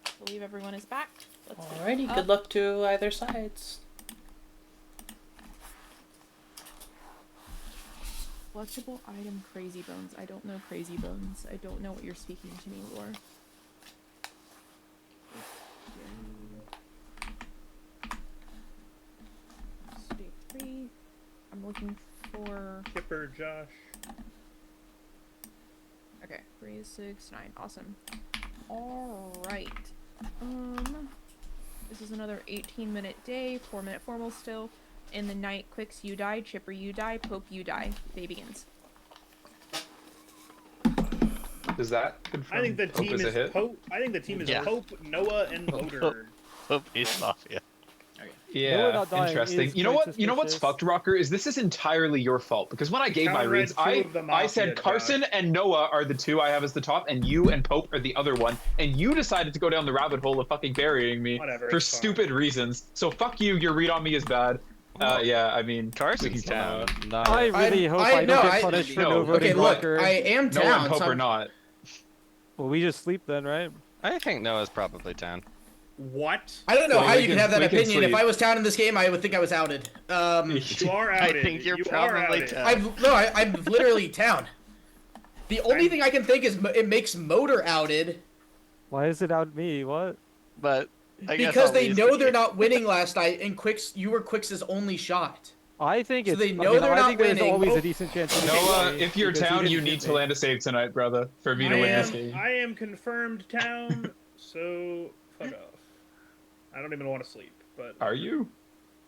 I believe everyone is back. Let's get Alrighty, up. good luck to either sides. Collectible item Crazy Bones. I don't know Crazy Bones. I don't know what you're speaking to me for. State 3. I'm looking for Chipper, Josh. Okay, 3, 6, 9. Awesome. Alright. This is another 18-minute day, 4-minute formal still. In the night, Quicks, you die, Chipper, you die, Pope, you die. Day begins. Does that confirm I think the Pope team is a is hit? Pope. I think the team is Yeah. Pope, Noah, and Motor. Pope is Mafia. Yeah, not dying interesting. is You know quite what? You know what's suspicious. fucked, Rocker? Is this is entirely your fault because when I gave my Town read reads, two of the I Mafia, said Carson Josh. and Noah are the two I have as the top, and you and Pope are the other one, and you decided to go down the rabbit hole of fucking burying me Whatever, for it's fine. stupid reasons. So fuck you. Your read on me is bad. Yeah, I mean, Carson's town. I really hope I don't get punished for no voting blocker. am Noah town. and Pope so are I'm- not. Well, we just sleep then, right? I think Noah's probably town. What? I don't know Well, how we you can- can have that we can opinion. If sleep. I was town in this game, I would think I was outed. You are outed. I think you're you probably are outed. town. I'm literally town. The only thing I can think is it makes Motor outed Why is it out me? What? But I guess because I'll they use know the they're case. not winning last night, and you were Quix's only shot. I think So it's. they know I mean, they're I not think there's winning. always Oh. a decent chance. he Noah, hit me if you're because he town, didn't you hit need to me. land a save tonight, brother, for me to win this game. I am confirmed town, so fuck off. I don't even want to sleep, but Are you?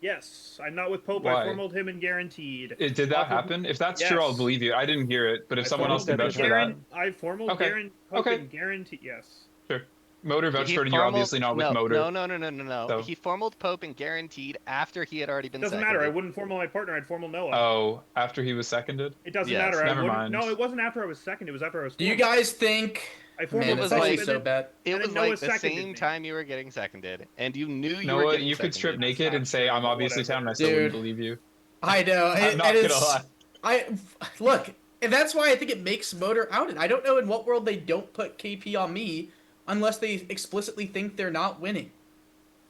yes, I'm not with Pope. Why? I formaled him and guaranteed. Did that happen? If that's true, I'll Yes. believe you. I didn't hear it, but if I someone else did formaled vouch for that, I formaled Okay. Pope Okay. and guaranteed. Yes. sure. Motor vouched He for it, and you're formaled- obviously not with no, Motor. No. So- He formaled Pope and guaranteed after he had already been Doesn't seconded. matter. I wouldn't formal my partner. I'd formal Noah. Oh, after he was seconded? It doesn't Yes. matter. I Never wouldn't. mind. No, it wasn't after I was second. It was after I was. Do you formal. guys think? I formaled Man, was it's Pope, actually like- so bad. It and was then Noah like the seconded same me. time you were getting seconded, and you knew you were Noah, getting you could strip seconded. naked and say, I'm obviously Whatever. town, and I still Dude. wouldn't believe you. I know. I'm not and gonna lie. Look, and that's why I think it makes Motor outed. I don't know in what world they don't put KP on me unless they explicitly think they're not winning.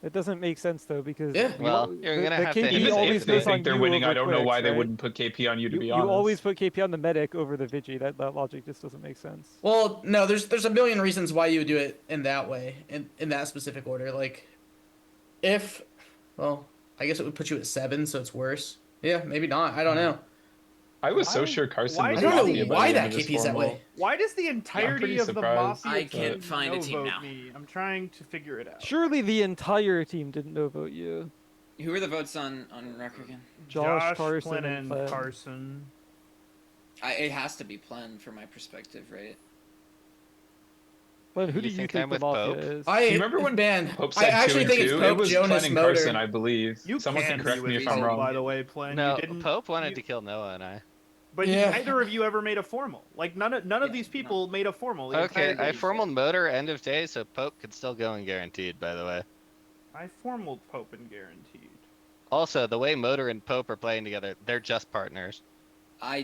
It doesn't make sense though because Yeah. Well, you're gonna the have to KP hit Even always if they goes on think they're you winning, I over don't know Quicks, why they right? wouldn't put KP on you, to be You honest. always put KP on the medic over the Vigi. That logic just doesn't make sense. Well, no, there's a million reasons why you would do it in that way, in that specific order. Like, I guess it would put you at 7, so it's worse. Yeah, maybe not. I don't know. I was so Why- sure Carson why was I don't know Mafia by why the that end of this KP's that formal. way. Why does the pretty entirety of the surprised, Mafia I team can't find a no team vote now. me? I'm trying to figure it out. Surely the entire team didn't no vote you. Who are the votes on Rock again? Josh, Carson, Flynn, and and Plen. Carson. It has to be Plen from my perspective, right? Plen, who You do you think think I'm the with Mafia Pope? is? Do you remember when Pope said I actually 2 think and it's 2? Pope, It was Jonas, Plen and Motor. Carson, I believe. You Someone can can correct be me with if I'm Pope, wrong. by the way, Plen. No, You didn't, Pope wanted to kill Noah and I. but Yeah. neither of you ever made a formal. Like none of these people made a formal. the Okay, entire I game. formaled Motor end of day, so Pope could still go and guaranteed, by the way. I formaled Pope and guaranteed. Also, the way Motor and Pope are playing together, they're just partners. I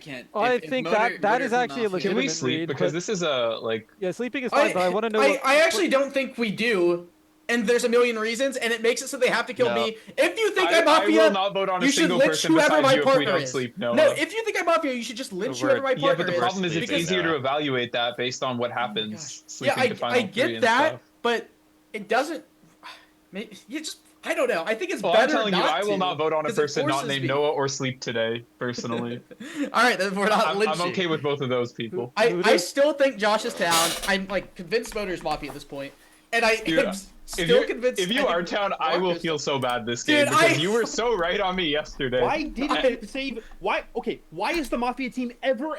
can't. I if think Motor- that is Motor actually a Mafia- Can we legitimate sleep? read, Because but- this is a, Yeah, sleeping is fine, but I want to know. I actually don't think we do, and there's a million reasons, and it makes it so they have to kill No. me. If you think I'm I Mafia, will not vote on a you should single lynch person whoever besides my you if we partner don't is. sleep, Noah. No, if you think I'm Mafia, you should just lynch whoever my Yeah, partner but the is. problem is it's because- easier to evaluate that based on what happens Yeah, sleeping to final I 3 get and that, stuff. but it doesn't. You just, I don't know. I think it's Well, better I'm telling you, not I will to, not vote on a 'cause it person not forces named me. Noah or sleep today, personally. All right, then we're not I'm lynching. okay with both of those people. I still think Josh is town. I'm like convinced Motor's Mafia at this point, and I Dude, am still convinced. if you I are think town, I will Walker's- feel so bad this game Dude, because I- you were so right on me yesterday. Why didn't it save? Why? Okay, why is the Mafia team ever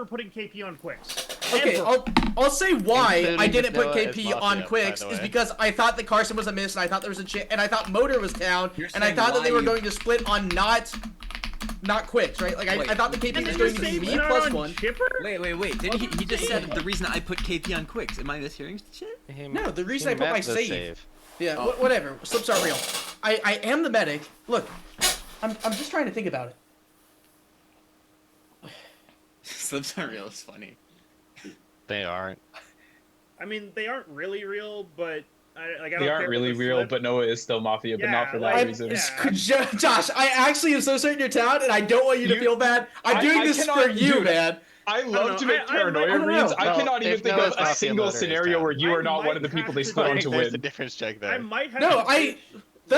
putting KP on Quicks? Okay, Ever. I'll say why Including I didn't put Noah as KP Mafia, on by Quicks the is way. because I thought that Carson was a miss, and I thought there was a chance, and I thought Motor was town, You're and I saying thought that they why were you- going to split on not Quicks, right? Like I thought the KP And was then going you to be say me not plus on 1. Chipper? Wait. Didn't he just said the reason I put KP on Quicks? Am I mishearing shit? No, the reason I put my meant the save. Yeah, Oh. whatever. Slips are real. I am the medic. Look, I'm just trying to think about it. Slips are real. It's funny. They aren't. I mean, they aren't really real, but They aren't really real, but Noah is still Mafia, but not for that reason. Josh, I actually am so certain you're town, and I don't want you to feel bad. I'm doing this for you, man. I love to make paranoia reads. I cannot even think of a single scenario where you are not one of the people they split on to There's a win. difference check there. I might have. No,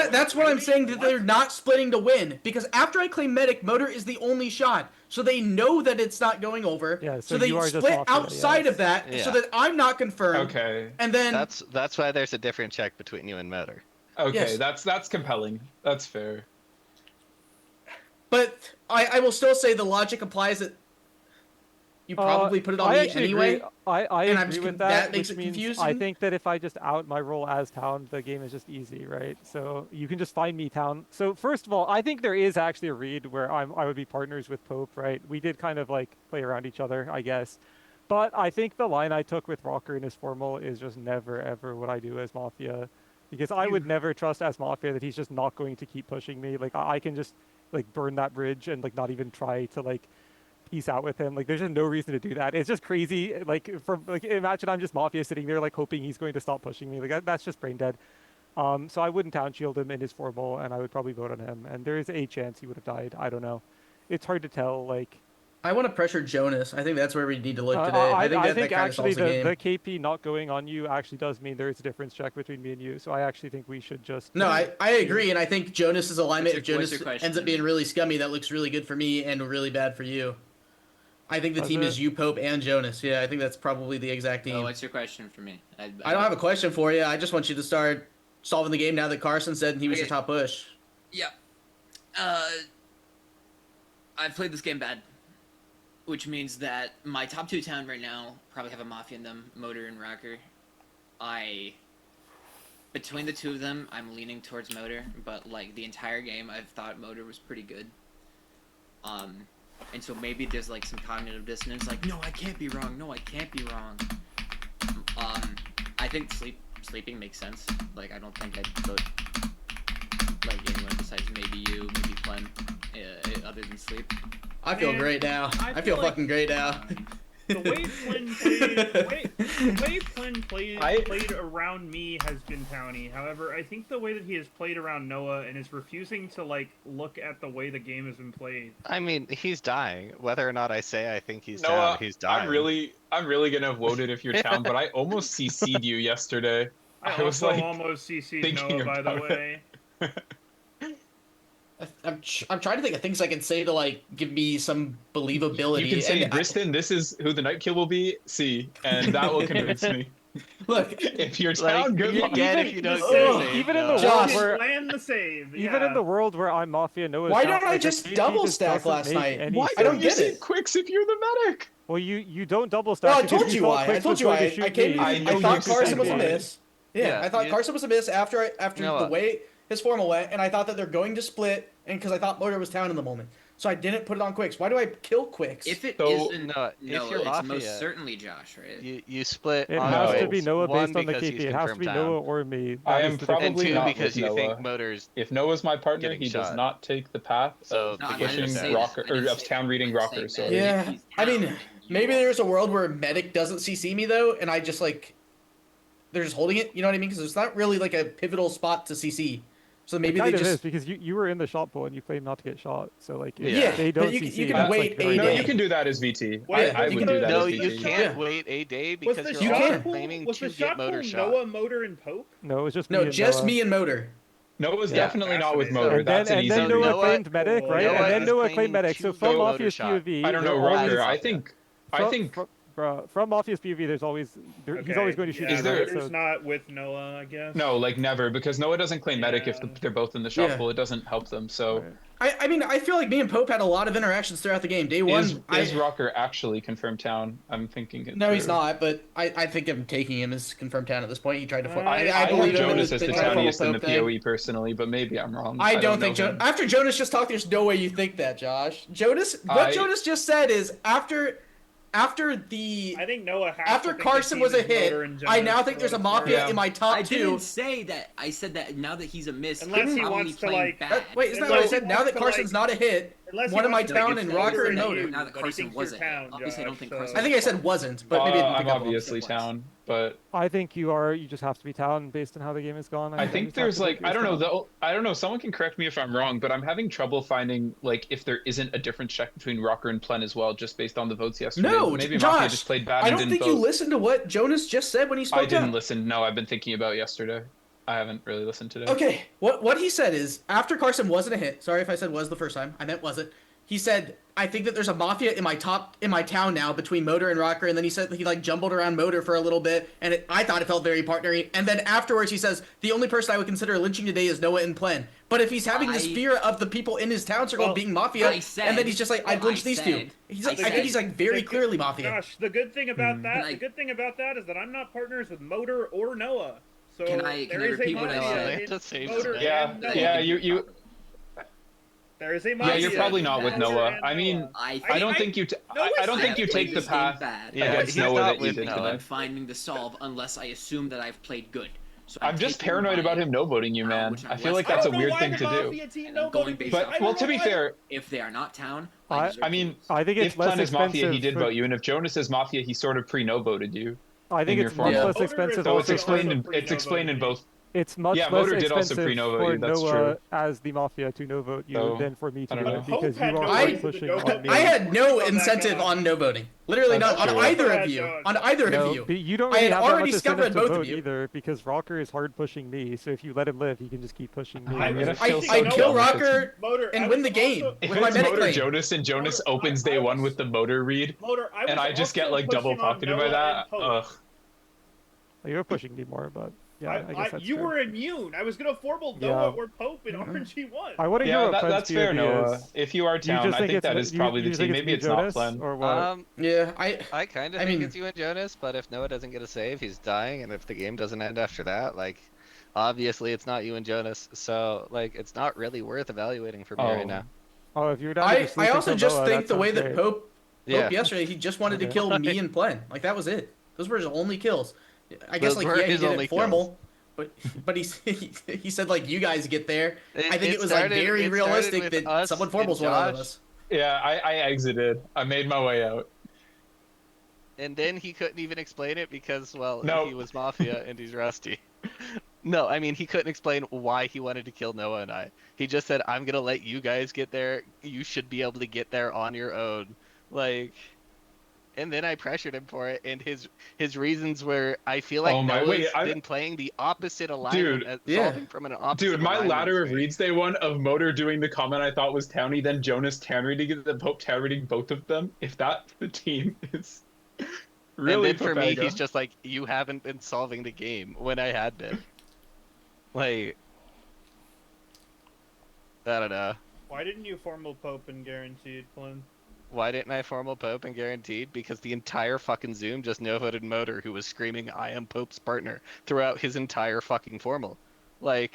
that's what I'm saying, that they're not splitting to win. Because after I claim medic, motor is the only shot. So they know that it's not going over. Yeah, so they split outside of that so that I'm not confirmed. Okay. And then that's why there's a different check between you and motor. Okay, that's compelling. That's fair. But I will still say the logic applies that you probably put it on me anyway. I and agree with that, that makes which it means confusing. I think that if I just out my role as town, the game is just easy, right? So you can just find me town. So first of all, I think there is actually a read where I would be partners with Pope, right? We did kind of like play around each other, I guess. But I think the line I took with Rocker in his formal is just never ever what I do as Mafia. Because I would never trust as Mafia that he's just not going to keep pushing me. Like I can just like burn that bridge and like not even try to like peace out with him. Like there's just no reason to do that. It's just crazy. Like imagine I'm just Mafia sitting there like hoping he's going to stop pushing me. Like that's just brain dead. So I wouldn't town shield him in his formal, and I would probably vote on him. And there is a chance he would have died. I don't know. It's hard to tell. Like I want to pressure Jonas. I think that's where we need to look today. I think that kind of solves the game. The KP not going on you actually does mean there is a difference check between me and you. So I actually think we should just. No, I agree, and I think Jonas's alignment, if Jonas ends up being really scummy, that looks really good for me and really bad for you. I think the team is you, Pope, and Jonas. Yeah, I think that's probably the exact team. Oh, what's your question for me? I don't have a question for you. I just want you to start solving the game now that Carson said he was your top push. Yeah. I've played this game bad, which means that my top two town right now probably have a Mafia in them, Motor and Rocker. Between the two of them, I'm leaning towards Motor, but like the entire game, I've thought Motor was pretty good. And so maybe there's like some cognitive dissonance, like, no, I can't be wrong. No, I can't be wrong. I think sleeping makes sense. Like, I don't think I'd vote like anyone besides maybe you, maybe Clem, other than sleep. I feel great now. I feel like fucking great now. The way Flynn played around me has been towny. However, I think the way that he has played around Noah and is refusing to like look at the way the game has been played. I mean, he's dying. Whether or not I say I think he's Noah, down, he's dying. I'm really gonna have voted if you're town, but I almost CC'd you yesterday. I was also like almost CC'd Noah, by the way. I'm trying to think of things I can say to like give me some believability. You can say, Briston, this is who the night kill will be. See, and that will convince me. Look, if you're town, good luck. Even in the world where land the save. Even in the world where I'm Mafia, Noah's why not, don't I like, just the double just stack doesn't last make night? any Why sense. don't you get it? Quicks if you're the medic. Well, you don't double stack. No, I because told you thought why. I Quicks told was you going why. to shoot I came. me. I thought Carson was a miss. Yeah, I thought you- Carson was a miss after No, the way his formal went, and I thought that they're going to split, and because I thought Motor was town in the moment, so I didn't put it on Quicks. Why do I kill Quicks? If it So- isn't No, if Noah, you're it's Mafia, most certainly Josh, right? You split. It on has to votes. be Noah One, based on the because KP. he's It has to be confirmed Noah down. or me. I That am is the probably And two, not because with you Noah. think Motor's If Noah's my partner, getting he does shot. not take the path So of No, I didn't pushing say that. rocker I didn't or of say town that. reading I'm rocker. saying Sorry. that. Yeah, He's I town mean, and you maybe are. there's a world where Medic doesn't CC me though, and I just like they're just holding it. You know what I mean? Because it's not really like a pivotal spot to CC. So maybe it kind they of is just because you were in the shot pool and you claimed not to get shot. So like if Yeah, they but don't you CC, can that's, wait like, very a No, day. you can do that as VT. Wait, I you would can- do that No, as you VT. can't Yeah. wait a day Was because the you're shot also pool- claiming was to the get shot Motor pool shot. Noah, Motor, and Pope? No, it was just me No, and just Noah. me and Motor. Noah's Yeah. definitely not with Fascinating. Motor. And then, That's an and easy then read. Noah Noah- claimed medic, right? Noah And then is Noah claiming claimed medic. to So get from Motor Mafia's shot. POV, I don't know, they're Rocker. always- I think from Mafia's POV, there's always he's always going to shoot. Yeah, Is there- Motor's not with Noah, I guess. no, like never, because Noah doesn't claim medic if Yeah. they're both in the shot Yeah. pool. It doesn't help them. So Right. I mean, I feel like me and Pope had a lot of interactions throughout the game. Day one, is Rocker actually confirmed town? I'm thinking it no, he's through. not. But I think I'm taking him as confirmed town at this point. He tried to. I have believe him in Jonas his as the tried to follow towniest in the Pope thing. PoE personally, but maybe I'm wrong. I don't know think him. after Jonas just talked, there's no way you think that, Josh. Jonas just said is after the I think Noah has after to think Carson the was team a is hit, Motor and I Jonas now think there's a for what it's Mafia worth. in my top I two. didn't say that. I said that now that he's a miss, Unless he's he probably wants to, playing like- bad. Wait, isn't that Unless what I he said? Now wants that to, Carson's like- not a hit, Unless he one of my wants to, like, town and it's Rocker Motor and and Motor. you, Now that but he Carson thinks you're wasn't. town, Obviously, I don't Josh, think so- Carson. I think I said wasn't, but maybe I didn't I'm pick up on it. obviously town, No, I think you just have to be town based on how the game is gone. I think there's like I don't know though. I don't know. Someone can correct me if I'm wrong, but I'm having trouble finding like if there isn't a different check between Rocker and Plen as well, just based on the votes yesterday. No, Maybe Josh, Mafia just played bad. I And don't didn't think vote. you listened to what Jonas just said when he spoke I didn't up. listen. No, I've been thinking about yesterday. I haven't really listened today. Okay, what he said is after Carson wasn't a hit. Sorry if I said was the first time. I meant wasn't. He said, I think that there's a Mafia in my town now between Motor and Rocker, and then he said that he like jumbled around Motor for a little bit, and I thought it felt very partnery. And then afterwards he says, the only person I would consider lynching today is Noah and Plen. But if he's having this fear of the people in his town circle being Mafia, and then he's just like, I'd lynch these two. I think he's like very clearly Mafia. Gosh, the good thing about that is that I'm not partners with Motor or Noah. So Can I repeat what I said? Motor Yeah, and Noah. yeah, you. There is a Yeah, Mafia. you're probably not with Noah. I mean, I don't think you. I don't think you take the path against Noah that you did I'm today. finding the solve unless I assume that I've played good. So I'm just paranoid about him no voting you, man. I feel like that's a weird thing to do. Going based But off well, to be fair, if they are not town, I mean, I think it's if Plen less is Mafia, he expensive did for- vote you, and if Jonas is Mafia, he sort of pre-no voted you. I think in it's your much formula. less expensive. So it's also explained. for- It's explained in both. It's much Yeah, less Motor did also expensive pre-no vote for you. That's Noah true. as the Mafia to no vote you So, than for me to I do don't it know. because you are I, pushing on me. I had no incentive on no voting. Literally That's none on true. either of you. On either No, of you. but you don't I really had have that already much scuppered incentive to both vote of you. either because Rocker is hard pushing me. So if you let him live, he can just keep pushing me. I kill Rocker and win the game If with my it's medic Motor claim. Jonas and Jonas opens day one with the Motor read, and I just get like double pocketed by that, ugh. You're pushing me more, but yeah, I guess that's you true. were immune. I was gonna formal Yeah. Noah or Pope in RNG1. I want to hear Yeah, what Plen's that's fair, POV Noah. is. If you are Do you town, just I think think it's that me- is do you- probably do you the think team. it's Maybe me, it's not Jonas, Plen. or what? Yeah, I kind of I think mean- it's you and Jonas, but if Noah doesn't get a save, he's dying, and if the game doesn't end after that, like, obviously it's not you and Jonas. So, like, it's not really worth evaluating for me right now. Oh, if you're down to just I sleep also until just Noah, think the sounds way that great. Pope Yeah. yesterday, he just wanted to Okay. kill me and Plen. Like that was it. Those were his only kills. I guess Those like were yeah, he his did only it formal, but he said like you guys get there. I think it was like very realistic that someone formals one out of us. Yeah, I exited. I made my way out. And then he couldn't even explain it because, well, No. he was Mafia and he's rusty. No, I mean, he couldn't explain why he wanted to kill Noah and I. He just said, I'm going to let you guys get there. You should be able to get there on your own. Like, and then I pressured him for it, and his reasons were, I feel like Oh my- Noah's wait, been playing the opposite alignment, Dude, solving from an opposite Dude, my alignment ladder of space. reads day one of Motor doing the comment I thought was Townie, then Jonas town reading the Pope town reading both of them. If that's the team is really and then for me, Papega. he's just like, you haven't been solving the game when I had been. Like, I don't know. Why didn't you formal Pope and guaranteed Plen? Why didn't I formal Pope and guaranteed? Because the entire fucking Zoom just no-voted Motor, who was screaming, I am Pope's partner, throughout his entire fucking formal. Like,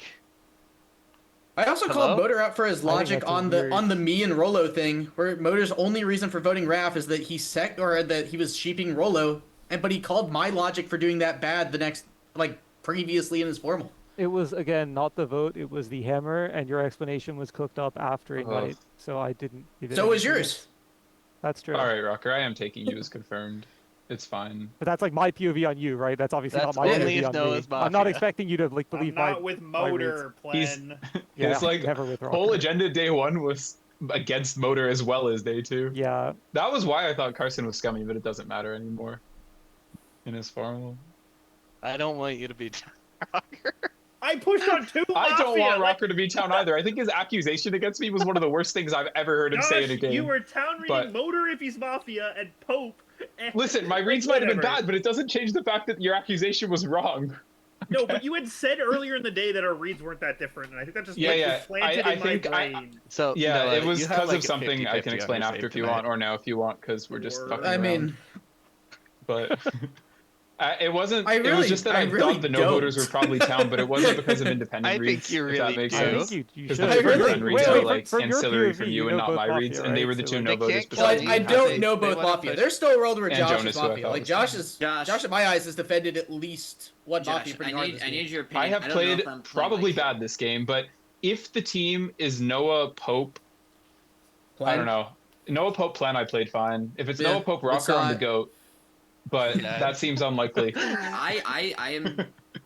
I also Hello? called Motor out for his I think logic that's a on weird- the me and Rolo thing, where Motor's only reason for voting Raph is that that he was sheeping Rolo, but he called my logic for doing that bad the next previously in his formal. It was again not the vote; it was the hammer, and your explanation was cooked up after Ignite, so I didn't. So was yours. That's true. All right, Rocker, I am taking you as confirmed. It's fine. But that's like my POV on you, right? That's obviously That's not my only POV if on Noah's me. I'm not Mafia. expecting you to like believe I'm my. not with my Motor, reads. Plen. Yeah, It's like never with whole Rocker. agenda day one was against Motor as well as day two. Yeah. That was why I thought Carson was scummy, but it doesn't matter anymore. In his formal. I don't want you to be Rocker. I pushed on two I don't Mafia, want like- Rocker to be town either. I think his accusation against me was one of the worst things I've ever heard him say in a Josh, game. you were town reading But- Motor if he's Mafia and Pope. And Listen, my reads might have been bad, but it doesn't change the fact that your accusation was wrong. No, but you had said earlier in the day that our reads weren't that different, and I think that just Yeah. planted I in think my brain. So yeah, Noah, it was you have, because like, of a something I 50-50 can on explain your after save if you tonight. want, or now if you want, because we're just fucking I around. mean, But it wasn't. I it was really- just that I I, really thought the no don't. voters were probably town, but it wasn't because of independent I think reads. you if that really makes do. sense. I think you Because should. the I really- independent reads wait, are wait, like from your ancillary POV, from you you and know not both my Mafia, reads, and they right? were the So, two like- no voters. can't Well, kill I you. don't They know wanna both Mafia. put- There's still a world where And Josh Jonas, is who I Mafia. thought Like was Josh in my eyes has defended at least one Josh, Mafia pretty I hard need, this I game. need your opinion. I have don't know played if I'm playing probably like bad this game, but if the team is Noah Pope, I don't know. Noah Pope Plen I played fine. If it's Yeah, Noah Pope it's Rocker, I'm the not- GOAT. but Yeah. that seems unlikely. I am.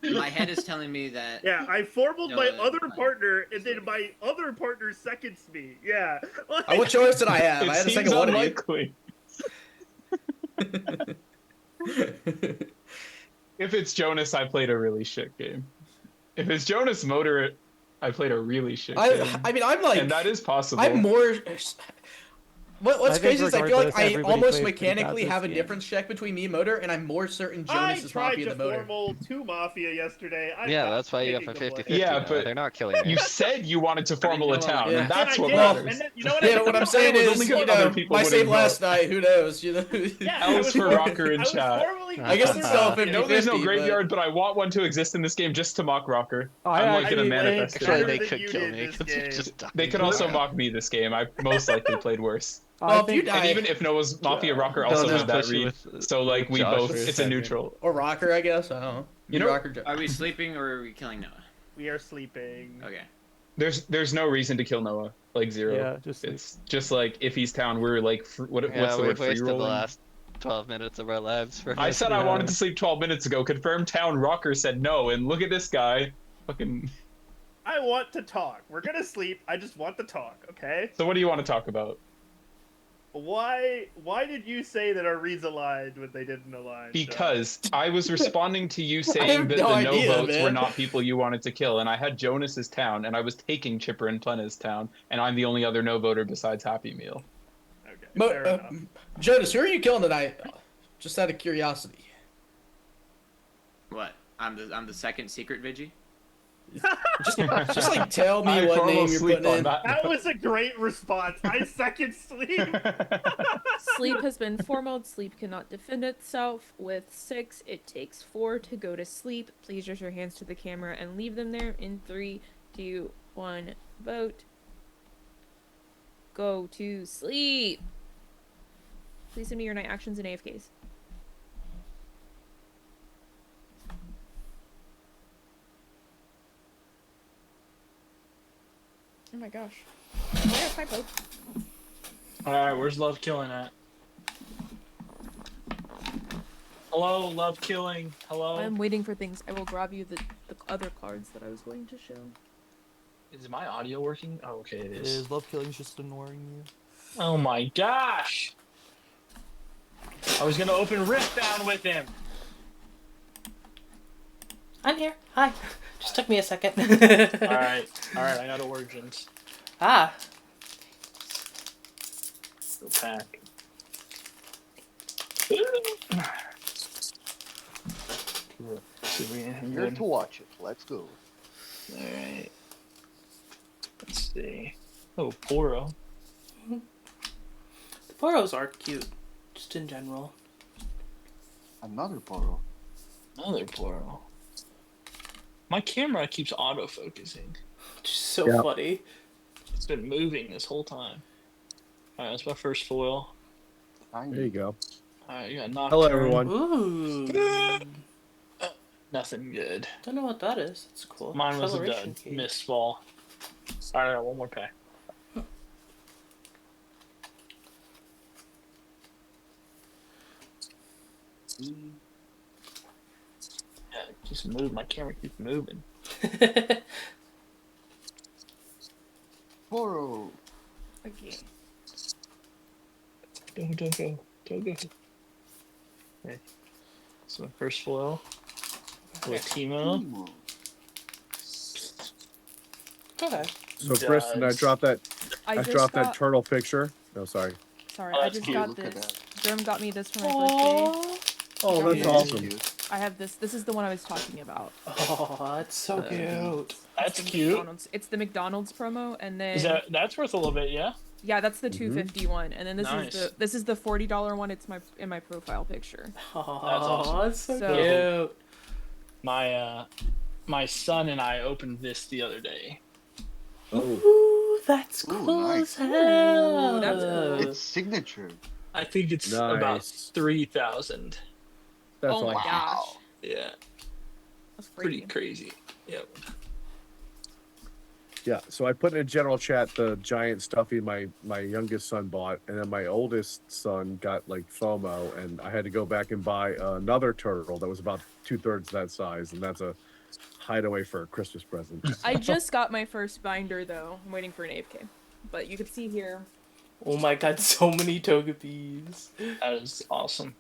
My head is telling me that. Yeah, I formaled my No, other partner, and then my other partner seconds me. Yeah. What choice did I have? It I had a seems second one of you. unlikely. If it's Jonas, I played a really shit game. If it's Jonas Motor, I played a really shit game. I mean, I'm like, and that is possible. I'm more. What's I think crazy is I feel like regardless, I everybody almost played pretty bad mechanically this have a game. difference check between me and Motor, and I'm more certain Jonas I is tried Mafia to than Motor. formal 2 Mafia yesterday. Yeah, that's why you have a 50-50 Yeah, now. but They're not killing me. you said you wanted to formal a town, Yeah. and that's And I what did. matters. And then, you know what? Yeah, but what I'm saying was is, only good you other know, people my save wouldn't last vote. night, who knows, you know? Yeah, L's for Rocker in chat. I guess it's still 50-50. I know there's no but- graveyard, but I want one to exist in this game just to mock Rocker. I I'm like gonna actually manifest it. Actually, they could kill me this because you game. just died. They could also mock me this game. I most likely played worse. Well, if you And die, even if Noah's Mafia Rocker also They'll had just that push you read, with, so like we Josh both, for a it's a second. neutral. or Rocker, I guess. I don't know. You know- Rocker. Are we sleeping or are we killing Noah? We are sleeping. Okay. There's no reason to kill Noah, like zero. Yeah, just It's just like if he's town, we're like what's Yeah, the we've word? Free wasted the rolling. last 12 minutes of our lives for I this. said I Yeah. wanted to sleep 12 minutes ago. Confirmed town. Rocker said no, and look at this guy. Fucking. I want to talk. We're gonna sleep. I just want to talk, okay? So what do you want to talk about? Why did you say that our reads aligned when they didn't align? Sean? Because I was responding to you have saying that no the no idea, votes were man. not people you wanted to kill, and I had Jonas's town, and I was taking Chipper and Plena's town, and I'm the only other no voter besides Happy Meal. Okay, fair enough. Jonas, who are you killing tonight? Just out of curiosity. What? I'm the second secret Vigi. Just like tell me I what formal name you're sleep putting on in. That was a great response. I second sleep. Sleep has been formaled. Sleep cannot defend itself. With 6, it takes 4 to go to sleep. Please raise your hands to the camera and leave them there in 3, 2, 1. Vote. Go to sleep. Please send me your night actions and AFKs. Oh my gosh. Where's my Pope? Alright, where's Love Killing at? Hello, Love Killing. Hello. I'm waiting for things. I will grab you the other cards that I was going to show. Is my audio working? Oh, okay, it is. Is Love Killing's just ignoring you? Oh my gosh! I was gonna open Riftbound with him. I'm here. Hi. Just took me a second. Alright, I got origins. Ah. Go pack. Here to watch it. Let's go. Alright. Let's see. Oh, Poro. The Poros are cute, just in general. Another Poro. Another Poro. My camera keeps autofocusing. Just so Yeah. funny. It's been moving this whole time. Alright, that's my first foil. There you go. Alright, you got Nocturne. Hello, everyone. Ooh. Nothing good. Don't know what that is. That's cool. Mine was a Acceleration dud. key. Mistfall. Alright, I got one more pack. Yeah, it just moved. My camera keeps moving. Poro. Okay. Go. Okay. So my first foil. With Timo. Okay. So, Kristen, I dropped that. I I just dropped got- that turtle picture. No, sorry. Sorry, Oh, I that's just cute. got Look at this. that. Germ got me this for my Aww. birthday. Oh, that's Yeah. awesome. I have this. This is the one I was talking about. Oh, that's so cute. That's It's the cute. McDonald's. It's the McDonald's promo, and then Is that's worth a little bit, yeah? yeah, that's the $250 one, and then Nice. this is the $40 one. It's in my profile picture. Oh, That's awesome. that's so So- cute. My son and I opened this the other day. Ooh, that's Ooh, cool nice. as hell. That's cool. It's signature. I think it's about Nice. 3,000. That's Oh my awesome. gosh, Yeah, that's pretty crazy. crazy. Yep. Yeah, so I put in a general chat the giant stuffy my youngest son bought, and then my oldest son got like FOMO, and I had to go back and buy another turtle that was about 2/3 that size, and that's a hideaway for a Christmas present. I just got my first binder though. I'm waiting for an AFK. But you can see here. Oh my god, so many Togepis. That is awesome.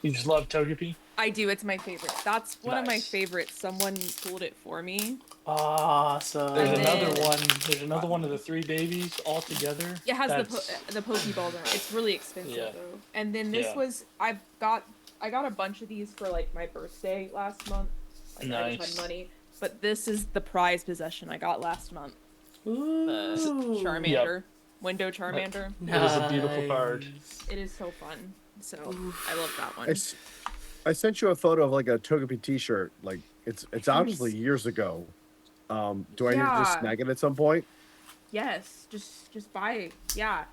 You just love Togepi? I do, it's my favorite. That's one of my Nice. favorites. Someone pulled it for me. Awesome. There's And another then- one. There's another one of the 3 babies all together. It has That's- the Pokeball there. It's really expensive Yeah. though. And then this Yeah. was I got a bunch of these for like my birthday last month. Like I Nice. just had money. But this is the prize possession I got last month. Ooh. The Charmander. Window Charmander. It is a beautiful card. It is so fun. So I love that one. I sent you a photo of like a Togepi T-shirt. Like it's obviously years ago. Do I need to just Yeah. snag it at some point? Yes, just buy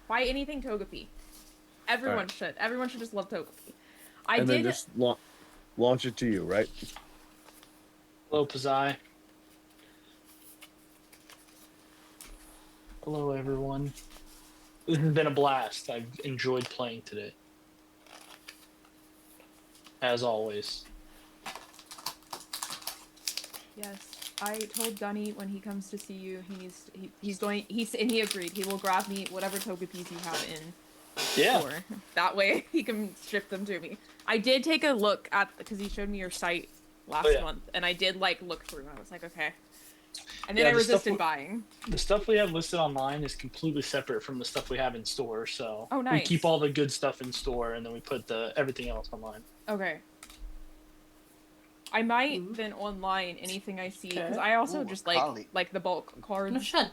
buy anything Togepi. Everyone Alright. should. Everyone should just love Togepi. And then just launch it to you, right? Hello, Pazai. Hello, everyone. This has been a blast. I've enjoyed playing today. As always. Yes, I told Gunny when he comes to see you, he agreed. He will grab me whatever Togepis you have in Yeah. store. That way he can ship them to me. I did take a look at because he showed me your site last yeah. month, and I did like look through. I was like, okay, and then Yeah, I the stuff resisted we- buying. The stuff we have listed online is completely separate from the stuff we have in store, so Oh, we nice. keep all the good stuff in store and then we put everything else online. Okay. I might then online anything I see because I also Ooh, just Kali. like the bulk cards. No shit.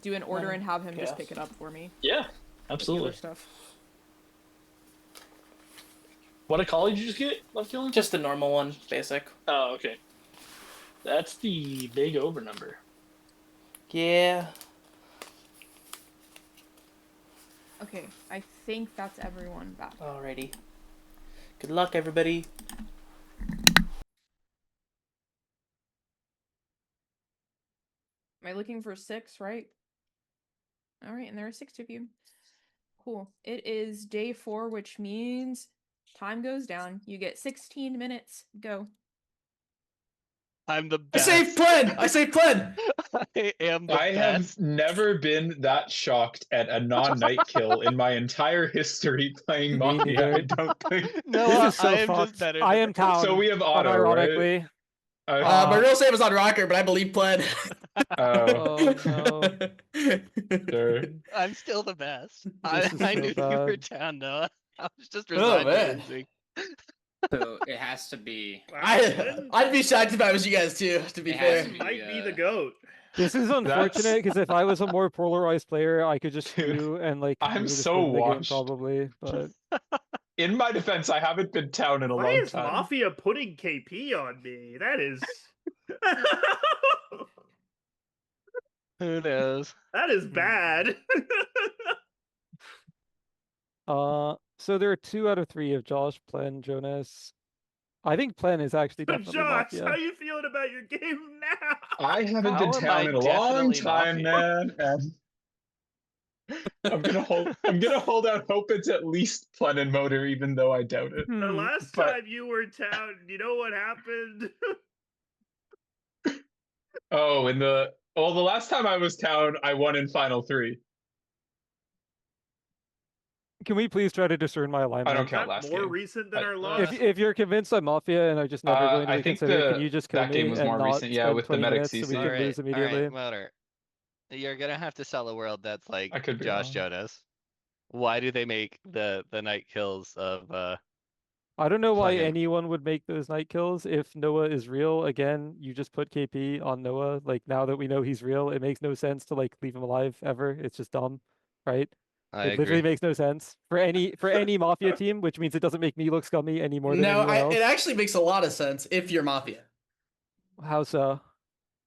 Do an order and have him just Yeah. pick it up for me. Yeah, With the absolutely. other stuff. What a call did you just get, Left Killing? Just the normal one, basic. Oh, okay. That's the big over number. Yeah. Okay, I think that's everyone back. Alrighty. Good luck, everybody. Am I looking for 6, right? All right, and there are 6 of you. Cool. It is day 4, which means time goes down. You get 16 minutes. Go. I'm the I best. saved Plen! I saved Plen! I am the I best. have never been that shocked at a non-night kill in my entire history playing Me Mafia. neither. I don't think. No, This is so I am fucked. just better. I than am town. So we have auto, unironically. right? My real save was on Rocker, but I believe Plen. Oh, Oh no. sure. I'm still the best. This I is knew so you were bad. down, Noah. I was just Oh, resigned to man. losing. So it has to be. I'd be shocked if I was you guys too, to be It has fair. to Might be the goat. This is unfortunate because if I was a more polarized player, I could just Dude, do and like I'm we would just so win the game washed. probably. But In my defense, I haven't been town in a Why long is time. Mafia putting KP on me? That is. Who knows? That is bad. so there are 2 out of 3 of Josh, Plen, Jonas. I think Plen is actually definitely Josh, Mafia. how you feeling about your game now? I haven't How been am town I in a long definitely time, Mafia? man. And I'm gonna hold out hope it's at least Plen and Motor, even though I doubt it. The last But- time you were town, you know what happened? Oh, the last time I was town, I won in Final 3. Can we please try to discern my alignment? I don't Is count that last more game. recent than our Uh, loss? If you're convinced I'm Mafia and I'm just never going to I think reconsider, can you just kill that me game was and more not recent, yeah, spend with the 20 medic minutes so we CC. can lose immediately? Alright, Motor. You're gonna have to sell a world that's like I could be Josh wrong. Jonas. Why do they make the night kills of I don't know why Plug-in. anyone would make those night kills if Noah is real. Again, you just put KP on Noah. Like now that we know he's real, it makes no sense to like leave him alive ever. It's just dumb, right? I It literally agree. makes no sense for any Mafia team, which means it doesn't make me look scummy any more than No, anyone else. it actually makes a lot of sense if you're Mafia. How so?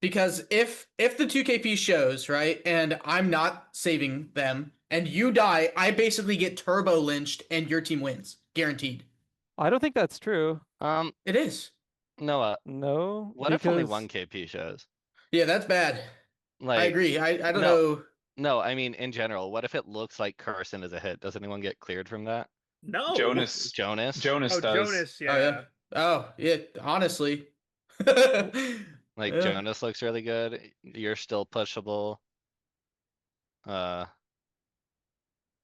Because if the 2KP shows, right, and I'm not saving them, and you die, I basically get turbo lynched and your team wins. Guaranteed. I don't think that's true. It is. Noah, No. what if only because- one KP shows? Yeah, that's bad. Like, I agree. I don't no, know. No, I mean in general. What if it looks like Carson is a hit? Does anyone get cleared from that? No. Jonas. Jonas. Jonas Oh, does. Jonas, Oh yeah. yeah. Oh yeah. Honestly. Like Yeah. Jonas looks really good. You're still pushable.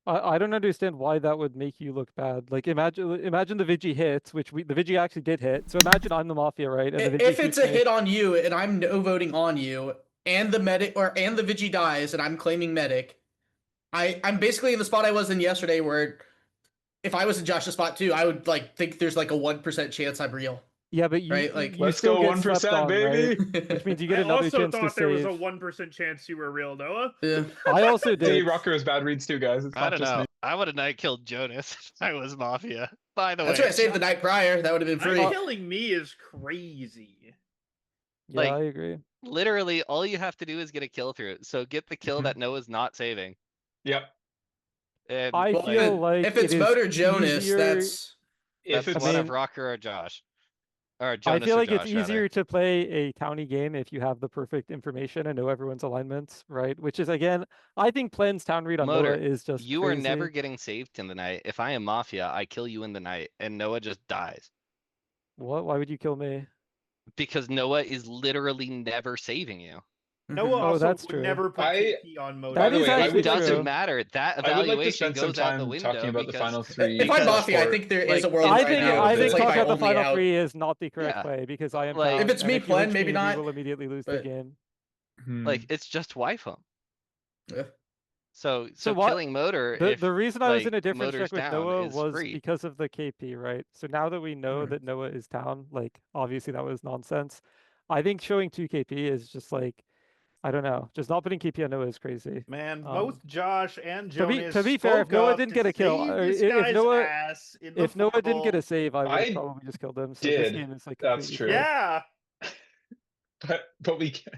I don't understand why that would make you look bad. Like imagine the Vigi hits, which the Vigi actually did hit. So imagine I'm the Mafia, right? And the Vigi If it's shoots a me. hit on you and I'm no voting on you, and the medic and the Vigi dies and I'm claiming medic, I'm basically in the spot I was in yesterday where if I was in Josh's spot too, I would like think there's like a 1% chance I'm real. Yeah, but you right? Like Let's still go get slept 1%, on, right? baby. Which means you get I another also chance to thought there was save. a 1% chance you were real, Noah. Yeah. I also See, did. Rucker has bad reads too, guys. It's I not don't just know. me. I would have night killed Jonas if I was Mafia. By the That's way, right. I saved the night prior. That would have been free. Killing me is crazy. Yeah, Like, I agree. literally, all you have to do is get a kill through it. So get the Mm-hmm. kill that Noah's not saving. Yep. And I feel like if it's it is Motor Jonas, easier... that's one of Rocker or Josh. Or Jonas I feel or like Josh, it's easier rather. to play a towny game if you have the perfect information and know everyone's alignments, right? Which is, again, I think Plen's town read on Motor, Noah is just you crazy. are never getting saved in the night. If I am Mafia, I kill you in the night, and Noah just dies. What? Why would you kill me? Because Noah is literally never saving you. Noah Oh, also that's would true. never put KP on Motor. That is actually It doesn't true. matter. That I would like to evaluation spend some goes out the time window talking about the because final three. If I'm Mafia, I think there is a world I right think now. I It's think like talking my about the only final out. three is not the correct Yeah. play because I am Like, town, if it's and me, you Plen, lynch maybe me, not. we will immediately lose the but- game. Like, it's just wife him. Yeah. So what, killing Motor. The reason I was in a different Motor's track with down Noah is was free. because of the KP, right? So now that we know that Noah is town, like obviously that was nonsense. I think showing 2 KP is just like, I don't know, just not putting KP on Noah is crazy. Man, both Josh and To Jonas be fair, if spoke Noah up didn't to get a kill, save this if guy's Noah ass in the if Noah didn't get a formal. save, I would have I probably just killed him. So this did. game is like That's completely true. fair. Yeah. But we can't.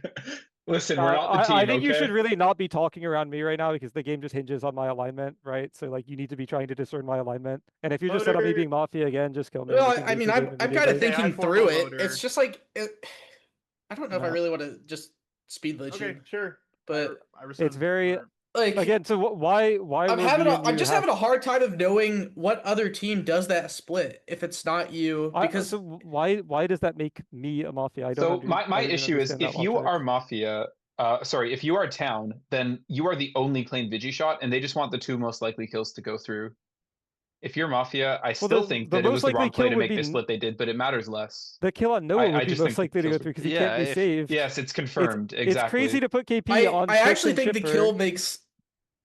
Listen, we're not the team. I think you okay? should really not be talking around me right now because the game just hinges on my alignment, right? So like you need to be trying to discern my alignment. And if you're just set on me Motor- being Mafia again, just kill me. Well, We can I lose mean, the game I'm kind of immediately. thinking I through it. Motor. It's just like I don't know if I No. really want to just speed glitch Okay, you, sure. but I It's very like again. So why I'm would having me a, and I'm you just have... having a hard time of knowing what other team does that split if it's not you because so why does that make me a Mafia? I don't. So my I don't even issue is understand that if you logic. are Mafia, sorry, if you are Town, then you are the only claimed Vigi shot, and they just want the 2 most likely kills to go through. If you're Mafia, I still think the that it was most the wrong likely play kill to would make be the split they did, but it matters less. The kill on Noah I would be just most think the likely to go kills through would- because he can't be saved. Yes, it's confirmed. It's exactly. crazy to put KP on. I actually Twix and think the Chipper. kill makes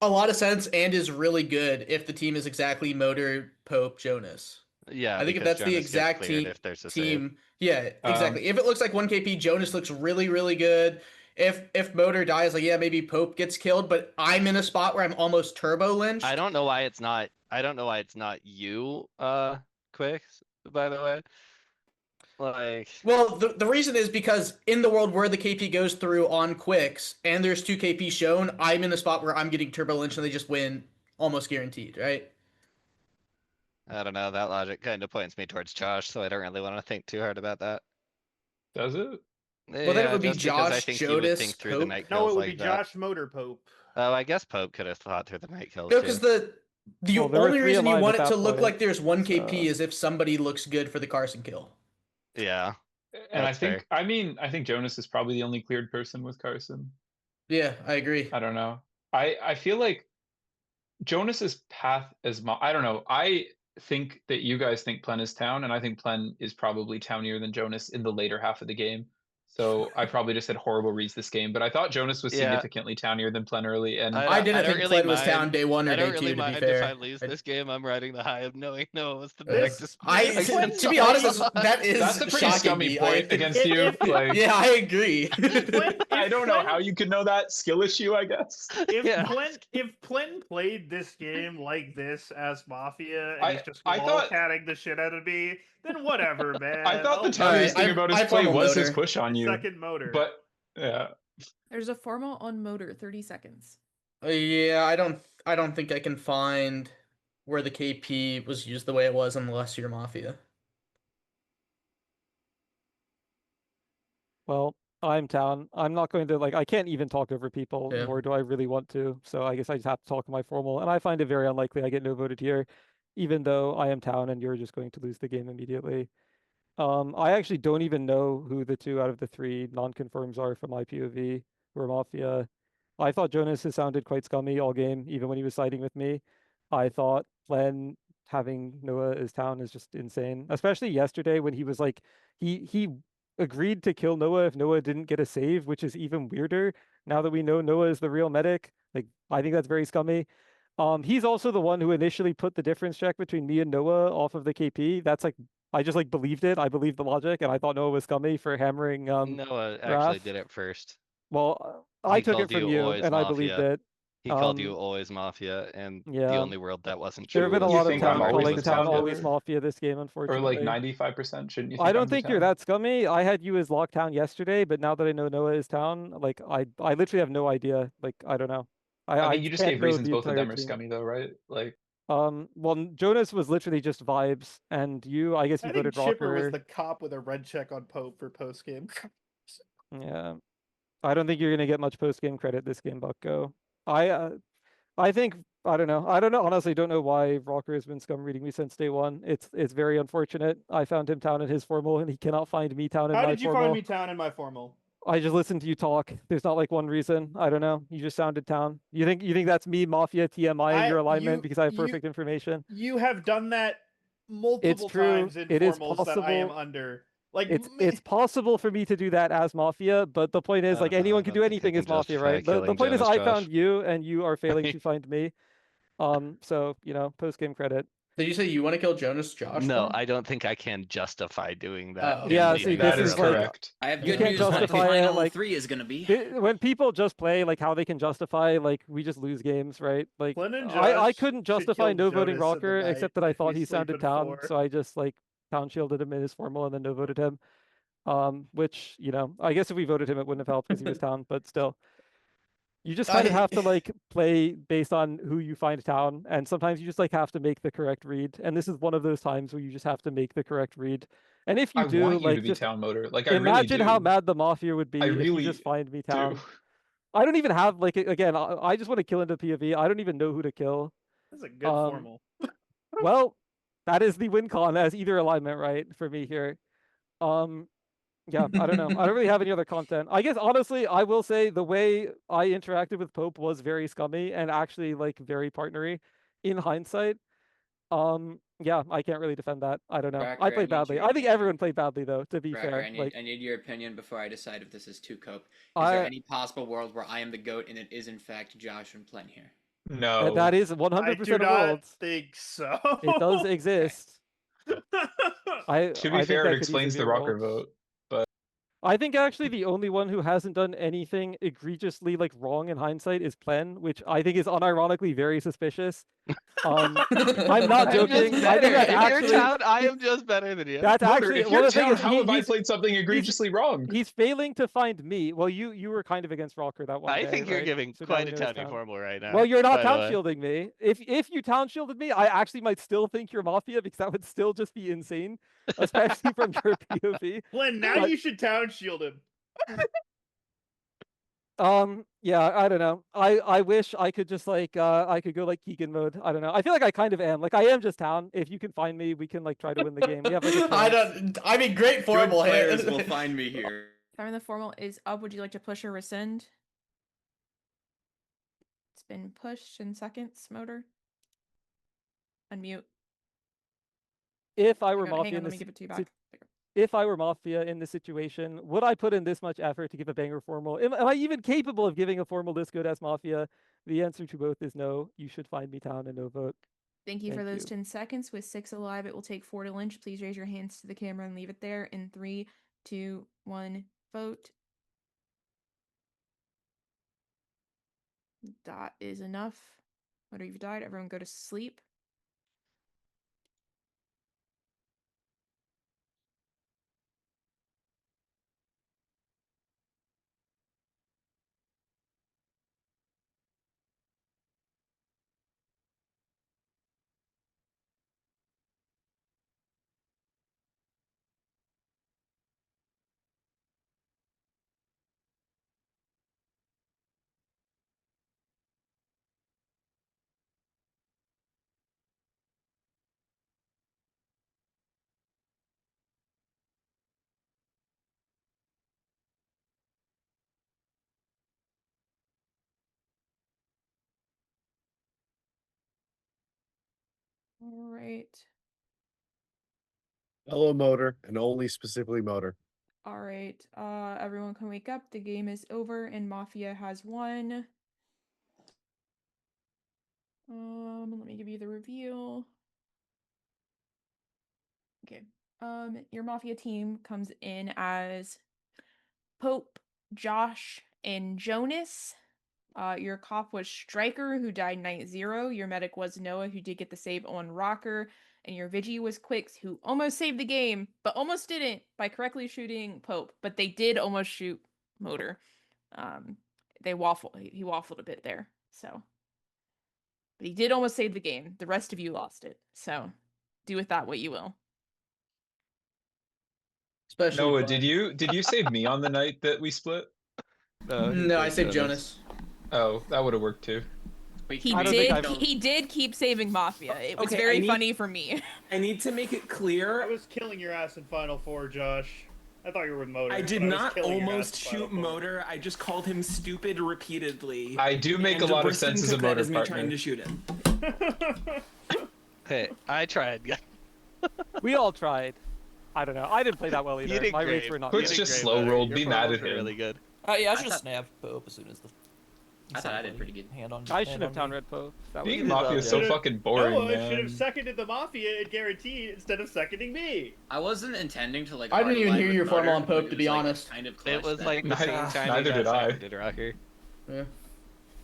a lot of sense and is really good if the team is exactly Motor, Pope, Jonas. Yeah, I think if because that's the Jonas gets exact cleared if there's a team, yeah, exactly. If it looks like 1 KP, Jonas looks really, really good. If Motor dies, like yeah, maybe Pope gets killed, but I'm in a spot where I'm almost turbo lynched. I don't know why it's not. I don't know why it's not you, Quick. By the way, like. Well, the reason is because in the world where the KP goes through on quicks and there's 2 KP shown, I'm in a spot where I'm getting turbo lynched and they just win almost guaranteed, right? I don't know. That logic kind of points me towards Josh, so I don't really want to think too hard about that. Does it? Well, then it would be just because I Josh, think he would Jonas, think through the Pope. night No, kills it would like be that. Josh Motor Pope. Oh, I guess Pope could have thought through the night kills No, too. because the Well, there were only 3 reason you aligned want at it to that look point, like there's 1 so- KP is if somebody looks good for the Carson kill. Yeah. And That's fair. I think Jonas is probably the only cleared person with Carson. Yeah, I agree. I don't know. I feel like Jonas's path is I don't know. I think that you guys think Plen is Town, and I think Plen is probably townier than Jonas in the later half of the game. So I probably just had horrible reads this game, but I thought Jonas was Yeah. significantly townier than Plen early, and I didn't don't think really Plen was Town mind- day 1 or I day don't 2, really to be mind fair. if I lose this game. I'm riding the high of knowing Noah was the Yes. biggest. To be honest, that is that's a pretty shocking scummy me. point against you. Like, Yeah, I agree. I don't know how you could know that skill issue. I guess. If Plen played this game like this as Mafia and he's just I thought- lolcatting the shit out of me, then whatever, man. I thought the I'll- towniest thing about his play was his push on you. Second Motor. But yeah. There's a formal on Motor, 30 seconds. Yeah, I don't think I can find where the KP was used the way it was unless you're Mafia. Well, I'm town. I'm not going to like. I can't even talk over people, Yeah. nor do I really want to. So I guess I just have to talk in my formal, and I find it very unlikely I get no voted here, even though I am town and you're just going to lose the game immediately. I actually don't even know who the 2 out of the 3 non-confirms are from my POV who are Mafia. I thought Jonas has sounded quite scummy all game, even when he was siding with me. I thought Plen having Noah as town is just insane, especially yesterday when he was like, he agreed to kill Noah if Noah didn't get a save, which is even weirder now that we know Noah is the real medic. Like, I think that's very scummy. He's also the one who initially put the difference check between me and Noah off of the KP. That's like, I just like believed it. I believed the logic, and I thought Noah was scummy for hammering Noah actually Wrath. did it first. Well, I He took called it from you you, always and I believed Mafia. it. He called you always Mafia, and the Yeah. only world that wasn't There have true been a was lot of think when I'm town Robert always calling the was town town Mafia. always voter? Mafia this game, Or unfortunately. 95%? Shouldn't you I think don't I'm the think you're town? that scummy. I had you as Locktown yesterday, but now that I know Noah is town, like I literally have no idea. Like, I don't know. I I mean, you just can't gave know reasons the both of entire them are team. scummy, though, right? Like, Well, Jonas was literally just vibes, and you, I guess you I think voted Chipper was Rocker. the cop with a red check on Pope for post game. Yeah. I don't think you're gonna get much post game credit this game, Bucko. I think I don't know. I don't know. Honestly, don't know why Rocker has been scum reading me since day one. It's very unfortunate. I found him town in his formal, and he cannot find me town in How my did you find formal. me town in my formal? I just listened to you talk. There's not like one reason. I don't know. You just sounded town. You think that's me, Mafia, TMI, in your alignment because I have perfect information? You have done that It's multiple true. times in It is formals that I am possible. under. Like, It's possible for me to do that as Mafia, but the point is, like, anyone can do anything as Mafia, right? The point is, I found you, and you are failing to find me. So post game credit. Did you say you want to kill Jonas, Josh? No, then? I don't think I can justify doing that. Oh, Yeah, him see, leaving this me is for like Robert. I have you good can't news what the justify it. final Like 3 is going to be. when people just play like how they can justify, like we just lose games, right? Like Flynn and I Josh couldn't should justify kill no voting Jonas in the Rocker night except that I if we thought he sleep sounded in town, 4. so I just like town shielded him in his formal and then no voted him. Which I guess if we voted him, it wouldn't have helped because he was town, but still. You just kind of have to like play based on who you find town, and sometimes you just like have to make the correct read. And this is one of those times where you just have to make the correct read. And if you I do, want you to like, be just town motor. Like, I really imagine how do. mad the Mafia would I be if you really just find me do. town. I don't even have like again. I just want to kill into POV. I don't even know who to kill. That's a good formal. Well, that is the win con as either alignment, right? For me here. Yeah, I don't know. I don't really have any other content. I guess honestly, I will say the way I interacted with Pope was very scummy and actually like very partnery in hindsight. Yeah, I can't really defend that. I don't know. Rocker, I I played need badly. your I think opinion. everyone played badly though, to be Rocker, fair. I need your opinion before I decide if this is too cope. Is I- there any possible world where I am the goat and it is in fact Josh and Plen here? No. that is I 100% do of not worlds. think so. It does exist. To be I think fair, that it could easily explains be the a rocker world. vote. But I think actually the only one who hasn't done anything egregiously like wrong in hindsight is Plen, which I think is unironically very suspicious. I'm not I'm just joking. I think better. that's If you're actually town, I am just better than you. that's Motor, actually if well. you're The thing town, is, how have I he's played something egregiously wrong? he's failing to find me. Well, you were kind of against Rocker that one I day, think you're right? giving So now quite we a know he's towny town. formal right now. Well, you're not by the town way. shielding me. If you town shielded me, I actually might still think you're Mafia because that would still just be insane, especially from your POV. Glenn, now But- you should town shield him. Yeah, I don't know. I wish I could just like I could go like Keegan mode. I don't know. I feel like I kind of am. Like I am just town. If you can find me, we can like try to win the game. We have like a chance. I don't. I mean, great Good formal here. players will find me here. Time in the formal is up. Would you like to push or rescind? It's been pushed in seconds. Motor. Unmute. If I were Hang on, Mafia in let this me give it to you back. if I were Mafia in this situation, would I put in this much effort to give a banger formal? Am I even capable of giving a formal this good as Mafia? The answer to both is no. You should find me town and no vote. Thank you for Thank those you. 10 seconds. With 6 alive, it will take 4 to lynch. Please raise your hands to the camera and leave it there. In 3, 2, 1, vote. That is enough. What have you died? Everyone go to sleep. All right. Hello, Motor, and only specifically Motor. All right. Everyone can wake up. The game is over and Mafia has won. Let me give you the reveal. Okay. Your Mafia team comes in as Pope, Josh, and Jonas. Your cop was Striker, who died night 0. Your medic was Noah, who did get the save on Rocker. And your Vigi was Quicks, who almost saved the game, but almost didn't by correctly shooting Pope. But they did almost shoot Motor. He waffled a bit there. So, but he did almost save the game. The rest of you lost it. So, do with that what you will. Especially Noah, Glenn. did you save me on the night that we split? No, I saved Jonas. Oh, that would have worked too. He did keep saving Mafia. It was Okay, very funny for me. I need to make it clear. I was killing your ass in Final Four, Josh. I thought you were with Motor. I did but not was killing your almost ass in Final shoot Four. Motor. I just called him stupid repeatedly. I do make and a lot of Debriskin sense as a took that Motor as me partner. trying to shoot him. Hey, I tried. We all tried. I don't know. I didn't play that well either. You did My great. rates were not Quick's good. just slow rolled. Be mad at him. Really good. Yeah, I I should have thought- snapped Pope as soon as the. I thought I did pretty good. Hand on. I should have town red Pope. That was Being Mafia is so fucking boring, Noah man. should have seconded the Mafia and guaranteed instead of seconding me. I wasn't intending to like. I didn't even hard hear line your with formal Motor, on Pope, but to it be was, like, honest. Kind of It clutch was that- like the same time Neither you did guys I. seconded Rocker. Yeah.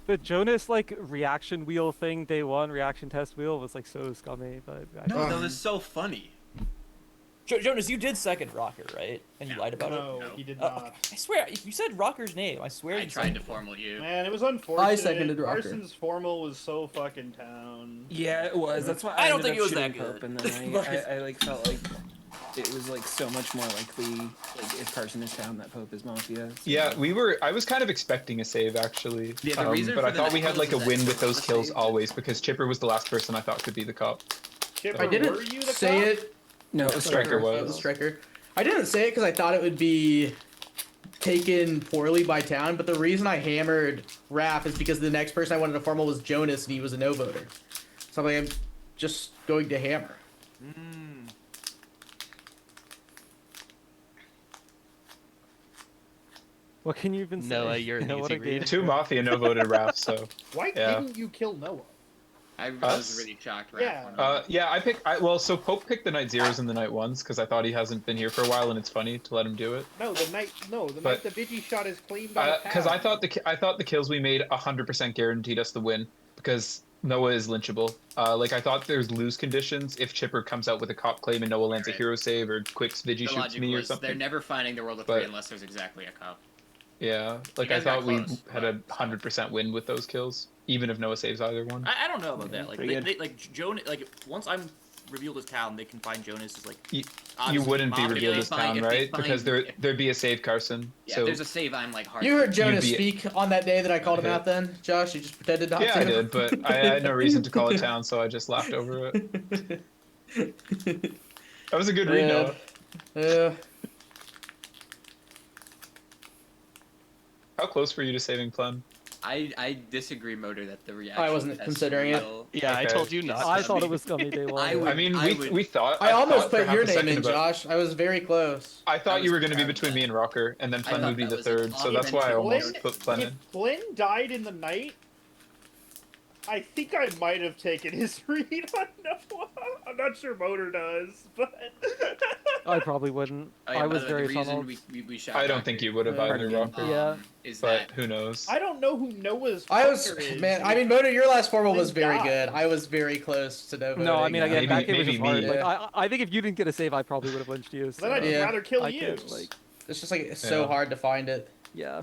The Jonas like reaction wheel thing, day 1 reaction test wheel was like so scummy, but No, that was so funny. Jonas, you did second Rocker, right? And you lied about No, it. he did not. I swear, if you said Rocker's name, I swear I you tried said to it. formal you. Man, it was unfortunate. I seconded Rocker. Carson's formal was so fucking town. Yeah, it was. That's why I don't ended think it up was that shooting Pope, good. and then I like felt like it was like so much more likely, like if Carson is town, that Pope is Mafia. So. Yeah, I was kind of expecting a save actually. Yeah, the reason but for I the thought we night had like a kills is win that with those Chipper kills saved. always because Chipper was the last person I thought could be the cop. Chipper, I didn't were you the say cop? it. No, it was Striker It was was. Striker. I didn't say it because I thought it would be taken poorly by town, but the reason I hammered Raph is because the next person I wanted to formal was Jonas, and he was a no voter. So I'm just going to hammer. what can you even say? Noah, you're an What easy a read. game. Two Mafia no voted Raph, so Why Yeah. didn't you kill Noah? I was Us? really shocked. Yeah. So Pope picked the night zeros and the night ones because I thought he hasn't been here for a while and it's funny to let him do it. No, the night But- the Vigi shot is claimed on Because I thought the kills we made 100% guaranteed us the win because Noah is lynchable. I thought there's lose conditions if Chipper comes out with a cop claim and Noah lands a hero save or Quick's Vigi The shoots logic me or was something. they're never finding the world of But- 3 unless there's exactly a cop. Yeah, I guys got thought we close, had a 100% win with those kills, even if Noah saves either one. I don't know about that. Like, pretty they like Jonas. Like, once I'm revealed as town, they can find Jonas as like. You obviously wouldn't be Mafia. revealed If as they town, find- if they right? Because find- there'd be a save Carson. Yeah, so if there's a save, I'm like hard. You heard Jonas be- speak on that day that I called him Okay. out then, Josh? You just pretended not yeah, to? I did, but I had no reason to call it town, so I just laughed over it. That was a good read, Noah. Yeah. How close were you to saving Clem? I disagree, Motor, that the reaction. I wasn't test considering it. will- Yeah, I Okay. told you not. I thought it was scummy day 1. I would- I mean, would- we thought. I almost thought for put half your a name second in, about- Josh. I was very close. I thought I you were was going to be proud of between that. me and Rocker, and then I Plen thought would be that the was third, so that's why I almost put Plen If in. Flynn died in the night, I think I might have taken his read on Noah. I'm not sure Motor does, but I probably wouldn't. Oh, yeah, I by was the way, very the reason tunneled. we shot I don't Rocker, think you would have either, Rocker. Yeah. is But that who knows? I don't know who Noah's. I was, fucker is. man. I mean, Motor, your last formal was Flynn very died. good. I was very close to no voting. No, I mean, again, Maybe- that game was maybe just hard. me. Like, Yeah. I think if you didn't get a save, I probably would have lynched you. Then I'd so Yeah. rather kill I you. can't, like, It's just like it's so Yeah. hard to find it. yeah.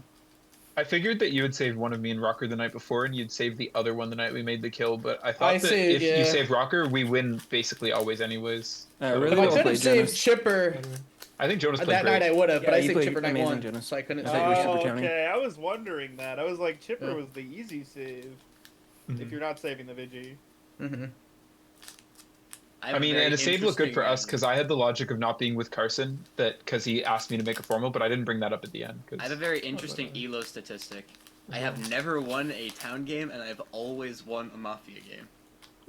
I figured that you had saved one of me and Rocker the night before, and you'd save the other one the night we made the kill. But I thought I that see, if yeah. you save Rocker, we win basically always, anyways. really If I well could have played, saved Jonas. Chipper I think Jonas played that night, I great. would have, but Yeah, I you saved played Chipper night amazing, one, Jonas. so I couldn't I save thought you Chipper. were Tony. Okay, I was wondering that. I was like, Chipper Yeah. was the easy save. Mhm. If you're not saving the Vigi. Mm-hmm. have I mean, very and a save looked good for us interesting, because I had the logic of not being with Carson because he asked me to make a formal, but I didn't bring that up at the end. 'cause- I have a very interesting elo statistic. I have never won a town game, and I've always won a Mafia game.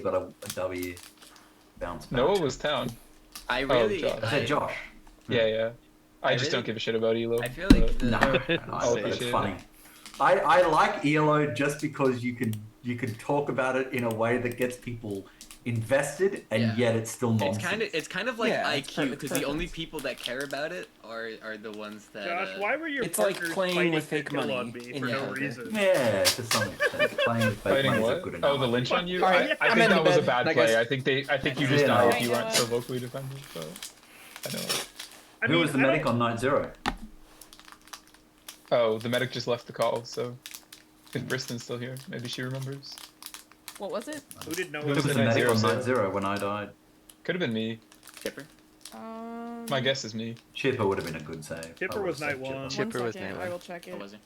got a W bounce back. Noah was town. I really, Josh. I said Josh. Yeah. I just really- don't give a shit about Elo. I feel like the, No, I'll it's appreciate funny. it. I like ELO just because you can talk about it in a way that gets people invested, and yet it's still nonsense. it's kind of like Yeah, it's IQ because the only perfect. people that care about it are the ones that. Josh, why were your It's like partners playing fighting with to fake kill money on me in for no poker. reason? Yeah, to some extent, playing with fake Fighting money is a what? good Oh, enough. the lynch on you? Alright, I I'm think in that was a bed. bad Night, play. guys. I think you just Yeah, die no. if you weren't so vocally defensive. So I know. Who was the medic on night 0? Oh, the medic just left the call, so if Bristen's still here, maybe she remembers. What was it? Who did know Who it was was the medic on save? night 0 when I died? Could have been me. Chipper. My guess is me. Chipper would have been a good save. Chipper I was would night have saved 1. Chipper. One second, I will check it. What was he?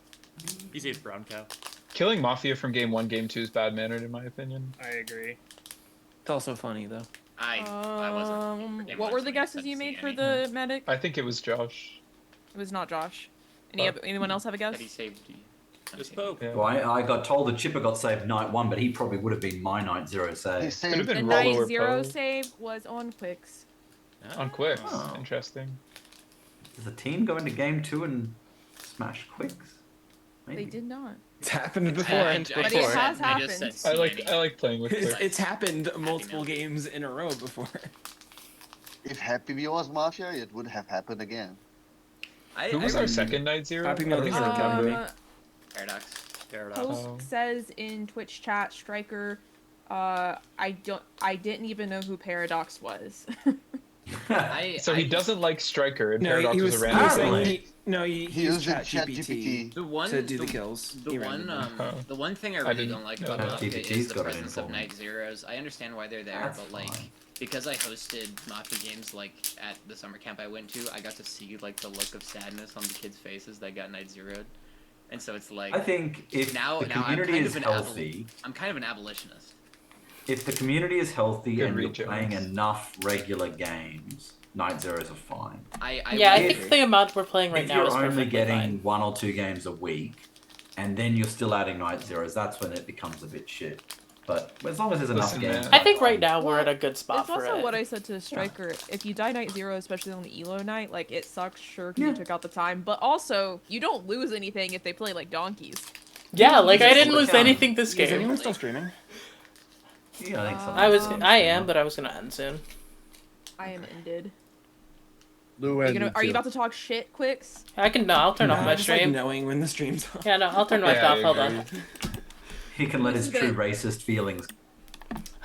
He saved Brown Cow. Killing Mafia from game 1, game 2 is bad mannered in my opinion. I agree. It's also funny though. I wasn't. What were the guesses you made for the medic? I think it was Josh. It was not Josh. Oh. Anyone else have a guess? That he saved. Just Pope. Yeah. Well, I got told that Chipper got saved night 1, but he probably would have been my night 0 save. Could have The been Rollo night or 0 Poe. save was on Quicks. On Quicks. Oh. Interesting. Does the team go into game 2 and smash Quicks? They did not. It's happened before. happened But it has I just happened. said I like playing with Quicks. It's happened multiple games in a row before. If Happy Meal was Mafia, it would have happened again. Who was our second night 0? Happy Meal I don't doesn't remember. count. Paradox. Post says in Twitch chat, Striker, I didn't even know who Paradox was. So he doesn't like Striker, and No, Paradox he was was a random saying thing. he used ChatGPT The one to do the kills. The He one, randomly. the one thing I I really didn't don't like know about that. Mafia ChatGPT's is the got it presence in of for me. night zeros. I understand why they're there, That's but like fine. because I hosted Mafia games like at the summer camp I went to, I got to see like the look of sadness on the kids' faces that got night zeroed, and so it's like I think if now the I'm community kind is of healthy, I'm kind of an abolitionist. if the community is healthy Good and you're read, Jonas. playing enough regular games, night 0s are fine. I think the amount we're playing right if now you're is only perfectly getting fine. 1 or 2 games a week, and then you're still adding night 0s, that's when it becomes a bit shit. But as long as there's enough Listen, games, man. I think right now we're at a good spot It's for also it. what I said to Striker. If you die night 0, especially on the Elo night, like it sucks, sure, because you took out the time, but also you don't lose anything if they play like donkeys. Yeah, like I Just didn't look lose down. anything this Is game. anyone still streaming? Yeah, I think so. I am, but I was gonna end soon. I am ended. Lou Are you, ended are you too. about to talk shit, Quicks? I'll turn off my Just like stream. knowing when the stream's on. Yeah, no, I'll turn my Yeah, I off. Hold agree. on. He can let his true racist feelings.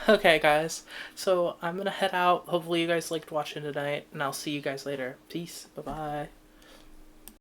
Okay, guys. So I'm gonna head out. Hopefully you guys liked watching tonight, and I'll see you guys later. Peace. Bye bye.